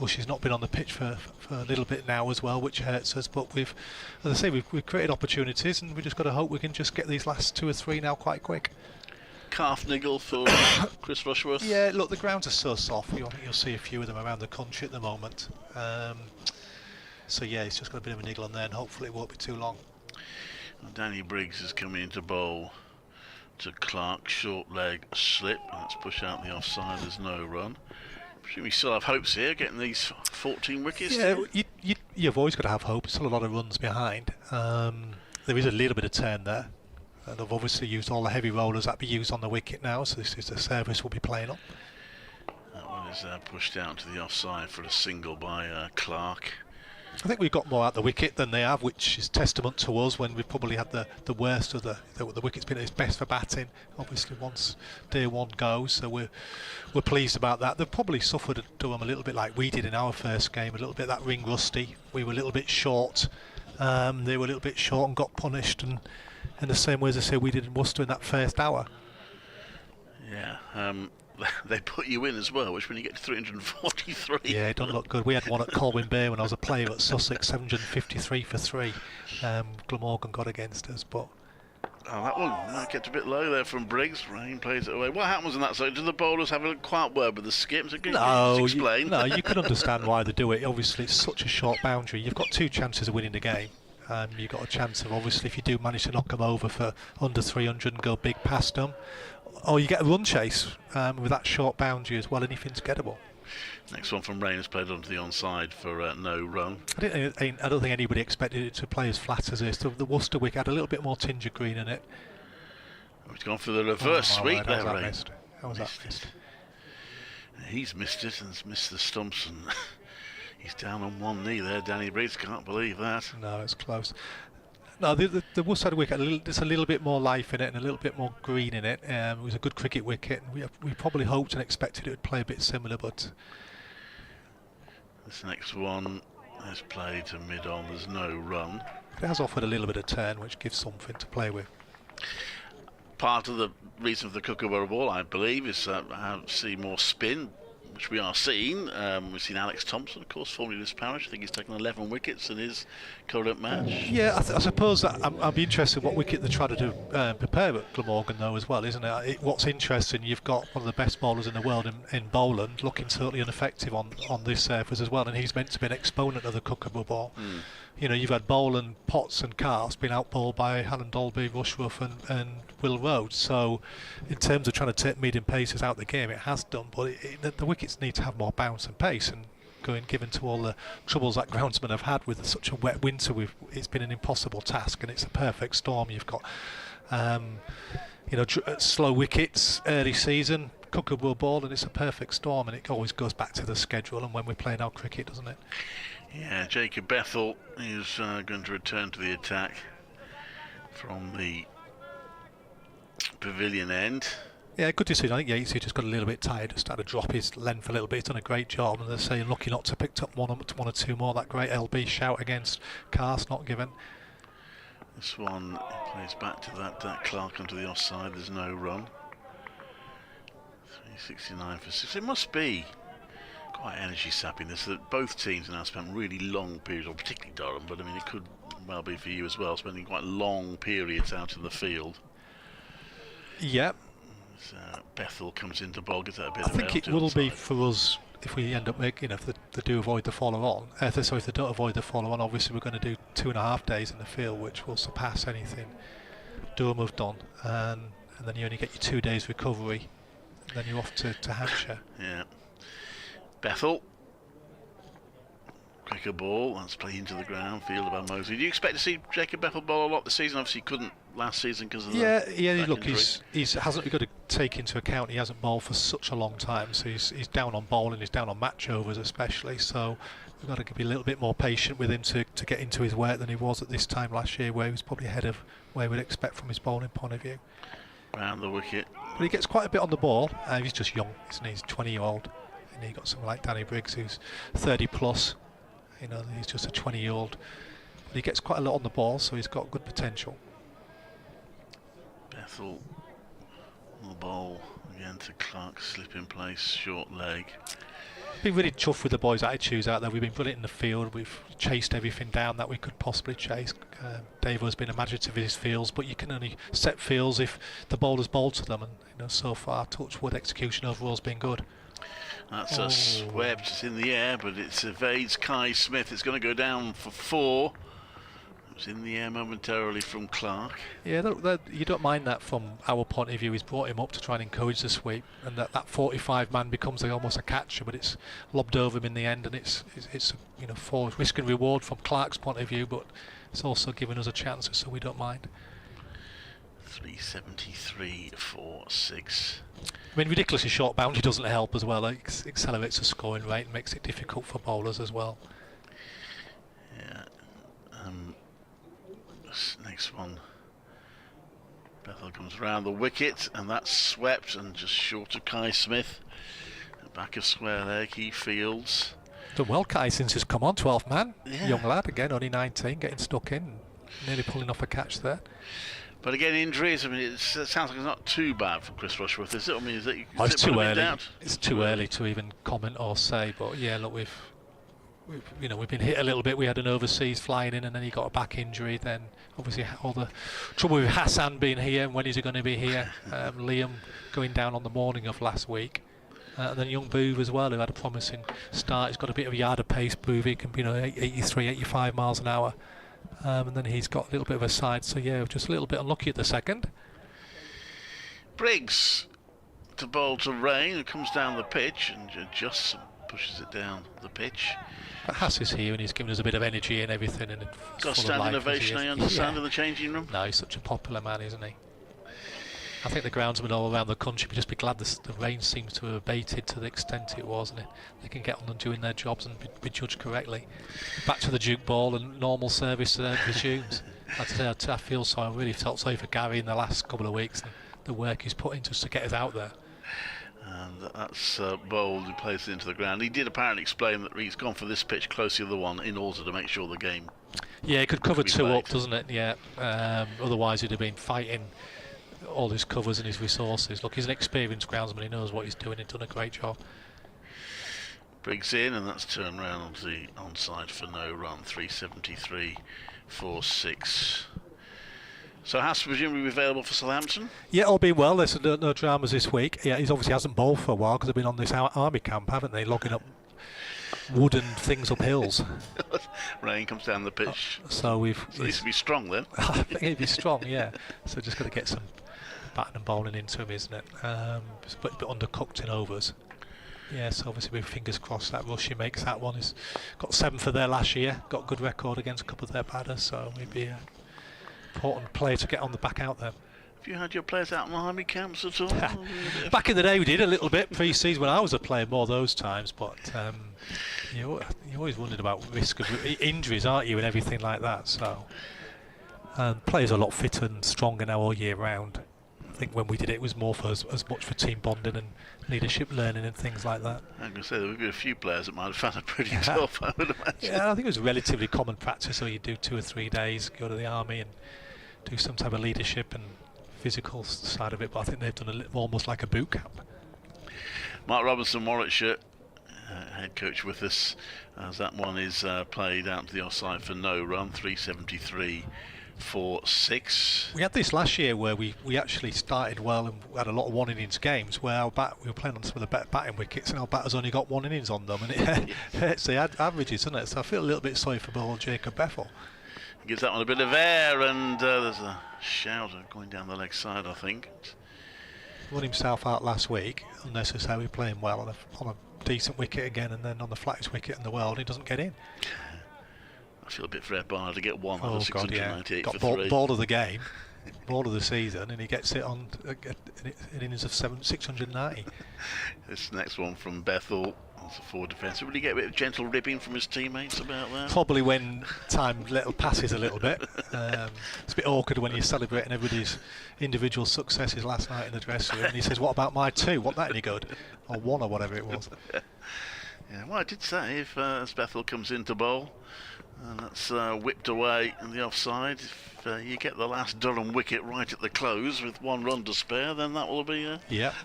she's not been on the pitch for a little bit now as well, which hurts us. But as I say, we've created opportunities, and we just got to hope we can just get these last 2 or 3 now quite quick. Calf niggle for Chris Rushworth. Yeah, look, the grounds are so soft. You'll see a few of them around the country at the moment. So yeah, he's just got a bit of a niggle on there, and hopefully it won't be too long. Danny Briggs is coming into bowl to Clark, short leg slip. Let's push out the offside. There's no run. I presume we still have hopes here, getting these 14 wickets. Yeah, you've always got to have hope. Still a lot of runs behind. There is a little bit of turn there, and I've obviously used all the heavy rollers that be used on the wicket now. So this is the service we'll be playing on. That one is pushed out to the offside for a single by Clark. I think we've got more out the wicket than they have, which is testament to us when we've probably had the worst of the wicket's been at its best for batting. Obviously, once day one goes, so we're pleased about that. They've probably suffered at Durham a little bit like we did in our first game, a little bit that ring rusty. We were a little bit short. They were a little bit short and got punished, and in the same way as I say we did in Worcester in that first hour. Yeah. They put you in as well, which when you get to 343. Yeah, it doesn't look good. We had one at Colwyn Bay when I was a player at Sussex, 753 for 3. Glamorgan got against us, but... Oh, that one kept a bit low there from Briggs. Raine plays it away. What happens in that side? Do the bowlers have a quiet word with the skips? No, explain. You can understand why they do it. Obviously, it's such a short boundary. You've got 2 chances of winning the game. You've got a chance of, obviously, if you do manage to knock them over for under 300 and go big past them, or you get a run chase with that short boundary as well, anything's gettable. Next one from Raine is played onto the onside for no run. I don't think anybody expected it to play as flat as this. The Worcester wicket had a little bit more tinge of green in it. He's gone for the reverse sweep there, How Raine. was that missed? He's missed it and missed the stumps, and he's down on one knee there. Danny Briggs can't believe that. No, it's close. No, the Worcester wicket, there's a little bit more life in it and a little bit more green in it. It was a good cricket wicket. We probably hoped and expected it would play a bit similar, but... This next one is played to mid-on. There's no run. It has offered a little bit of turn, which gives something to play with. Part of the reason for the Kookaburra ball, I believe, is see more spin, which we are seeing. We've seen Alex Thompson, of course, formerly of this parish. I think he's taken 11 wickets in his current match. Yeah, I suppose that I'd be interested what wicket they try to do prepare at Glamorgan though as well, isn't it? What's interesting, you've got one of the best bowlers in the world in Boland looking totally ineffective on this surface as well, and he's meant to be an exponent of the Kookaburra ball. You know, you've had Boland, Potts and Carse being outbowled by Alan Dolby, Rushworth and Will Rhodes. So in terms of trying to take medium paces out of the game, it has done, but the wickets need to have more bounce and pace, and given to all the troubles that groundsmen have had with such a wet winter, it's been an impossible task, and it's a perfect storm. You've got slow wickets early season, Kookaburra ball, and it's a perfect storm, and it always goes back to the schedule and when we're playing our cricket, doesn't it? Yeah, Jacob Bethel is going to return to the attack from the pavilion end. Yeah, good decision. I think Yates just got a little bit tired, started to drop his length a little bit. He's done a great job, and they're saying lucky not to picked up one or two more. That great LB shout against Carse not given. This one plays back to that Clark onto the offside. There's no run. 369 for 6. It must be quite energy sapping this, that both teams have now spent really long periods, or particularly Durham, but I mean it could well be for you as well, spending quite long periods out in the field. Yep. Bethel comes into bowl, gets that a bit. I think it will be for us if we end up making, if they do avoid the follow on. If they don't avoid the follow on, obviously we're going to do 2.5 days in the field, which will surpass anything Durham have done, and then you only get your 2 days recovery, and then you're off to Hampshire. Yeah. Bethel quicker ball. That's played into the ground, fielded by Mosley. Do you expect to see Jacob Bethel bowl a lot this season? Obviously, he couldn't last season because of the Look, he's hasn't got to take into account he hasn't bowled for such a long time, so he's down on bowling, he's down on match overs especially. So we've got to be a little bit more patient with him to get into his work than he was at this time last year, where he was probably ahead of where we'd expect from his bowling point of view. Round the wicket. But he gets quite a bit on the ball. He's just young, isn't he? He's 20-year-old. And you got someone like Danny Briggs who's 30 plus. You know, he's just a 20-year-old. But he gets quite a lot on the ball, so he's got good potential. Bethel on the bowl again to Clark, slip in place, short leg. Been really tough with the boys' attitudes out there. We've been brilliant in the field. We've chased everything down that we could possibly chase. Davo's been imaginative in his fields, but you can only set fields if the bowlers bowl to them. And so far, touchwood execution overall's been good. That's a swept. It's in the air, but it evades Kai Smith. It's going to go down for 4. It's in the air momentarily from Clark. Yeah, you don't mind that from our point of view. He's brought him up to try and encourage the sweep, and that 45 man becomes almost a catcher, but it's lobbed over him in the end, and it's for risk and reward from Clark's point of view, but it's also giving us a chance, so we don't mind. 373 for 6. I mean, ridiculously short boundary doesn't help as well. It accelerates the scoring rate and makes it difficult for bowlers as well. Yeah. This next one. Bethel comes round the wicket, and that's swept and just short of Kai Smith. Back of square leg, he fields. Done well, Kai, since he's come on, 12th man. Yeah. Young lad, again, only 19, getting stuck in. Nearly pulling off a catch there. But again, injuries, I mean, it sounds like it's not too bad for Chris Rushworth, is it? I mean, it's too early. It's too early to even comment or say, but yeah, look, we've been hit a little bit. We had an overseas flying in, and then he got a back injury. Then obviously all the trouble with Hassan being here, and when is he going to be here? Liam going down on the morning of last week. And then young Boove as well, who had a promising start. He's got a bit of a yard of pace. Boove, he can be 83, 85 miles an hour. And then he's got a little bit of a side, so yeah, just a little bit unlucky at the second. Briggs to bowl to Raine, who comes down the pitch and adjusts and pushes it down the pitch. But Hass is here and he's giving us a bit of energy and everything. And got a standing ovation, I understand, in the changing room. No, he's such a popular man, isn't he? I think the groundsmen all around the country would just be glad the rain seems to have abated to the extent it was, and they can get on and doing their jobs and be judged correctly. Back to the Duke ball and normal service resumes. I feel so. I really felt sorry for Gary in the last couple of weeks and the work he's put in just to get us out there. And that's Bold who plays it into the ground. He did apparently explain that he's gone for this pitch close to the other one in order to make sure the game. Yeah, it could cover 2 up, doesn't it? Yeah. Otherwise, he'd have been fighting all his covers and his resources. Look, he's an experienced groundsman. He knows what he's doing. He's done a great job. Briggs in, and that's turned round onto the onside for no run. 373 for 6. So Haas presumably be available for Southampton? Yeah, all being well. There's no dramas this week. Yeah, he's obviously hasn't bowled for a while because they've been on this army camp, haven't they? Logging up wooden things up hills. Rain comes down the pitch. So he needs to be strong then. I think he'd be strong, yeah. So just got to get some batting and bowling into him, isn't it? It's a bit undercooked in overs. Yeah, so obviously with fingers crossed that Rushy makes that one. He's got 7 for there last year. Got a good record against a couple of their batters, so he'd be an important player to get on the back out there. Have you had your players out in army camps at all? Back in the day we did a little bit pre-season when I was a player, more those times, but you always wondered about risk of injuries, aren't you, and everything like that. So players are a lot fitter and stronger now all year round. I think when we did it, it was more for as much for team bonding and leadership learning and things like that. I'm going to say there would be a few players that might have found it pretty tough, I would imagine. Yeah, I think it was a relatively common practice, so you do 2 or 3 days, go to the army and do some type of leadership and physical side of it, but I think they've done almost like a boot camp. Mark Robinson, Warwickshire, head coach with us, as that one is played out to the offside for no run. 373 for 6. We had this last year where we actually started well and had a lot of 1 innings games where we were playing on some of the better batting wickets and our batters only got 1 innings on them, and it hurts the averages, doesn't it? So I feel a little bit sorry for old Jacob Bethel. Gives that one a bit of air, and there's a shout of going down the leg side, I think. run himself out last week, unnecessarily playing well on a decent wicket again, and then on the flattest wicket in the world, he doesn't get in. I feel a bit for Ed Barnard to get one Oh out of God, yeah. 698 Got for 3. ball of the game, ball of the season, and he gets it on an innings of 690. This next one from Bethel. That's a forward defence. Will he get a bit of gentle ribbing from his teammates about that? Probably when time passes a little bit. It's a bit awkward when you're celebrating everybody's individual successes last night in the dressing room, and he says, "What about my 2? Wasn't that any good?" Or 1 or whatever it was. Yeah, well, I did say if as Bethel comes into bowl, and that's whipped away in the offside, if you get the last Durham wicket right at the close with 1 run to spare, then that will be that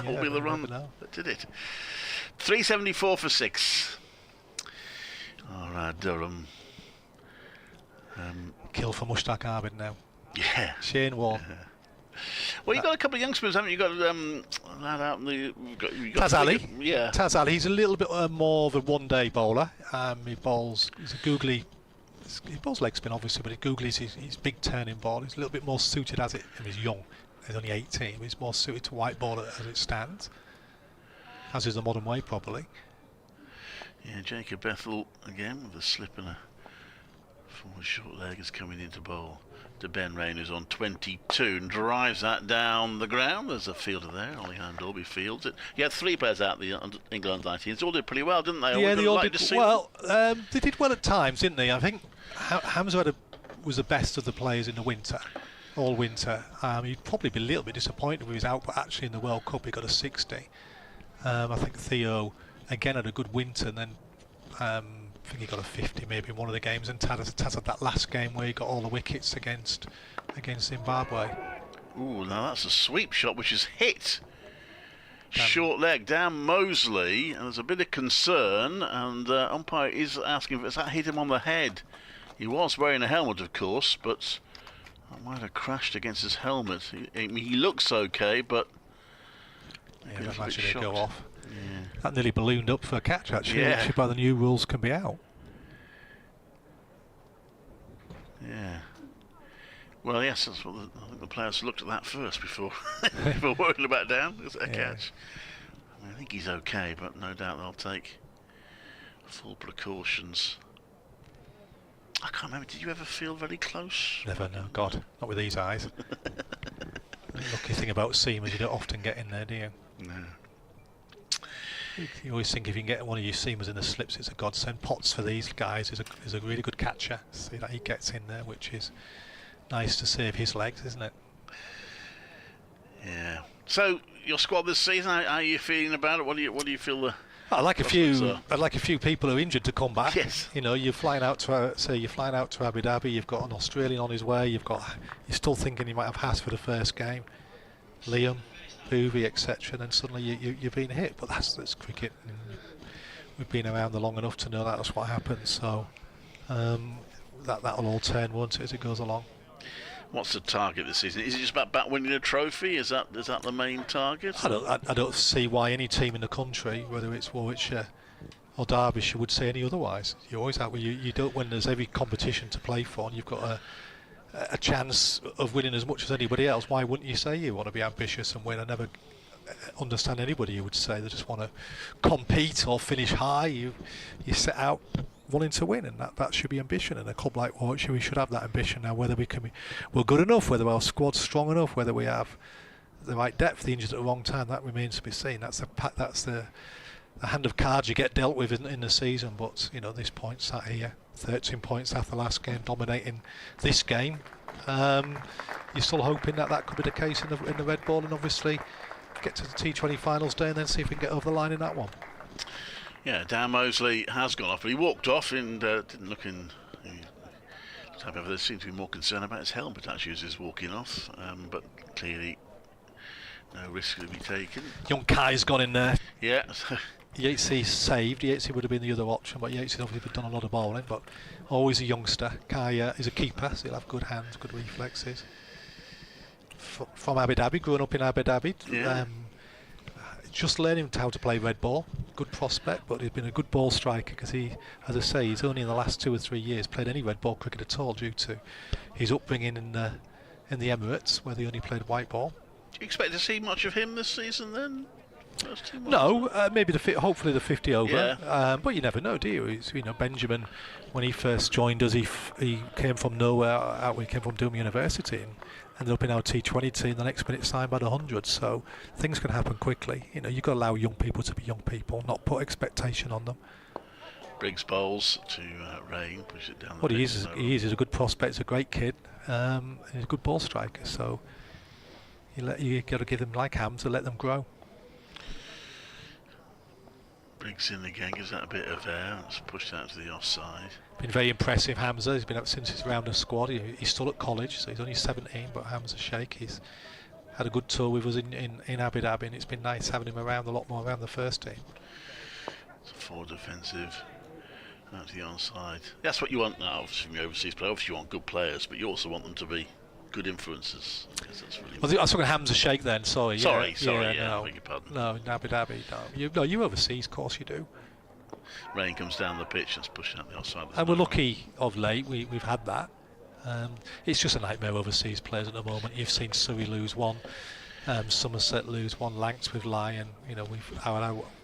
will be the run that did it. 374 for 6. All right, Durham. Kill for Mushtaq Abid now. Yeah. Shane Warne. Well, you've got a couple of young spinners, haven't you? You've got a lad out in the... Taz Ali. Yeah. Taz Ali, he's a little bit more of a one-day bowler. He bowls... He's a googly... He bowls leg spin, obviously, but googly's his big turning ball. He's a little bit more suited as it... I mean, he's young. He's only 18. But he's more suited to white ball as it stands. As is the modern way, probably. Yeah, Jacob Bethel again with a slip and a forward short leg is coming into bowl. To Ben Raine, who's on 22 and drives that down the ground. There's a fielder there. Ollie Dolby fields it. He had 3 players out the England 19s. They all did pretty well, didn't they? Yeah, they all did well. They did well at times, didn't they? I think Hamza was the best of the players in the winter. All winter. He'd probably be a little bit disappointed with his output. Actually, in the World Cup, he got a 60. I think Theo again had a good winter, and then I think he got a 50 maybe in one of the games, and Taz had that last game where he got all the wickets against Zimbabwe. Ooh, now that's a sweep shot which is hit. Short leg down Mosley, and there's a bit of concern, and umpire is asking if that hit him on the head. He was wearing a helmet, of course, but that might have crashed against his helmet. He looks okay, but yeah, that might should go off. Yeah. That nearly ballooned up for a catch, actually, which by the new rules can be out. Yeah. Well, yes, that's what I think the players looked at that first before worrying about down. Is it a catch? I mean, I think he's okay, but no doubt they'll take full precautions. I can't remember, did you ever feel very close? Never, no. God, not with these eyes. The lucky thing about seamers, you don't often get in there, do you? No. You always think if you can get one of your seamers in the slips, it's a godsend. Potts for these guys is a really good catcher. See that he gets in there, which is nice to save his legs, isn't it? Yeah. So your squad this season, how are you feeling about it? What do you feel? I'd like a few people who are injured to come back. Yes. You know, you're flying out to Abu Dhabi. You've got an Australian on his way. You're still thinking you might have Haas for the first game. Liam, Boovy, etc. And then suddenly you're being hit. But that's cricket. We've been around long enough to know that's what happens. So that'll all turn, won't it, as it goes along. What's the target this season? Is it just about winning a trophy? Is that the main target? I don't see why any team in the country, whether it's Warwickshire or Derbyshire, would say any otherwise. You always have. You don't, when there's every competition to play for, and you've got a chance of winning as much as anybody else. Why wouldn't you say you want to be ambitious and win? I never understand anybody who would say they just want to compete or finish high. You set out wanting to win, and that should be ambition. And a club like Warwickshire, we should have that ambition. Now, whether we're good enough, whether our squad's strong enough, whether we have the right depth, the injuries at the wrong time, that remains to be seen. That's the hand of cards you get dealt with in the season. But you know, this point sat here, 13 points after the last game, dominating this game. You're still hoping that could be the case in the red ball, and obviously get to the T20 finals day and then see if we can get over the line in that one. Yeah, Dan Mosley has gone off, but he walked off and didn't look in. However, there seems to be more concern about his helmet actually as he's walking off, but clearly no risk to be taken. Young Kai's gone in there. Yeah. Yatesy saved. Yatesy would have been the other option, but Yatesy obviously done a lot of bowling, but always a youngster. Kai is a keeper, so he'll have good hands, good reflexes. From Abu Dhabi, growing up in Abu Dhabi. Yeah. Just learning how to play red ball. Good prospect, but he's been a good ball striker because he, as I say, he's only in the last 2 or 3 years played any red ball cricket at all due to his upbringing in the Emirates, where they only played white ball. you expect to see much of him this season then? First 2 months? No, maybe hopefully the 50 over. Yeah. But you never know, do you? Benjamin, when he first joined us, he came from nowhere. He came from Durham University and ended up in our T20 team. The next minute signed by the 100. So things can happen quickly. You've got to allow young people to be young people, not put expectation on them. Briggs bowls to Raine, push it down. What he is a good prospect. He's a great kid. He's a good ball striker. So you got to give them like Hams to let them grow. Briggs in again, gives that a bit of air. It's pushed out to the offside. Been very impressive, Hamza. He's been up since he's around the squad. He's still at college, so he's only 17. But Hamza Sheikh, he's had a good tour with us in Abu Dhabi, and it's been nice having him around a lot more around the first team. It's a forward defensive out to the onside. That's what you want now, obviously, from the overseas player. Obviously, you want good players, but you also want them to be good influences. That's really I was talking Hamza Sheikh then. Sorry. Sorry. No, I beg your pardon. No, in Abu Dhabi. No, you overseas, of course you do. Raine comes down the pitch and is pushing out the offside. And we're lucky of late. We've had that. It's just a nightmare overseas players at the moment. You've seen Surrey lose one, Somerset lose one, Lancs with Lyon. One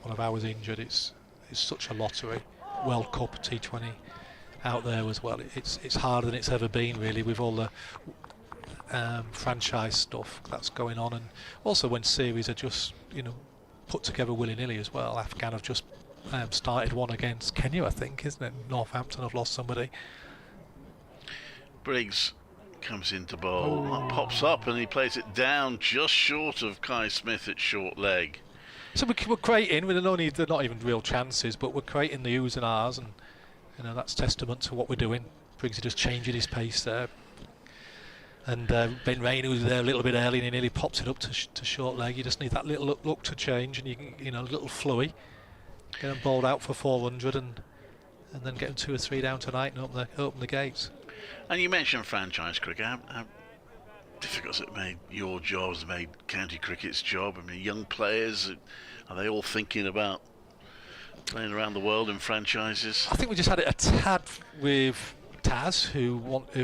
of ours injured. It's such a lottery. World Cup, T20 out there as well. It's harder than it's ever been, really, with all the franchise stuff that's going on, and also when series are just put together willy-nilly as well. Afghan have just started one against Kenya, I think, isn't it? Northampton have lost somebody. Briggs comes into bowl, that pops up and he plays it down just short of Kai Smith at short leg. So we're creating, they're not even real chances, but we're creating the oohs and ahs, and that's testament to what we're doing. Briggs is just changing his pace there. And Ben Raine, who was there a little bit early, and he nearly popped it up to short leg. You just need that little look to change, and you can, a little fluey, get them bowled out for 400, and then get them 2 or 3 down tonight and open the gates. And you mentioned franchise cricket. How difficult has it made your job? Has it made county cricket's job? I mean, young players, are they all thinking about playing around the world in franchises? I think we just had it a tad with Taz, who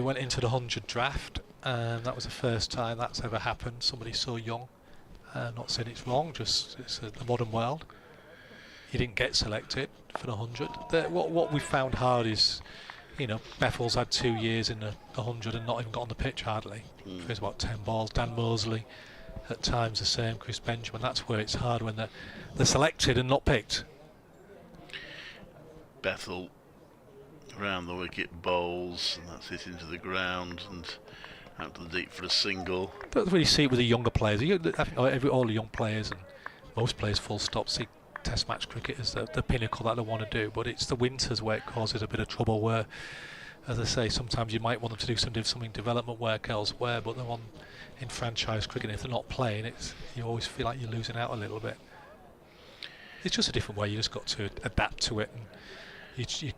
went into the 100 draft. That was the first time that's ever happened. Somebody so young. Not saying it's wrong, just it's the modern world. He didn't get selected for the 100. What we found hard is, Bethel's had 2 years in the 100 and not even got on the pitch hardly. There's about 10 balls. Dan Mosley at times the same. Chris Benjamin. That's where it's hard when they're selected and not picked. Bethel around the wicket bowls, and that's hit into the ground and out to the deep for a single. Don't really see it with the younger players. I think all the young players and most players full stop see Test match cricket as the pinnacle that they want to do, but it's the winters where it causes a bit of trouble, where, as I say, sometimes you might want them to do something development work elsewhere, but they're in franchise cricket, and if they're not playing, you always feel like you're losing out a little bit. It's just a different way. You just got to adapt to it, and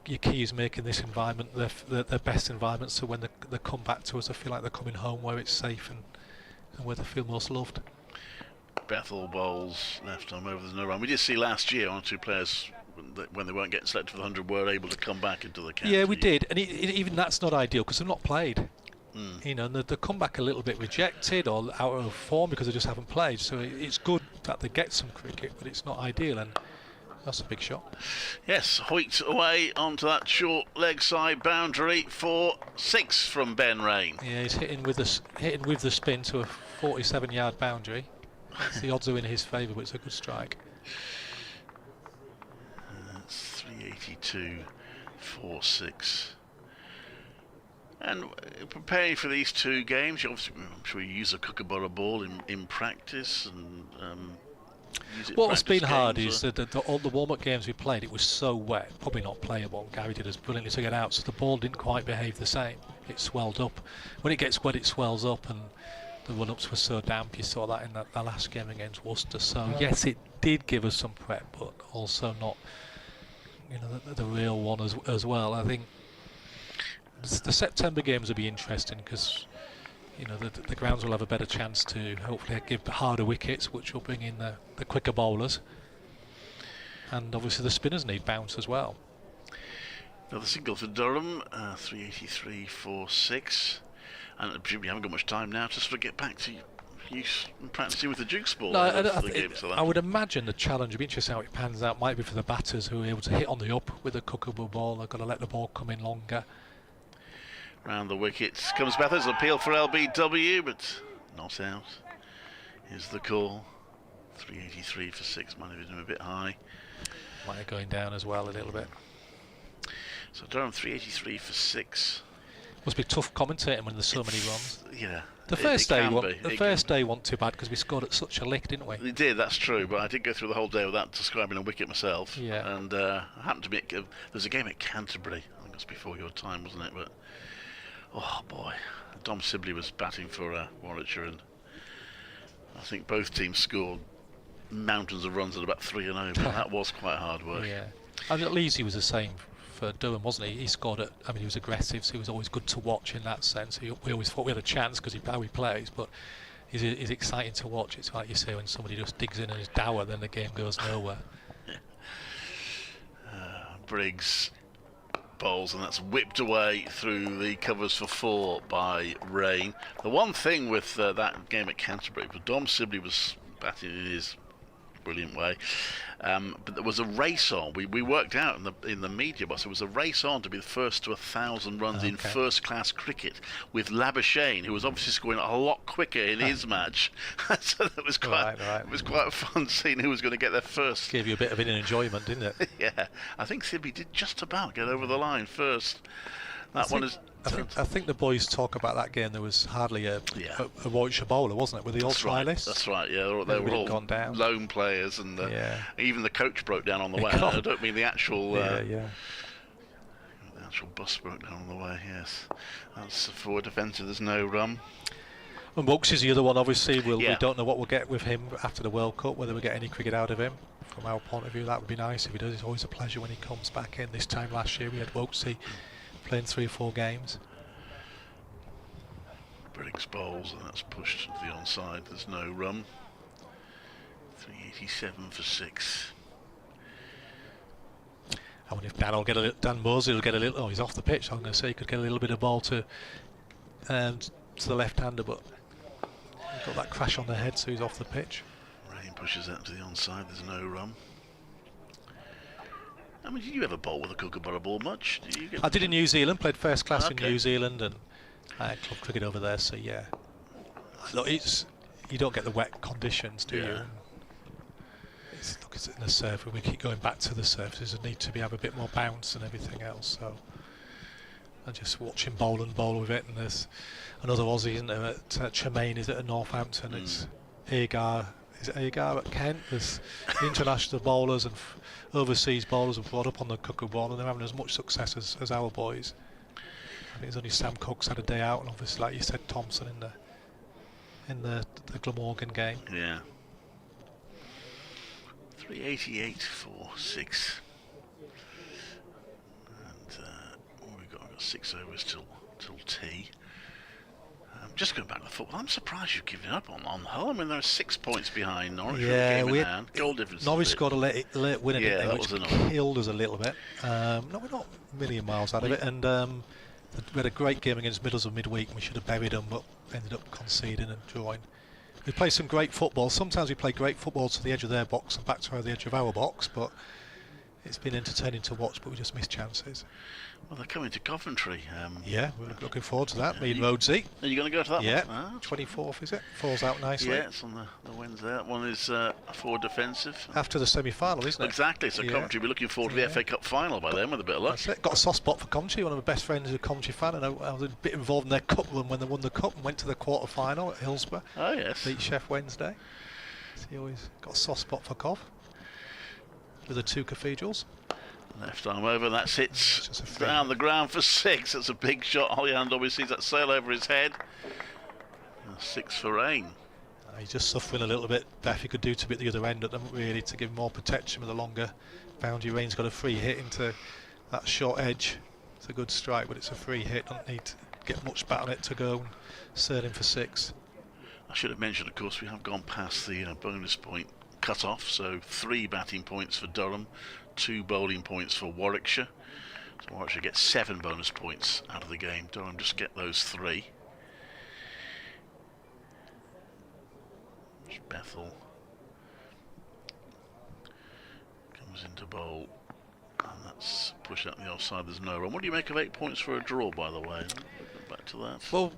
your key is making this environment their best environment, so when they come back to us, they feel like they're coming home, where it's safe and where they feel most loved. Bethel bowls left arm over, there's no run. We did see last year 1 or 2 players when they weren't getting selected for the 100 were able to come back into the county. Yeah, we did, and even that's not ideal because they've not played. And they come back a little bit rejected or out of form because they just haven't played. So it's good that they get some cricket, but it's not ideal, and that's a big shot. Yes, Hoyt away onto that short leg side boundary for 6 from Ben Raine. Yeah, he's hitting with the spin to a 47-yard boundary. The odds are in his favour, but it's a good strike. That's 382 for 6. And preparing for these 2 games, I'm sure you use a Kookaburra ball in practice and use it. What's been hard is that all the warm-up games we played, it was so wet, probably not playable. Gary did us brilliantly to get out, so the ball didn't quite behave the same. It swelled up. When it gets wet, it swells up, and the run-ups were so damp. You saw that in the last game against Worcester. So yes, it did give us some prep, but also not, the real one as well. I think the September games will be interesting because the grounds will have a better chance to hopefully give harder wickets, which will bring in the quicker bowlers, and obviously the spinners need bounce as well. Another single for Durham, 383 for 6. And presumably you haven't got much time now to sort of get back to use practicing with the Duke's ball. No, I would imagine the challenge would be interesting how it pans out. Might be for the batters who are able to hit on the up with the Cuckoo ball. They've got to let the ball come in longer. Round the wickets comes Bathurst, appeal for LBW, but not out. Here's the call. 383 for 6, might have been a bit high. Might have going down as well a little bit. So Durham 383 for 6. Must be tough commentating when there's so many runs. Yeah. The first day wasn't too bad because we scored at such a lick, didn't we? We did, that's true, but I did go through the whole day without describing a wicket myself. Yeah. And I happened to be there was a game at Canterbury. I think it was before your time, wasn't it? But oh boy, Dom Sibley was batting for Warwickshire, and I think both teams scored mountains of runs at about 3-0. But that was quite hard work. Yeah. And at least he was the same for Durham, wasn't he? He scored at, I mean, he was aggressive, so he was always good to watch in that sense. We always thought we had a chance because how he plays, but he's exciting to watch. It's like you say, when somebody just digs in and is dour, then the game goes nowhere. Briggs bowls, and that's whipped away through the covers for 4 by Raine. The one thing with that game at Canterbury, Dom Sibley was batting in his brilliant way, but there was a race on. We worked out in the media box. There was a race on to be the first to 1,000 runs in first-class cricket with Labuschagne, who was obviously scoring a lot quicker in his match. So it was quite fun seeing who was going to get there first. Gave you a bit of an enjoyment, didn't it? Yeah, I think Sibley did just about get over the line first. I think the boys talk about that game. There was hardly a Warwickshire bowler, wasn't it? Were they all trialists? That's right. Yeah, they were all gone down. Lone players, and even the coach broke down on the way. I don't mean the actual. The actual bus broke down on the way. Yes, that's for defensive. There's no run. And Wokes is the other one. Obviously, we don't know what we'll get with him after the World Cup. Whether we get any cricket out of him. From our point of view, that would be nice if he does. It's always a pleasure when he comes back in. This time last year, we had Wokesy playing 3 or 4 games. Briggs bowls, and that's pushed to the onside. There's no run. 387 for 6. I wonder if Dan Mosley will get a little. Oh, he's off the pitch. I'm going to say he could get a little bit of ball to the left-hander, but he's got that crash on the head, so he's off the pitch. Raine pushes that to the onside. There's no run. I mean, did you ever bowl with a kookaburra ball much? I did in New Zealand, played first class in New Zealand, and I had club cricket over there, so yeah. Look, you don't get the wet conditions, do you? It's in the surf, and we keep going back to the surfaces and need to have a bit more bounce and everything else, so I just watch him bowl with it. And there's another Aussie, isn't there, at Tremaine, is it at Northampton? It's Agar. Is it Agar at Kent? There's international bowlers and overseas bowlers have brought up on the Cuckoo ball, and they're having as much success as our boys. I think it's only Sam Cook's had a day out, and obviously, like you said, Thompson in the Glamorgan game. Yeah. 388 for 6. And we've got 6 overs till tea. Just going back to the football, I'm surprised you've given up on Hull. I mean, they're 6 points behind Norwich. Yeah, goal difference. Norwich scored a late winner, didn't they, which was killed us a little bit. No, we're not a million miles out of it. And we had a great game against Middlesbrough midweek, and we should have buried them, but ended up conceding and drawing. We play some great football. Sometimes we play great football to the edge of their box and back to the edge of our box, but it's been entertaining to watch, but we just missed chances. Well, they're coming to Coventry. Yeah, we're looking forward to that. Me and Rhodesy. Are you going to go to that one? Yeah, 24th, is it? Falls out nicely. Yeah, it's on the Wednesday. That one is for defensive. After the semi-final, isn't it? Exactly, so Coventry will be looking forward to the FA Cup final by then with a bit of luck. That's it. Got a soft spot for Coventry. One of my best friends is a Coventry fan, and I was a bit involved in their cup run when they won the cup and went to the quarter-final at Hillsborough. Oh, yes. Beat Sheff Wednesday. So he always got a soft spot for Cov. With the 2 cathedrals. Left arm over, that hits down the ground for 6. That's a big shot. Holyhand obviously sees that sail over his head. 6 for Raine. He's just suffering a little bit. Daffy could do to be at the other end at them, really, to give more protection with a longer boundary. Raine's got a free hit into that short edge. It's a good strike, but it's a free hit. Don't need to get much bat on it to go and serve him for 6. I should have mentioned, of course, we have gone past the bonus point cut-off, so 3 batting points for Durham, 2 bowling points for Warwickshire. So Warwickshire gets 7 bonus points out of the game. Durham just get those 3. Bethel comes into bowl, and that's pushed out the offside. There's no run. What do you make of 8 points for a draw, by the way? Back to that. Well,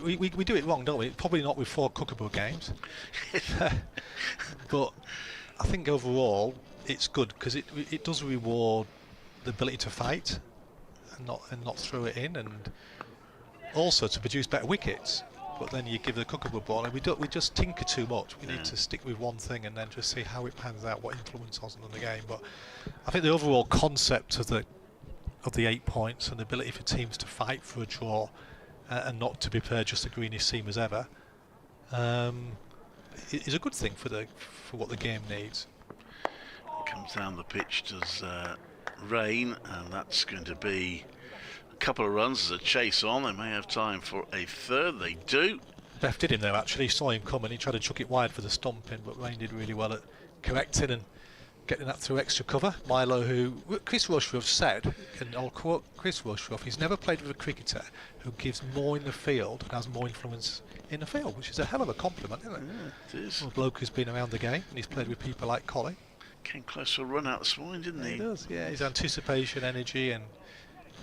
we do it wrong, don't we? Probably not with 4 Kookaburra games. But I think overall it's good because it does reward the ability to fight and not throw it in, and also to produce better wickets. But then you give the Kookaburra ball, and we just tinker too much. We need to stick with one thing and then just see how it pans out, what influence has on the game. But I think the overall concept of the 8 points and the ability for teams to fight for a draw and not to be played just the greenish seam as ever is a good thing for what the game needs. Comes down the pitch, does Raine, and that's going to be a couple of runs as a chase on. They may have time for a third. They do. Beth did him there actually. He saw him coming. He tried to chuck it wide for the stumping, but Raine did really well at correcting and getting that through extra cover. Milo, who Chris Rushruff said, and I'll quote Chris Rushruff, he's never played with a cricketer who gives more in the field and has more influence in the field, which is a hell of a compliment, isn't it? Yeah, it is. A bloke who's been around the game and he's played with people like Collie. Came close to a run out this morning, didn't he? He does, yeah. His anticipation, energy, and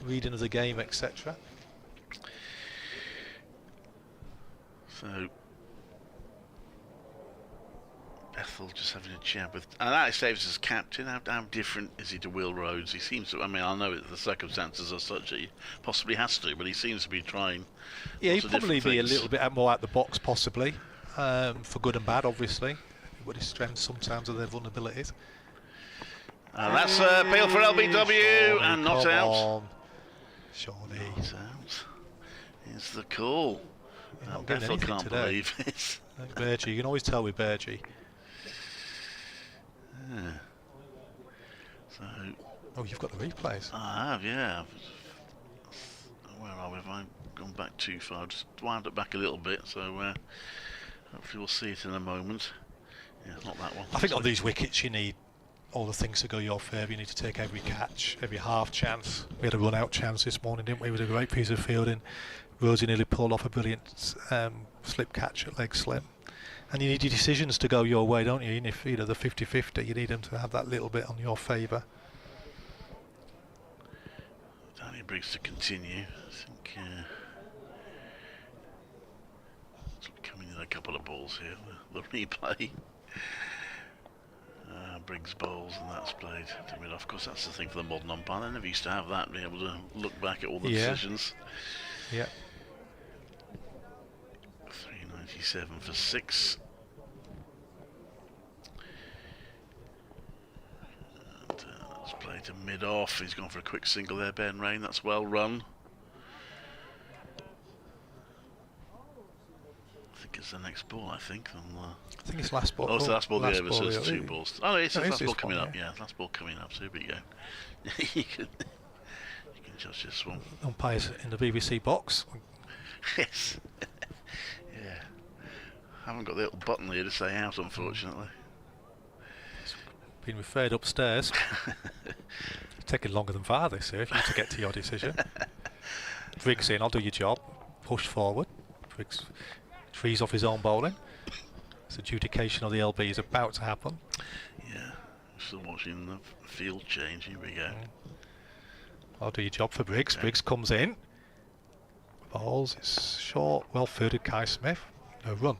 reading of the game, etc. So Bethel just having a chat with, and Alex Davis as captain. How different is he to Will Rhodes? He seems to. I mean, I know the circumstances are such that he possibly has to, but he seems to be trying. Yeah, he'd probably be a little bit more out the box, possibly, for good and bad, obviously. But his strengths sometimes are their vulnerabilities. And that's appeal for LBW and not out. Shawnee. Not out. Is the call. Bethel can't today. believe it. Bergie, you can always tell with Bergie. Yeah. So. Oh, you've got the replays. I have, yeah. Where are we? Have I gone back too far? I've just wound it back a little bit, so hopefully we'll see it in a moment. Yeah, not that one. I think on these wickets you need all the things to go your favour. You need to take every catch, every half chance. We had a run out chance this morning, didn't we, with a great piece of fielding. Rosie nearly pulled off a brilliant slip catch at leg slip. And you need your decisions to go your way, don't you? And if the 50-50, you need them to have that little bit on your favour. Danny Briggs to continue. I think coming in a couple of balls here. The replay. Briggs bowls, and that's played to mid off. Of course, that's the thing for the modern umpire. They never used to have that, be able to look back at all the decisions. Yeah. 397 for 6. And, that's played to mid off. He's gone for a quick single there, Ben Raine. That's well run. I think it's the next ball, I think. I think it's last ball. Oh, it's the last ball of the over, so it's yeah. 2 balls. Oh, it's the last ball coming one, up. Yeah, last ball coming up. So here we go. you can judge this one. Umpires in the BBC box. Yes. Yeah. Haven't got the little button here to say out, unfortunately. It's been referred upstairs. Taking longer than far this here if you need to get to your decision. Briggs in, I'll do your job. Push forward. Briggs frees off his own bowling. This adjudication of the LB is about to happen. Yeah, still watching the field change. Here we go. I'll do your job for Briggs. Okay. Briggs comes in. Balls, it's short, well fielded Kai Smith. No run.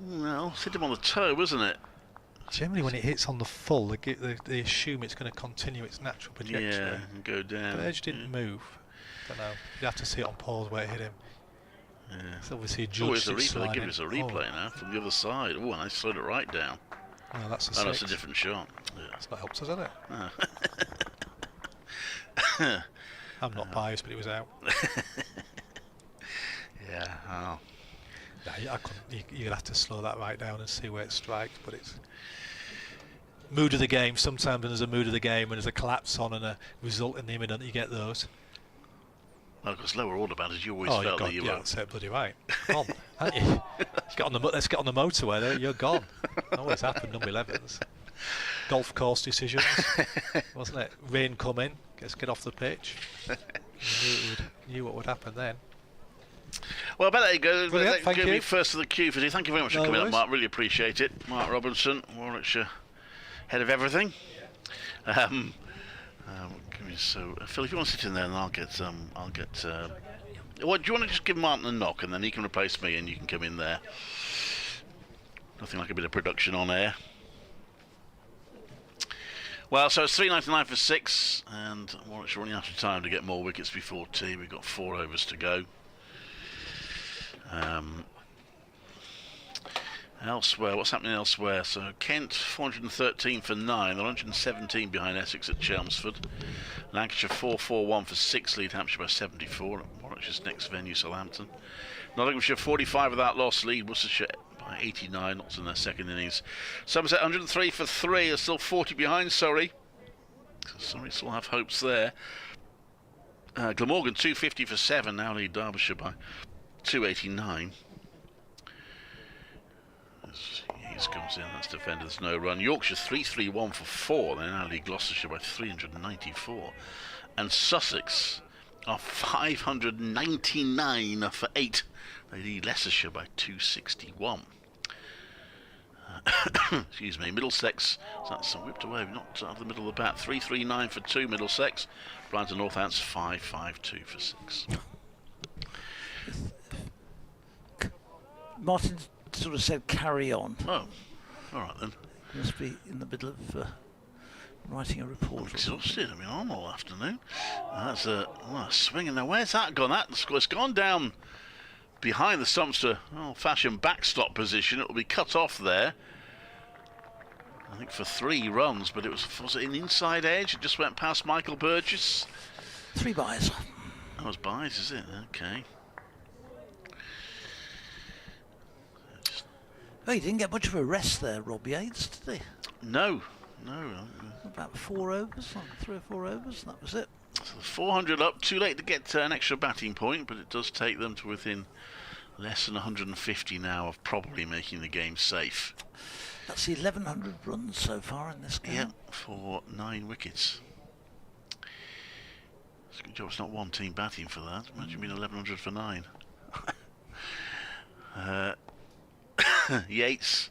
Well, hit him on the toe, wasn't it? Generally, when it hits on the full, they assume it's going to continue its natural trajectory. Yeah, and go down. The edge didn't move. Don't know. You have to see it on pause where it hit him. Yeah. It's obviously a judge. They give us a replay now from the other side. Oh, and I slowed it right down. No, that's a 6. That's a different shot. Yeah. That's not helped us, has it? I'm not biased, but it was out. Yeah. Oh. Yeah, you'll have to slow that right down and see where it strikes. But it's mood of the game. Sometimes when there's a mood of the game and there's a collapse on and a result in the imminent, you get those. Well, because lower order batters, you always felt that you were. That's it, bloody right. Gone, aren't you? Let's get on the motorway there. You're gone. Always happened, number 11s. Golf course decisions, wasn't it? Rain come in, get off the pitch. You knew what would happen then. Well, I bet there you go. Brilliant, That thank gave me you. first of the queue for you. Thank you very much for No coming up, worries. Mark. Really appreciate it. Mark Robinson, Warwickshire, head of everything. So, Phil, if you want to sit in there, and I'll get. What do you want to just give Martin a knock, and then he can replace me, and you can come in there. Nothing like a bit of production on air. Well, so it's 3.99 for 6, and Warwickshire running out of time to get more wickets before tea. We've got 4 overs to go. Elsewhere, what's happening elsewhere? So Kent 413 for 9, 117 behind Essex at Chelmsford. Lancashire 441 for 6, lead Hampshire by 74. Warwickshire's next venue, Southampton. Nottinghamshire 45 without loss, lead Worcestershire by 89, lots in their second innings. Somerset 103 for 3, they're still 40 behind Surrey. So Surrey still have hopes there. Glamorgan 250 for 7, now lead Derbyshire by 289. Hayes comes in, that's defended, there's no run. Yorkshire 331 for 4, they now lead Gloucestershire by 394. And Sussex are 599 for 8, they lead Leicestershire by 261. Excuse me, Middlesex, so that's whipped away, not out of the middle of the bat. 339 for 2, Middlesex. Brighton Northants 552 for 6. Martin sort of said carry on. Oh, all right then. Must be in the middle of writing a report. I'm exhausted. I've been on all afternoon. That's a swing. Now, where's that gone? It's gone down behind the stumps to old-fashioned backstop position. It will be cut off there. I think for 3 runs, but was it an inside edge? It just went past Michael Burgess. 3 byes. That was byes, is it? Okay. Oh, he didn't get much of a rest there, Rob Yates, did he? No. About 4 overs, 3 or 4 overs, and that was it. So 400 up, too late to get an extra batting point, but it does take them to within less than 150 now of probably making the game safe. That's 1,100 runs so far in this game. Yeah, for 9 wickets. It's a good job it's not one team batting for that. Imagine being 1,100 for 9. Yates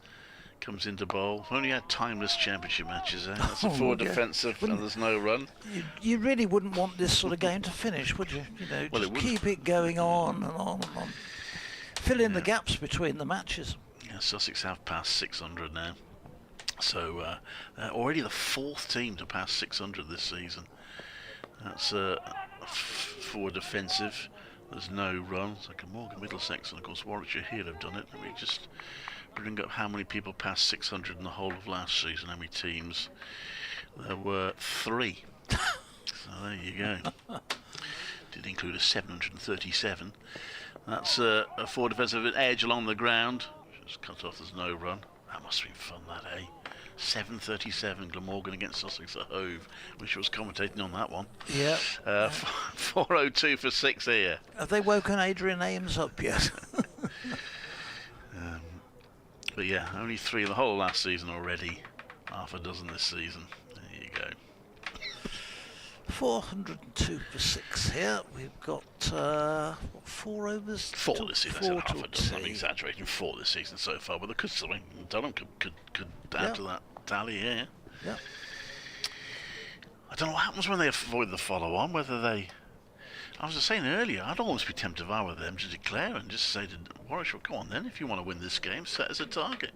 comes into bowl. Only had timeless championship matches. That's a 4 defensive, and there's no run. You really wouldn't want this sort of game to finish, would you? Well, just keep it going on and on and on. Fill in the gaps between the matches. Yeah, Sussex have passed 600 now. So already the 4th team to pass 600 this season. That's 4 defensive. There's no runs. Like Morgan, Middlesex, and of course Warwickshire here have done it. Let me just bring up how many people passed 600 in the whole of last season. How many teams? There were 3. So there you go. Did include a 737. That's a 4 defensive edge along the ground. Just cut off. There's no run. That must have been fun, that, eh? 737, Glamorgan against Sussex at Hove, which was commentating on that one. Yeah. 402 for 6 here. Have they woken Adrian Ames up yet? But yeah, only 3 the whole of last season already. Half a dozen this season. There you go. 402 for 6 here. We've got 4 overs? 4 this season. I said half a dozen. I'm tea. exaggerating. 4 this season so far. But the Durham could add to that tally here. Yeah. I don't know what happens when they avoid the follow-on. Whether they... I was just saying earlier, I'd almost be tempted if I were them to declare and just say to Warwickshire, come on then, if you want to win this game, set as a target.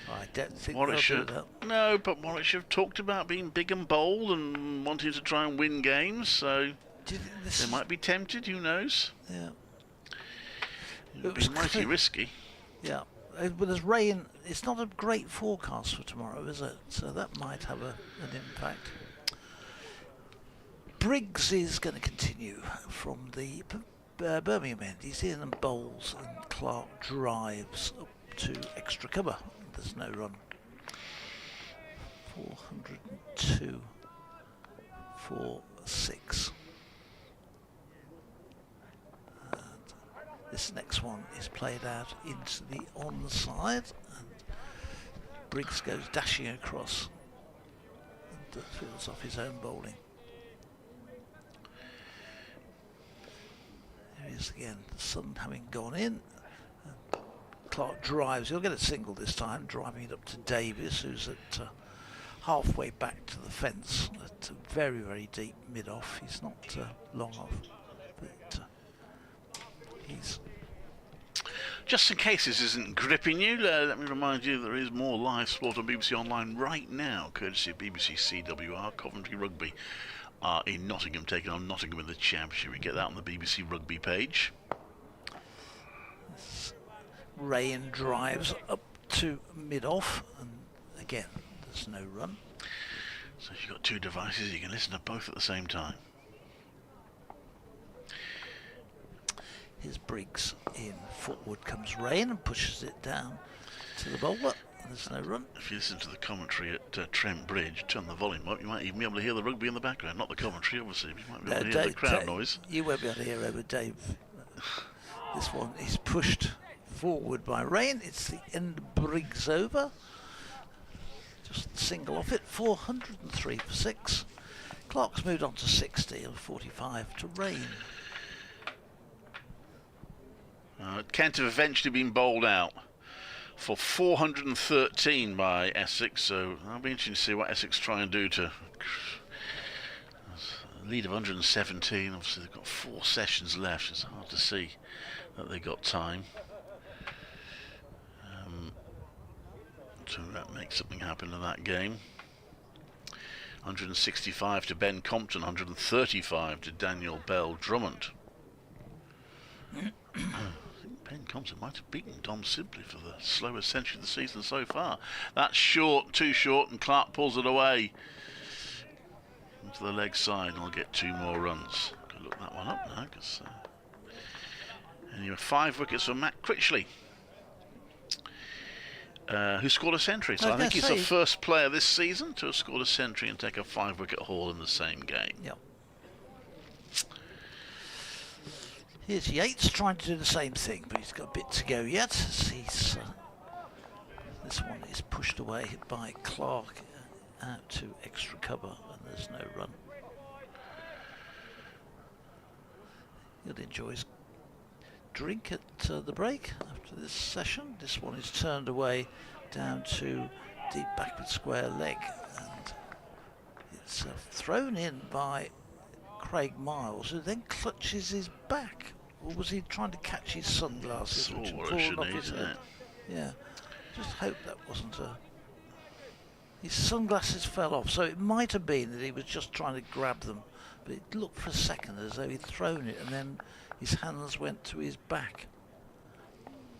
I don't think Warwickshire, they'll do that. no, but Warwickshire have talked about being big and bold and wanting to try and win games, so they might be tempted, who knows? Yeah. It would be mighty risky. Yeah. But there's rain. It's not a great forecast for tomorrow, is it? So that might have an impact. Briggs is going to continue from the Birmingham end. He's in and bowls, and Clark drives up to extra cover. There's no run. 402 for 6. And this next one is played out into the onside, and Briggs goes dashing across and fields off his own bowling. There is again the sun having gone in. Clark drives, he'll get a single this time, driving it up to Davis, who's at halfway back to the fence at a very, very deep mid-off. He's not long off, but he's... Just in case this isn't gripping you, let me remind you there is more live sport on BBC Online right now, courtesy of BBC CWR. Coventry Rugby are in Nottingham, taking on Nottingham in the Championship. We get that on the BBC Rugby page. Raine drives up to mid-off, and again, there's no run. So if you've got two devices, you can listen to both at the same time. Here's Briggs in. Forward comes Raine and pushes it down to the bowler. There's no run. If you listen to the commentary at Trent Bridge, turn the volume up, you might even be able to hear the rugby in the background. Not the commentary, obviously, but you might be able to hear the crowd noise. You won't be able to hear over Dave. This one is pushed forward by Raine. It's the end Briggs over. Just single off it. 403 for 6. Clark's moved on to 60 and 45 to Raine. Kent have eventually been bowled out for 413 by Essex, so I'll be interested to see what Essex try and do to a lead of 117. Obviously they've got 4 sessions left. It's hard to see that they've got time to make something happen in that game. 165 to Ben Compton, 135 to Daniel Bell Drummond. I think Ben Compton might have beaten Dom Sibley for the slowest century of the season so far. That's short, too short, and Clark pulls it away into the leg side, and I'll get 2 more runs. Gotta look that one up now, because anyway, 5 wickets for Matt Critchley, who scored a century. So I think he's the first player this season to have scored a century and take a 5-wicket haul in the same game. Yep. Here's Yates trying to do the same thing, but he's got a bit to go yet. He's, this one is pushed away by Clark out to extra cover, and there's no run. He'll enjoy his drink at the break after this session. This one is turned away down to deep backward square leg, and it's thrown in by Craig Miles, who then clutches his back. Or was he trying to catch his sunglasses, which had fallen off his head? Yeah, just hope that wasn't his sunglasses fell off, so it might have been that he was just trying to grab them, but it looked for a second as though he'd thrown it and then his hands went to his back.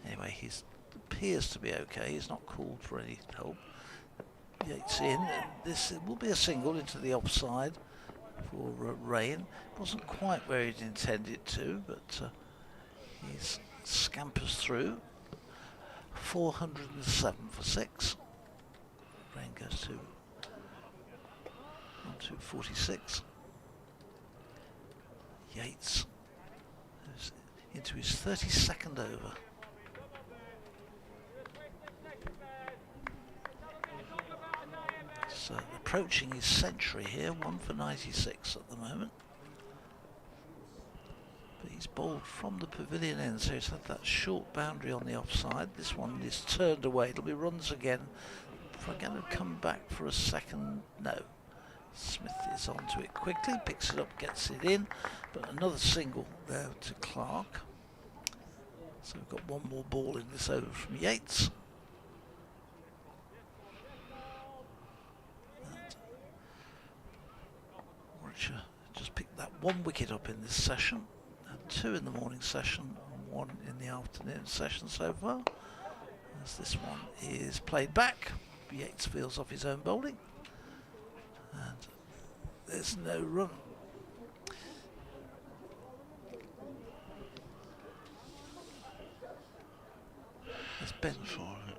Anyway, he appears to be okay. He's not called for any help. Yates in, and this will be a single into the offside for Raine. Wasn't quite where he'd intended to, but he scampers through. 407 for 6. Raine goes to 246. Yates is into his 32nd over. So approaching his century here, 1 for 96 at the moment. But he's bowled from the pavilion end, so he's had that short boundary on the offside. This one is turned away. It'll be runs again. If I'm going to come back for a second, no. Smith is onto it quickly, picks it up, gets it in, but another single there to Clark. So we've got one more ball in this over from Yates. Warwickshire just picked that 1 wicket up in this session, and 2 in the morning session and 1 in the afternoon session so far. As this one is played back, Yates feels off his own bowling, and there's no run. As Ben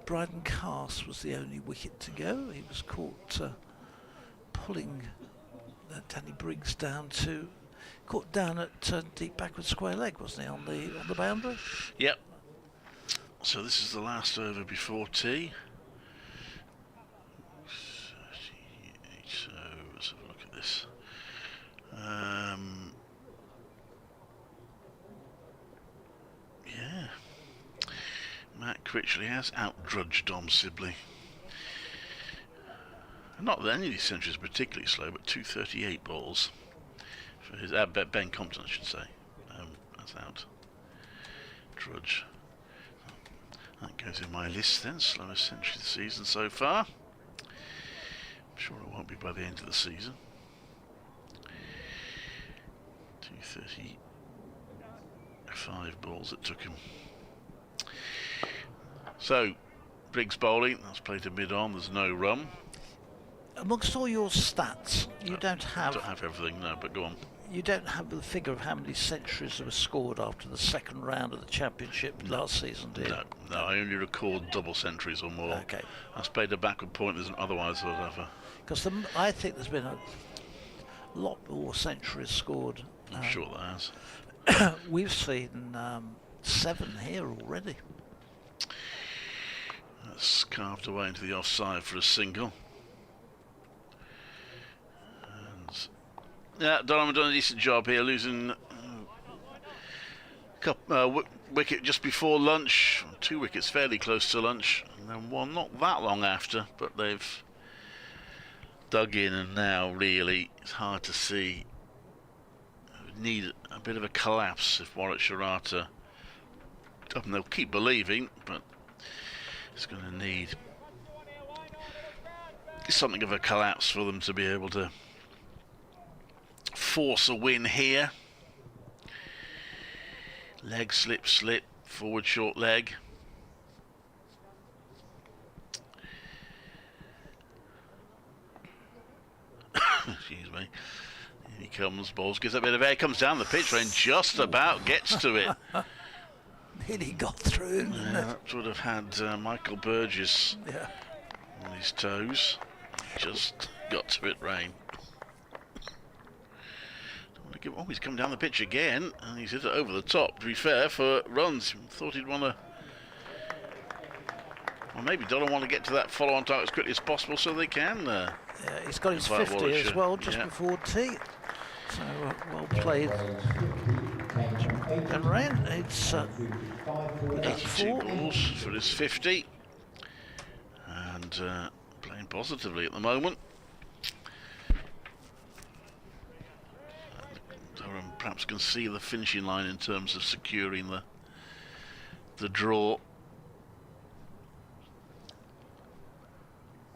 Bryden Cast was the only wicket to go. He was caught pulling Danny Briggs down to caught down at deep backward square leg, wasn't he, on the boundary? Yep. So this is the last over before tea. So let's have a look at this. Critchley has outdrudged Dom Sibley. Not that any of these centuries are particularly slow, but 238 balls for his Ben Compton, I should say. That's out. Drudge. That goes in my list then. Slowest century of the season so far. I'm sure it won't be by the end of the season. 235 balls it took him. So, Briggs bowling. That's played to mid-on. There's no run. Amongst all your stats, you don't have everything, no, but go on. You don't have the figure of how many centuries were scored after the second round of the championship last season, do you? No, I only record double centuries or more. Okay. That's played a backward point than otherwise would ever. Because I think there's been a lot more centuries scored. I'm sure there has. We've seen 7 here already. That's carved away into the offside for a single. Yeah, Durham done a decent job here, losing wicket just before lunch, 2 wickets fairly close to lunch, and then 1 not that long after, but they've dug in, and now really it's hard to see. Need a bit of a collapse if Warwickshire are to, and they'll keep believing, but it's going to need something of a collapse for them to be able to force a win here. Leg slip, forward short leg. Excuse me. Here he comes, balls, gives a bit of air, comes down the pitch and just about gets to it. Nearly got through. Yeah, that would have had Michael Burgess on his toes. Just got to it, Raine. Oh, he's come down the pitch again, and he's hit it over the top, to be fair, for runs. Thought he'd want to... Well, maybe Durham want to get to that follow-on target as quickly as possible so they can... yeah, he's got his 50 as well, just before tea. So, well played. And Raine, it's 82 balls for his 50. And playing positively at the moment. Durham perhaps can see the finishing line in terms of securing the draw.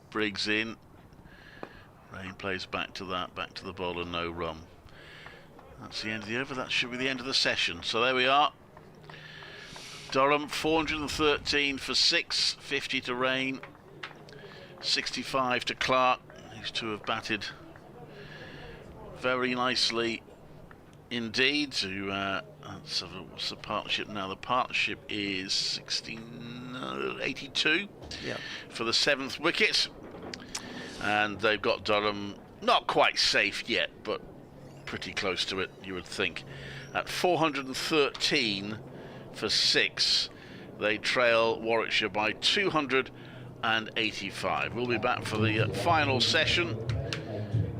Briggs in. Raine plays back to the bowler, no run. That's the end of the over. That should be the end of the session. So there we are. Durham 413 for 6, 50 to Raine, 65 to Clark. These two have batted very nicely indeed. So what's the partnership now? The partnership is 1682 for the 7th wicket, and they've got Durham not quite safe yet, but pretty close to it, you would think. At 413 for 6, they trail Warwickshire by 285. We'll be back for the final session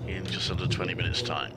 in just under 20 minutes' time.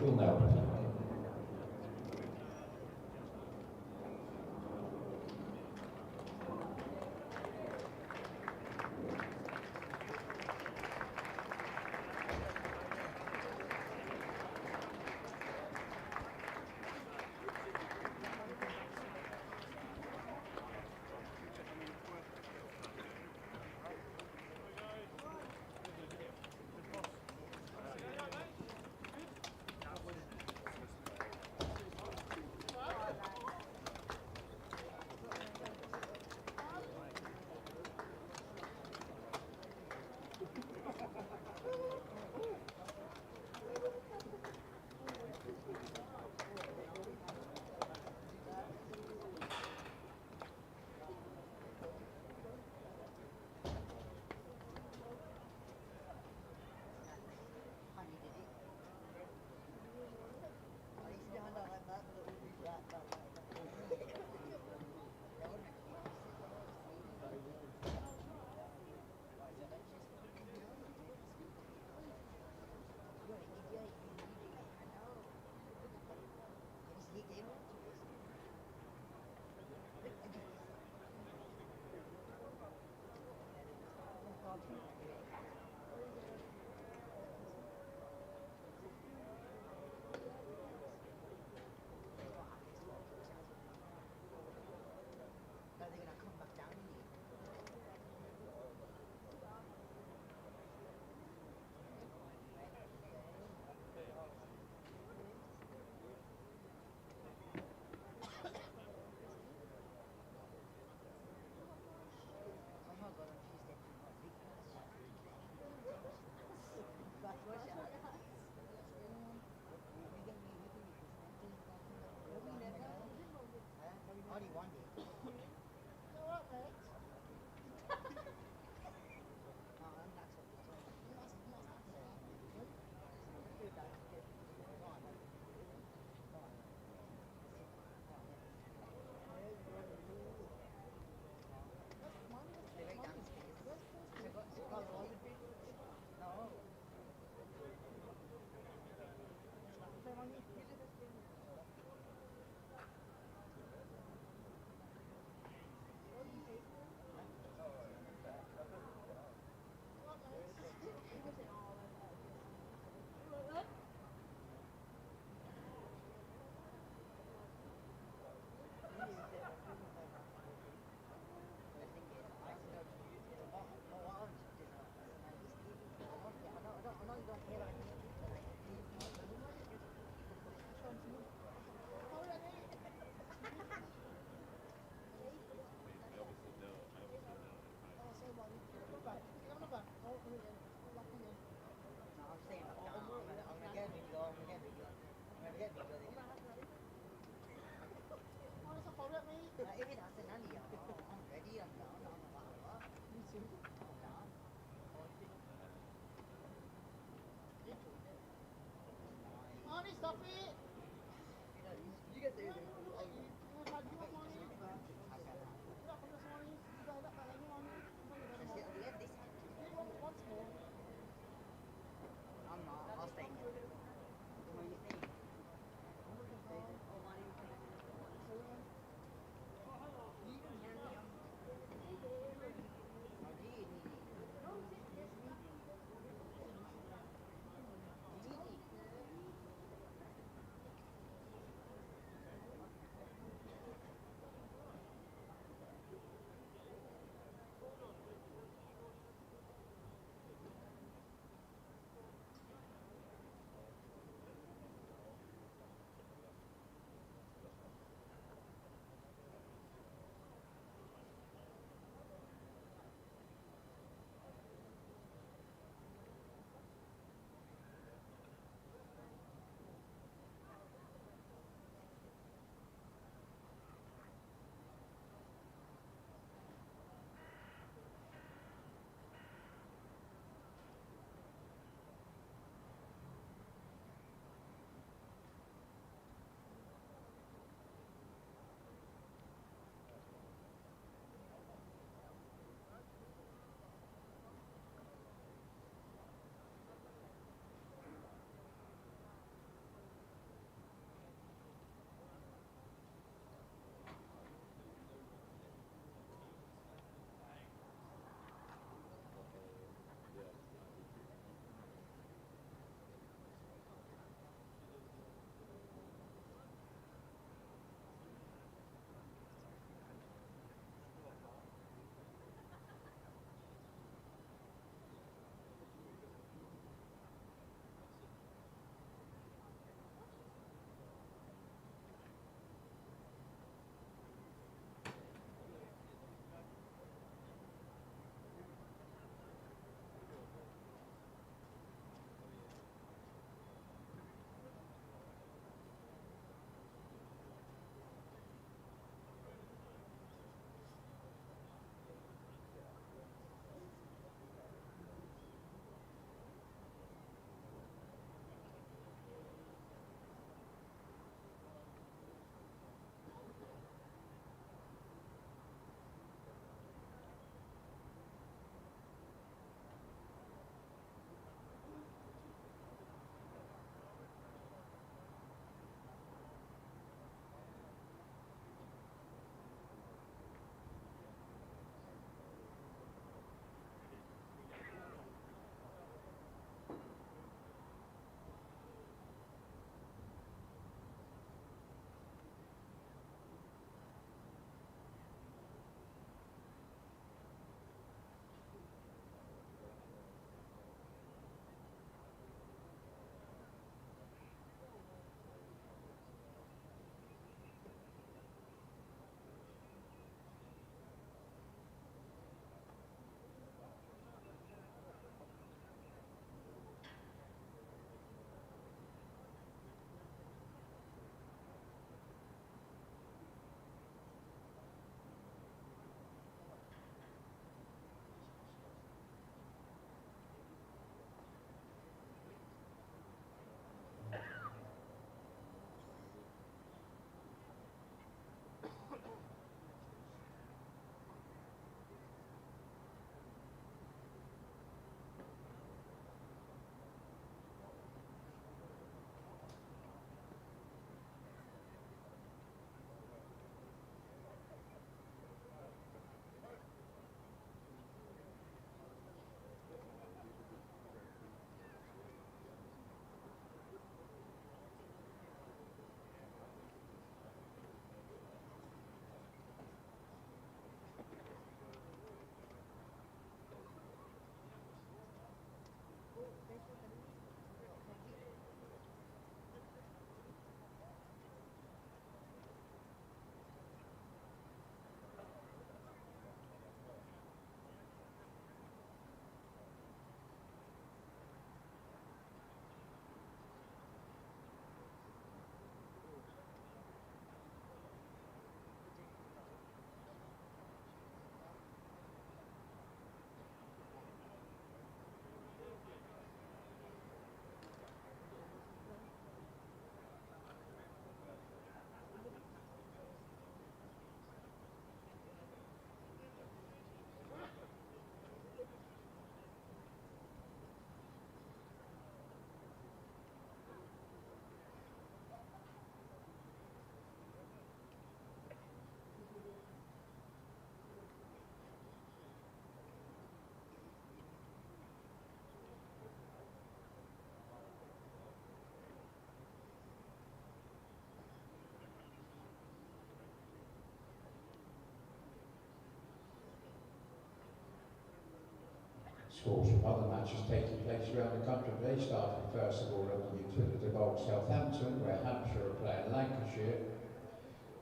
Scores from other matches taking place around the country today, starting first of all at the Utility Bowl Southampton, where Hampshire are playing Lancashire.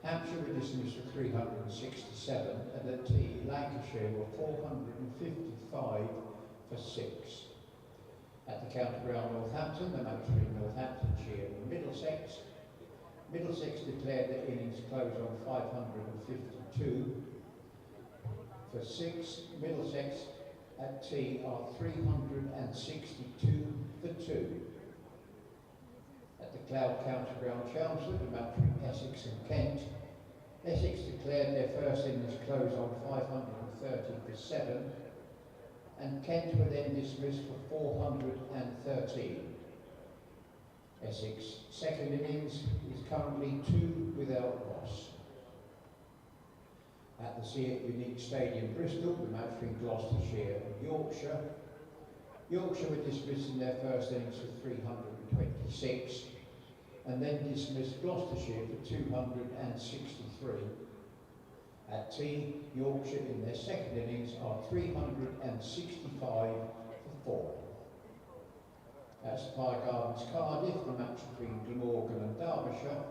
Hampshire were dismissed for 367, and at tea, Lancashire were 455 for 6. At the county ground Northampton, the match between Northamptonshire and Middlesex. Middlesex declared their innings close on 552 for 6. Middlesex at tea are 362 for 2. At the Cloud County ground Chelmsford, the match between Essex and Kent. Essex declared their first innings close on 530 for 7. And Kent were then dismissed for 413. Essex second innings is currently 2 without loss. At the Seat Unique Stadium Bristol, the match between Gloucestershire and Yorkshire. Yorkshire were dismissed in their first innings for 326 and then dismissed Gloucestershire for 263. At tea, Yorkshire in their second innings are 365 for 4. At Supply Gardens Cardiff, the match between Glamorgan and Derbyshire.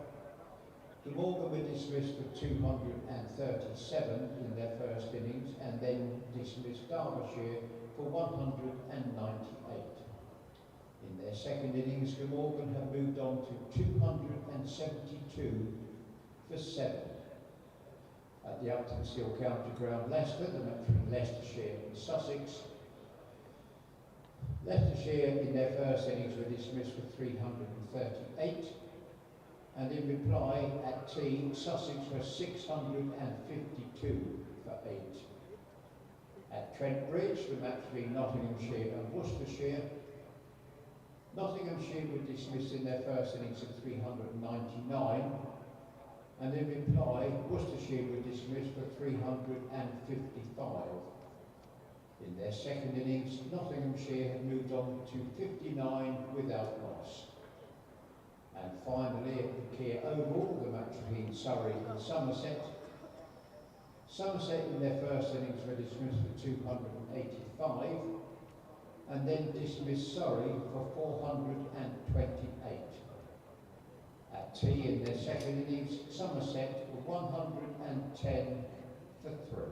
Glamorgan were dismissed for 237 in their first innings and then dismissed Derbyshire for 198. In their second innings, Glamorgan have moved on to 272 for 7. At the Upton Steel County ground Leicester, the match between Leicestershire and Sussex. Leicestershire in their first innings were dismissed for 338, and in reply at tea, Sussex were 652 for 8. At Trent Bridge, the match between Nottinghamshire and Worcestershire. Nottinghamshire were dismissed in their first innings of 399, and in reply, Worcestershire were dismissed for 355. In their second innings, Nottinghamshire had moved on to 59 without loss. And finally, at the Kia Oval, the match between Surrey and Somerset. Somerset in their first innings were dismissed for 285, and then dismissed Surrey for 428. At tea in their second innings, Somerset were 110 for 3.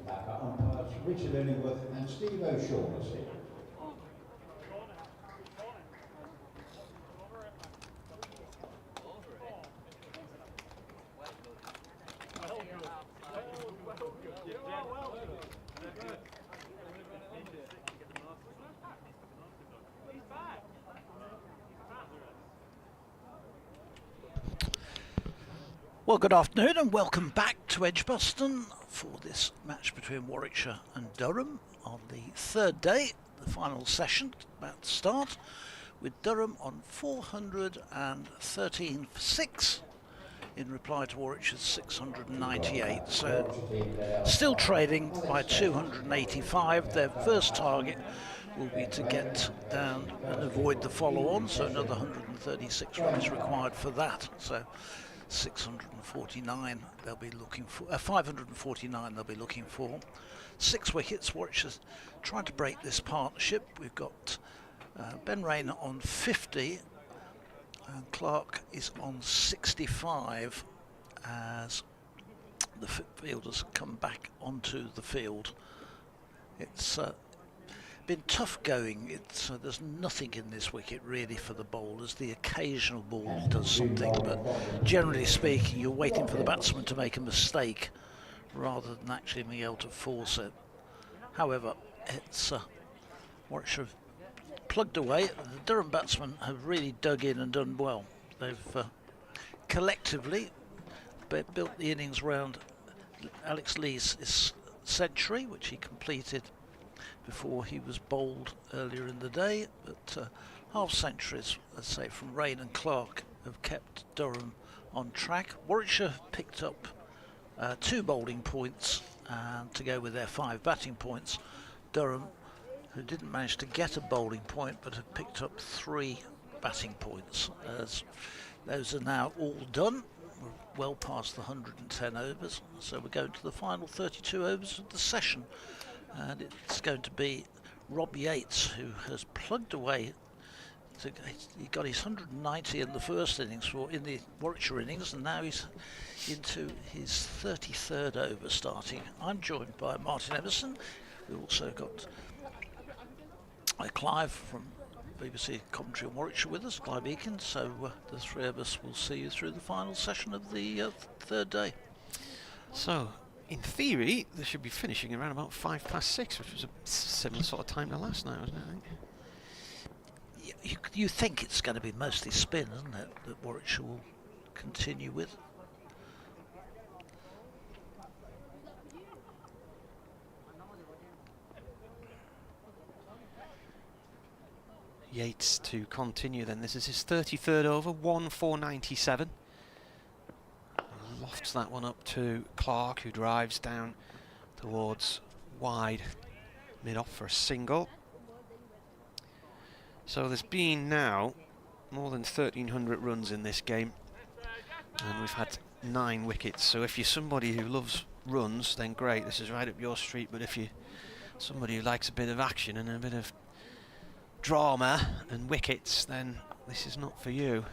Back up umpires Richard Illingworth and Steve O'Shaughnessy. Well, good afternoon and welcome back to Edgbaston for this match between Warwickshire and Durham on the third day, the final session about to start, with Durham on 413 for 6 in reply to Warwickshire's 698. So still trading by 285. Their first target will be to get down and avoid the follow-on, so another 136 runs required for that. So 649 they'll be looking for, 549 they'll be looking for. 6 wickets. Warwickshire's trying to break this partnership. We've got Ben Raine on 50 and Clark is on 65 as the fielders come back onto the field. It's been tough going. It's there's nothing in this wicket really for the bowlers. The occasional ball does something, but generally speaking you're waiting for the batsman to make a mistake rather than actually being able to force it. However, it's Warwickshire have plugged away. The Durham batsmen have really dug in and done well. They've collectively built the innings round Alex Lee's century, which he completed before he was bowled earlier in the day, but half centuries, let's say, from Raine and Clark have kept Durham on track. Warwickshire picked up 2 bowling points to go with their 5 batting points. Durham, who didn't manage to get a bowling point but have picked up 3 batting points. As those are now all done. We're well past the 110 overs, so we're going to the final 32 overs of the session. And it's going to be Rob Yates who has plugged away. He got his 190 in the first innings, in the Warwickshire innings, and now he's into his 33rd over starting. I'm joined by Martin Emerson. We've also got Clive from BBC Commentary on Warwickshire with us, Clive Eakins. So the 3 of us will see you through the final session of the third day. So, In theory, they should be finishing around about 6:05, which was a similar sort of time to last night, wasn't it? I think. You think it's going to be mostly spin, isn't it, that Warwickshire will continue with? Yates to continue then. This is his 33rd over, 1-4-97. Lofts that one up to Clark, who drives down towards wide mid-off for a single. So there's been now more than 1,300 runs in this game, and we've had 9 wickets. So if you're somebody who loves runs, then great, this is right up your street. But if you're somebody who likes a bit of action and a bit of drama and wickets, then this is not for you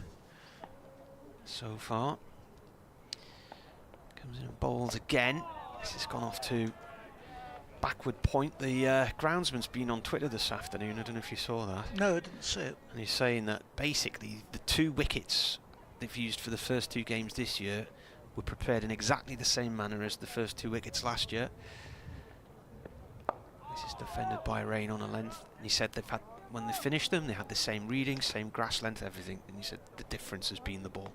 so far. Comes in and bowls again. This has gone off to backward point. The groundsman's been on Twitter this afternoon. I don't know if you saw that. No, I didn't see it. And he's saying that basically the 2 wickets they've used for the first 2 games this year were prepared in exactly the same manner as the first 2 wickets last year. This is defended by Raine on a length. And he said they've had, when they finished them, they had the same reading, same grass length, everything. And he said the difference has been the ball,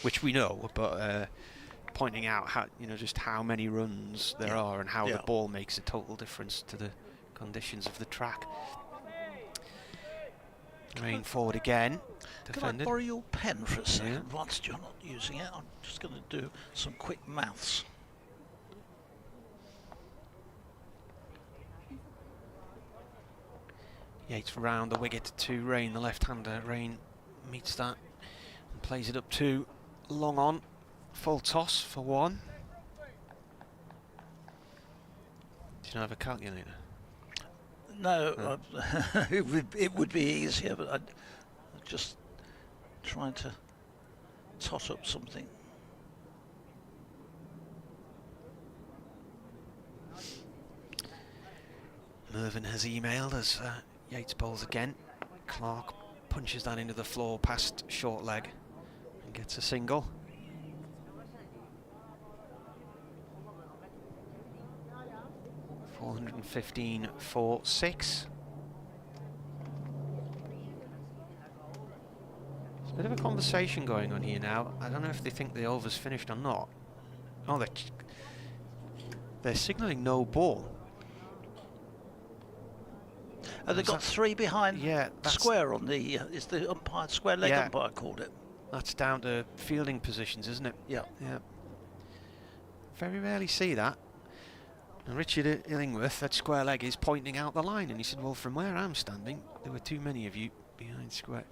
which we know, but pointing out how, you know, just how many runs there are and how the ball makes a total difference to the conditions of the track. Raine forward again. Defended. Can I borrow your pen for a second whilst you're not using it? I'm just going to do some quick maths. Yates round the wicket to Raine, the left-hander. Raine meets that and plays it up to long on. Full toss for 1. Do you not have a calculator? No, it would be easier, but I'm just trying to tot up something. Mervyn has emailed as Yates bowls again. Clark punches that into the floor past short leg and gets a single. .415 for 6. There's a bit of a conversation going on here now. I don't know if they think the over's finished or not. Oh, they're signalling no ball. Oh, they've got 3 behind square on the... is the umpire square leg umpire called it? That's down to fielding positions, isn't it? Yeah. Yeah. Very rarely see that. And Richard Illingworth at square leg is pointing out the line, and he said, well, from where I'm standing, there were too many of you behind square.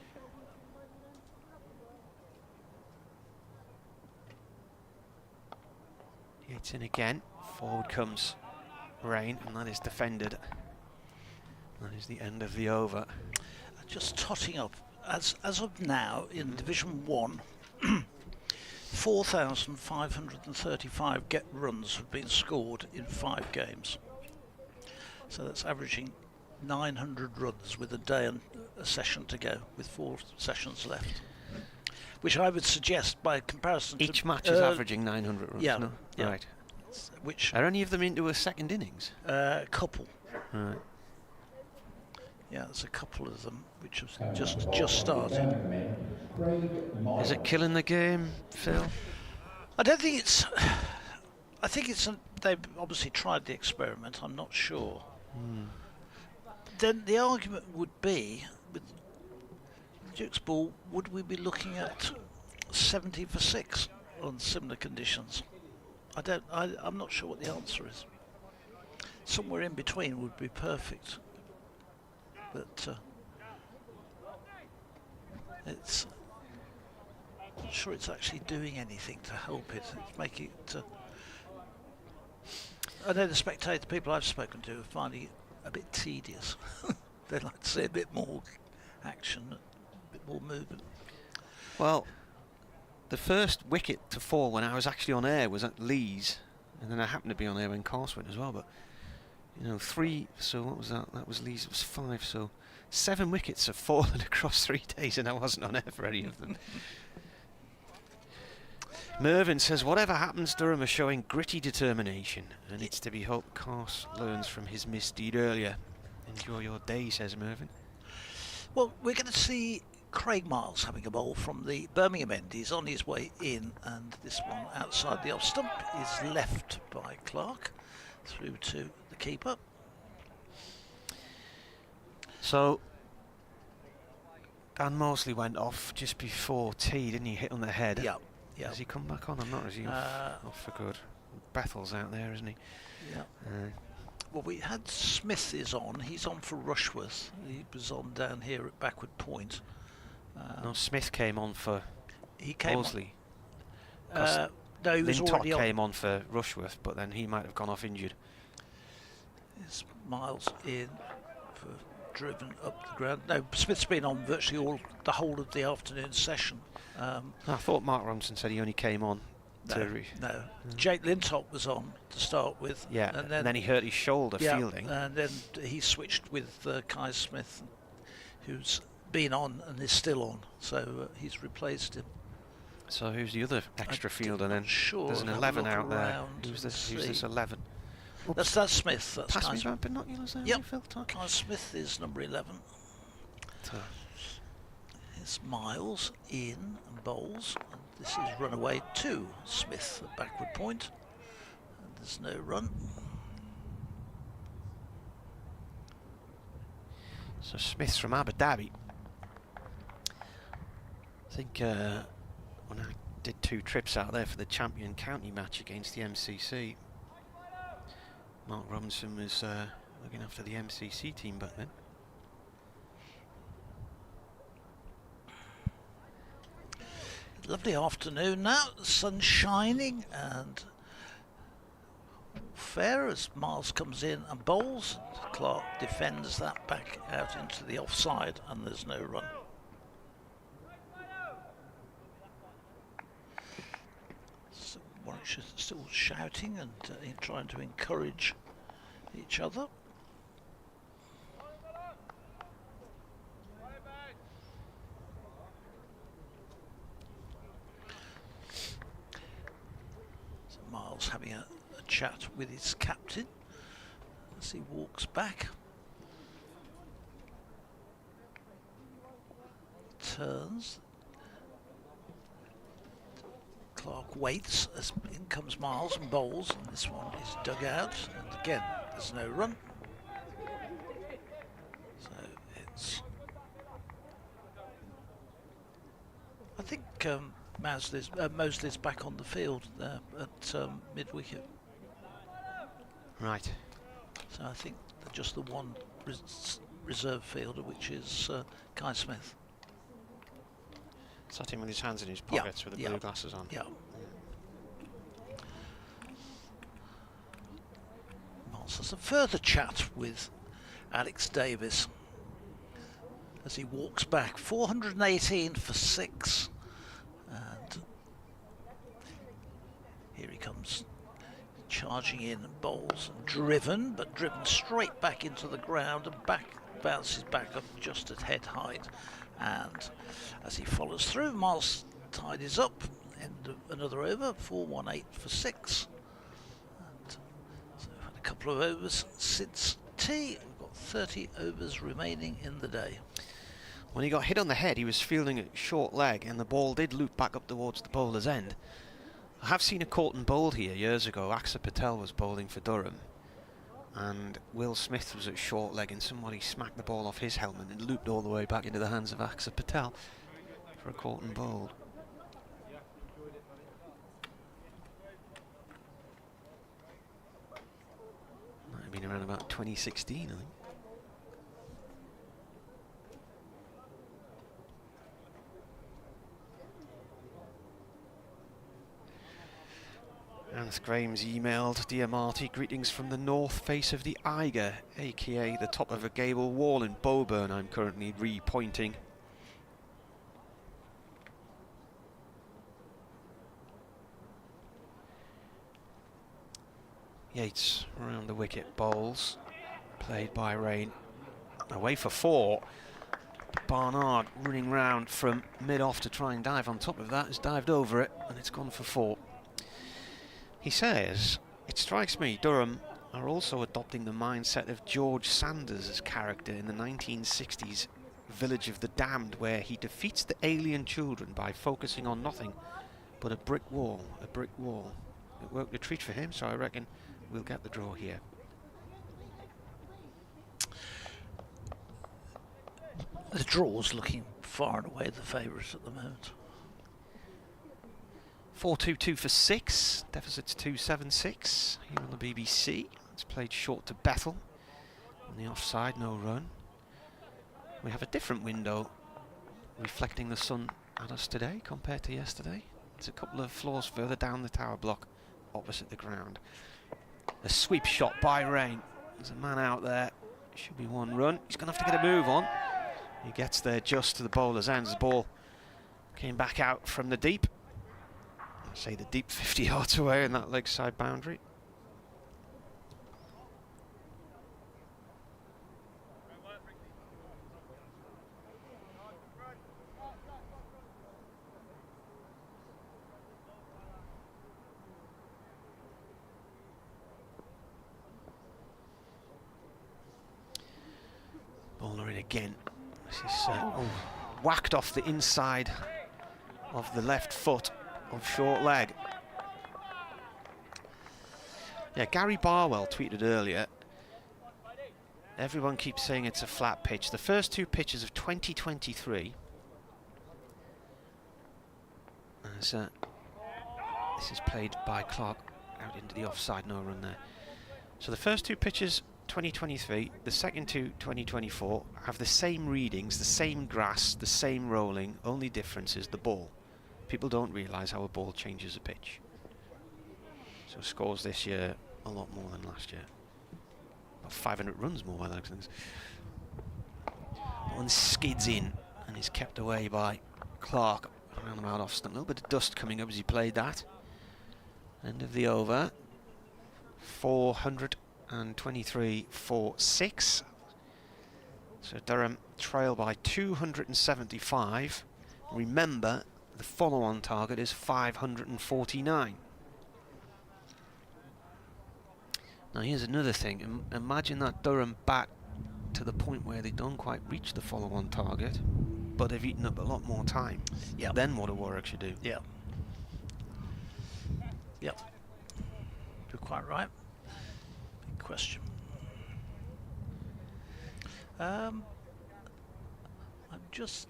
Yates in again. Forward comes Raine, and that is defended. That is the end of the over. Just totting up, as of now, in Division 1, 4,535 runs have been scored in 5 games. So that's averaging 900 runs with a day and a session to go, with 4 sessions left. Which I would suggest, by comparison to... Each match is averaging 900 runs, yeah, no? yeah. Right. Which Are any of them into a second innings? A couple. Right. Yeah, there's a couple of them which have just started. Is it killing the game, Phil? I don't think it's... I think it's... they've obviously tried the experiment, I'm not sure. Then the argument would be, with Duke's ball, would we be looking at 70 for 6 on similar conditions? I'm not sure what the answer is. Somewhere in between would be perfect. But it's... I'm not sure it's actually doing anything to help it. It's making it... I know the spectator people I've spoken to are finding it a bit tedious. They'd like to see a bit more action, a bit more movement. Well, the first wicket to fall when I was actually on air was at Lees, and then I happened to be on air when Course went as well, but you know, 3, so what was that? That was Lees, it was 5, so 7 wickets have fallen across 3 days, and I wasn't on air for any of them. Mervyn says, whatever happens, Durham are showing gritty determination, and it's to be hoped Carse learns from his misdeed earlier. Enjoy your day, says Mervyn. Well, we're going to see Craig Miles having a bowl from the Birmingham end. He's on his way in, and this one outside the off stump is left by Clark through to the keeper. So, Dan Mosley went off just before tea, didn't he? Hit on the head. Yeah. Yeah. Has he come back on or not? Is he off for good? Bethel's out there, isn't he? Yeah. Well, we had Smith is on. He's on for Rushworth. He was on down here at backward point. No, Smith came on for Mosley. No, he was already on. Came on for Rushworth, but then he might have gone off injured. It's Miles in for driven up the ground. No, Smith's been on virtually the whole of the afternoon session. I thought Mark Robinson said he only came on. No. Jake Lintop was on to start with. Yeah, and then he hurt his shoulder fielding. And then he switched with Kai Smith, who's been on and is still on. So he's replaced him. So who's the other extra fielder then? Sure. There's an 11 out there. Who's this 11? That's Smith. That's Pass me round binoculars there. Yep. Phil, Kai Smith is number 11. It's Miles in and bowls. And this is run away to Smith at backward point. And there's no run. So Smith's from Abu Dhabi. I think when I did 2 trips out there for the Champion County match against the MCC, Mark Robinson was looking after the MCC team back then. Lovely afternoon now, the sun's shining and fair as Miles comes in and bowls. Clark defends that back out into the offside and there's no run. So Warwickshire still shouting and trying to encourage each other. Miles having a chat with his captain as he walks back. Turns. Clark waits as in comes Miles and bowls, and this one is dug out, and again there's no run. So it's, I think Mosley's back on the field there at mid-wicket. Right. So I think just the one reserve fielder, which is Kai Smith. Sat him with his hands in his pockets with the blue glasses on. Yeah. Miles has a further chat with Alex Davis as he walks back. 418 for 6. And here he comes, charging in and bowls and driven straight back into the ground and bounces back up just at head height. And as he follows through, Miles tidies up, end of another over, 418 for 6. And so we've had a couple of overs since tea. We've got 30 overs remaining in the day. When he got hit on the head, he was fielding a short leg, and the ball did loop back up towards the bowler's end. I have seen a caught and bowled here years ago. Axar Patel was bowling for Durham, and Will Smith was at short leg, and somebody smacked the ball off his helmet and looped all the way back into the hands of Axar Patel for a caught and bowled. Might have been around about 2016, I think. Anth Graham's emailed, "Dear Marty, greetings from the north face of the Eiger, aka the top of a gable wall in Boburn I'm currently repointing. Yates around the wicket, bowls, played by Raine, away for 4. Barnard running round from mid-off to try and dive on top of that, has dived over it, and it's gone for 4. He says, "It strikes me Durham are also adopting the mindset of George Sanders' character in the 1960s Village of the Damned, where he defeats the alien children by focusing on nothing but a brick wall, a brick wall." It worked a treat for him, so I reckon we'll get the draw here. The draw's looking far and away the favourite at the moment. 4-2-2 for 6. Deficit's 2-7-6 here on the BBC. It's played short to Bethel. On the offside, no run. We have a different window reflecting the sun at us today compared to yesterday. It's a couple of floors further down the tower block opposite the ground. A sweep shot by Raine. There's a man out there. Should be 1 run. He's going to have to get a move on. He gets there just to the bowler's end. The ball came back out from the deep. I'd say the deep 50 yards away in that leg side boundary. Bowler in again. This is whacked off the inside of the left foot of short leg. Yeah, Gary Barwell tweeted earlier, everyone keeps saying it's a flat pitch. The first 2 pitches of 2023, as this is played by Clark out into the offside, no run there. So the first 2 pitches 2023, the second 2 2024 have the same readings, the same grass, the same rolling, only difference is the ball. People don't realise how a ball changes a pitch. So scores this year a lot more than last year. About 500 runs more by the looks of things. One skids in and is kept away by Clark around about off stump. A little bit of dust coming up as he played that. End of the over. 423 for 6. So Durham trail by 275. Remember, the follow-on target is 549. Now here's another thing. Imagine that Durham bat to the point where they don't quite reach the follow-on target, but they've eaten up a lot more time. Yeah. Then what do Warwickshire do? Yeah. Yep. You're quite right. Big question. I'm just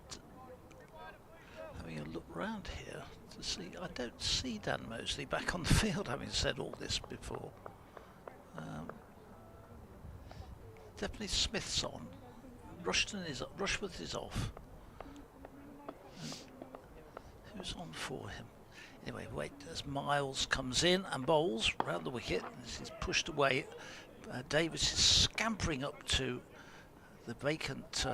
having a look round here to see. I don't see Dan Mosley back on the field, having said all this before. Definitely Smith's on. Rushworth is off. Who's on for him? Anyway, wait as Miles comes in and bowls round the wicket. This is pushed away. Davis is scampering up to the vacant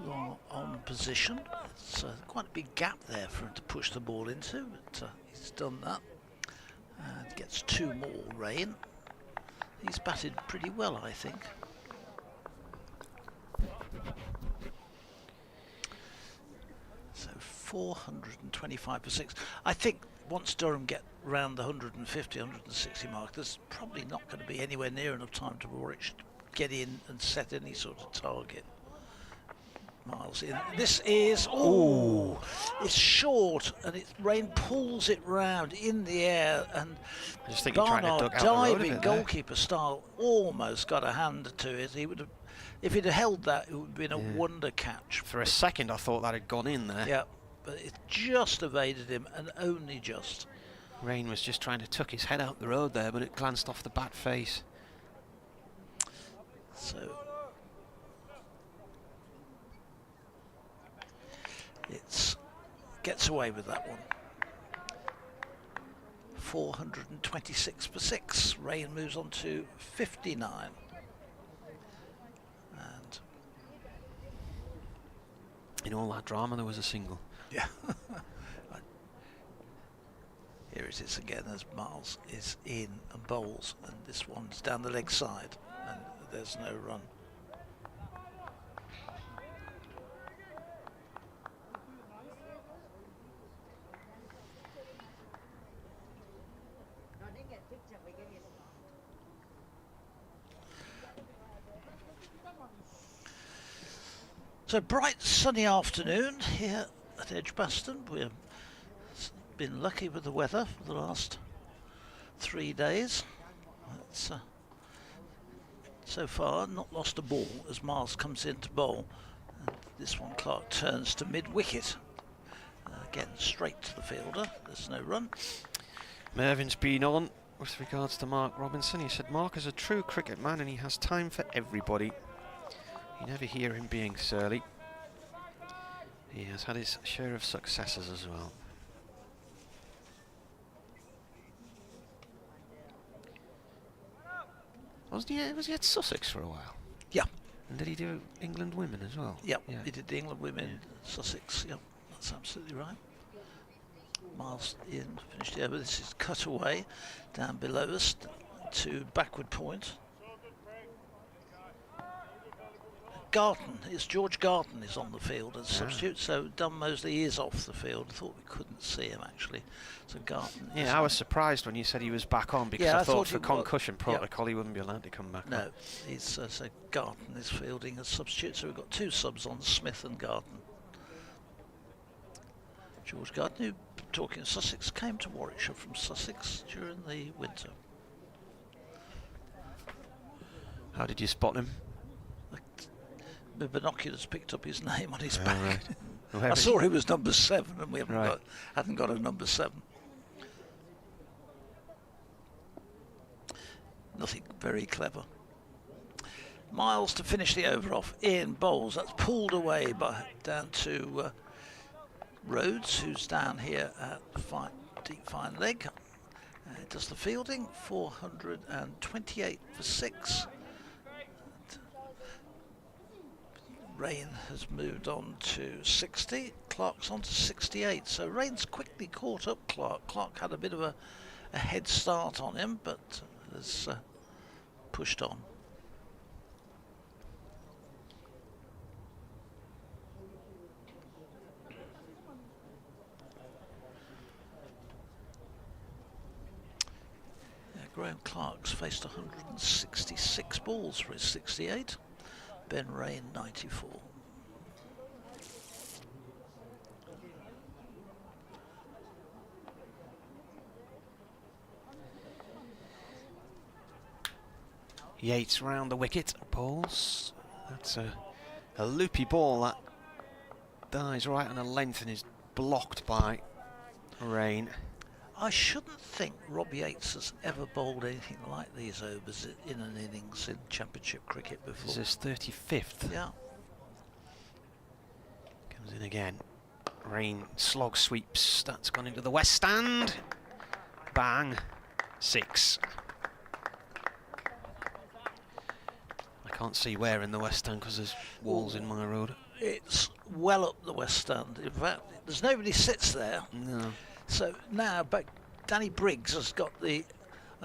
long on position. It's quite a big gap there for him to push the ball into, but he's done that. Gets 2 more, Raine. He's batted pretty well, I think. So 425 for 6. I think once Durham get round the 150, 160 mark, there's probably not going to be anywhere near enough time to Warwickshire to get in and set any sort of target. Miles in. This is, it's short, and Raine pulls it round in the air, and I just think he tried to duck out the road a diving bit goalkeeper style almost got a hand to it. He would have, if he'd have held that, it would have been a wonder catch. For a second I thought that had gone in there. Yeah, but it just evaded him, and only just. Raine was just trying to tuck his head out the road there, but it glanced off the bat face. So it gets away with that one. 426 for 6. Raine moves on to 59. And in all that drama, there was a single. Yeah. Here it is again as Miles is in and bowls, and this one's down the leg side, and there's no run. So bright sunny afternoon here at Edgbaston. We've been lucky with the weather for the last 3 days. It's, so far not lost a ball as Miles comes in to bowl. And this one Clark turns to mid-wicket. Again straight to the fielder, there's no run. Mervin's been on with regards to Mark Robinson. He said Mark is a true cricket man and he has time for everybody. You never hear him being surly. He has had his share of successes as well. Was he at Sussex for a while? Yeah. And did he do England Women as well? Yep, yeah. He did the England Women, Sussex, yep, that's absolutely right. Miles in, finished the over. This is cut away down below us to backward point. Garton, it's George Garton is on the field as substitute, so Dunn Mosley is off the field. I thought we couldn't see him actually. So Garton. Yeah, I was surprised when you said he was back on because I thought for concussion protocol he wouldn't be allowed to come back on. No, he's, so Garton is fielding as substitute, so we've got 2 subs on, Smith and Garton. George Garton, who, talking of Sussex, came to Warwickshire from Sussex during the winter. How did you spot him? The binoculars picked up his name on his back. Right. I saw he was number 7 and we hadn't got a number 7. Nothing very clever. Miles to finish the over off. Ian bowls. That's pulled away down to Rhodes, who's down here at deep fine leg. Does the fielding. 428 for 6. Raine has moved on to 60, Clark's on to 68, so Raine's quickly caught up Clark. Clark had a bit of a head start on him, but has pushed on. Yeah, Graham Clark's faced 166 balls for his 68. Ben Raine 94. Yates round the wicket, balls. That's a loopy ball that dies right on a length and is blocked by Raine. I shouldn't think Rob Yates has ever bowled anything like these overs in an innings in Championship cricket before. This is his 35th. Yeah. Comes in again. Raine slog sweeps. That's gone into the west stand. Bang. 6. I can't see where in the west stand because there's walls in my road. It's well up the west stand. In fact, there's nobody sits there. No. So now, but Danny Briggs has got an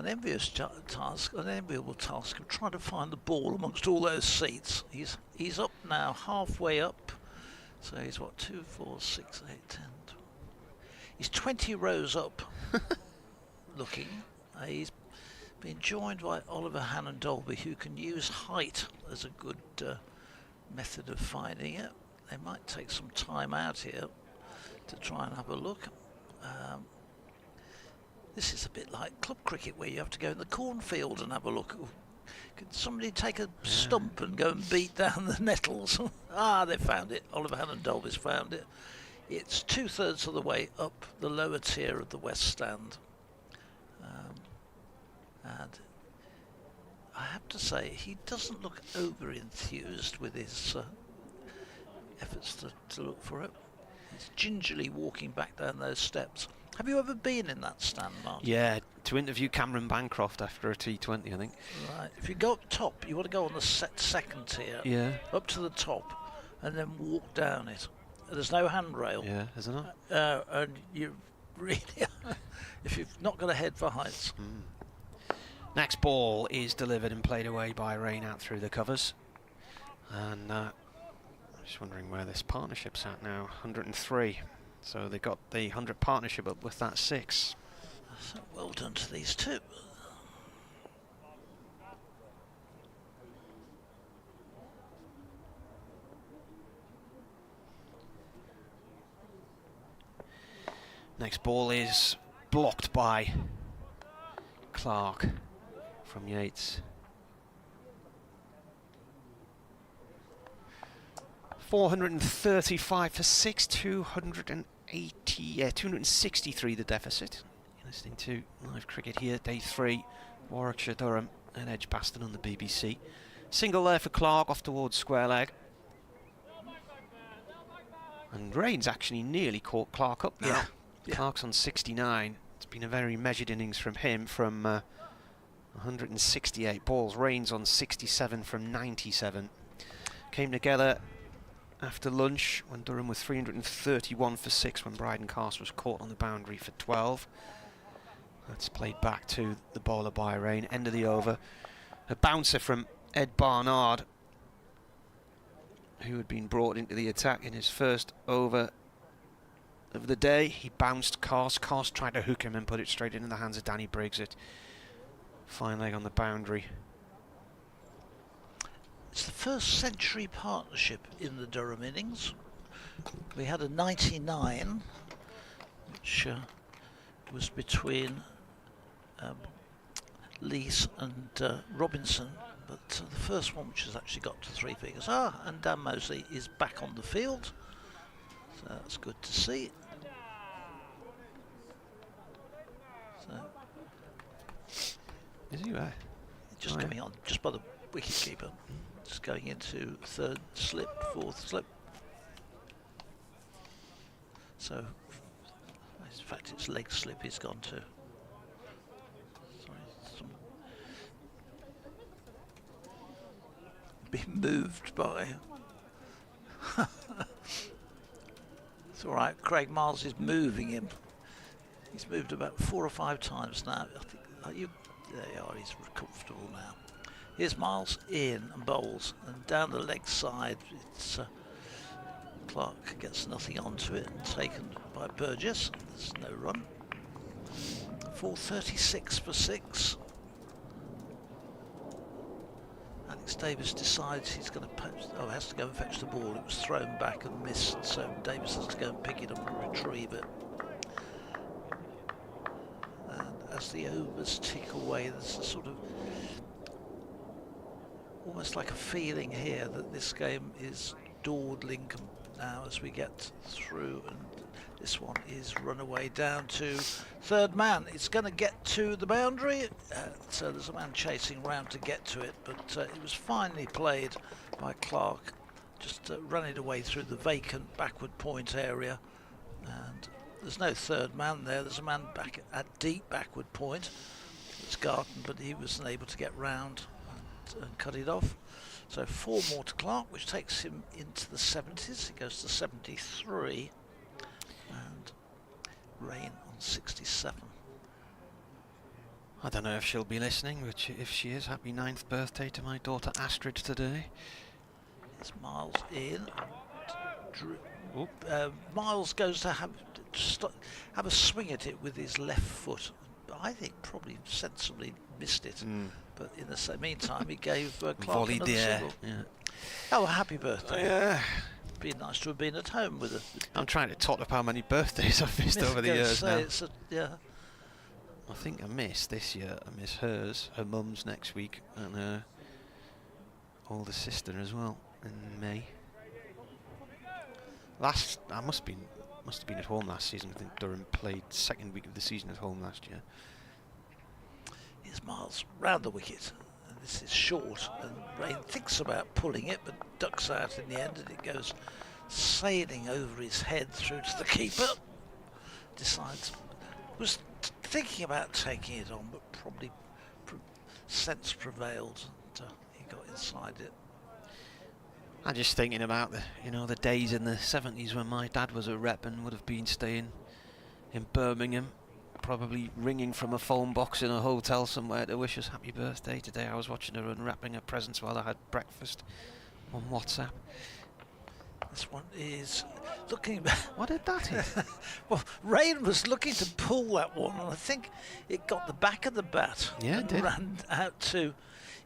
enviable task of trying to find the ball amongst all those seats. He's up now, halfway up. So he's what, 2, 4, 6, 8, 10, 12. He's 20 rows up, looking. He's been joined by Oliver Hannon Dolby, who can use height as a good method of finding it. They might take some time out here to try and have a look. This is a bit like club cricket where you have to go in the cornfield and have a look. Could somebody take a stump and go and beat down the nettles? They found it. Oliver Hannon Dolby's found it. It's 2/3 of the way up the lower tier of the west stand. And I have to say, he doesn't look over-enthused with his efforts to look for it. He's gingerly walking back down those steps. Have you ever been in that stand, Martin? Yeah, to interview Cameron Bancroft after a T20, I think. Right. If you go up top, you want to go on the second tier. Yeah. Up to the top, and then walk down it. There's no handrail. Yeah, isn't it? And you really, if you've not got a head for heights. Next ball is delivered and played away by Raine out through the covers. And just wondering where this partnership's at now. 103. So they got the 100 partnership up with that 6. So well done to these two. Next ball is blocked by Clark from Yates. 435 for 6, 263 the deficit. You're listening to live cricket here, day 3, Warwickshire, Durham and Edgbaston on the BBC. Single there for Clark off towards square leg. And Raine's actually nearly caught Clark up now. Yeah. Clark's on 69. It's been a very measured innings from him from 168 balls. Raine's on 67 from 97. Came together after lunch when Durham was 331 for 6 when Bryden Cast was caught on the boundary for 12. That's played back to the bowler by Raine. End of the over. A bouncer from Ed Barnard, who had been brought into the attack in his first over of the day. He bounced Cast. Cast tried to hook him and put it straight into the hands of Danny Briggs at fine leg on the boundary. It's the first century partnership in the Durham innings. We had a 99, which was between Lees and Robinson, but the first one which has actually got to 3 figures. And Dan Mosley is back on the field, so that's good to see. So, is he right? Just coming on, just by the wicket-keeper. Just going into third slip, fourth slip. So, in fact, it's leg slip he's gone to. Sorry, been moved by. It's all right. Craig Miles is moving him. He's moved about 4 or 5 times now. I think there you are. He's comfortable now. Here's Miles in and bowls, and down the leg side, it's Clark gets nothing onto it and taken by Burgess. There's no run. 436 for 6. Alex Davis decides he's going to has to go and fetch the ball. It was thrown back and missed, so Davis has to go and pick it up and retrieve it. And as the overs tick away, there's a sort of almost like a feeling here that this game is dawdling now as we get through, and this one is run away down to third man. It's going to get to the boundary, so there's a man chasing round to get to it, but it was finely played by Clark, just run it away through the vacant backward point area, and there's no third man there. There's a man back at deep backward point. It's Garton, but he wasn't able to get round and cut it off. So 4 more to Clark, which takes him into the 70s. He goes to 73, and Raine on 67. I don't know if she'll be listening, but if she is, happy 9th birthday to my daughter Astrid today. It's Miles in. Miles goes to have a swing at it with his left foot. I think probably sensibly missed it. But in the meantime, he gave Clark another single. Yeah. Oh, happy birthday. Yeah. Be nice to have been at home with her. I'm trying to tot up how many birthdays I've missed over the years now. Yeah. I think I missed this year. I miss hers, her mum's next week, and her older sister as well in May. I must have been at home last season. I think Durham played 2nd week of the season at home last year. Here's Miles round the wicket, and this is short, and Raine thinks about pulling it but ducks out in the end, and it goes sailing over his head through to the keeper. Was thinking about taking it on, but probably sense prevailed, and he got inside it. I'm just thinking about the days in the 70s when my dad was a rep and would have been staying in Birmingham, probably ringing from a phone box in a hotel somewhere to wish us happy birthday. Today I was watching her unwrapping her presents while I had breakfast on WhatsApp. This one is looking. What did that hit? Well, Raine was looking to pull that one, and I think it got the back of the bat. Yeah, it did. Ran out to,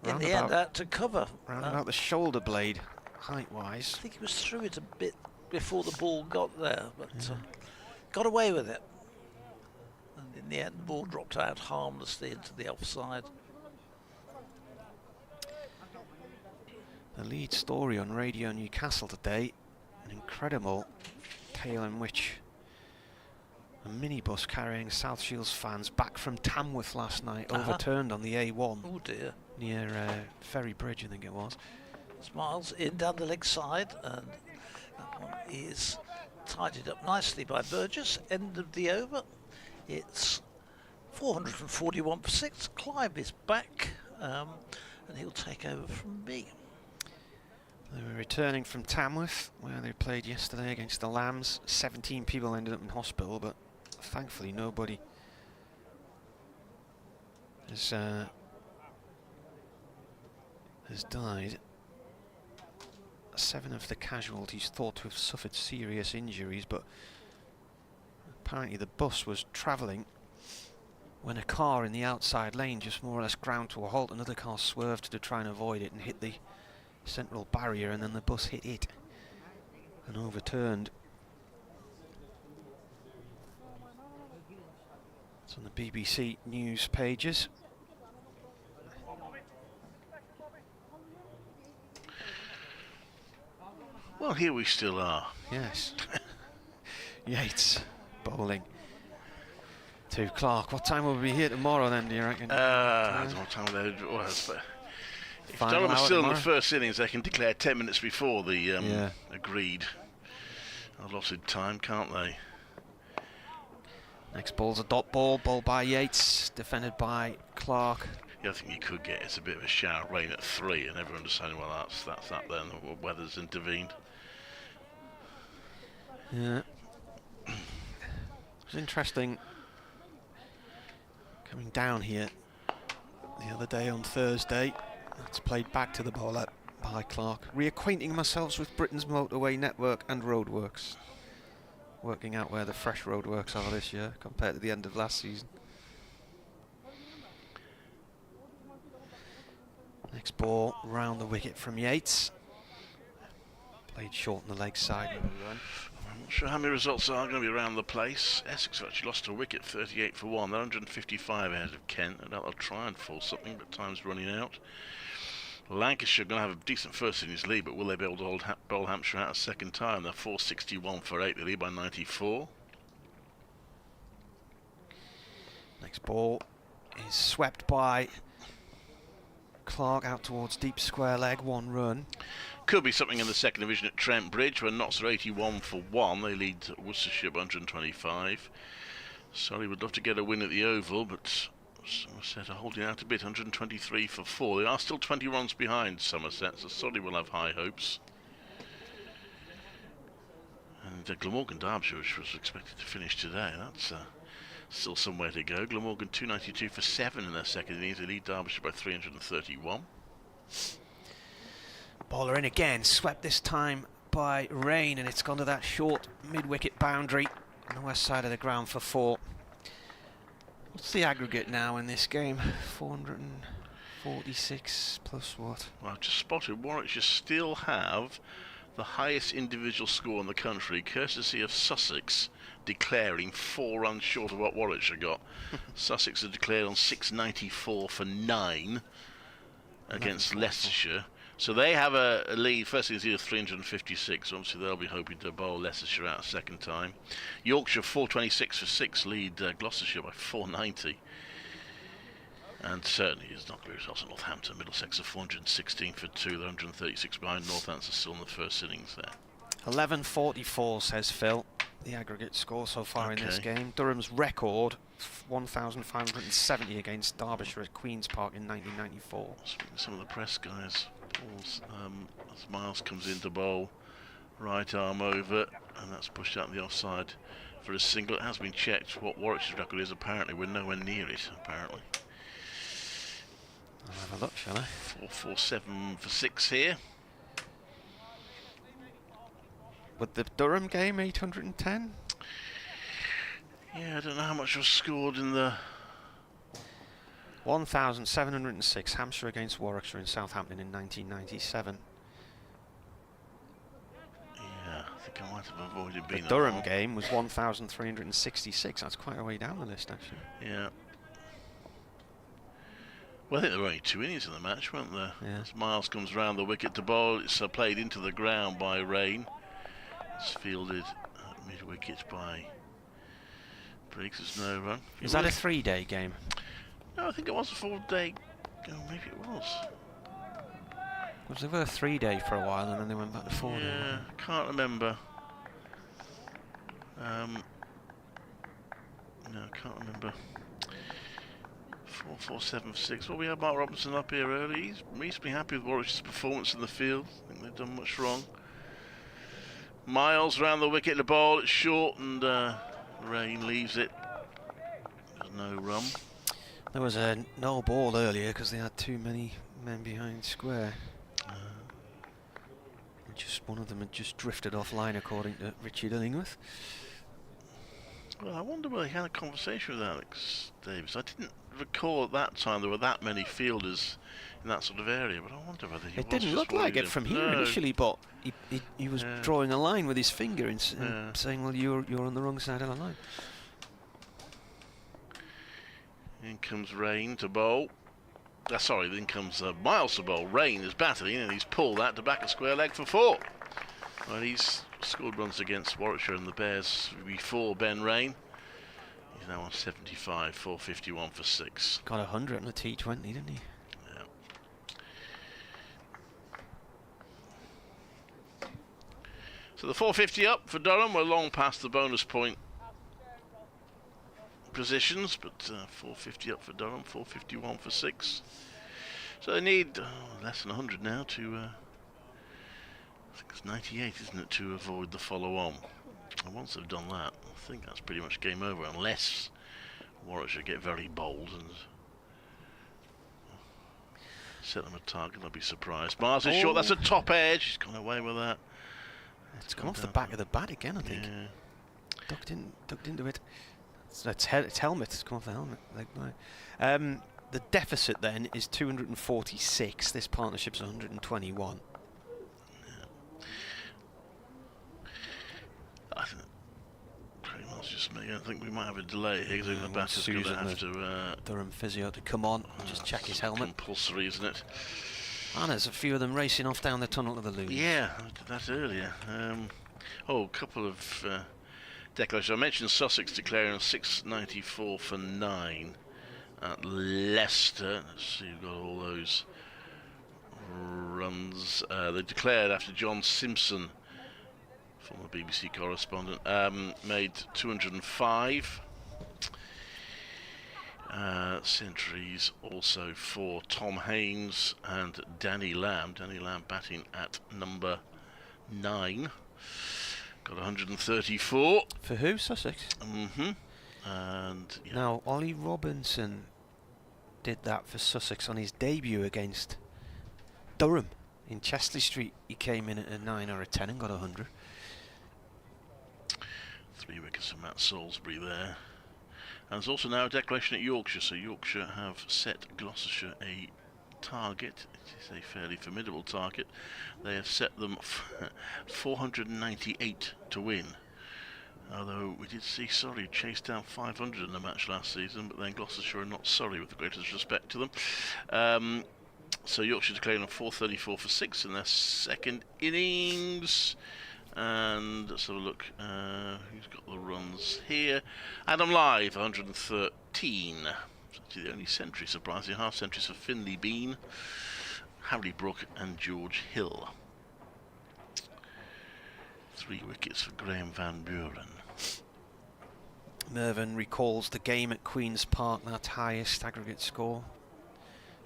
Round in the end, out to cover. Round about the shoulder blade, height-wise. I think he was through it a bit before the ball got there, but got away with it. and in the end the ball dropped out harmlessly into the offside. The lead story on Radio Newcastle today, an incredible tale in which a minibus carrying South Shields fans back from Tamworth last night overturned on the A1. Oh dear. Near Ferry Bridge, I think it was. Smiles in down the leg side, and that one is tidied up nicely by Burgess. End of the over. It's 441 for 6. Clive is back, and he'll take over from me. They were returning from Tamworth, where they played yesterday against the Lambs. 17 people ended up in hospital, but thankfully nobody has died. 7 of the casualties thought to have suffered serious injuries, but apparently the bus was travelling when a car in the outside lane just more or less ground to a halt. Another car swerved to try and avoid it and hit the central barrier, and then the bus hit it and overturned. It's on the BBC news pages. Well, here we still are. Yes. Yates bowling to Clark. What time will we be here tomorrow then, do you reckon? I don't know what time they was, but if Durham is still in the first innings, they can declare 10 minutes before the agreed allotted time, can't they? Next ball's a dot ball, bowled by Yates, defended by Clark. The other thing you could get is a bit of a shower of rain at 3, and everyone deciding, well, that's that then, the weather's intervened. Yeah. It was interesting coming down here the other day on Thursday. That's played back to the bowler by Clark. Reacquainting myself with Britain's motorway network and roadworks. Working out where the fresh roadworks are this year compared to the end of last season. Next ball round the wicket from Yates. Played short on the leg side. I'm not sure how many results are going to be around the place. Essex have actually lost a wicket, 38 for 1. They're 155 ahead of Kent, and they'll try and force something, but time's running out. Lancashire are going to have a decent first innings lead, but will they be able to bowl Hampshire out a second time? They're 461 for 8. They lead by 94. Next ball is swept by Clark out towards deep square leg, 1 run. Could be something in the second division at Trent Bridge, where Notts are 81 for 1. They lead Worcestershire by 125. Surrey would love to get a win at the Oval, but Somerset are holding out a bit, 123 for 4. They are still 20 runs behind Somerset, so Surrey will have high hopes. And Glamorgan Derbyshire, which was expected to finish today, that's still some way to go. Glamorgan 292 for 7 in their second innings. They lead Derbyshire by 331. Bowler in again, swept this time by Raine, and it's gone to that short mid-wicket boundary on the west side of the ground for 4. What's the aggregate now in this game? 446 plus what? Well, I've just spotted Warwickshire still have the highest individual score in the country, courtesy of Sussex declaring 4 runs short of what Warwickshire got. Sussex are declared on 694 for 9 against Leicestershire. So they have a lead, first innings lead of 356, obviously they'll be hoping to bowl Leicestershire out a second time. Yorkshire 426 for 6 lead Gloucestershire by 490. And certainly it's not going to be results at Northampton. Middlesex are 416 for 2, they're 136 behind. Northampton still in the first innings there. 1144 says Phil, the aggregate score so far in this game. Durham's record, 1,570 against Derbyshire at Queen's Park in 1994. Speaking to some of the press guys, as Miles comes in to bowl, right arm over, and that's pushed out the offside for a single. It has been checked what Warwickshire's record is. Apparently we're nowhere near it, apparently. I'll have a look, shall I? 447 for 6 here. With the Durham game, 810? Yeah, I don't know how much was scored in the... 1,706, Hampshire against Warwickshire in Southampton in 1997. Yeah, I think I might have avoided being The Durham game was 1,366. That's quite a way down the list, actually. Yeah. Well, I think there were only 2 innings in the match, weren't there? Yeah. As Miles comes round the wicket to bowl, it's played into the ground by Raine. It's fielded at mid-wicket by Briggs. There's no run. Was that a 3-day game? No, I think it was a 4-day. Oh, maybe it was. Because they were 3-day for a while and then they went back to 4-day. Yeah, can't remember. No, can't remember. 4, 4, 7, 6. Well, we had Mark Robinson up here early. He's reasonably happy with Warwickshire's performance in the field. I think they've done much wrong. Miles round the wicket, the ball, it's short, and Raine leaves it. There's no run. There was a no ball earlier because they had too many men behind square. Just one of them had just drifted offline, according to Richard Illingworth. Well, I wonder whether he had a conversation with Alex Davis. I didn't recall at that time there were that many fielders in that sort of area, but I wonder whether he It was didn't look like it from here No. initially, but he was drawing a line with his finger and saying, "Well, you're on the wrong side of the line." In comes Raine to bowl. Sorry, then comes Miles to bowl. Raine is batting and he's pulled that to back a square leg for 4. Well, he's scored runs against Warwickshire and the Bears before Ben Raine. He's now on 75, 451 for 6. Got 100 on the T20, didn't he? Yeah. So the 450 up for Durham. We're long past the bonus point positions, but 450 up for Durham, 451 for 6. So they need less than 100 now to, I think it's 98, isn't it, to avoid the follow-on. And once they've done that, I think that's pretty much game over, unless Warwickshire get very bold and set them a target. I'll be surprised. Miles is short, that's a top edge. He's gone away with that. It's come off the back of the bat again, I think. Yeah. Ducked into it. It's helmet. It's come off the helmet. The deficit then is 246. This partnership's 121. I think just me. I think we might have a delay here because the batter's going to have to. Durham physio to come on and just check his helmet. Compulsory, isn't it? And there's a few of them racing off down the tunnel to the loo. Yeah, I did that earlier. A couple of declarations. I mentioned Sussex declaring 694 for 9 at Leicester. Let's see, we've got all those runs. They declared after John Simpson, former BBC correspondent, made 205. Centuries also for Tom Haynes and Danny Lamb. Danny Lamb batting at number 9. Got 134. For who? Sussex? Mm-hmm. And yeah. Now, Ollie Robinson did that for Sussex on his debut against Durham in Chesley Street. He came in at a 9 or a 10 and got 100. 3 wickets for Matt Salisbury there. And there's also now a declaration at Yorkshire. So Yorkshire have set Gloucestershire a target. It is a fairly formidable target. They have set them 498 to win. Although we did see Surrey chase down 500 in the match last season, but then Gloucestershire are not Surrey, with the greatest respect to them. So Yorkshire declaring on 434 for 6 in their second innings. And let's have a look. Who's got the runs here? Adam Lyth, 113. Actually the only century, surprisingly. Half centuries for Finley Bean, Harry Brook and George Hill. 3 wickets for Graham Van Buren. Mervyn recalls the game at Queen's Park, that highest aggregate score.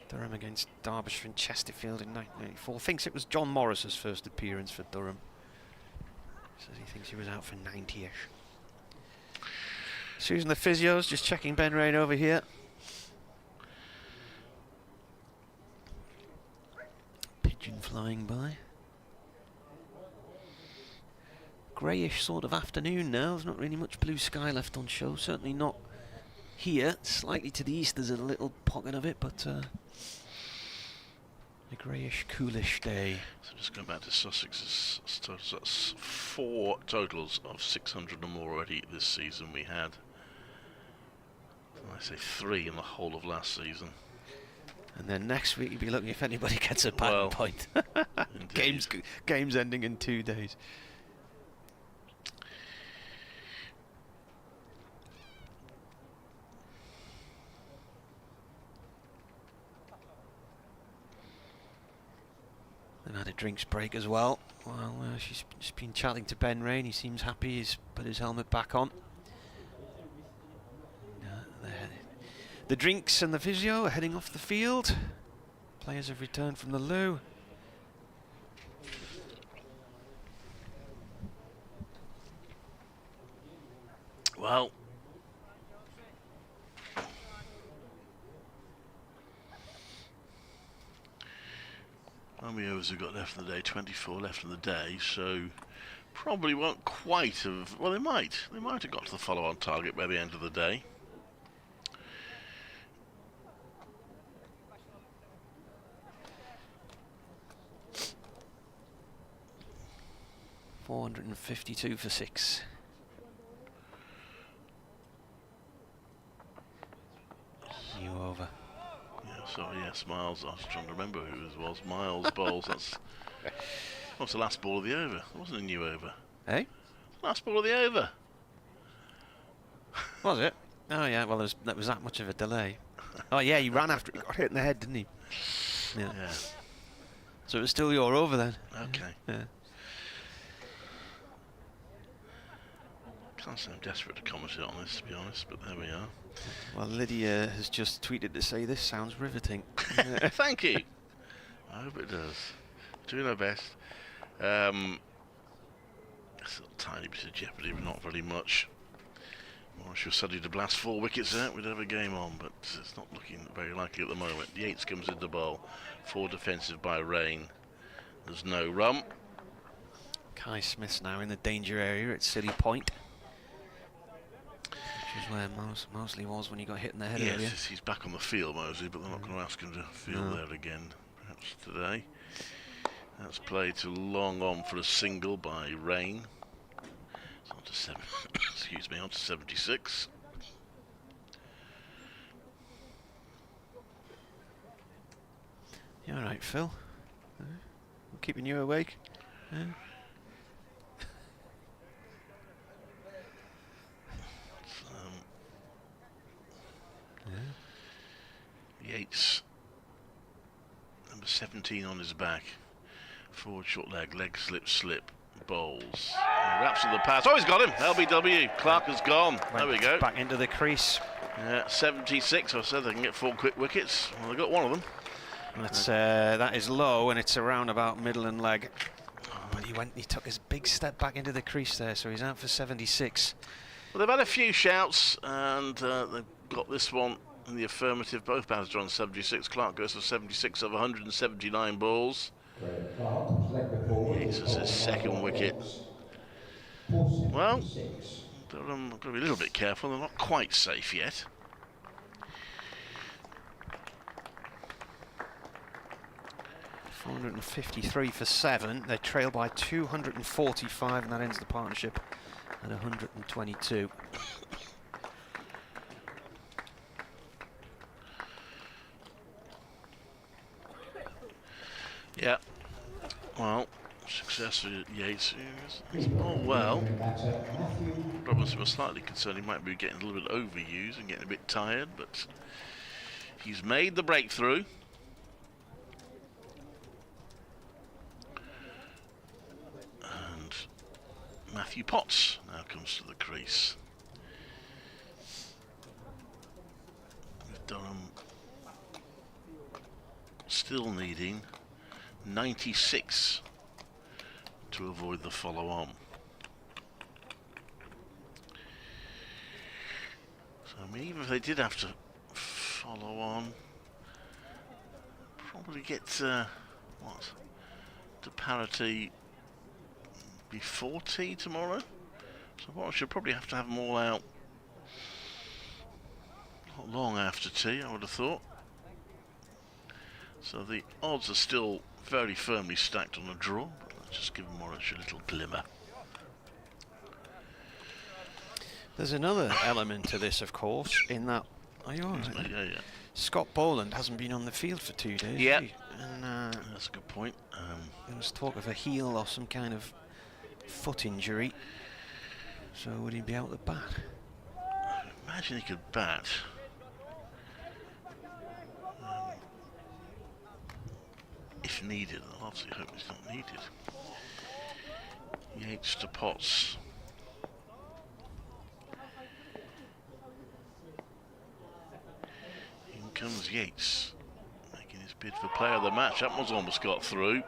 Durham against Derbyshire in Chesterfield in 1994. Thinks it was John Morris's first appearance for Durham. Says he thinks he was out for 90-ish. Susan the physio's just checking Ben Raine over here. Pigeon flying by. Greyish sort of afternoon now. There's not really much blue sky left on show. Certainly not here. Slightly to the east there's a little pocket of it, but A greyish, coolish day. So just going back to Sussex's totals, that's 4 totals of 600 or more already this season. We had, I say 3 in the whole of last season. And then next week you'll be looking if anybody gets a pattern point. Games ending in 2 days. They've had a drinks break as well. Well, she's just been chatting to Ben Raine. He seems happy. He's put his helmet back on. The drinks and the physio are heading off the field. Players have returned from the loo. Well, how many overs have got left in the day? 24 left in the day, so probably won't quite have. Well, they might have got to the follow-on target by the end of the day. $452 for 6. New over. Yeah, sorry, yes, Miles. I was trying to remember who it was. Miles bowls. What's the last ball of the over? It wasn't a new over. Eh? Last ball of the over. Was it? Oh yeah. Well, that was that much of a delay. Oh yeah, he ran after. He got hit in the head, didn't he? Yeah. So it was still your over then. Okay. Yeah. Can't say I'm desperate to comment on this, to be honest, but there we are. Well, Lydia has just tweeted to say this sounds riveting. Thank you. I hope it does. Doing our best. It's a tiny bit of jeopardy, but not very much. Well, if you're suddenly to blast 4 wickets out, we'd have a game on, but it's not looking very likely at the moment. Yates comes into bowl. 4 defensive by Raine. There's no run. Kai Smith's now in the danger area at Silly Point. Which is where Mosley was when he got hit in the head earlier. Yes, he's back on the field, Mosley, but they're not going to ask him to field there again, perhaps today. That's played to long on for a single by Raine. It's on to 7. Excuse me, on to 76. You all right, Phil? We're keeping you awake? Yates, number 17 on his back. Forward short leg slip, bowls. Wraps in the pass. Oh, he's got him. LBW. Clark has gone. There we go. Back into the crease. Yeah, 76. I said they can get 4 quick wickets. Well, they got one of them. That is low, and it's around about middle and leg. But he took his big step back into the crease there, so he's out for 76. Well, they've had a few shouts, and they've got this one in the affirmative. Both batters are on 76. Clark goes for 76 of 179 balls. Yates is his 2nd wicket. Well, Durham got to be a little bit careful. They're not quite safe yet. $453 for 7. They trail by 245, and that ends the partnership at 122. Yeah. Well, success for Yates. He's bowled well. Robinson was slightly concerned he might be getting a little bit overused and getting a bit tired, but he's made the breakthrough. And Matthew Potts now comes to the crease. With Durham still needing 96 to avoid the follow-on. So I mean, even if they did have to follow on, probably get to parity before tea tomorrow. So I should probably have to have them all out not long after tea, I would have thought. So the odds are still very firmly stacked on a draw, but let's just give them more a little glimmer. There's another element to this, of course, in that. Are you all right? Yeah. Scott Boland hasn't been on the field for 2 days. Yeah, and that's a good point. There was talk of a heel or some kind of foot injury. So would he be able to bat? Imagine he could bat. If needed. I'll obviously hope it's not needed. Yates to Potts. In comes Yates, making his bid for player of the match. That one's almost got through.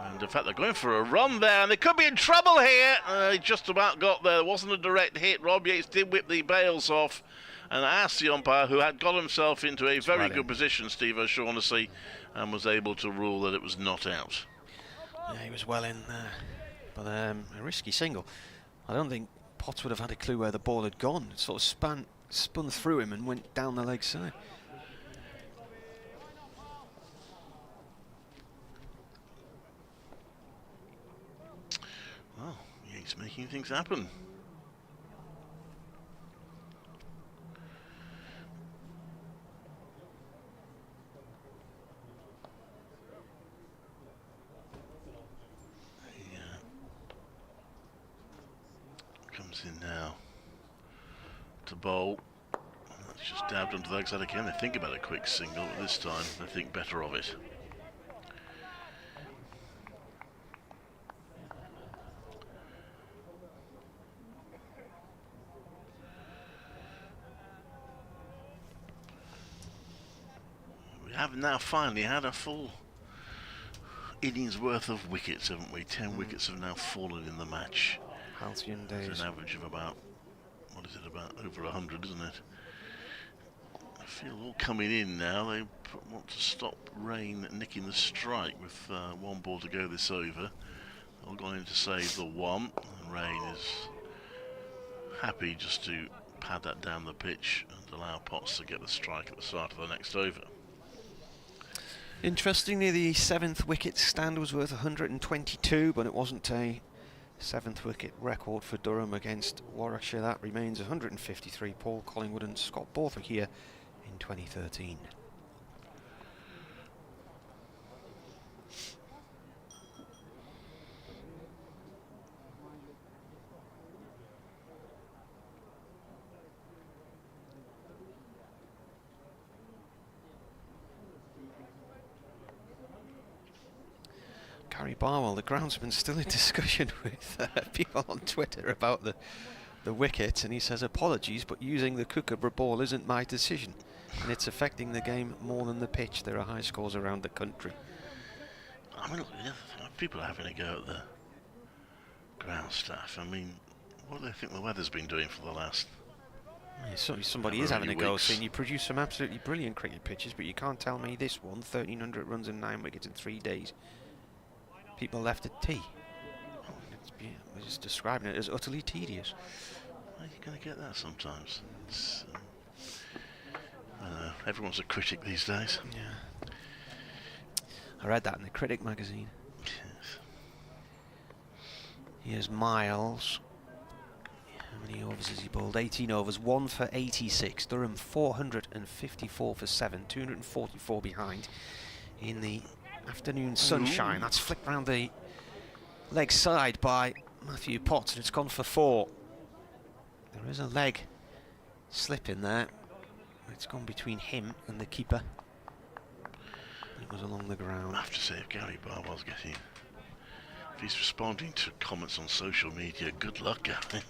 And in fact, they're going for a run there, and they could be in trouble here. They just about got there. There wasn't a direct hit. Rob Yates did whip the bails off and asked the umpire, who had got himself into a very good position, Steve O'Shaughnessy, and was able to rule that it was not out. Yeah, he was well in there, but a risky single. I don't think Potts would have had a clue where the ball had gone. It sort of spun through him and went down the leg side. Well, Yates making things happen. Comes in now to bowl. That's just dabbed onto the leg side again. They think about a quick single, but this time they think better of it. We have now finally had a full innings worth of wickets, haven't we? 10 wickets have now fallen in the match. Halcyon days. It's an average of about, what is it, about over 100, isn't it? I feel all coming in now. They want to stop Raine nicking the strike with 1 ball to go this over. All gone in to save the 1, and Raine is happy just to pad that down the pitch and allow Potts to get the strike at the start of the next over. Interestingly, the 7th wicket stand was worth 122, but it wasn't a 7th wicket record for Durham against Warwickshire. That remains 153. Paul Collingwood and Scott both are here in 2013. Gary Barwell, the groundsman, still in discussion with people on Twitter about the wicket, and he says, apologies, but using the Kookaburra ball isn't my decision, and it's affecting the game more than the pitch. There are high scores around the country. I mean, people are having a go at the ground staff. I mean, what do they think the weather's been doing for the last... Yeah, somebody is having a go, saying you produce some absolutely brilliant cricket pitches, but you can't tell me this one, 1,300 runs and 9 wickets in 3 days. People left at tea. We're just describing it as utterly tedious. Well, you're going to get that sometimes. I don't know, everyone's a critic these days. Yeah. I read that in the Critic magazine. Yes. Here's Miles. How many overs has he bowled? 18 overs, 1 for 86. Durham 454 for 7, 244 behind in the afternoon sunshine. Ooh. That's flicked round the leg side by Matthew Potts, and it's gone for 4. There is a leg slip in there. It's gone between him and the keeper. It was along the ground. I have to say, if Gary Barwell's getting... if he's responding to comments on social media, good luck, Gary.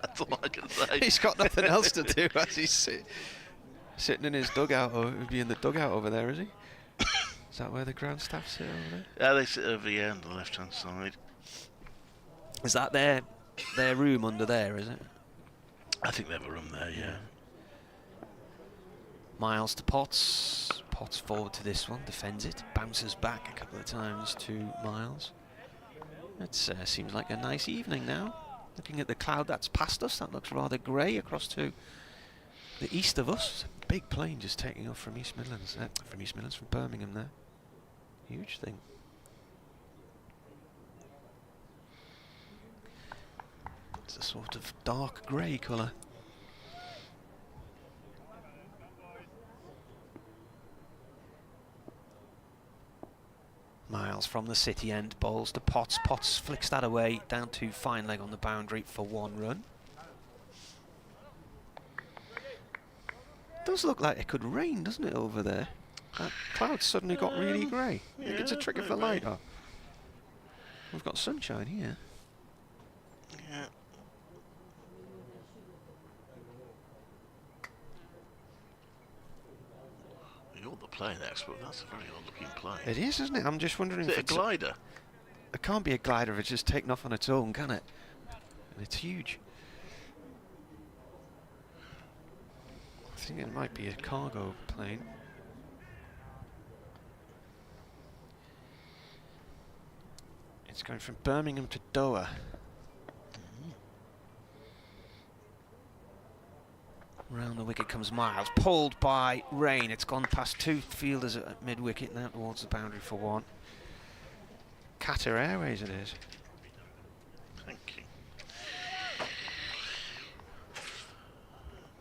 That's all I can say. He's got nothing else to do as he's sitting in his dugout, or he'd be in the dugout over there, is he? Is that where the ground staff sit over there? Yeah, they sit over here on the left-hand side. Is that their room under there, is it? I think they have a room there, yeah. Miles to Potts. Potts forward to this one, defends it, bounces back a couple of times to Miles. It seems like a nice evening now. Looking at the cloud that's past us, that looks rather grey across to the east of us. Big plane just taking off from East Midlands, from Birmingham there. Huge thing. It's a sort of dark grey colour. Miles from the city end, bowls to Potts. Potts flicks that away, down to fine leg on the boundary for 1 run. Does look like it could rain, doesn't it, over there? That cloud suddenly got really grey. I think it's a trick of the light. We've got sunshine here. Yeah. You're the plane expert. That's a very odd-looking plane. It is, isn't it? I'm just wondering Is if it it's a glider? It can't be a glider if it's just taken off on its own, can it? And it's huge. I think it might be a cargo plane. It's going from Birmingham to Doha. Round the wicket comes Miles, pulled by Raine. It's gone past 2 fielders at mid-wicket, now towards the boundary for 1. Qatar Airways it is. Thank you.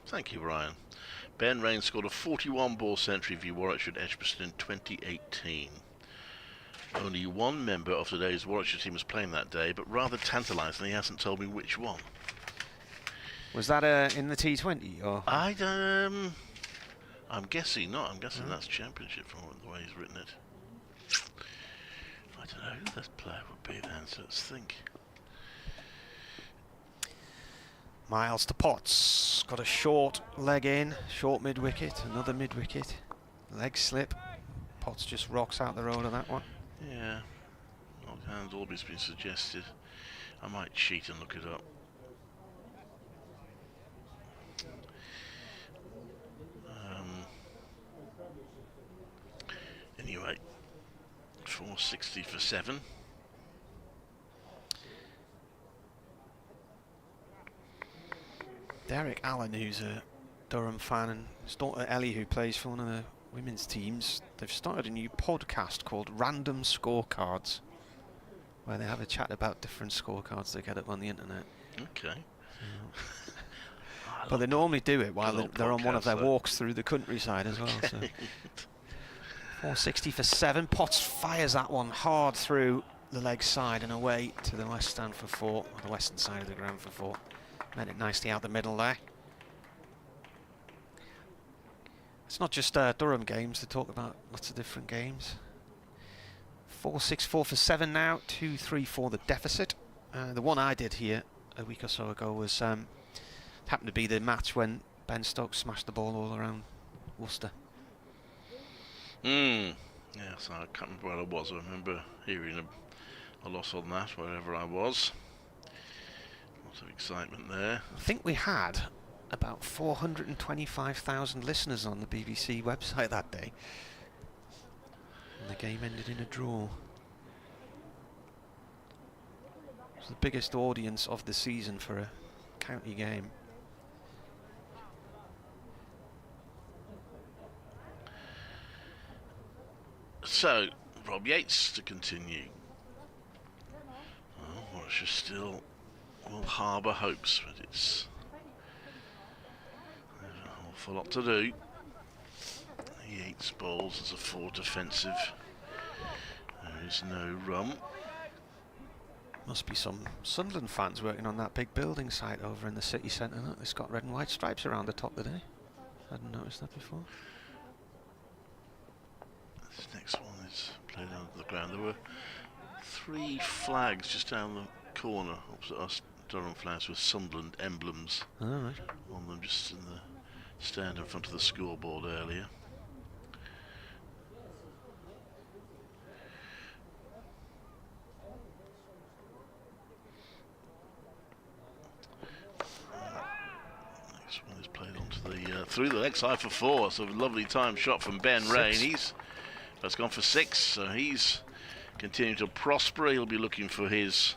Thank you, Ryan. Ben Raine scored a 41-ball century for Warwickshire and Edgbaston in 2018. Only one member of today's Warwickshire team was playing that day, but rather tantalising, he hasn't told me which one. Was that in the T20 or? I'm guessing not. I'm guessing that's Championship from the way he's written it. I don't know who that player would be then, so let's think. Miles to Potts. Got a short leg in, short mid-wicket, another mid-wicket. Leg slip. Potts just rocks out the road on that one. Yeah. Offhand, always been suggested. I might cheat and look it up. Anyway, 460 for 7. Derek Allen, who's a Durham fan, and his daughter Ellie, who plays for one of the women's teams, they've started a new podcast called Random Scorecards, where they have a chat about different scorecards they get up on the internet. Okay. But they normally do it while they're on one of their walks through the countryside as well. So. 460 for 7. Potts fires that one hard through the leg side and away to the west stand for 4, or the western side of the ground for 4. Met it nicely out the middle there. It's not just Durham games, they talk about lots of different games. 464 for 7 now, 2-3 for the deficit. The one I did here a week or so ago was happened to be the match when Ben Stokes smashed the ball all around Worcester. Yes, I can't remember where I was. I remember hearing a loss on that, wherever I was. Lots of excitement there. I think we had about 425,000 listeners on the BBC website that day. And the game ended in a draw. It was the biggest audience of the season for a county game. So, Rob Yates to continue. Well, Warwickshire still will harbour hopes, but there's an awful lot to do. Yates bowls as a 4 defensive. There is no run. Must be some Sunderland fans working on that big building site over in the city centre. Look, it's got red and white stripes around the top today. Hadn't noticed that before. This next one is played under the ground. There were 3 flags just down the corner opposite us, Durham flags with Sunderland emblems on them, just in the stand in front of the scoreboard earlier. Next one is played onto the through the leg side for 4. So a lovely time shot from Ben Raine. That's gone for 6, so he's continuing to prosper. He'll be looking for his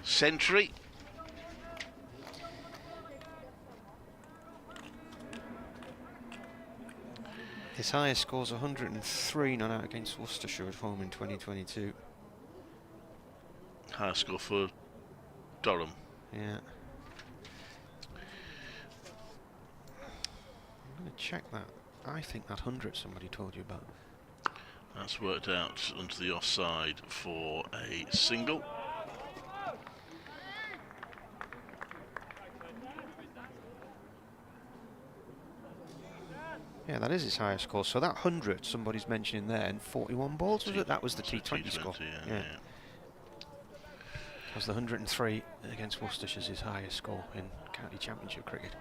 century. His highest score's 103 not out against Worcestershire at home in 2022. Highest score for Durham. Yeah. I'm going to check that. I think that 100 somebody told you about. That's worked out onto the offside for a single. Yeah, that is his highest score. So that 100 somebody's mentioning there in 41 balls, was it? That was the T20 score. Yeah. Was the 103 against Worcestershire's his highest score in county championship cricket.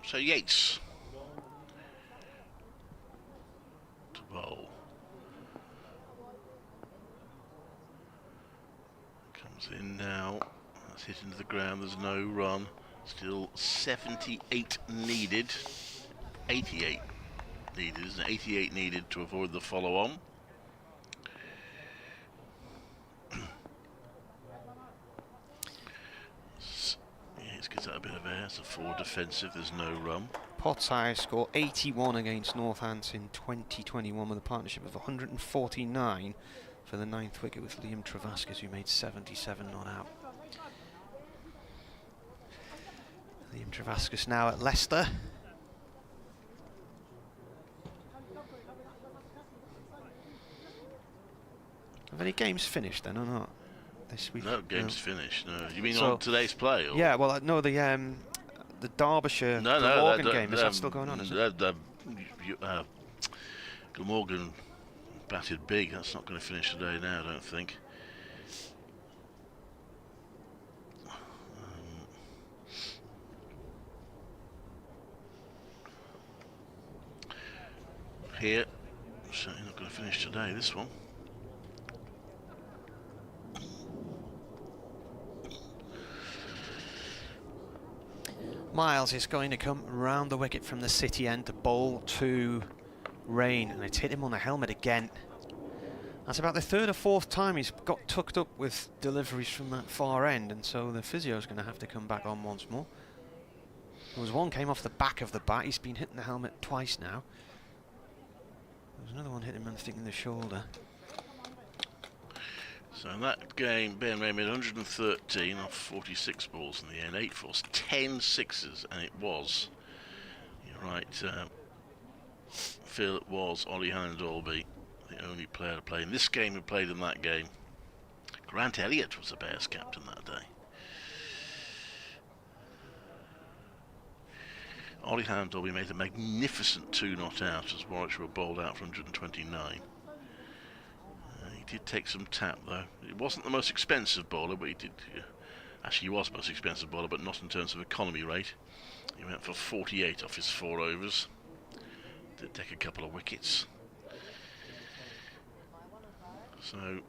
So Yates to bowl. Comes in now. That's hit into the ground. There's no run. Still 78 needed. 88 needed. Isn't it? 88 needed to avoid the follow-on. Yates gets out a bit of air. It's a 4 defensive. There's no run. Potts' highest score 81 against Northants in 2021 with a partnership of 149 for the 9th wicket with Liam Travascus, who made 77 not out. Liam Travascus now at Leicester. Have any games finished then or not? This week? No games finished. No, you mean So- on today's play? Or? Yeah, well, no, the Derbyshire Glamorgan game, is that still going on, is it? Glamorgan batted big. That's not going to finish today now, I don't think. Here, certainly not going to finish today, this one. Miles is going to come round the wicket from the city end to bowl to Raine, and it's hit him on the helmet again. That's about the 3rd or 4th time he's got tucked up with deliveries from that far end, and so the physio's going to have to come back on once more. There was one came off the back of the bat. He's been hitting the helmet twice now. There was another one hit him, I think, in the shoulder. So in that game, Ben Raine made 113 off 46 balls in the end, 8 fours, 10 sixes, and it was, you're right, Phil, it was Ollie Hannon-Dalby, the only player to play in this game who played in that game. Grant Elliott was the Bears captain that day. Ollie Hannon-Dalby made a magnificent 2 not out as Warwickshire were bowled out for 129. He did take some tap though. It wasn't the most expensive bowler, but he did. Actually, he was the most expensive bowler, but not in terms of economy rate. He went for 48 off his 4 overs. Did take a couple of wickets. So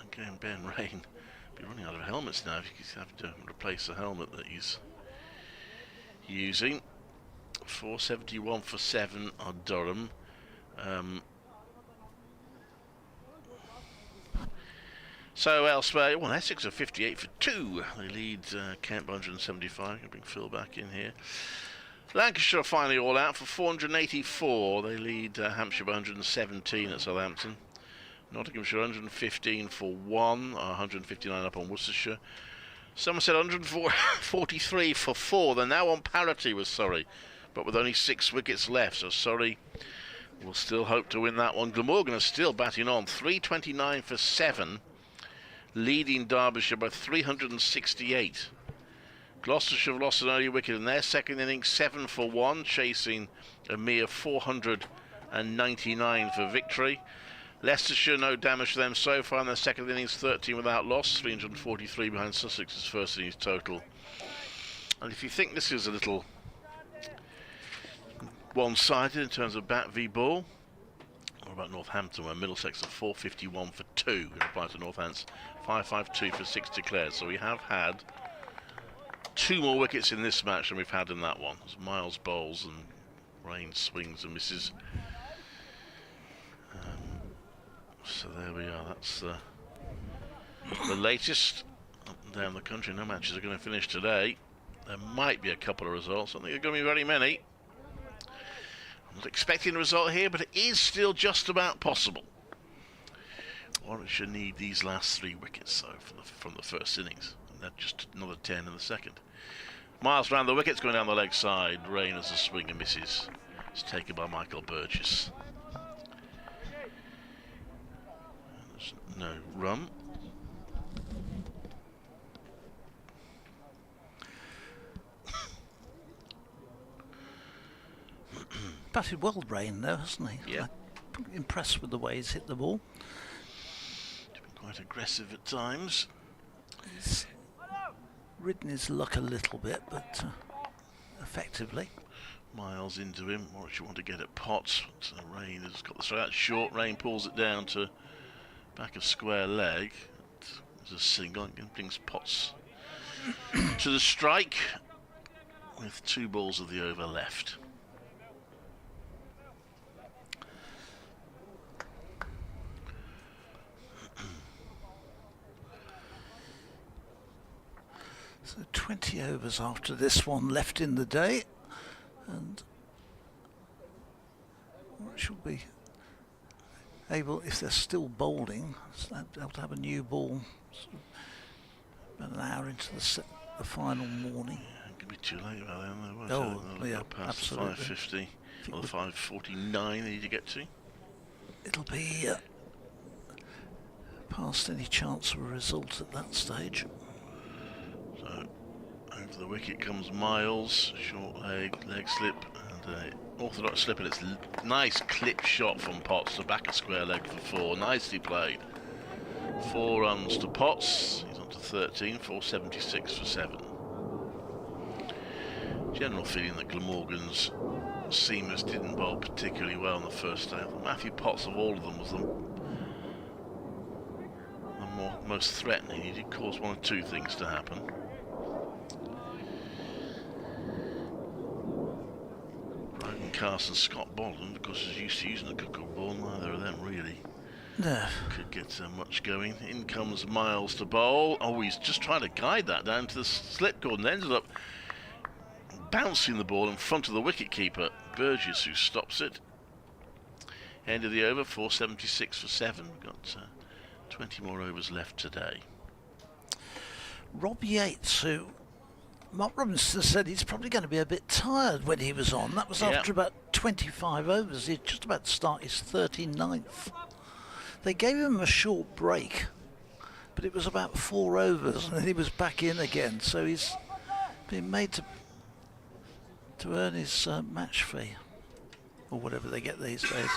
again, Ben Raine be running out of helmets now. He's having to replace the helmet that he's using. 471 for 7 on Durham. So elsewhere, well, Essex are 58 for 2. They lead Kent by 175. I'm going to bring Phil back in here. Lancashire are finally all out for 484. They lead Hampshire by 117 at Southampton. Nottinghamshire 115 for 1, 159 up on Worcestershire. Somerset 143 for 4. They're now on parity with Surrey, but with only 6 wickets left. So Surrey will still hope to win that one. Glamorgan are still batting on, 329 for 7. Leading Derbyshire by 368. Gloucestershire have lost an early wicket in their second innings, 7 for 1, chasing a mere 499 for victory. Leicestershire, no damage to them so far in their second innings, 13 without loss, 343 behind Sussex's first innings total. And if you think this is a little one-sided in terms of bat v ball, what about Northampton, where Middlesex are 451 for 2 in reply to Northants 552 for 6 declared. So we have had 2 more wickets in this match than we've had in that one. As Miles bowls and Raine swings and misses. So there we are. That's the latest. up and down the country. No matches are going to finish today. There might be a couple of results. I don't think there are going to be very many. I'm not expecting a result here, but it is still just about possible. Warwickshire need these last 3 wickets, though, from the first innings. And that's just another 10 in the second. Miles round the wickets, going down the leg side. Raine as a swing and misses. It's taken by Michael Burgess. There's no run. Batted well, Raine, though, hasn't he? Yeah. I'm impressed with the way he's hit the ball. Quite aggressive at times. He's ridden his luck a little bit, but effectively. Miles into him. Warwickshire want to get at Potts. But, Raine has got the strike out short. Raine pulls it down to back of square leg. There's a single and brings Potts to the strike with 2 balls of the over left. So 20 overs after this one left in the day, and Warwickshire will be able, if they're still bowling, able to have a new ball sort of about an hour into the final morning. It could be too late by then, though, Oh, yeah, past absolutely. 5:50 or 5:49 they need to get to. It'll be past any chance of a result at that stage. So over the wicket comes Miles, short leg slip, and an orthodox slip, and it's nice clip shot from Potts to back a square leg for 4. Nicely played. 4 runs to Potts. He's on to 13, 476 for 7. General feeling that Glamorgan's seamers didn't bowl particularly well on the first day. I thought Matthew Potts, of all of them, was the most threatening. He did cause 1 or 2 things to happen. Brogan Carson, Scott Bolden, of course, is used to using a cuckoo ball. Neither of them really could get much going. In comes Miles to bowl. Oh, he's just trying to guide that down to the slip cord and ended up bouncing the ball in front of the wicket-keeper, Burgess, who stops it. End of the over, 476 for 7. We've got 20 more overs left today. Rob Yates, who Mark Robinson said he's probably going to be a bit tired when he was on. That was after about 25 overs. He'd just about to start his 39th. They gave him a short break, but it was about 4 overs and then he was back in again. So he's been made to earn his match fee, or whatever they get these days.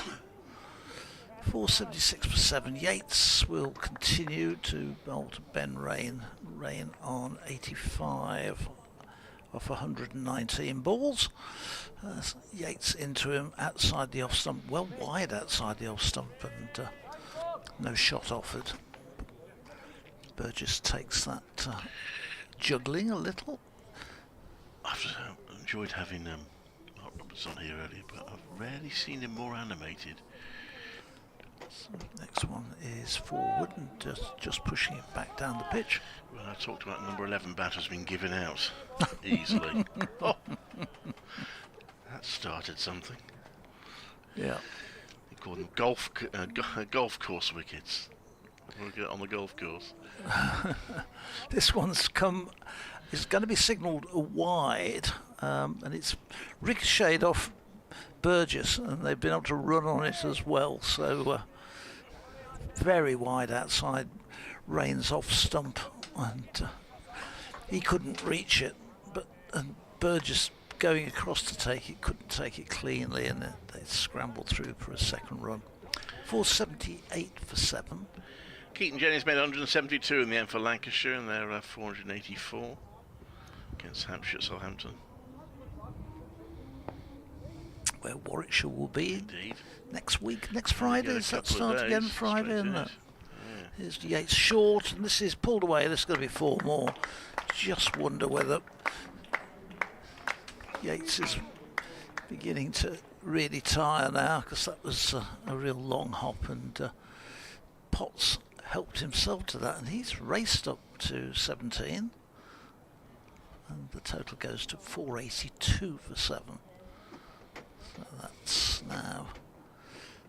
476 for 7. Yates will continue to bowl to Ben Raine. Raine on 85 off 119 balls. Yates into him outside the off stump, well wide outside the off stump, and no shot offered. Burgess takes that juggling a little. I've enjoyed having Mark Roberts on here earlier, but I've rarely seen him more animated. So next one is forward and just pushing it back down the pitch. Well, I talked about number 11 batters being given out easily. Oh, that started something. Yeah. They call them golf course wickets. We'll get on the golf course. This one's come. It's going to be signalled wide, and it's ricocheted off Burgess, and they've been able to run on it as well. So very wide outside Raine's off stump, and he couldn't reach it. And Burgess going across to take it, couldn't take it cleanly, and they scrambled through for a second run. 478 for 7. Keaton Jennings made 172 in the end for Lancashire, and they're 484 against Hampshire at Southampton. Where Warwickshire will be Indeed. next week, next Friday. Does that start again Friday? Isn't it? Yeah. Here's Yates short, and this is pulled away. There's going to be 4 more. Just wonder whether Yates is beginning to really tire now, because that was a real long hop, and Potts helped himself to that, and he's raced up to 17. And the total goes to 482 for 7. So that's now,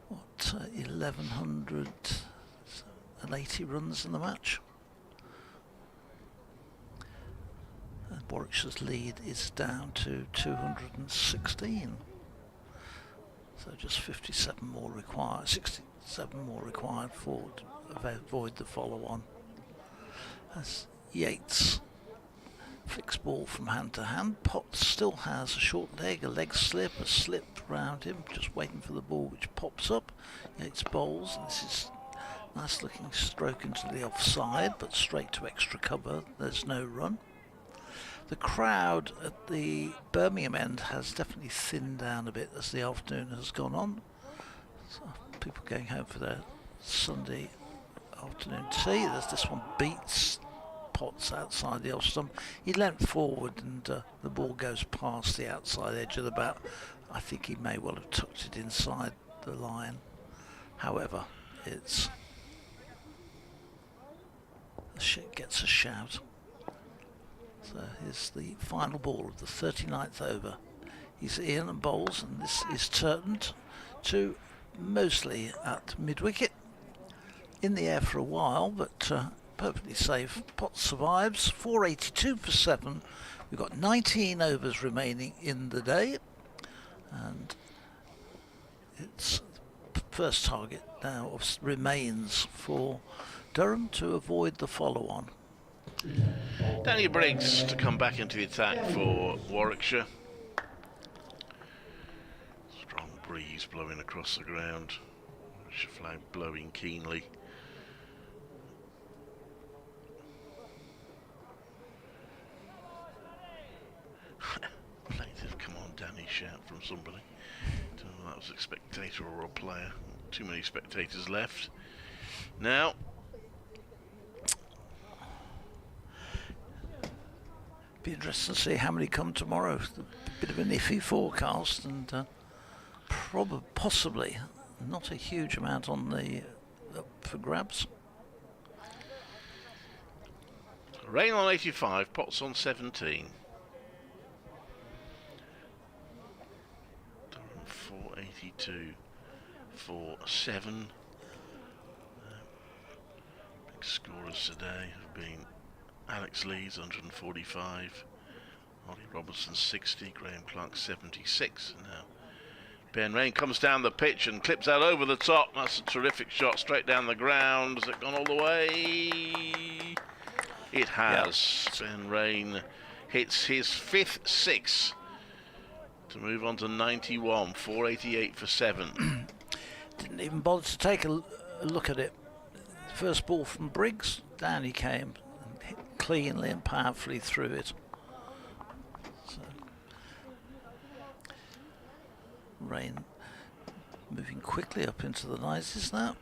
what, 1,180 runs in the match. And Warwickshire's lead is down to 216. So just 57 more required, 67 more required for to avoid the follow-on. As Yates fixed ball from hand to hand. Potts still has a short leg, a leg slip, a slip round him, just waiting for the ball which pops up. Yates bowls, and this is nice looking stroke into the offside, but straight to extra cover. There's no run. The crowd at the Birmingham end has definitely thinned down a bit as the afternoon has gone on. So people going home for their Sunday afternoon tea. There's this one beats Potts outside the off stump. He leant forward and the ball goes past the outside edge of the bat. I think he may well have tucked it inside the line. However, it's gets a shout. So here's the final ball of the 39th over. He's in and bowls, and this is turned to Mosley at mid-wicket. In the air for a while, but perfectly safe. Potts survives. 482 for 7. We've got 19 overs remaining in the day, and its first target now remains for Durham to avoid the follow-on. Danny Briggs to come back into the attack for Warwickshire. Strong breeze blowing across the ground. Warwickshire flag blowing keenly. Plaintiff, come on, Danny, shout from somebody. Don't know if that was a spectator or a player. Too many spectators left. Now, be interesting to see how many come tomorrow. A bit of an iffy forecast, and possibly not a huge amount on the up for grabs. Raine on 85, Potts on 17. Durham 482 for 7. Big scorers today have been Alex Lees 145, Ollie Robertson 60, Graham Clark 76. And now Ben Raine comes down the pitch and clips that over the top. That's a terrific shot straight down the ground. Has it gone all the way? It has. Yep. Ben Raine hits his 5th 6 to move on to 91, 488 for 7. Didn't even bother to take a look at it. First ball from Briggs, down he came. Cleanly and powerfully through it. So, Raine moving quickly up into the nices now.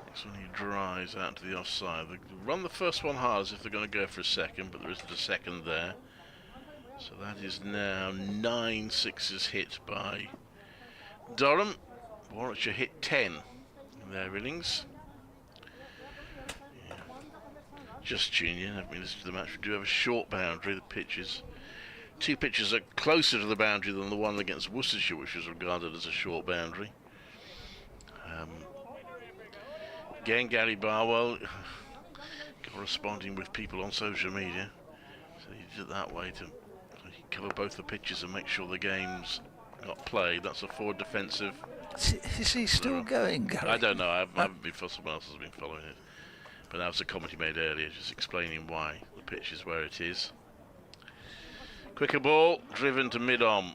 Next one he drives out to the offside. They run the first one hard as if they're going to go for a second, but there isn't a second there. So that is now 9 sixes hit by Durham. Warwickshire hit 10 in their innings. Just tuning in, haven't been listening to the match. We do have a short boundary. The pitches, 2 pitches are closer to the boundary than the one against Worcestershire, which was regarded as a short boundary. Again, Gary Barwell corresponding with people on social media, so he did it that way to cover both the pitches and make sure the game's got played. That's a forward defensive. Is he still going, Gary? I don't know. I haven't been. Someone else has been following it. But that was a comment he made earlier, just explaining why the pitch is where it is. Quicker ball, driven to mid-on.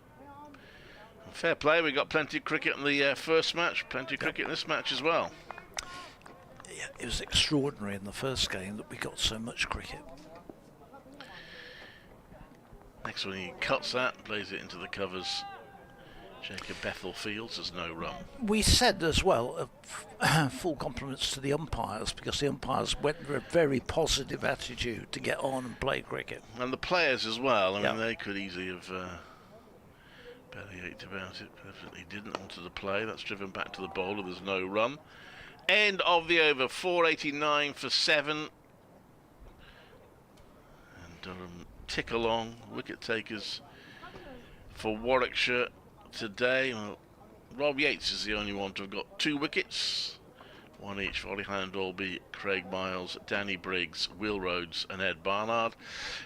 Fair play, we got plenty of cricket in the first match, plenty of cricket in this match as well. Yeah, it was extraordinary in the first game that we got so much cricket. Next one, he cuts that, plays it into the covers. Jacob Bethel Fields has no run. We said as well, full compliments to the umpires, because the umpires went with a very positive attitude to get on and play cricket. And the players as well. I mean, they could easily have bellyached about it. Definitely didn't want to play. That's driven back to the bowler. There's no run. End of the over. 489 for 7. Durham tick along. Wicket takers for Warwickshire today. Well, Rob Yates is the only one to have got 2 wickets. 1 each for Ollie Hindolby, Craig Miles, Danny Briggs, Will Rhodes and Ed Barnard.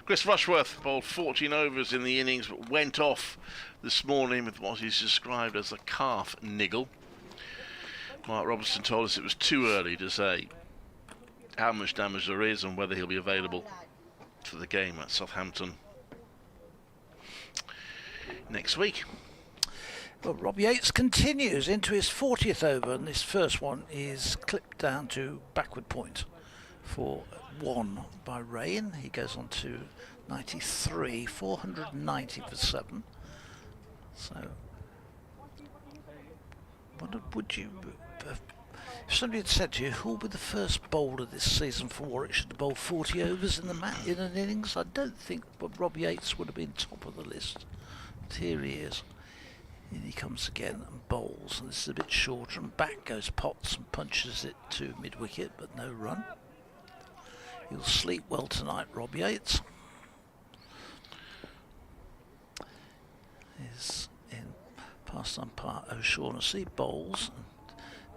Chris Rushworth bowled 14 overs in the innings but went off this morning with what he's described as a calf niggle. Mark Robertson told us it was too early to say how much damage there is and whether he'll be available for the game at Southampton next week. Well, Rob Yates continues into his 40th over, and this first one is clipped down to backward point for 1 by Raine. He goes on to 93, 490 for 7. So, would you, if somebody had said to you, who will be the first bowler this season for Warwickshire to bowl 40 overs in in an innings? I don't think Rob Yates would have been top of the list. But here he is. In he comes again and bowls, and this is a bit shorter, and back goes Potts and punches it to mid-wicket, but no run. He'll sleep well tonight, Rob Yates. Is in past umpire O'Shaughnessy, bowls, and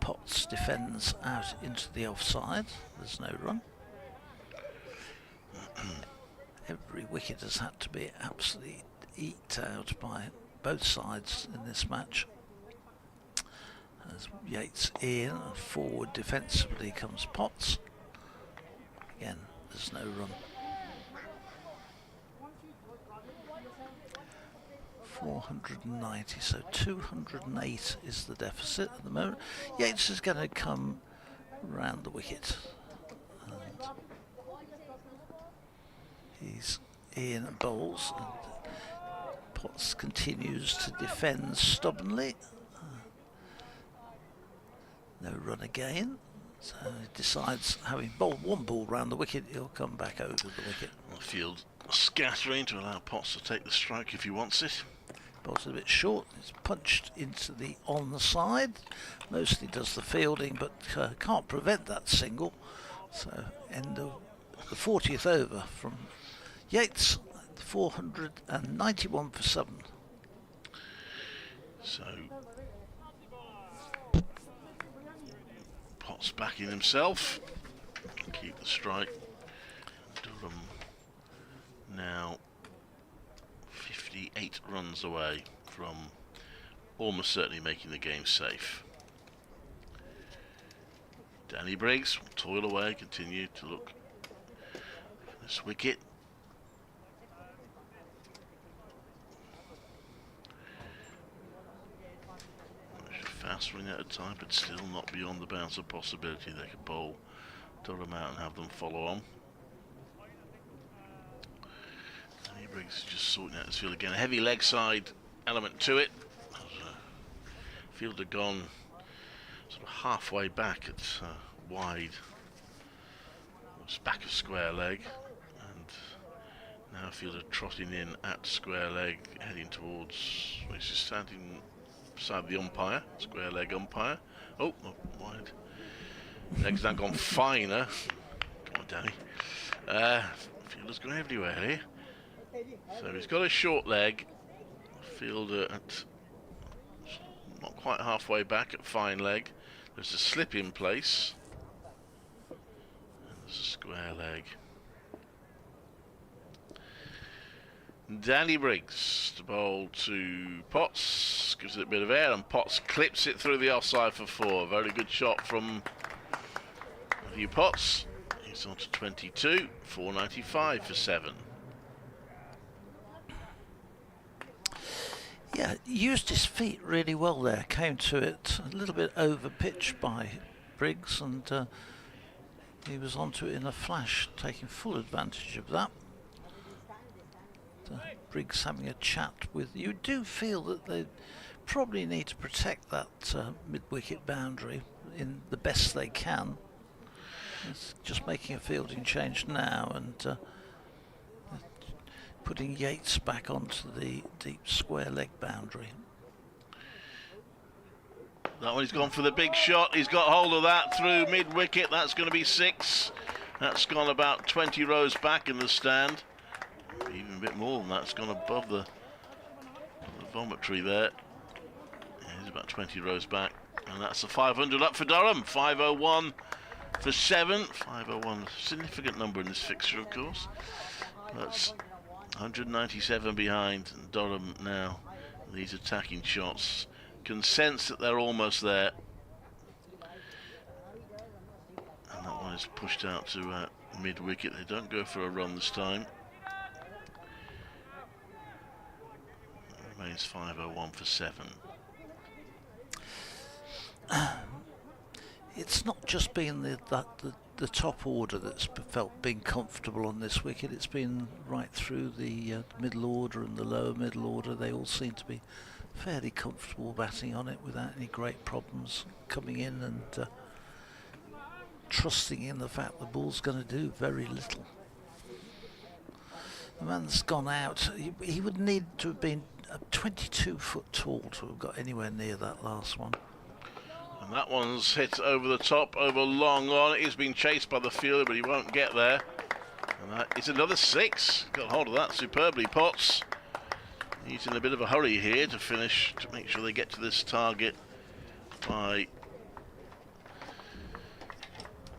Potts defends out into the offside. There's no run. Every wicket has had to be absolutely eked out by both sides in this match. As Yates in and forward defensively comes Potts. Again, there's no run. 490, so 208 is the deficit at the moment. Yates is going to come round the wicket. And he's in and bowls. And Potts continues to defend stubbornly. No run again. So he decides, having bowled 1 ball round the wicket, he'll come back over the wicket. The field scattering to allow Potts to take the strike if he wants it. Bowl's a bit short. It's punched into the on the side. Mostly does the fielding, but can't prevent that single. So end of the 40th over from Yates. 491 for 7. So Potts backing himself. Keep the strike. Durham now 58 runs away from almost certainly making the game safe. Danny Briggs will toil away, continue to look for this wicket. Fast running out of time, but still not beyond the bounds of possibility. They could bowl Durham out and have them follow on. Danny Briggs is just sorting out his field again. A heavy leg side element to it. Fielder gone sort of halfway back at wide. It's back of square leg, and now fielder trotting in at square leg, heading towards. Well, he's just standing beside the umpire, square leg umpire. Oh, wide. Leg's now gone finer. Come on, Danny. Fielder's gone everywhere here. So he's got a short leg. Fielder at not quite halfway back at fine leg. There's a slip in place. And there's a square leg. Danny Briggs to bowl to Potts, gives it a bit of air, and Potts clips it through the offside for 4. Very good shot from Hugh Potts. He's on to 22, 495 for 7. Yeah, used his feet really well there. Came to it a little bit over pitch by Briggs, and he was onto it in a flash, taking full advantage of that. Briggs having a chat with. You do feel that they probably need to protect that mid-wicket boundary in the best they can. It's just making a fielding change now and putting Yates back onto the deep square leg boundary. That one, he's gone for the big shot. He's got hold of that through mid-wicket. That's going to be 6. That's gone about 20 rows back in the stand. Even a bit more than that. It's gone above the vomitory there. Yeah, he's about 20 rows back. And that's a 500 up for Durham. 501 for 7. 501, significant number in this fixture, of course. That's 197 behind. And Durham now, these attacking shots, can sense that they're almost there. And that one is pushed out to mid-wicket. They don't go for a run this time. It remains 501 for 7. It's not just been the top order that's felt being comfortable on this wicket. It's been right through the middle order and the lower middle order. They all seem to be fairly comfortable batting on it without any great problems, coming in and trusting in the fact the ball's going to do very little. The man's gone out. He would need to have been 22 foot tall to have got anywhere near that last one. And that one's hit over the top, over long on. He's been chased by the fielder, but he won't get there. And that is another 6. Got hold of that superbly, Potts. He's in a bit of a hurry here to finish, to make sure they get to this target by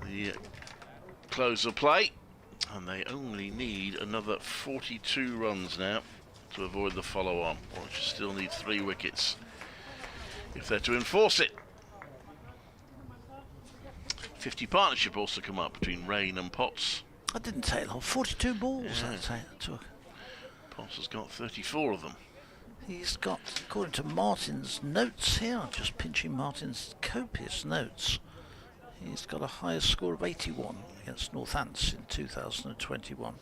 the close of play. And they only need another 42 runs now to avoid the follow-on. Warwickshire still need 3 wickets if they're to enforce it. 50 partnership also come up between Raine and Potts. That didn't take long. 42 balls that took. Potts has got 34 of them. He's got, according to Martin's notes here, I'm just pinching Martin's copious notes, he's got a highest score of 81 against Northants in 2021.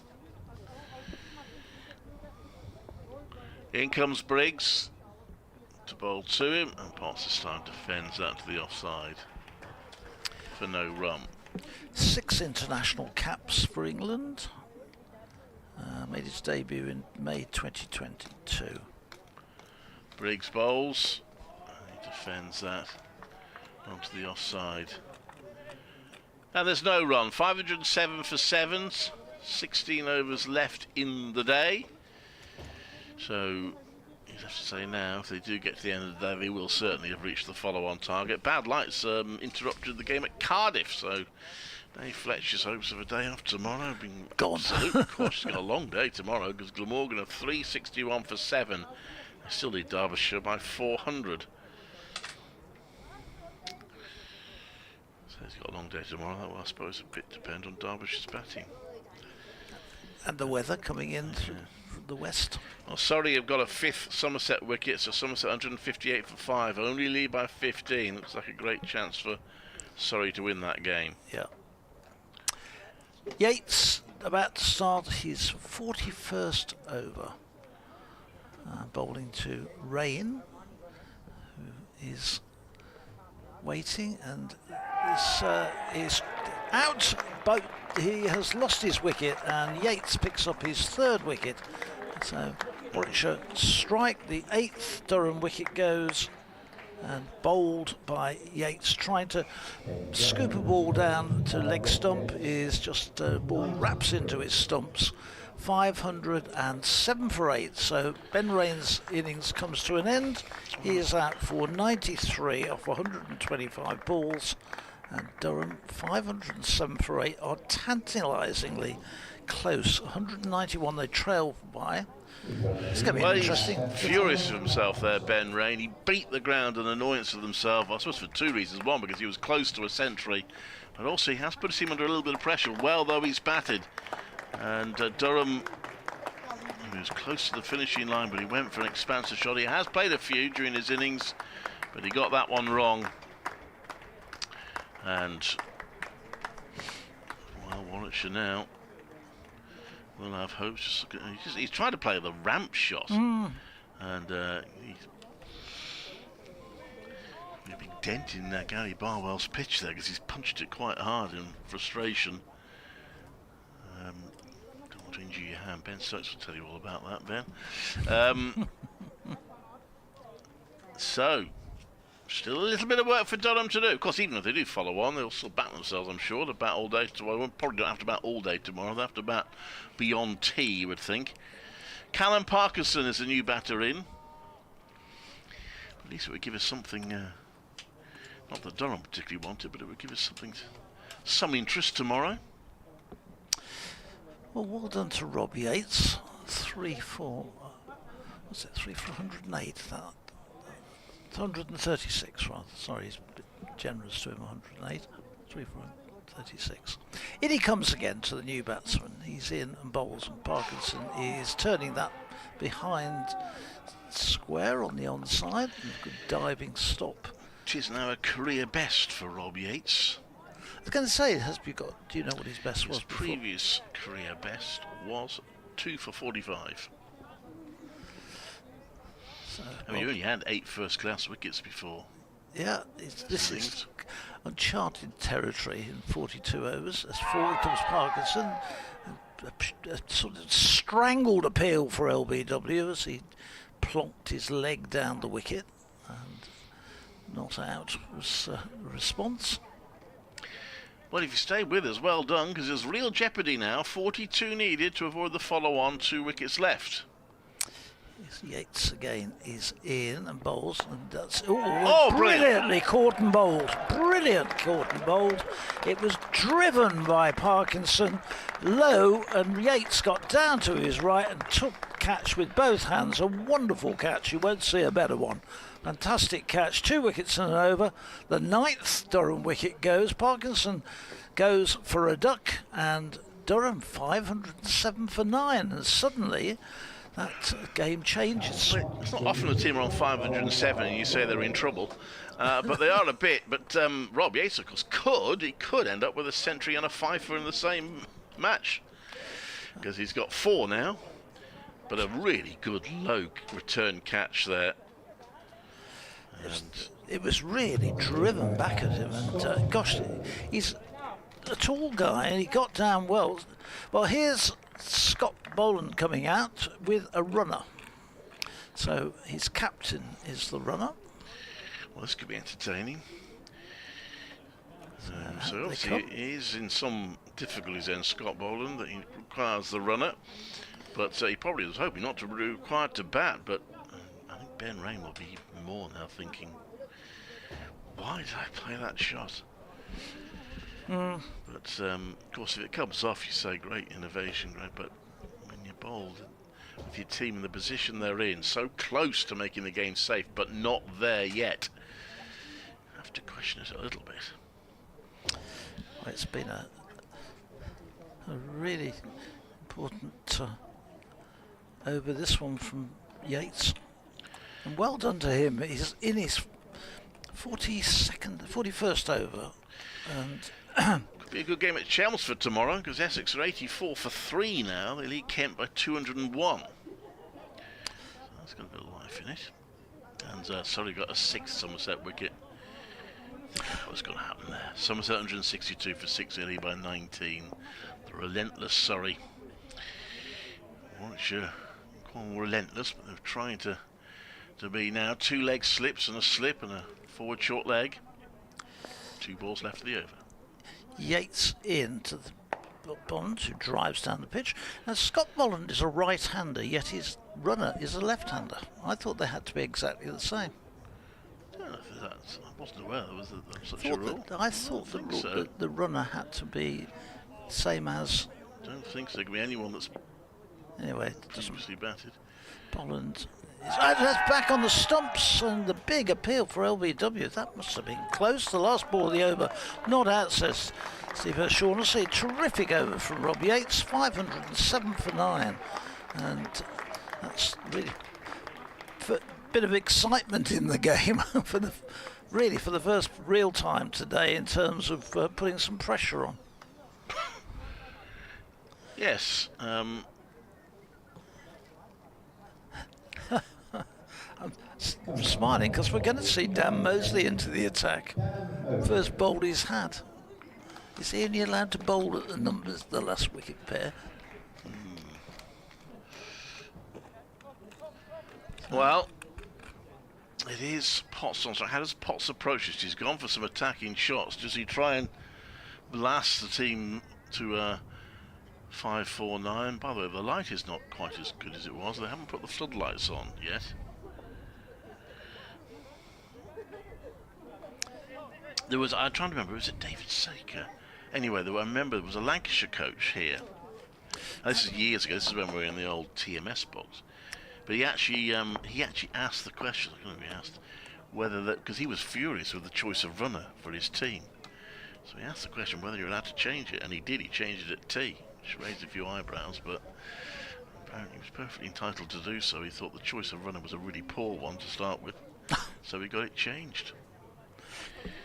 In comes Briggs to bowl to him, and Potts this time defends that to the offside for no run. 6 international caps for England. Made his debut in May 2022. Briggs bowls, and he defends that onto the offside. And there's no run. 507 for 7s, 16 overs left in the day. So you'd have to say now, if they do get to the end of the day, they will certainly have reached the follow-on target. Bad lights interrupted the game at Cardiff, so Dave Fletcher's hopes of a day off tomorrow have been absolutely crushed. He's got a long day tomorrow because Glamorgan are 361 for 7. They still need Derbyshire by 400. So he's got a long day tomorrow. That will, I suppose, a bit depend on Derbyshire's batting. And the weather coming in from the west. Well, Surrey have got a 5th Somerset wicket, so Somerset 158 for 5. Only lead by 15. Looks like a great chance for Surrey to win that game. Yeah. Yates about to start his 41st over. Bowling to Raine, who is waiting, and this is out, but he has lost his wicket, and Yates picks up his 3rd wicket. So Warwickshire strike, the 8th Durham wicket goes, and bowled by Yates, trying to scoop a ball down to leg stump, is just ball wraps into his stumps. 507 for 8, so Ben Raine's innings comes to an end. He is out for 93 off 125 balls, and Durham 507 for 8 are tantalisingly close. 191 they trail by. It's going to be interesting. He's furious with himself there, Ben Raine. He beat the ground an annoyance with himself, I suppose for 2 reasons. One, because he was close to a century, but also he has put him under a little bit of pressure, well though he's batted. And Durham, he was close to the finishing line, but he went for an expansive shot. He has played a few during his innings, but he got that one wrong. And, well, Warwickshire now will have hopes. He's trying to play the ramp shot. And he's a big dent in Gary Barwell's pitch there, because he's punched it quite hard in frustration. Don't want to injure your hand. Ben Stokes will tell you all about that, Ben. So, Still a little bit of work for Durham to do. Of course, even if they do follow on, they'll still bat themselves, I'm sure. They'll bat all day tomorrow. Well, probably don't have to bat all day tomorrow. They'll have to bat beyond tea, you would think. Callum Parkinson is the new batter in. At least it would give us something, not that Durham particularly wanted, but it would give us something, some interest tomorrow. Well, well done to Rob Yates. 3 for 108. That 136 rather. Sorry, he's a bit generous to him. 108. 3 for 136. In he comes again to the new batsman. He's in and bowls, and Parkinson is turning that behind square on the onside. Good diving stop. Which is now a career best for Rob Yates. I was going to say, do you know what his best was before? Previous career best was 2 for 45. So, I mean, you only had 8 first-class wickets before. Yeah, this is uncharted territory in 42 overs. As forward comes Parkinson. A sort of strangled appeal for LBW as he plonked his leg down the wicket, and not out was the response. Well, if you stay with us, well done, because there's real jeopardy now. 42 needed to avoid the follow-on, 2 wickets left. Yates again is in and bowls, and that's brilliantly caught and bowled. Brilliant caught and bowled. It was driven by Parkinson low, and Yates got down to his right and took the catch with both hands. A wonderful catch. You won't see a better one. Fantastic catch. 2 wickets and an over. The 9th Durham wicket goes. Parkinson goes for a duck, and Durham 507 for 9, and suddenly that game changes. It's not often a team are on 507 and you say they're in trouble, but they are a bit. But Rob Yates, of course, could end up with a century and a fifer in the same match, because he's got 4 now. But a really good low return catch there. It was really driven back at him, and gosh, he's a tall guy and he got down well. Well, here's Scott Boland coming out with a runner. So his captain is the runner. Well, this could be entertaining. So obviously he's in some difficulties then, Scott Boland, that he requires the runner. But he probably was hoping not to be required to bat, but I think Ben Raine will be more now thinking, why did I play that shot? But of course, if it comes off, you say great innovation, great. But when you're bowled with your team in the position they're in, so close to making the game safe, but not there yet, I have to question it a little bit. Well, it's been a really important over this one from Yates, and well done to him. He's in his 41st over, and could be a good game at Chelmsford tomorrow, because Essex are 84 for 3 now. They lead Kent by 201. That's got a bit of life in it. And Surrey got a 6th Somerset wicket. What's going to happen there? Somerset 162 for 6, they lead by 19. The relentless Surrey. Warwickshire, quite relentless, but they're trying to be now. 2 leg slips and a slip and a forward short leg. 2 balls left of the over. Yates in to the Bond, who drives down the pitch. Now, Scott Boland is a right-hander, yet his runner is a left-hander. I thought they had to be exactly the same. I don't know if that's, I wasn't aware there was such a rule. I thought the rule that the runner had to be same as. I don't think so. There can be anyone that's anyway previously batted. Boland. That's back on the stumps, and the big appeal for LBW. That must have been close. The last ball of the over, not out, says Steve O'Shaughnessy. Terrific over from Rob Yates, 507 for 9, and that's really a bit of excitement in the game for the first real time today in terms of putting some pressure on. Yes. I'm smiling because we're going to see Dan Mosley into the attack. First bowl he's had. Is he only allowed to bowl at the numbers, the last wicket pair? Well, It is Potts on. So how does Potts approach this? He's gone for some attacking shots. Does he try and blast the team to 5-4-9? By the way, the light is not quite as good as it was. They haven't put the floodlights on yet. There was, I'm trying to remember, was it David Saker? Anyway, I remember there was a Lancashire coach here. And this is years ago. This is when we were in the old TMS box. But he actually asked the question. I can't remember, he asked whether that, because he was furious with the choice of runner for his team. So he asked the question whether you're allowed to change it, and he did. He changed it at T, which raised a few eyebrows, but apparently he was perfectly entitled to do so. He thought the choice of runner was a really poor one to start with, so he got it changed.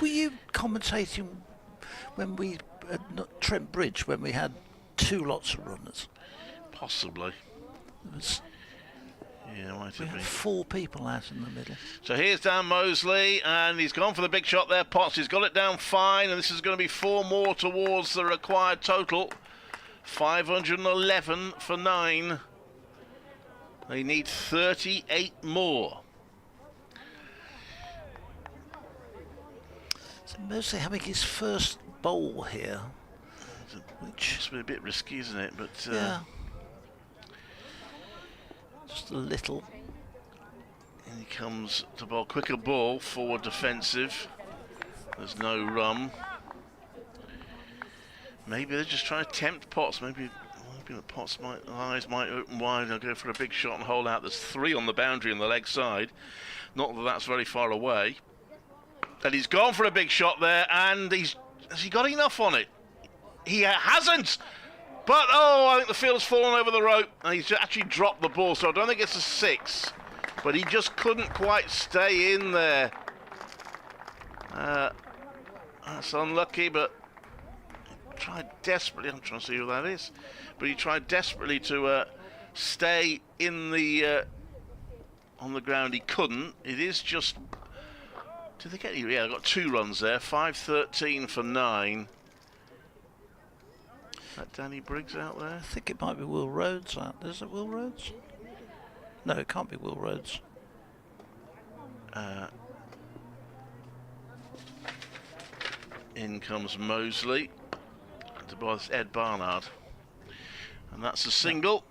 Were you commentating when we at Trent Bridge when we had 2 lots of runners? Possibly. Yeah, might have been. 4 people out in the middle. So here's Dan Mosley, and he's gone for the big shot there. Potts, he's got it down fine, and this is going to be 4 more towards the required total. 511 for 9. They need 38 more. So Mosley having his first bowl here, which must be a bit risky, isn't it? But yeah. Just a little. And he comes to bowl. Quicker ball, forward defensive. There's no run. Maybe they're just trying to tempt Potts. Maybe the Potts eyes might open wide. They'll go for a big shot and hold out. There's 3 on the boundary on the leg side. Not that that's very far away. And he's gone for a big shot there, and has he got enough on it? He hasn't! But, I think the field's fallen over the rope, and he's actually dropped the ball, so I don't think it's a 6. But he just couldn't quite stay in there. That's unlucky, but he tried desperately. I'm trying to see who that is. But he tried desperately to stay in the on the ground. He couldn't. It is just... Did they get you? Yeah, they got 2 runs there. 5-13 for 9. That Danny Briggs out there? I think it might be Will Rhodes out. Is it Will Rhodes? No, it can't be Will Rhodes. In comes Mosley. To boss Ed Barnard. And that's a single.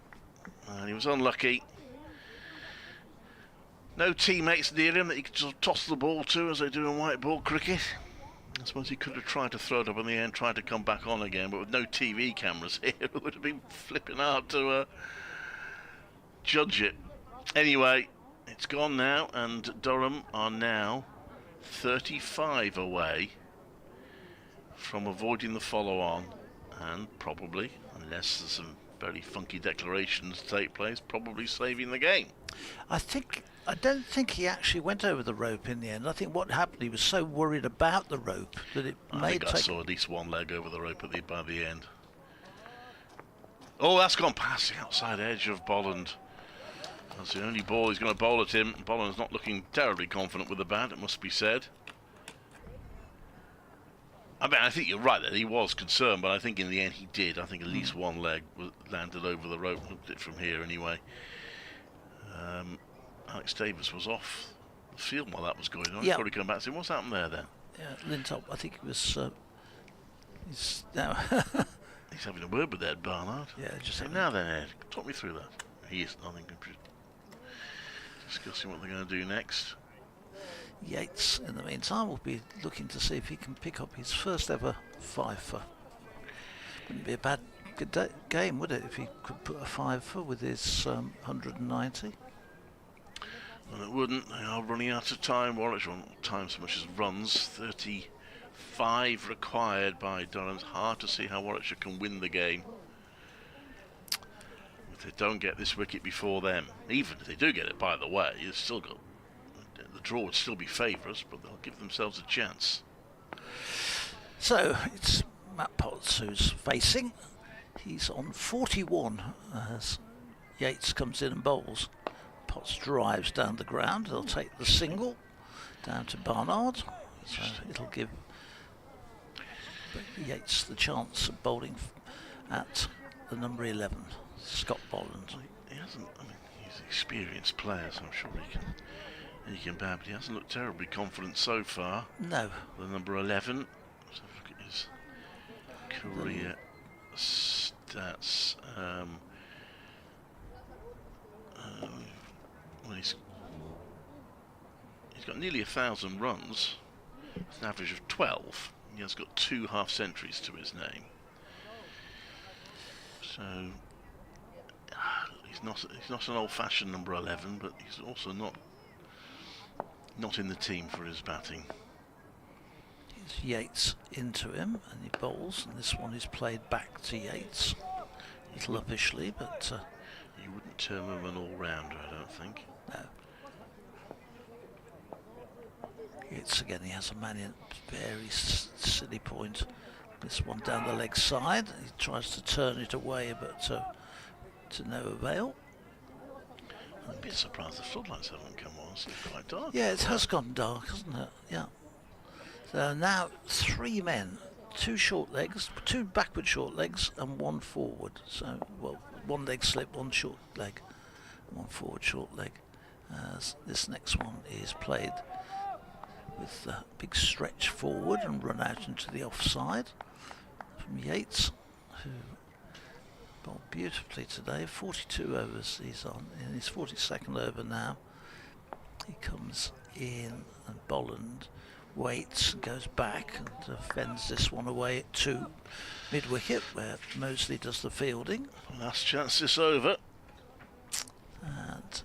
And he was unlucky. No teammates near him that he could sort of toss the ball to as they do in white ball cricket. I suppose he could have tried to throw it up in the end, tried to come back on again, but with no TV cameras here, it would have been flipping hard to judge it. Anyway, it's gone now, and Durham are now 35 away from avoiding the follow-on, and probably, unless there's some very funky declarations take place, probably saving the game. I don't think he actually went over the rope in the end. I think what happened, he was so worried about the rope that it I saw at least 1 leg over the rope by the end. Oh, that's gone past the outside edge of Bolland. That's the only ball he's going to bowl at him. Bolland's not looking terribly confident with the bat, it must be said. I mean, I think you're right that he was concerned, but I think in the end he did. I think at least 1 leg landed over the rope. Looked at it from here anyway. Alex Davis was off the field while that was going on. He's probably come back and said, what's happened there then? Yeah, Lintop, I think it was... he's now... He's having a word with Ed Barnard. Yeah, just say, now then, Ed, talk me through that. He is, I think, discussing what they're going to do next. Yates, in the meantime, will be looking to see if he can pick up his first ever 5-for. Wouldn't be a bad game, would it, if he could put a 5-for with his 190? Well, it wouldn't. They are running out of time. Warwickshire won't time so much as runs. 35 required by Durham. It's hard to see how Warwickshire can win the game if they don't get this wicket before them. Even if they do get it, by the way, you've still got... The draw would still be favourites, but they'll give themselves a chance. So, it's Matt Potts who's facing. He's on 41 as Yates comes in and bowls. Potts drives down the ground. They'll take the single down to Barnard. So it'll give Yates the chance of bowling at the number 11, Scott Bolland. He hasn't. I mean, he's an experienced player, so I'm sure he Speaking bad, but he hasn't looked terribly confident so far. No. The number 11. Let's have a look at his career stats. Well, he's got nearly 1,000 runs. It's an average of 12. He has got 2 half centuries to his name. So he's not an old-fashioned number 11, but he's also not in the team for his batting. It's Yates into him, and he bowls, and this one is played back to Yates. A little uppishly, but you wouldn't term him an all-rounder, I don't think. No. Yates again, he has a man in very silly point. This one down the leg side. He tries to turn it away, but to no avail. I'm a bit surprised the floodlights haven't come on. It's quite dark. Yeah, it has gone dark, hasn't it? Yeah. So now 3 men, 2 short legs, 2 backward short legs, and 1 forward. So, well, 1 leg slip, 1 short leg, 1 forward short leg. This next one is played with a big stretch forward and run out into the offside from Yates, who bowled beautifully today. 42 overs he's on, in his 42nd over now. He comes in and Bolland waits and goes back and defends this one away at 2 mid-wicket, where Mosley does the fielding. Last chance this over. And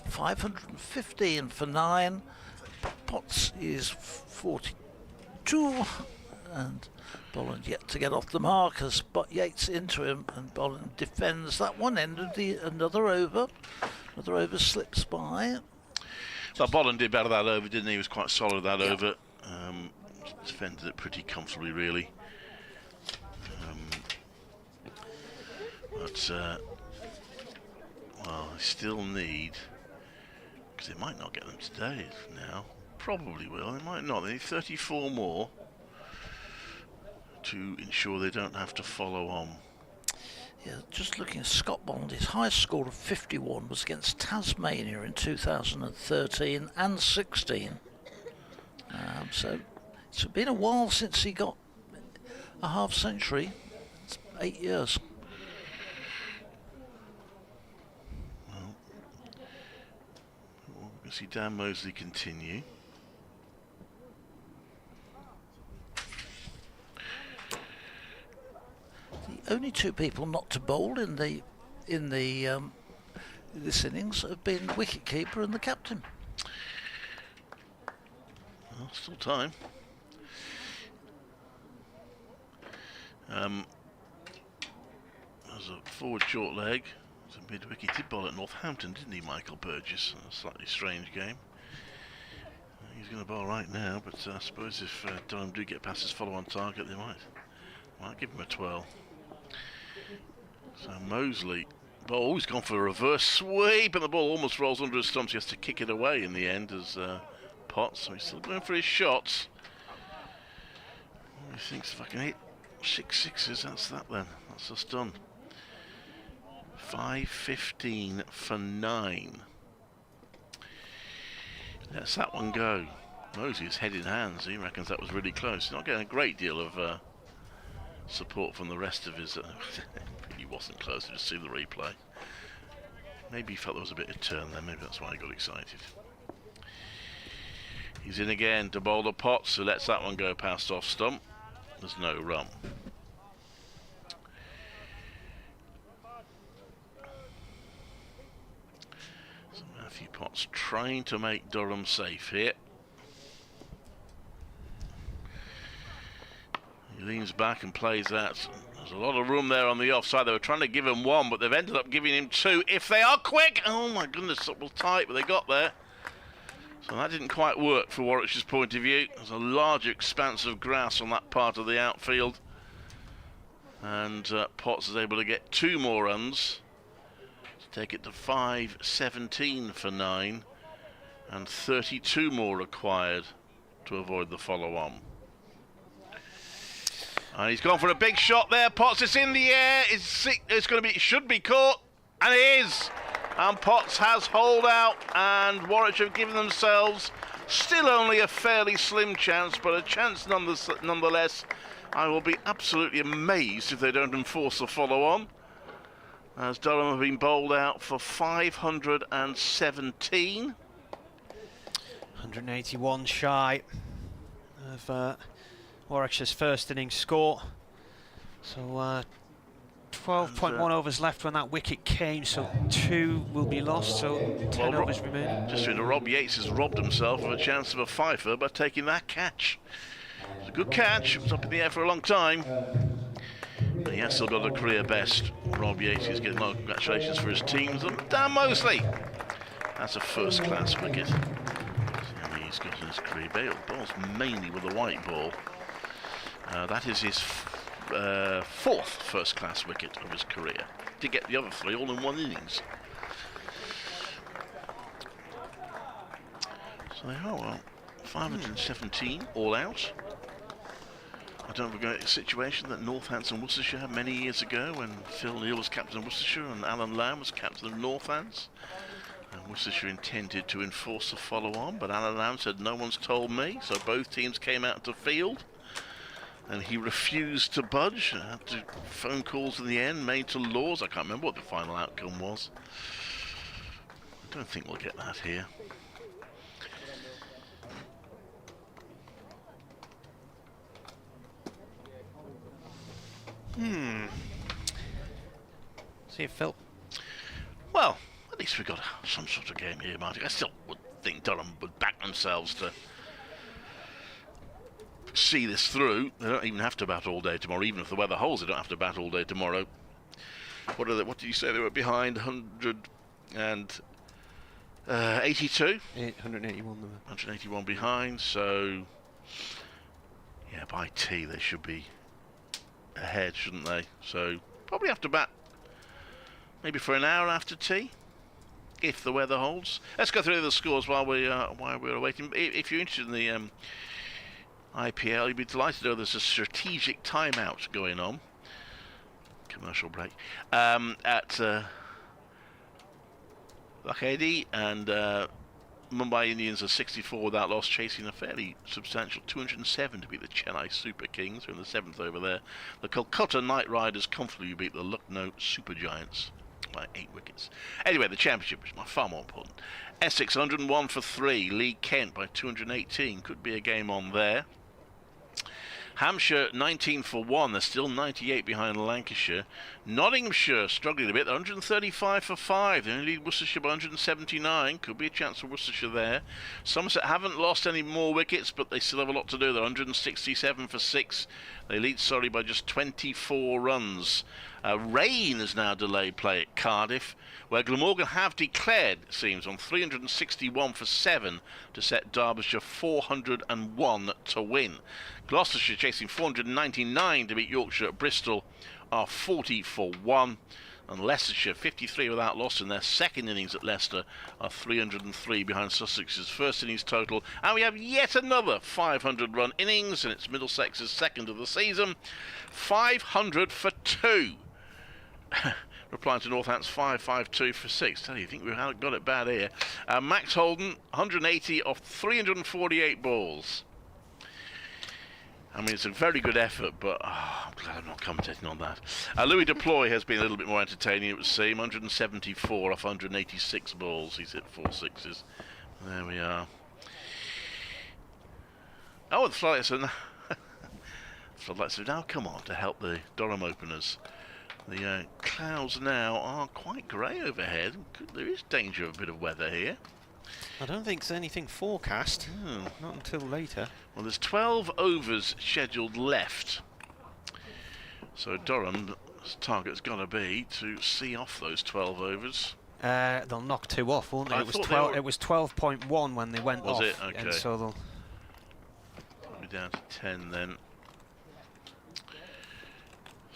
515 for 9. Potts is 42, and Bolland yet to get off the mark as Yates into him, and Bolland defends that one. Ended another over. Another over slips by. So Bolland did better that over, didn't he? He was quite solid that over. Defended it pretty comfortably, really. Well, I still need, because they might not get them today now. Probably will, they might not. They need 34 more to ensure they don't have to follow on. Yeah, just looking at Scott Bolland, his highest score of 51 was against Tasmania in 2013 and 16. So it's been a while since he got a half century. It's 8 years. Well, we'll see Dan Mosley continue. The only 2 people not to bowl in this innings have been wicketkeeper and the captain. Well, still time. There's a forward short leg. It's a mid-wicket. He did bowl at Northampton, didn't he, Michael Burgess? A slightly strange game. He's going to bowl right now, but I suppose if Durham do get past his follow-on target, they might give him a 12. So Mosley, he's gone for a reverse sweep, and the ball almost rolls under his stumps. He has to kick it away in the end as Potts. So he's still going for his shots. He thinks if I can hit 6 sixes, that's that then. That's us done. 5:15 for 9. Let's that one go. Mosley's head in hands. He reckons that was really close. He's not getting a great deal of support from the rest of his. He wasn't close. To just see the replay. Maybe he felt there was a bit of turn there. Maybe that's why he got excited. He's in again to bowl the Potts, who lets that one go past off stump. There's no run. So Matthew Potts trying to make Durham safe here. He leans back and plays that. There's a lot of room there on the offside. They were trying to give him 1, but they've ended up giving him 2. If they are quick! Oh my goodness, that was tight, but they got there. So that didn't quite work for Warwickshire's point of view. There's a large expanse of grass on that part of the outfield. And Potts is able to get 2 more runs to take it to 5:17 for 9. And 32 more required to avoid the follow-on. And he's gone for a big shot there. Potts is in the air. It's going to be. It should be caught, and it is. And Potts has holed out, and Warwickshire have given themselves still only a fairly slim chance, but a chance nonetheless. I will be absolutely amazed if they don't enforce the follow-on, as Durham have been bowled out for 517. 181 shy of Warwickshire's first innings score. So 12.1 overs left when that wicket came, so 2 will be lost, so 10 overs remaining. Just doing Rob Yates has robbed himself of a chance of a fifer by taking that catch. It's a good catch, it was up in the air for a long time. And he has still got a career best. Rob Yates is getting a lot of congratulations for his teams. And Dan Mosley, that's a first class wicket. See how he's got in his career. Bowls mainly with a white ball. That is his fourth first class wicket of his career. Did get the other 3 all in one innings. So they are, well, 517 all out. I don't forget a situation that Northants Worcestershire had many years ago when Phil Neal was captain of Worcestershire and Alan Lamb was captain of Northants. And Worcestershire intended to enforce the follow-on, but Alan Lamb said, "No one's told me," so both teams came out to field. And he refused to budge. After phone calls in the end made to Laws. I can't remember what the final outcome was. I don't think we'll get that here. See if Phil. Well, at least we got some sort of game here, Marty. I still would think Durham would back themselves to see this through. They don't even have to bat all day tomorrow. Even if the weather holds, they don't have to bat all day tomorrow. What did you say they were behind? 182? 181. 181 behind. So yeah, by tea they should be ahead, shouldn't they? So probably have to bat maybe for an hour after tea, if the weather holds. Let's go through the scores while we're waiting. If you're interested in the IPL, you'd be delighted to know there's a strategic timeout going on. Commercial break at Lakhedi, and Mumbai Indians are 64 without loss, chasing a fairly substantial 207 to beat the Chennai Super Kings, who are in the 7th over there. The Kolkata Knight Riders comfortably beat the Lucknow Super Giants by 8 wickets. Anyway, the championship is far more important. Essex 101 for 3, Lee Kent by 218, could be a game on there. Hampshire 19 for 1, they're still 98 behind Lancashire. Nottinghamshire struggling a bit, they're 135 for 5, they only lead Worcestershire by 179, could be a chance for Worcestershire there. Somerset haven't lost any more wickets, but they still have a lot to do, they're 167 for 6, they lead Surrey by just 24 runs. Raine has now delayed play at Cardiff, where Glamorgan have declared, it seems, on 361 for 7 to set Derbyshire 401 to win. Gloucestershire chasing 499 to beat Yorkshire at Bristol are 40 for 1. And Leicestershire 53 without loss in their second innings at Leicester are 303 behind Sussex's first innings total. And we have yet another 500-run innings, and it's Middlesex's second of the season. 500 for 2. Replying to Northants 552 for 6. Tell you, think we've got it bad here. Max Holden 180 off 348 balls. I mean, it's a very good effort, but I'm glad I'm not commentating on that. Louis Deploy has been a little bit more entertaining, it would seem. 174 off 186 balls. He's hit 4 sixes. There we are. Oh, the floodlights are now come on to help the Durham openers. The clouds now are quite grey overhead. There is danger of a bit of weather here. I don't think there's anything forecast. Not until later. Well, there's 12 overs scheduled left. So Durham's target's got to be to see off those 12 overs. They'll knock 2 off, won't they? It was 12.1 when they went off. Was it? Okay. And so they'll be down to 10 then.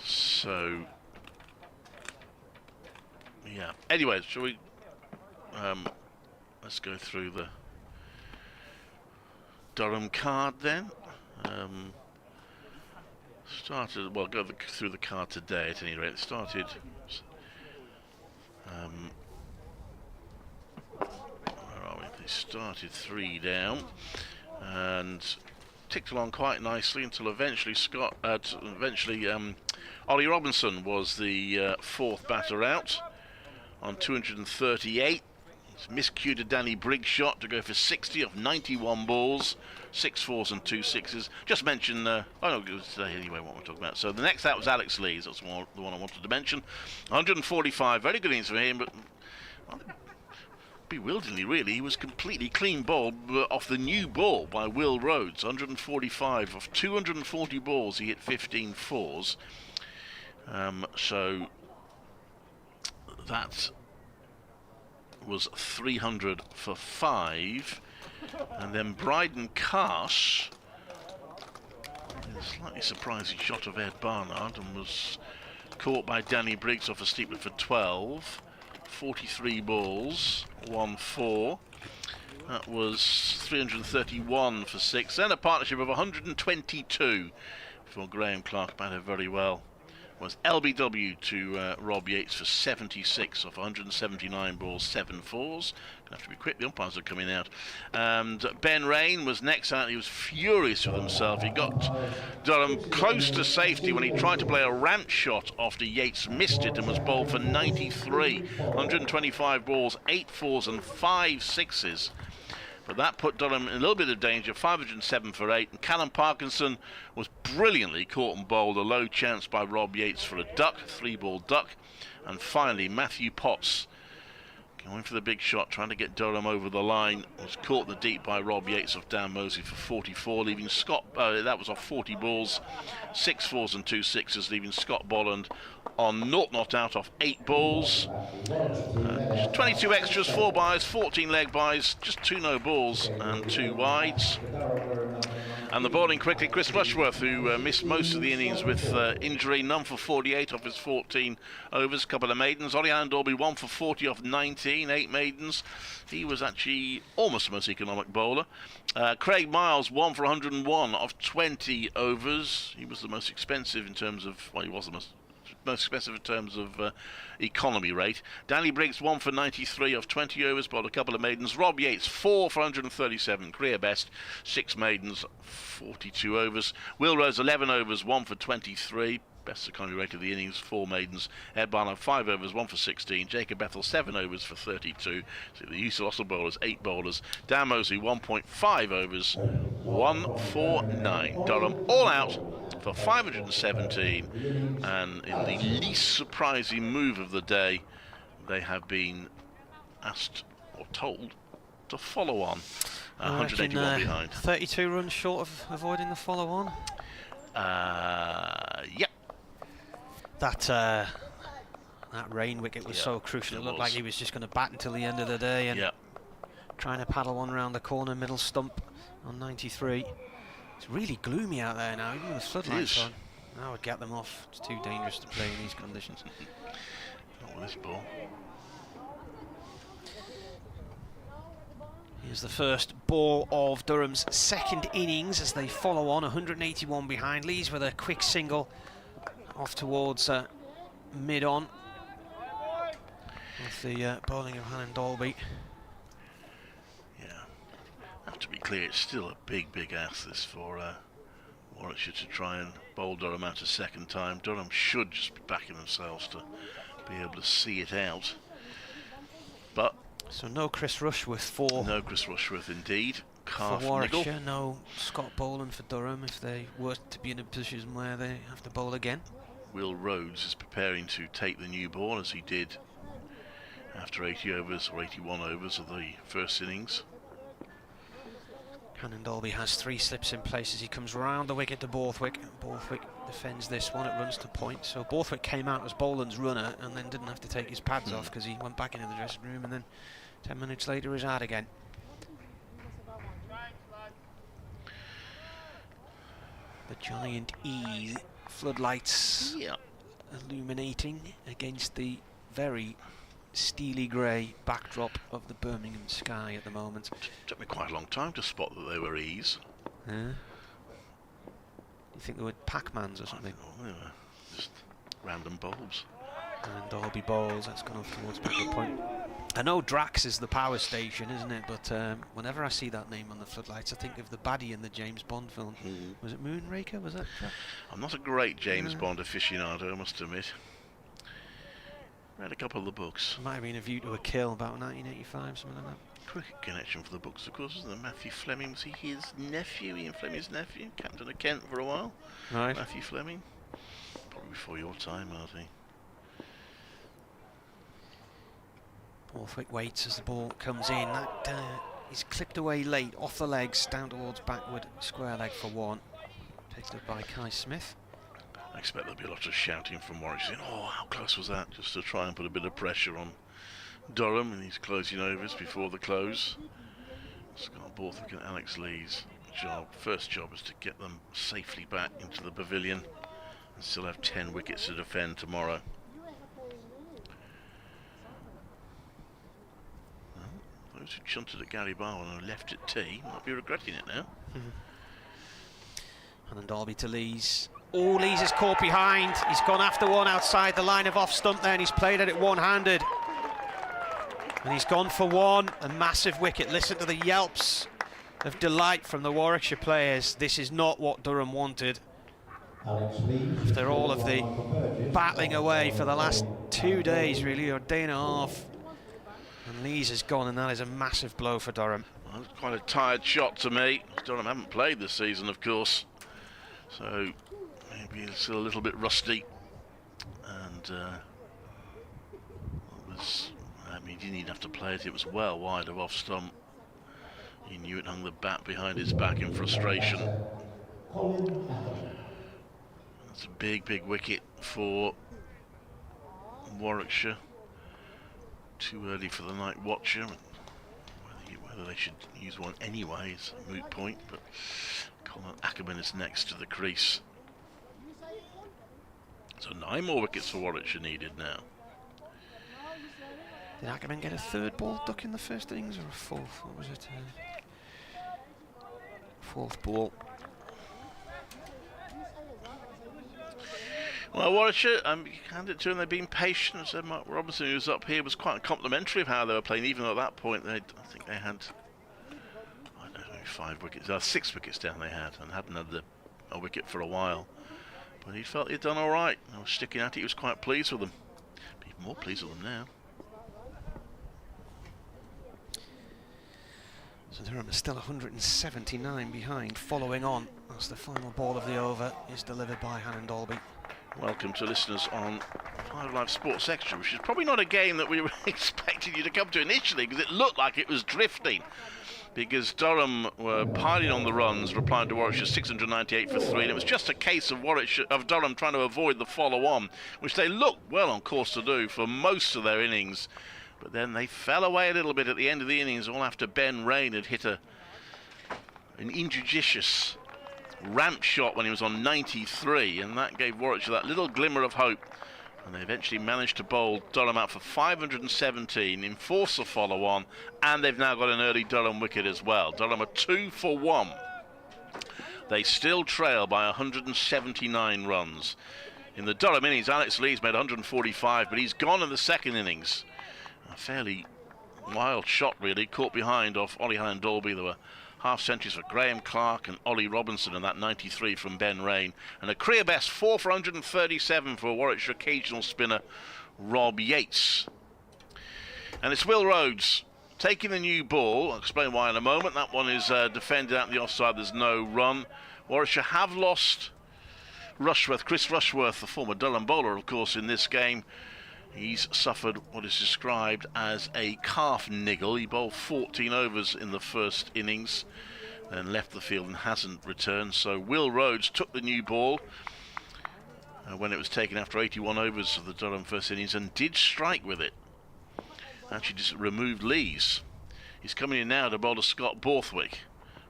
So yeah. Anyway, shall we? Let's go through the Durham card then. Go through the card today at any rate. It started He started 3 down and ticked along quite nicely until eventually Ollie Robinson was the 4th batter out on 238. He's miscued a Danny Briggs shot to go for 60 off 91 balls, 6 fours and 2 sixes. Just mention, anyway, what we're talking about. So the next out was Alex Lees. That's the one I wanted to mention. 145, very good innings for him, but bewilderingly, really, he was completely clean bowled off the new ball by Will Rhodes. 145 of 240 balls, he hit 15 fours. So that was 300 for 5. And then Bryden Cash, a slightly surprising shot of Ed Barnard, and was caught by Danny Briggs off a steeper for 12. 43 balls, 1-4. That was 331 for 6. Then a partnership of 122 for Graham Clark, batted very well. Was LBW to Rob Yates for 76 off 179 balls, 7 fours. Gonna have to be quick, the umpires are coming out. And Ben Raine was next out. He was furious with himself. He got Durham close to safety when he tried to play a ramp shot after Yates missed it and was bowled for 93. 125 balls, 8 fours and 5 sixes. But that put Durham in a little bit of danger, 507 for 8. And Callum Parkinson was brilliantly caught and bowled, a low chance by Rob Yates for a duck, 3-ball duck. And finally, Matthew Potts, going for the big shot, trying to get Durham over the line, was caught in the deep by Rob Yates of Dan Mosley for 44, leaving Scott, that was off 40 balls, 6 fours and 2 sixes, leaving Scott Bolland on 0 not out off 8 balls. 22 extras, 4 byes, 14 leg byes, just 2 no balls and 2 wides. And the bowling quickly, Chris Rushworth, who missed most of the innings with injury, none for 48 off his 14 overs, couple of maidens. Ollie Allen Dalby 1 for 40 off 19, 8 maidens. He was actually almost the most economic bowler. Craig Miles 1 for 101 off 20 overs. He was the most expensive in terms of, well, he was the most expensive in terms of economy rate. Danny Briggs 1 for 93 off 20 overs, bowled a couple of maidens. Rob Yates 4 for 137, career best, 6 maidens, 42 overs. Will Rose 11 overs, 1 for 23, best economy rate of the innings, 4 maidens. Ed Barnard 5 overs, 1 for 16. Jacob Bethel 7 overs for 32. So the use of lots of bowlers, 8 bowlers. Dan Mosley 1.5 overs, 1 for 9. Durham all out for 517, and in the least surprising move of the day, they have been asked or told to follow on. 181 behind. 32 runs short of avoiding the follow on. Yep. That Raine wicket was so crucial. It looked like he was just going to bat until the end of the day, and trying to paddle one round the corner, middle stump on 93. It's really gloomy out there now, even with floodlights on. I would get them off. It's too dangerous to play in these conditions. Not with this ball. Here's the first ball of Durham's second innings as they follow on, 181 behind. Lees with a quick single off towards mid-on with the bowling of Hannon Dalby. Have to be clear, it's still a big ask this for Warwickshire to try and bowl Durham out a second time. Durham should just be backing themselves to be able to see it out. But so no Chris Rushworth for... No Chris Rushworth indeed. For Warwickshire, no Scott Boland for Durham if they were to be in a position where they have to bowl again. Will Rhodes is preparing to take the new ball as he did after 80 overs or 81 overs of the first innings. Hannon Dalby has 3 slips in place as he comes round the wicket to Borthwick. Borthwick defends this one, it runs to point. So Borthwick came out as Boland's runner and then didn't have to take his pads off because he went back into the dressing room, and then 10 minutes later is out again. The giant E floodlights illuminating against the very steely grey backdrop of the Birmingham sky at the moment. It took me quite a long time to spot that they were E's. Yeah. You think they were Pac-Mans or something? They were just random bulbs. And Dalby bowls, that's gone off towards back of point. I know Drax is the power station, isn't it? But whenever I see that name on the floodlights, I think of the baddie in the James Bond film. Was it Moonraker? Was that Drax? I'm not a great James Bond aficionado, I must admit. Read a couple of the books. Might have been A View to a Kill, about 1985, something like that. Quick connection for the books, of course, isn't there? Matthew Fleming, was he his nephew? Ian Fleming's nephew? Captain of Kent for a while. Right. Matthew Fleming. Probably before your time, Marty. Borthwick waits as the ball comes in. That he's clipped away late, off the legs, down towards backward, square leg for one. Picked up by Kai Smith. I expect there'll be a lot of shouting from Warwickshire. Oh, how close was that? Just to try and put a bit of pressure on Durham in these closing overs before the close. Scott Borthwick and Alex Lee's first job is to get them safely back into the pavilion and still have 10 wickets to defend tomorrow. Well, those who chunted at Gary Barwell and left at tee might be regretting it now. And Dalby to Lees. Oh, Lees is caught behind. He's gone after one outside the line of off stump there, and he's played at it one-handed. And he's gone for one, a massive wicket. Listen to the yelps of delight from the Warwickshire players. This is not what Durham wanted. After all of the battling away for the last 2 days, really, or a day and a half. And Lees is gone, and that is a massive blow for Durham. Well, it's quite a tired shot to me. Durham haven't played this season, of course. So maybe it's still a little bit rusty. And he didn't even have to play it. It was well wide of off stump. He knew it hung the bat behind his back in frustration. That's a big, big wicket for Warwickshire. Too early for the night watcher. Whether they should use one anyway is a moot point, but Colin Ackerman is next to the crease. So 9 more wickets for Warwickshire needed now. Did Ackerman get a third ball duck in the first innings or a fourth? What was it? Fourth ball. Well, Warwickshire, you hand it to them, they've been patient. So Mark Robinson, who was up here, was quite complimentary of how they were playing, even though at that point I think they had, I don't know, 5 wickets, 6 wickets down they had, and hadn't had a wicket for a while. But he felt he'd done all right. They were sticking at it, he was quite pleased with them. Be even more pleased with them now. So Durham is still 179 behind, following on as the final ball of the over is delivered by Hannon Dalby. Welcome to listeners on 5 Live Sports Extra, which is probably not a game that we were expecting you to come to initially, because it looked like it was drifting. Because Durham were piling on the runs, replying to Warwickshire 698 for 3, and it was just a case of Durham trying to avoid the follow-on, which they looked well on course to do for most of their innings. But then they fell away a little bit at the end of the innings, all after Ben Raine had hit an injudicious ramp shot when he was on 93, and that gave Warwickshire that little glimmer of hope. And they eventually managed to bowl Durham out for 517, enforce a follow-on, and they've now got an early Durham wicket as well. Durham are 2 for 1. They still trail by 179 runs. In the Durham innings, Alex Lee's made 145, but he's gone in the second innings. A fairly wild shot, really, caught behind off Ollie Hannon Dalby. There were half centuries for Graham Clark and Ollie Robinson, and that 93 from Ben Raine. And a career best 4 for 137 for Warwickshire occasional spinner Rob Yates. And it's Will Rhodes taking the new ball. I'll explain why in a moment. That one is defended out the offside. There's no run. Warwickshire have lost Chris Rushworth, the former Durham bowler, of course, in this game. He's suffered what is described as a calf niggle. He bowled 14 overs in the first innings, then left the field and hasn't returned. So Will Rhodes took the new ball when it was taken after 81 overs of the Durham first innings, and did strike with it. Actually just removed Lees. He's coming in now to bowl to Scott Borthwick.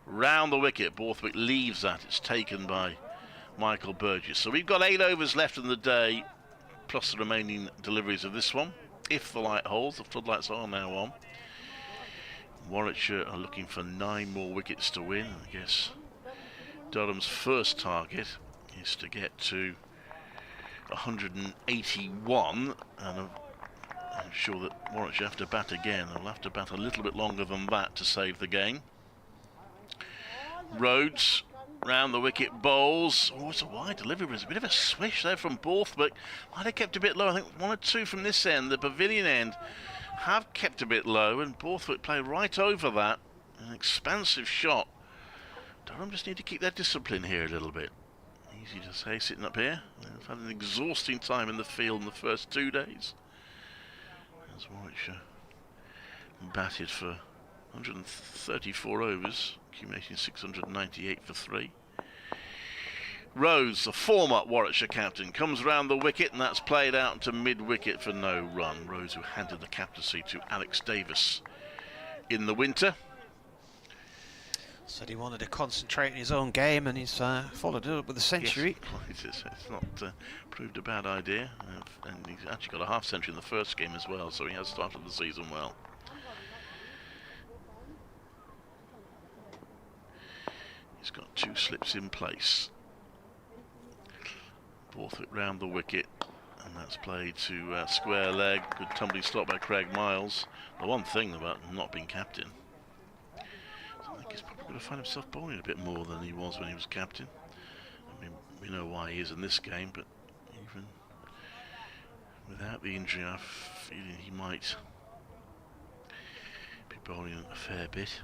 Round the wicket, Borthwick leaves that. It's taken by Michael Burgess. So we've got 8 overs left in the day, plus the remaining deliveries of this one, if the light holds. The floodlights are now on. Warwickshire are looking for 9 more wickets to win. I guess Durham's first target is to get to 181, and I'm sure that Warwickshire have to bat again. They'll have to bat a little bit longer than that to save the game. Rhodes round the wicket bowls. Oh, it's a wide delivery. There's a bit of a swish there from Borthwick. Might have kept a bit low. I think one or two from this end, the pavilion end, have kept a bit low, and Borthwick played right over that. An expansive shot. Durham just need to keep their discipline here a little bit. Easy to say sitting up here. They've had an exhausting time in the field in the first 2 days. As Warwickshire batted for 134 overs, accumulating 698 for 3. Rose, the former Warwickshire captain, comes round the wicket, and that's played out to mid-wicket for no run. Rose, who handed the captaincy to Alex Davis in the winter. Said he wanted to concentrate in his own game, and he's followed it up with a century. Yes, it's not proved a bad idea, and he's actually got a half-century in the first game as well, so he has started the season well. He's got 2 slips in place. Borthwick round the wicket, and that's played to square leg. Good tumbling stop by Craig Miles. The one thing about not being captain, I think he's probably going to find himself bowling a bit more than he was when he was captain. I mean, we know why he is in this game, but even without the injury, I have a feeling he might be bowling a fair bit.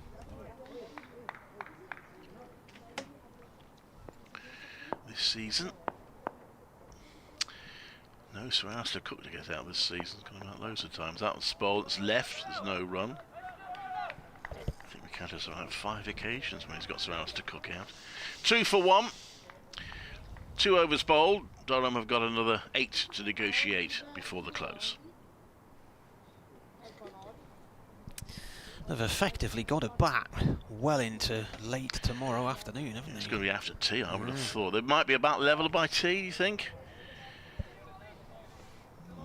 This season. No Sir Alistair Cook to get out this season. It's gone out loads of times. That was bowled, it's left, there's no run. I think we counted about 5 occasions when he's got Sir Alistair Cook out. 2 for 1. 2 overs bowled. Durham have got another 8 to negotiate before the close. They've effectively got a bat well into late tomorrow afternoon, haven't they? It's going to be after tea, I would have thought. They might be about level by tea, you think?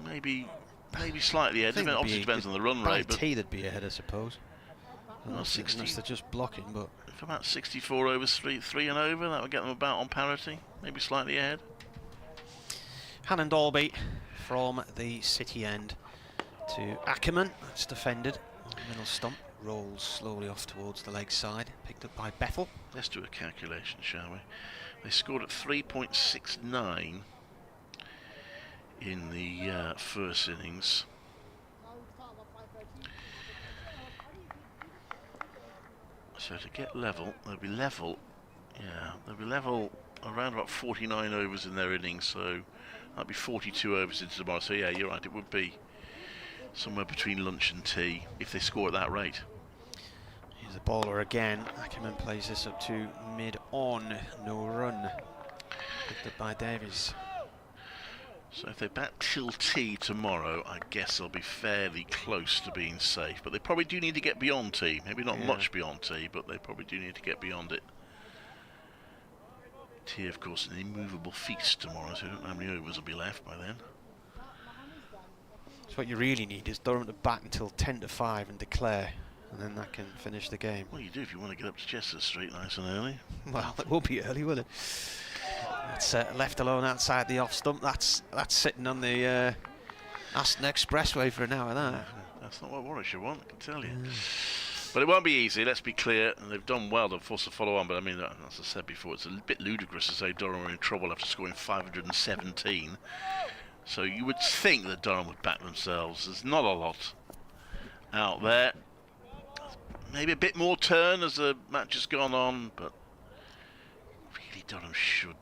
Maybe slightly ahead. It obviously depends on the run rate. By tea, they'd be ahead, I suppose. Well, 60. Unless they're just blocking, but If about 64 overs, 3 and over, that would get them about on parity. Maybe slightly ahead. Hannon Dalby from the city end to Ackerman. That's defended on the middle stump. Rolls slowly off towards the leg side. Picked up by Bethel. Let's do a calculation, shall we? They scored at 3.69 in the first innings. So to get level, they'll be level. Yeah, they'll be level around about 49 overs in their innings. So that'd be 42 overs into tomorrow. So yeah, you're right. It would be somewhere between lunch and tea if they score at that rate. Here's the bowler again. Ackerman plays this up to mid-on. No run. Picked up by Davies. So if they bat till tea tomorrow, I guess they'll be fairly close to being safe. But they probably do need to get beyond tea. Maybe not much beyond tea, but they probably do need to get beyond it. Tea, of course, an immovable feast tomorrow, so I don't know how many overs will be left by then. So what you really need is Durham to bat until 10 to 5 and declare, and then that can finish the game. Well, you do if you want to get up to Chester Street nice and early. Well, it will be early, will it? That's left alone outside the off stump. That's sitting on the Aston Expressway for an hour. That's not what Warwickshire want, I can tell you. But it won't be easy, let's be clear, and they've done well to force a follow-on, but I mean, as I said before, it's a bit ludicrous to say Durham are in trouble after scoring 517. So you would think that Durham would back themselves. There's not a lot out there. Maybe a bit more turn as the match has gone on, but really Durham should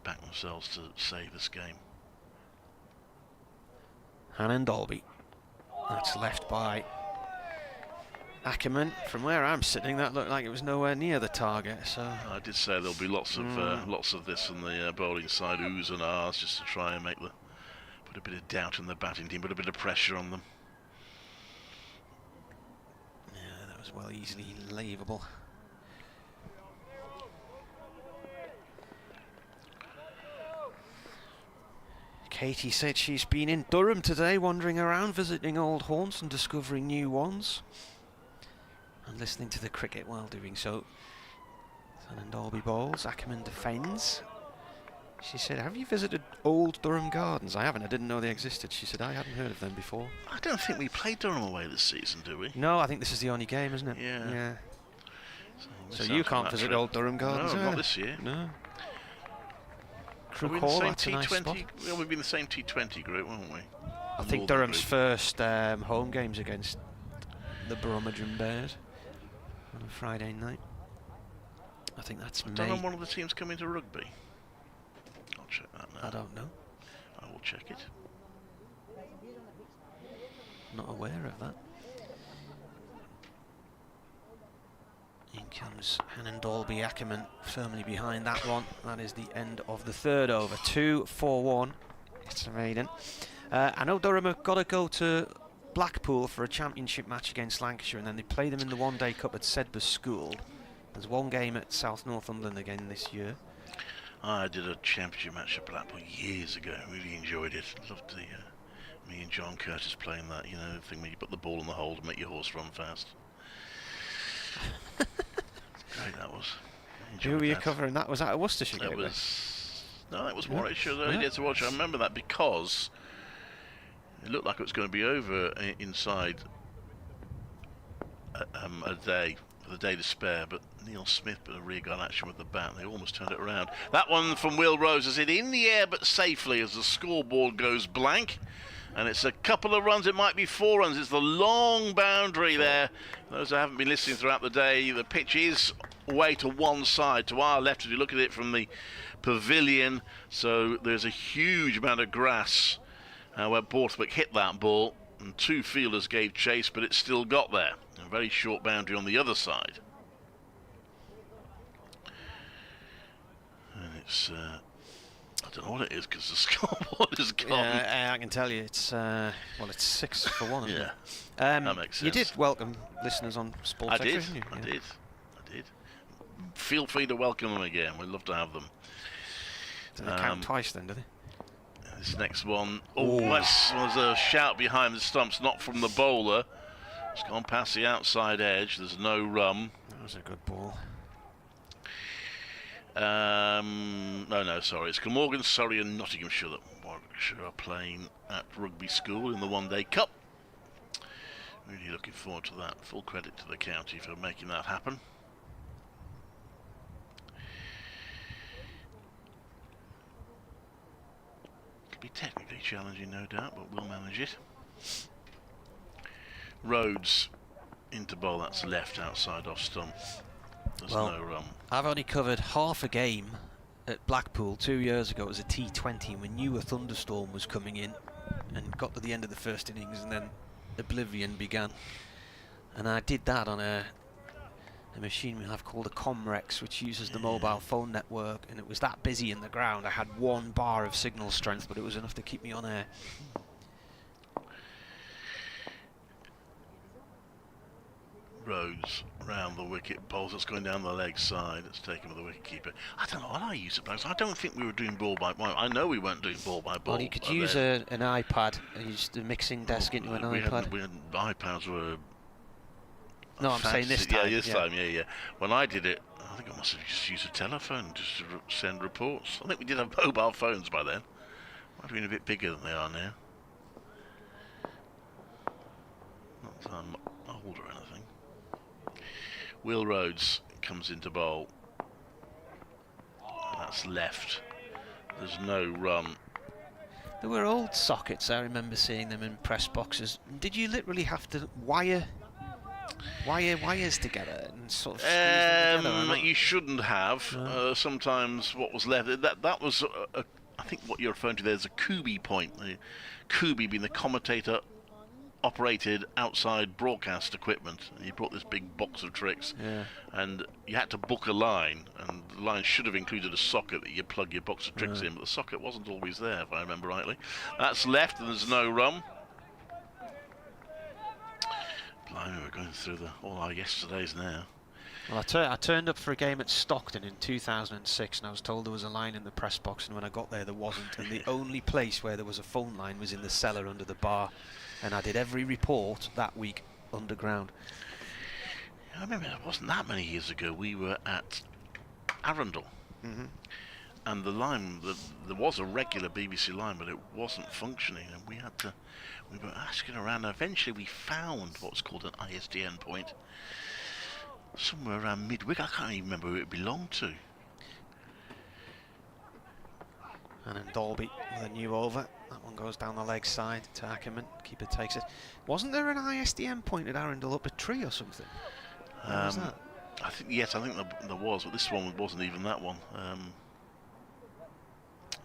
back themselves to save this game. Hannon Dalby. That's left by Ackerman. From where I'm sitting, that looked like it was nowhere near the target. So I did say there'll be lots of this on the bowling side, oohs and ahs, just to try and put a bit of doubt in the batting team, put a bit of pressure on them. Yeah, that was well easily leavable. Katie said she's been in Durham today, wandering around, visiting old haunts and discovering new ones, and listening to the cricket while doing so. Hannon Dalby bowls, Ackerman defends. She said, have you visited Old Durham Gardens? I haven't. I didn't know they existed. She said, I hadn't heard of them before. I don't think we played Durham away this season, do we? No, I think this is the only game, isn't it? Yeah. So you can't visit Old Durham Gardens, No, not this year. No. Are we in the same T20? Well, we've been in the same T20 group, won't we? I think Durham's first home game's against the Brummagem Bears on a Friday night. I think that's May. Don't one of the teams coming to rugby? I'll check that now. I don't know. I will check it. Not aware of that. In comes Hannon Dalby Ackerman firmly behind that one. That is the end of the third over. 2-4-1. It's a maiden. I know Durham have got to go to Blackpool for a championship match against Lancashire, and then they play them in the one-day cup at Sedbergh School. There's one game at South Northumberland again this year. I did a championship match at Blackpool years ago. Really enjoyed it. Loved the me and John Curtis playing that. You know, the thing where you put the ball in the hole to make your horse run fast. Great that was. Who were you covering? That was at a Worcestershire game. It was Warwickshire. I did to watch. I remember that because it looked like it was going to be over inside a day, the day to spare. But Neil Smith put a rear gun action with the bat. They almost turned it around. That one from Will Rose is it in the air but safely as the scoreboard goes blank. And it's a couple of runs, it might be 4 runs. It's the long boundary there. Those who haven't been listening throughout the day, the pitch is away to one side, to our left, if you look at it from the pavilion. So there's a huge amount of grass where Borthwick hit that ball. And 2 fielders gave chase, but it still got there. A very short boundary on the other side. And it's... I don't know what it is because the scoreboard is gone. Yeah, I can tell you it's it's 6 for 1. Isn't it? That makes sense. You did welcome listeners on Sports Extra, didn't you? I did. Feel free to welcome them again. We'd love to have them. Do they count twice then, do they? This next one, that was a shout behind the stumps, not from the bowler. It's gone past the outside edge. There's no run. That was a good ball. Sorry. It's Glamorgan, Surrey and Nottinghamshire that Warwickshire are playing at Rugby School in the one-day cup. Really looking forward to that. Full credit to the county for making that happen. Could be technically challenging, no doubt, but we'll manage it. Rhodes into bowl, that's left outside off stump. There's no run. I've only covered half a game at Blackpool 2 years ago. It was a T20 when we knew a thunderstorm was coming in, and got to the end of the first innings and then oblivion began. And I did that on a machine we have called a Comrex, which uses the mobile phone network, and it was that busy in the ground I had 1 bar of signal strength, but it was enough to keep me on air. Rhodes round the wicket, bowls that's going down the leg side. It's taken with the wicket keeper. I don't know what I used to play. I don't think we were doing ball by ball. I know we weren't doing ball by ball. Well, you could use an iPad. Use the mixing desk into an iPad. We had iPads were. No, I'm saying this time. Yeah, this time. Yeah. When I did it, I think I must have just used a telephone just to send reports. I think we did have mobile phones by then. Might have been a bit bigger than they are now. Not that I'm old or anything. Will Rhodes comes into bowl. That's left. There's no run. There were old sockets, I remember seeing them in press boxes. Did you literally have to wire wires together and sort of squeeze them together? You shouldn't have. No. Sometimes what was left, that was, I think what you're referring to there is a Kubi point. The Kubi being the commentator operated outside broadcast equipment. He brought this big box of tricks, and you had to book a line, and the line should have included a socket that you plug your box of tricks in, but the socket wasn't always there, if I remember rightly. That's left, and there's no run. Blimey, we're going through all our yesterdays now. Well, I turned up for a game at Stockton in 2006, and I was told there was a line in the press box, and when I got there, there wasn't. And the only place where there was a phone line was in the cellar under the bar. And I did every report that week underground. I remember it wasn't that many years ago. We were at Arundel, and the line, there was a regular BBC line, but it wasn't functioning, and we were asking around, and eventually we found what's called an ISDN point somewhere around Midwick. I can't even remember who it belonged to. And then Dalby with a new over. That one goes down the leg side to Ackerman. Keeper takes it. Wasn't there an ISDN point at Arundel up a tree or something? What was that? I think there was, but this one wasn't even that one.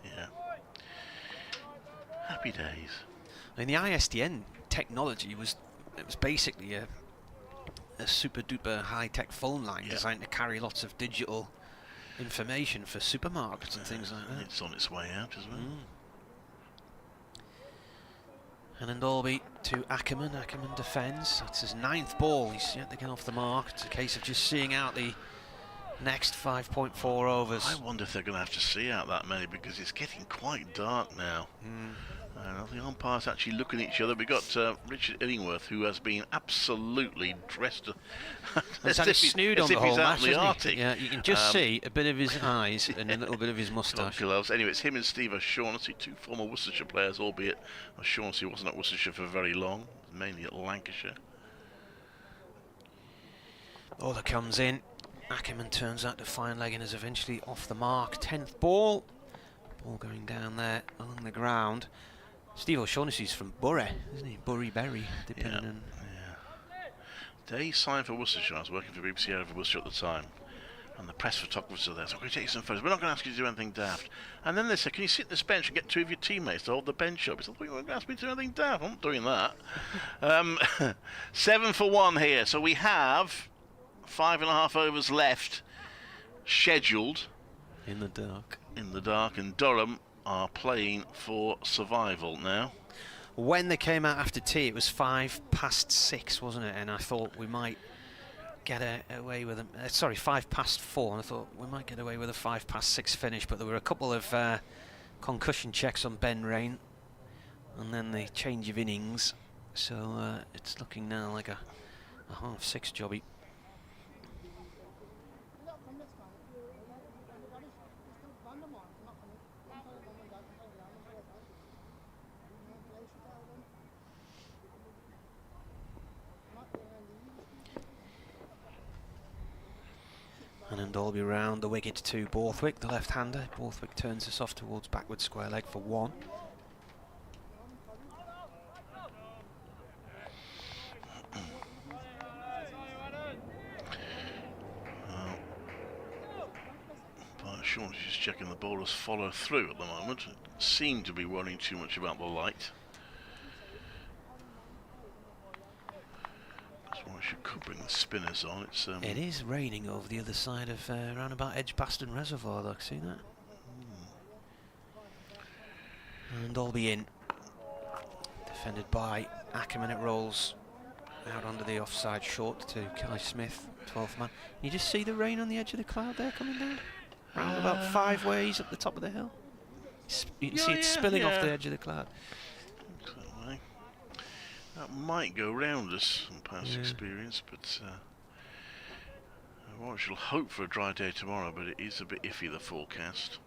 Yeah. Happy days. I mean, the ISDN technology was basically a super duper high tech phone line designed to carry lots of digital information for supermarkets and things like that. It's on its way out as well. And then Dalby to Ackerman. Ackerman defends. That's his 9th ball. He's yet to get off the mark. It's a case of just seeing out the next 5.4 overs. I wonder if they're going to have to see out that many, because it's getting quite dark now. The umpires actually looking at each other. We've got Richard Illingworth, who has been absolutely dressed He's had a snood on the whole match, hasn't he? Arctic. Yeah, you can just see a bit of his eyes and a little bit of his moustache. Gloves. Anyway, it's him and Steve O'Shaughnessy, 2 former Worcestershire players, albeit O'Shaughnessy wasn't at Worcestershire for very long, mainly at Lancashire. Bowler comes in. Ackerman turns out to fine leg and is eventually off the mark. 10th ball. Ball going down there along the ground. Steve O'Shaughnessy's from Bury, isn't he? Bury, depending on... Day signed for Worcestershire. I was working for BBC Area for Worcestershire at the time. And the press photographers are there, so I'm going to take you some photos. We're not going to ask you to do anything daft. And then they said, can you sit on this bench and get 2 of your teammates to hold the bench up? He said, well, you weren't going to ask me to do anything daft. I'm not doing that. 7 for 1 here. So we have 5.5 overs left scheduled. In the dark. And Durham are playing for survival now. When they came out after tea, it was 6:05, wasn't it? And I thought we might get away with them. Sorry, 4:05, and I thought we might get away with a 6:05 finish. But there were a couple of concussion checks on Ben Raine, and then the change of innings. So it's looking now like a 6:30 jobby. And then Dalby round the wicket to Borthwick, the left-hander. Borthwick turns this off towards backward square leg for 1. Sean is just checking the bowlers follow through at the moment. Seem to be worrying too much about the light. You could bring the spinners on. It is raining over the other side of around about Edgbaston Reservoir, though. See that? And Dalby in. Defended by Ackerman. It rolls out under the offside short to Kai Smith, 12th man. You just see the rain on the edge of the cloud there coming down? Round about 5 ways up the top of the hill. You can see it spilling off the edge of the cloud. That might go round us from past experience, but I shall hope for a dry day tomorrow, but it is a bit iffy, the forecast.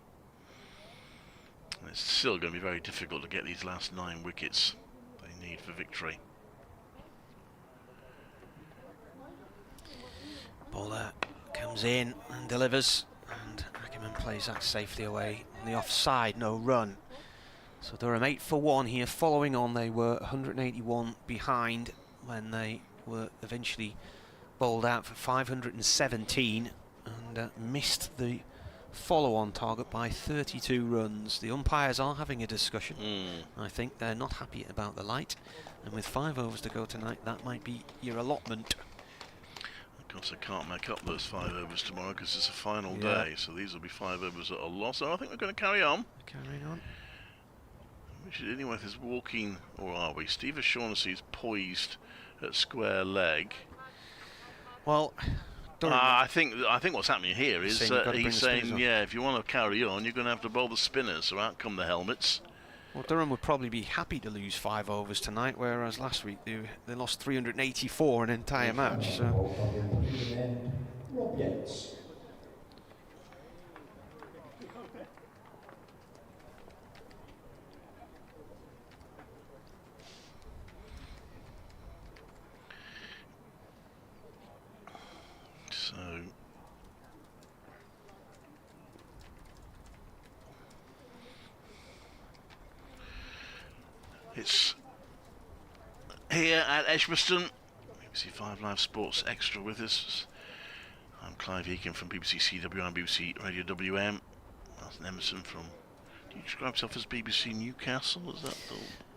And it's still going to be very difficult to get these last 9 wickets they need for victory. Bowler comes in and delivers, and Ackerman plays that safely away. On the offside, no run. So Durham 8 for 1 here. Following on, they were 181 behind when they were eventually bowled out for 517 and missed the follow-on target by 32 runs. The umpires are having a discussion. I think they're not happy about the light, and with 5 overs to go tonight, that might be your allotment. Of course, I can't make up those 5 overs tomorrow because it's a final day, so these will be 5 overs at a loss. So I think we're going to carry on. Carrying on. Richard Illingworth is walking, or are we? Steve O'Shaughnessy's poised at square leg. Well, I think what's happening here is he's saying, if you want to carry on, you're going to have to bowl the spinners, so out come the helmets. Well, Durham would probably be happy to lose 5 overs tonight, whereas last week they lost 384 an entire match. So. It's here at Edgbaston. BBC 5 Live Sports Extra with us. I'm Clive Eakin from BBC CW and BBC Radio WM. Martin Emerson from... Do you describe yourself as BBC Newcastle? Is that the...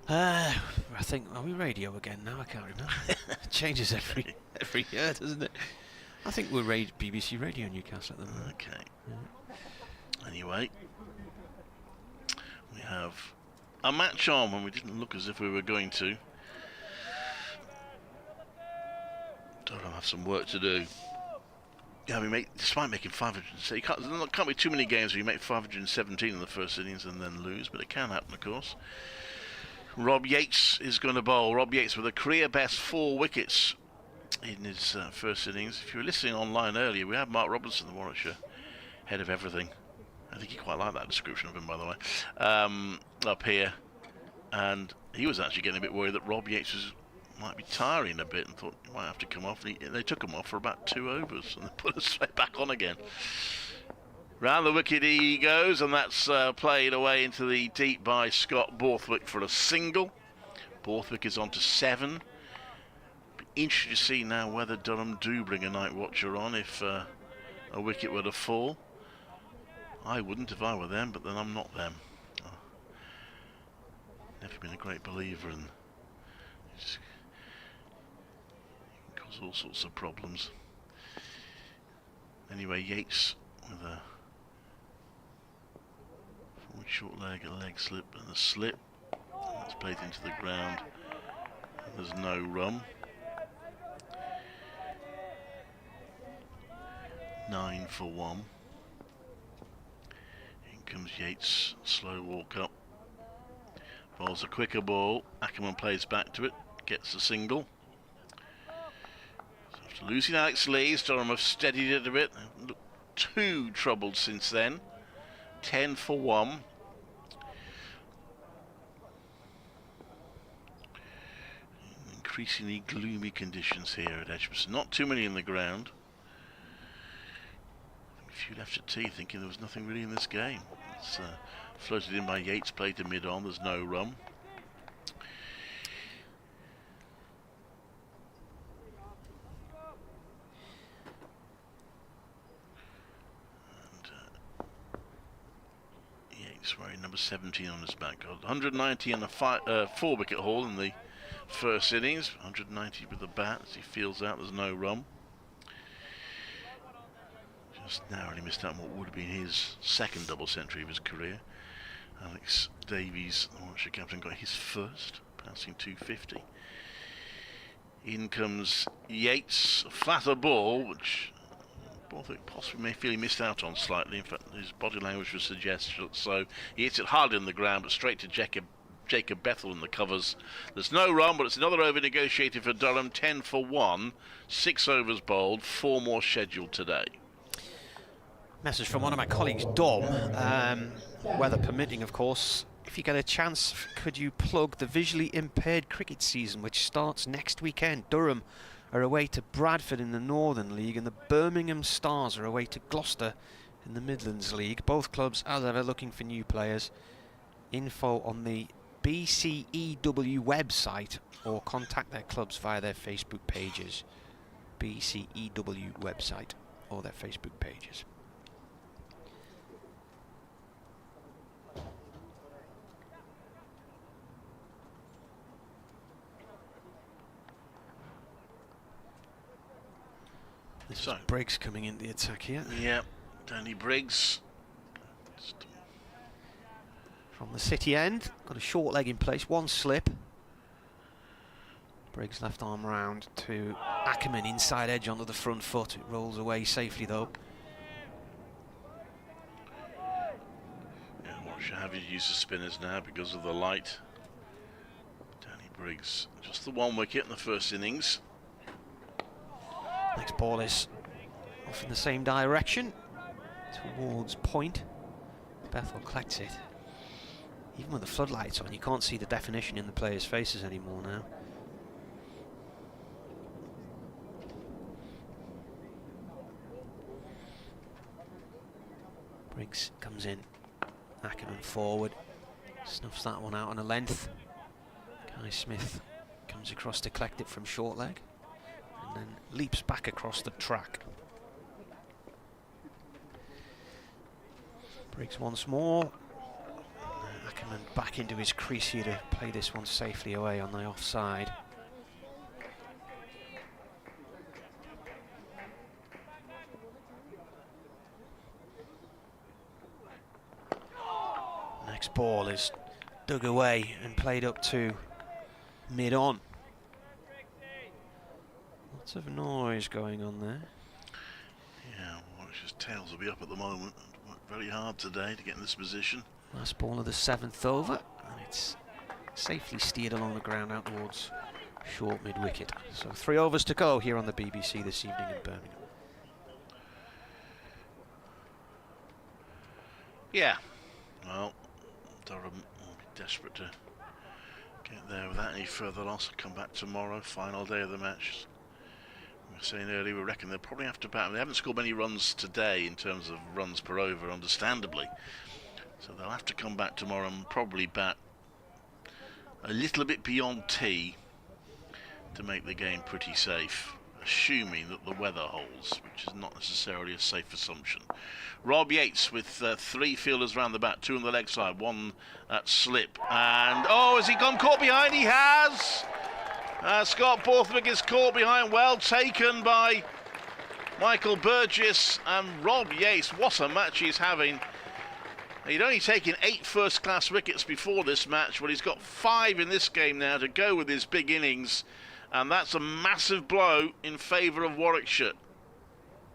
I think, are we radio again now? I can't remember. It changes every year, doesn't it? I think we're BBC Radio Newcastle at the moment. Okay. Yeah. Anyway, we have a match on when we didn't look as if we were going to. Durham have some work to do. Yeah, despite making 500, there can't be too many games where you make 517 in the first innings and then lose, but it can happen, of course. Rob Yates is going to bowl. Rob Yates with a career best 4 wickets in his first innings. If you were listening online earlier, we had Mark Robinson, the Warwickshire, head of everything. I think he quite liked that description of him, by the way, up here. And he was actually getting a bit worried that Rob Yates might be tiring a bit and thought he might have to come off. They took him off for about 2 overs and they put him straight back on again. Round the wicket he goes, and that's played away into the deep by Scott Borthwick for a single. Borthwick is on to 7. Be interested to see now whether Durham do bring a night watcher on if a wicket were to fall. I wouldn't if I were them, but then I'm not them. Never been a great believer in... It can cause all sorts of problems. Anyway, Yates with a forward short leg, a leg slip and a slip. That's played into the ground. There's no run. 9 for 1. In comes Yates, slow walk up. Bowls a quicker ball. Ackerman plays back to it, gets a single. So after losing Alex Lee, Durham have steadied it a bit. Looked too troubled since then. 10 for 1. Increasingly gloomy conditions here at Edgbaston. Not too many in the ground. A few left at tea thinking there was nothing really in this game. It's floated in by Yates, played to mid-on, there's no run. And Yates wearing number 17 on his back. Got 190 on the 4-wicket haul in the first innings. 190 with the bat as he feels out, there's no run. Just narrowly missed out on what would have been his second double century of his career. Alex Davies, the Warwickshire captain, got his first, passing 250. In comes Yates, a flatter ball, which Borthwick possibly may feel he missed out on slightly. In fact, his body language would suggest so. He hits it hard in the ground, but straight to Jacob Bethel in the covers. There's no run, but it's another over negotiated for Durham. 10 for 1, 6 overs bowled, 4 more scheduled today. Message from one of my colleagues, Dom. Weather permitting, of course. If you get a chance, could you plug the visually impaired cricket season, which starts next weekend? Durham are away to Bradford in the Northern League, and the Birmingham Stars are away to Gloucester in the Midlands League. Both clubs, as ever, looking for new players. Info on the BCEW website, or contact their clubs via their Facebook pages. BCEW website or their Facebook pages. This is Briggs coming in the attack here. Yeah, Danny Briggs. From the City end, got a short leg in place, 1 slip. Briggs left arm round to Ackerman, inside edge onto the front foot. It rolls away safely though. Yeah, Warwickshire having to use the spinners now because of the light. Danny Briggs, just the 1 wicket in the first innings. Next ball is off in the same direction, towards point. Bethel collects it. Even with the floodlights on, you can't see the definition in the players' faces anymore now. Briggs comes in, Ackerman forward, snuffs that one out on a length. Kai Smith comes across to collect it from short leg and then leaps back across the track. Briggs once more. Ackerman back into his crease here to play this one safely away on the offside. Next ball is dug away and played up to mid-on. Lots of noise going on there. Yeah, Warwickshire's tails will be up at the moment. Worked very hard today to get in this position. Last ball of the 7th over, and it's safely steered along the ground out towards short mid-wicket. So 3 overs to go here on the BBC this evening in Birmingham. Yeah, well, Durham will be desperate to get there without any further loss. I'll come back tomorrow, final day of the match. We were saying earlier, we reckon they'll probably have to bat. They haven't scored many runs today in terms of runs per over, understandably. So they'll have to come back tomorrow and probably bat a little bit beyond tee to make the game pretty safe, assuming that the weather holds, which is not necessarily a safe assumption. Rob Yates with 3 fielders round the bat, 2 on the leg side, 1 at slip. And, oh, has he gone caught behind? He has! Scott Borthwick is caught behind, well taken by Michael Burgess and Rob Yates. What a match he's having. He'd only taken 8 first-class wickets before this match, but he's got 5 in this game now to go with his big innings, and that's a massive blow in favour of Warwickshire.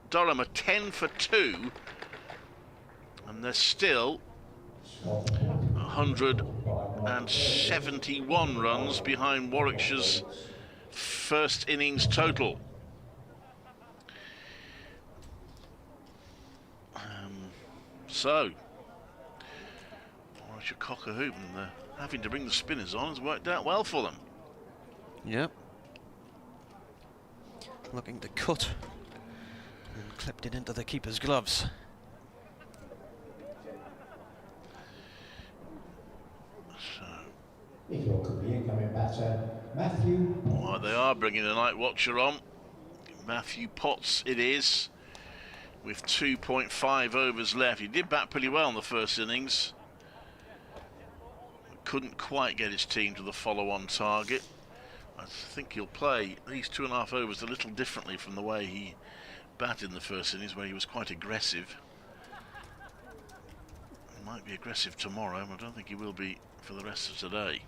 Durham are 10 for 2, and they're still 171 runs behind Warwickshire's first innings total. So, Warwickshire cock a hoop, and having to bring the spinners on has worked out well for them. Yep. Looking to cut and clipped it into the keeper's gloves. If you're the incoming batter, Matthew. Well, they are bringing the night watcher on. Matthew Potts it is, with 2.5 overs left. He did bat pretty well in the first innings. Couldn't quite get his team to the follow-on target. I think he'll play these 2.5 overs a little differently from the way he batted in the first innings, where he was quite aggressive. He might be aggressive tomorrow, but I don't think he will be for the rest of today.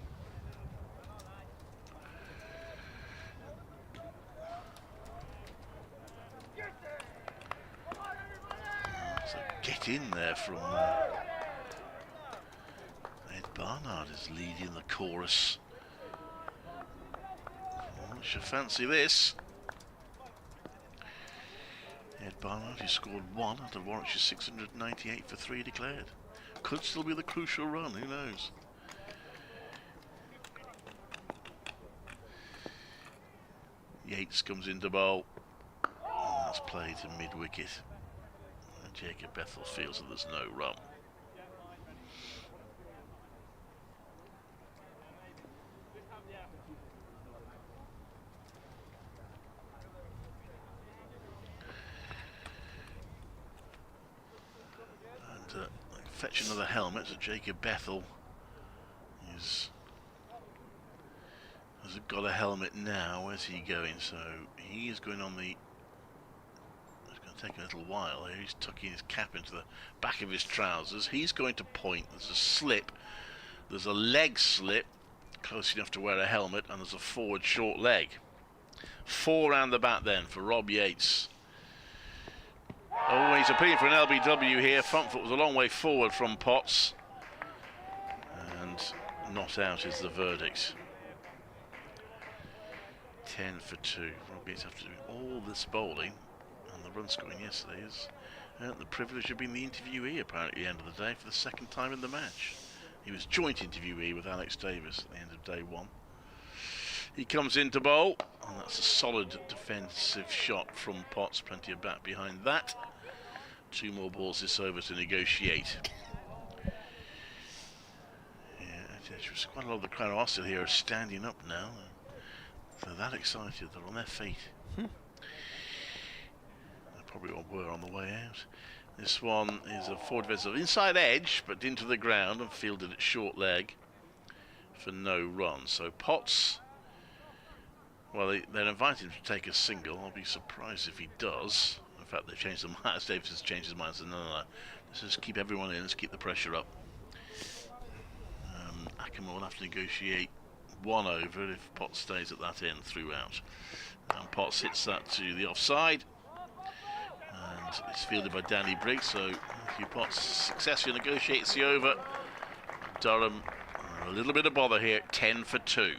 So get in there from Ed Barnard is leading the chorus. Oh, should fancy this. Ed Barnard, who scored 1 out of Warwickshire 698 for 3 declared. Could still be the crucial run, who knows? Yates comes into bowl. And that's played to mid-wicket. And Jacob Bethel feels that there's no run. And fetch another helmet, so Jacob Bethel has got a helmet now. Where's he going? So he is going on the... It's going to take a little while here. He's tucking his cap into the back of his trousers. He's going to point. There's a slip. There's a leg slip, close enough to wear a helmet, and there's a forward short leg. 4 round the bat then for Rob Yates. Oh, he's appealing for an LBW here. Front foot was a long way forward from Potts. And not out is the verdict. 10 for 2. Rob Yates after doing all this bowling and the run scoring yesterday has earned the privilege of being the interviewee apparently at the end of the day for the 2nd time in the match. He was joint interviewee with Alex Davis at the end of day 1. He comes into bowl, and that's a solid defensive shot from Potts. Plenty of bat behind that. 2 more balls this over to negotiate. Yeah, There's quite a lot of the crowd are still here, are standing up now. They're that excited, they're on their feet. They probably all were on the way out. This one is a forward vessel inside edge, but into the ground and fielded at short leg for no run. So Potts, well, they're inviting him to take a single. I'll be surprised if he does. In fact, they've changed their minds. Davis has changed his mind and said, no. Let's just keep everyone in, let's keep the pressure up. Ackerman will have to negotiate one over if Potts stays at that end throughout. And Potts hits that to the offside. And it's fielded by Danny Briggs, so Matthew Potts successfully negotiates the over. Durham, a little bit of bother here, 10 for 2.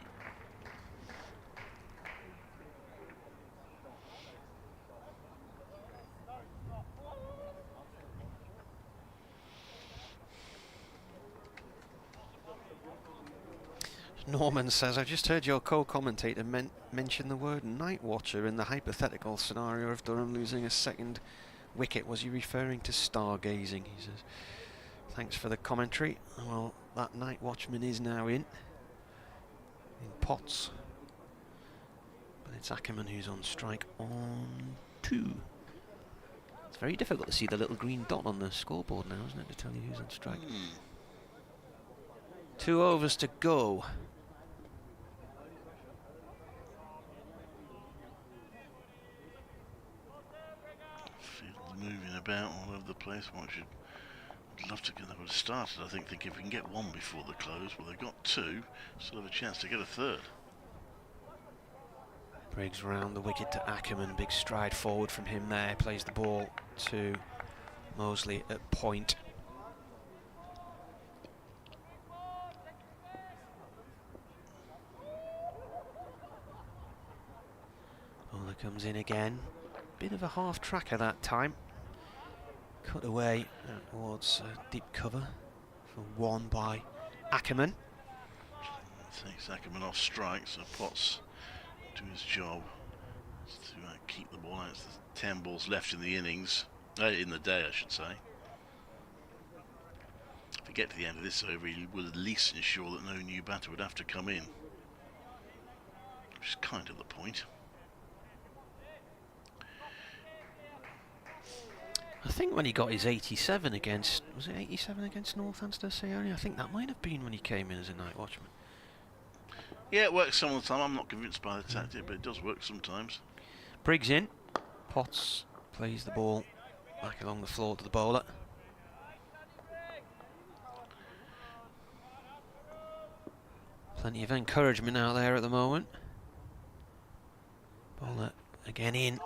Norman says, I just heard your co-commentator mention the word night watcher in the hypothetical scenario of Durham losing a second wicket. Was he referring to stargazing? He says, thanks for the commentary. Well, that night watchman is now in Potts. But it's Ackerman who's on strike on 2. It's very difficult to see the little green dot on the scoreboard now, isn't it, to tell you who's on strike. 2 overs to go. Moving about all over the place. I'd love to get them started. I think if we can get one before the close, well, they've got 2, still have a chance to get a third. Briggs round the wicket to Ackerman. Big stride forward from him there. Plays the ball to Mosley at point. Bowler comes in again. Bit of a half tracker that time. Cut away towards deep cover for 1 by Ackerman. Takes Ackerman off strike, so Potts do his job to keep the ball out. There's 10 balls left in the innings, in the day I should say. If we get to the end of this over, he will at least ensure that no new batter would have to come in, which is kind of the point. I think when he got his 87 against, was it 87 against Northampton? I think that might have been when he came in as a night watchman. Yeah, it works some of the time. I'm not convinced by the tactic, but it does work sometimes. Briggs in. Potts plays the ball back along the floor to the bowler. Plenty of encouragement out there at the moment. Bowler again in.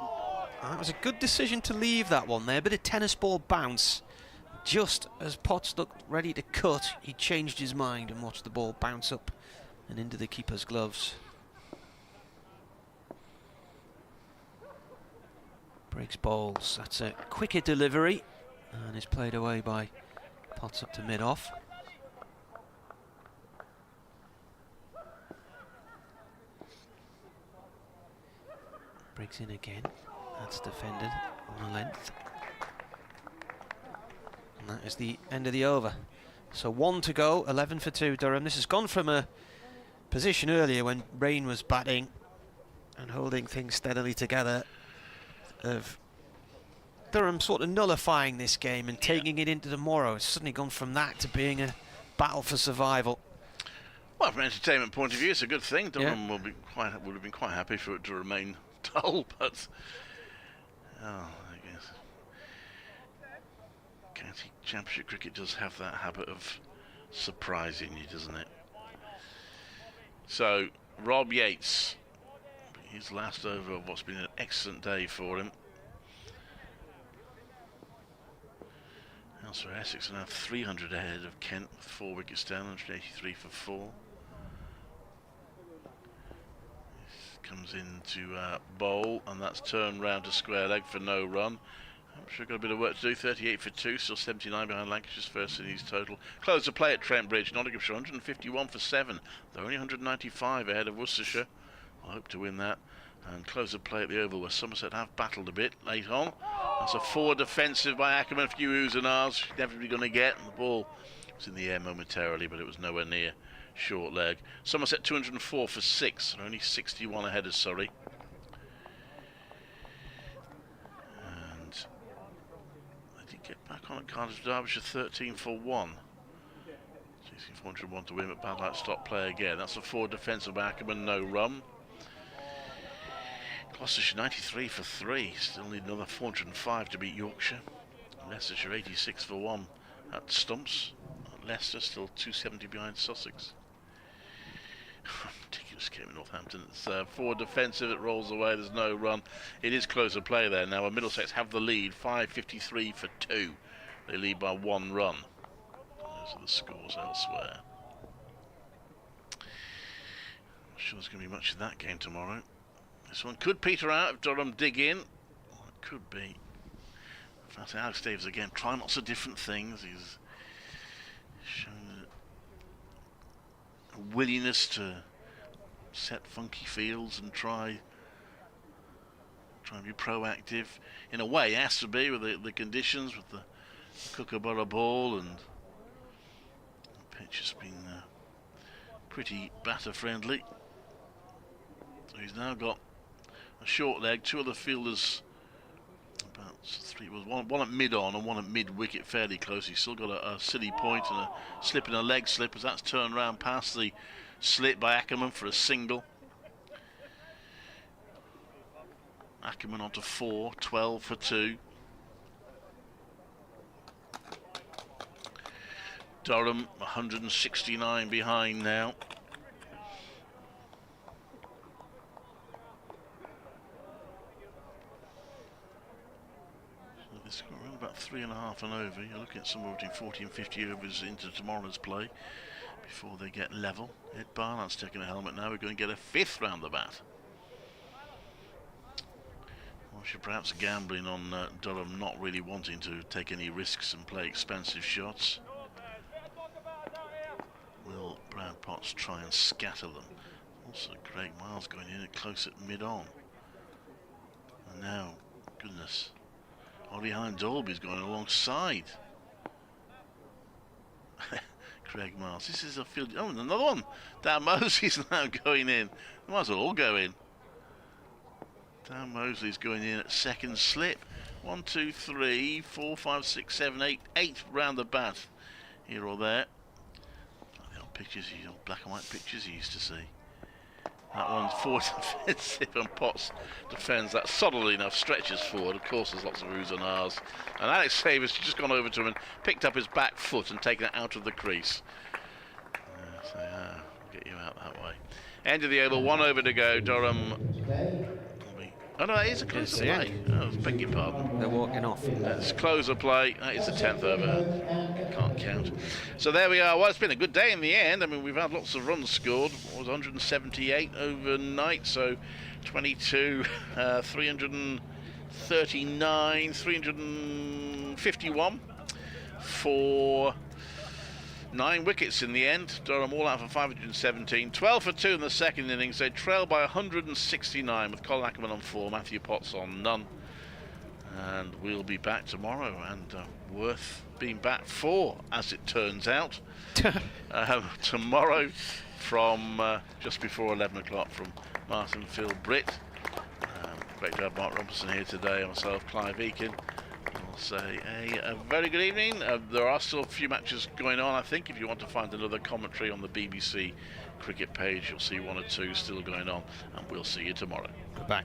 That was a good decision to leave that one there. Bit of tennis ball bounce. Just as Potts looked ready to cut, he changed his mind and watched the ball bounce up and into the keeper's gloves. Briggs bowls. That's a quicker delivery and is played away by Potts up to mid-off. Briggs in again. That's defended on a length. And that is the end of the over. So 1 to go, 11 for 2 Durham. This has gone from a position earlier when Raine was batting and holding things steadily together of Durham sort of nullifying this game and taking it into tomorrow. It's suddenly gone from that to being a battle for survival. Well, from an entertainment point of view, it's a good thing. Durham would have been quite happy for it to remain dull, but I guess county championship cricket does have that habit of surprising you, doesn't it? So Rob Yates, his last over of what's been an excellent day for him. Elsewhere, Essex are now 300 ahead of Kent with 4 wickets down, 183 for 4. Comes into bowl, and that's turned round to square leg for no run. I'm sure got a bit of work to do. 38 for 2, still 79 behind Lancashire's first innings total. Close of play at Trent Bridge. Nottinghamshire 151 for 7. They're only 195 ahead of Worcestershire. I hope to win that. And close of play at the Oval, where Somerset have battled a bit late on. That's a 4 defensive by Ackerman. A few oohs and ahs. Definitely going to get. And the ball was in the air momentarily, but it was nowhere near short leg. Somerset 204 for 6. And only 61 ahead of Surrey. And they did get back on at Cardiff Derbyshire 13 for 1. 401 to win, but bad luck stop play again. That's a 4 defensive by Ackerman, no run. Gloucestershire 93 for 3. Still need another 405 to beat Yorkshire. Leicestershire 86 for 1 at Stumps. Leicester still 270 behind Sussex. Ridiculous game in Northampton. It's 4 defensive, it rolls away, there's no run. It is closer play there now. Middlesex have the lead, 5:53 for 2. They lead by 1 run. Those are the scores elsewhere. Not sure there's going to be much of that game tomorrow. This one could peter out if Durham dig in. Well, it could be. Fancy Alex Davis again, trying lots of different things. He's shown a willingness to set funky fields and try and be proactive. In a way, it has to be with the conditions, with the Kookaburra ball, and the pitch has been pretty batter friendly. So he's now got a short leg. 2 other fielders, about 3, was one at mid on and one at mid wicket, fairly close. He's still got a silly point and a slip and a leg slip as that's turned round past the slit by Ackerman for a single. Ackerman onto 4, 12 for 2. Durham 169 behind now. So this got around about 3.5 and over. You're looking at somewhere between 40 and 50 overs into tomorrow's play before they get level. Ed Barnard's taking a helmet now. We're going to get a 5th round the bat. Well, you're perhaps gambling on Durham not really wanting to take any risks and play expensive shots. Will Brad Potts try and scatter them? Also, Craig Miles going in at close at mid-on. And now, goodness, Ollie Hine Dolby's going alongside Craig Miles. This is a field. Oh, and another one. Dan Mosley's now going in. They might as well all go in. Dan Mosley's going in at second slip. 1, 2, 3, 4, 5, 6, 7, 8. 8 round the bat here or there. Pictures, black and white pictures you used to see. That one's 4 defensive and Potts defends that solidly enough, stretches forward. Of course, there's lots of oohs and ahs. And Alex Davis has just gone over to him and picked up his back foot and taken it out of the crease. Get you out that way. End of the over, 1 over to go. Durham. Oh no, that is a closer play. Oh, beg your pardon. They're walking off. That's closer play. That is the 10th over. Can't count. So there we are. Well, it's been a good day in the end. I mean, we've had lots of runs scored. It was 178 overnight, so 22, 339, 351 for 9 wickets in the end. Durham all out for 517. 12 for 2 in the second innings. They trail by 169 with Colin Ackerman on 4, Matthew Potts on none. And we'll be back tomorrow, and worth being back for, as it turns out. Tomorrow from just before 11 o'clock from Martin Phil Britt. Great to have Mark Robinson here today, and myself, Clive Eakin. I'll say a very good evening. There are still a few matches going on, I think. If you want to find another commentary on the BBC cricket page, you'll see 1 or 2 still going on, and we'll see you tomorrow. Goodbye.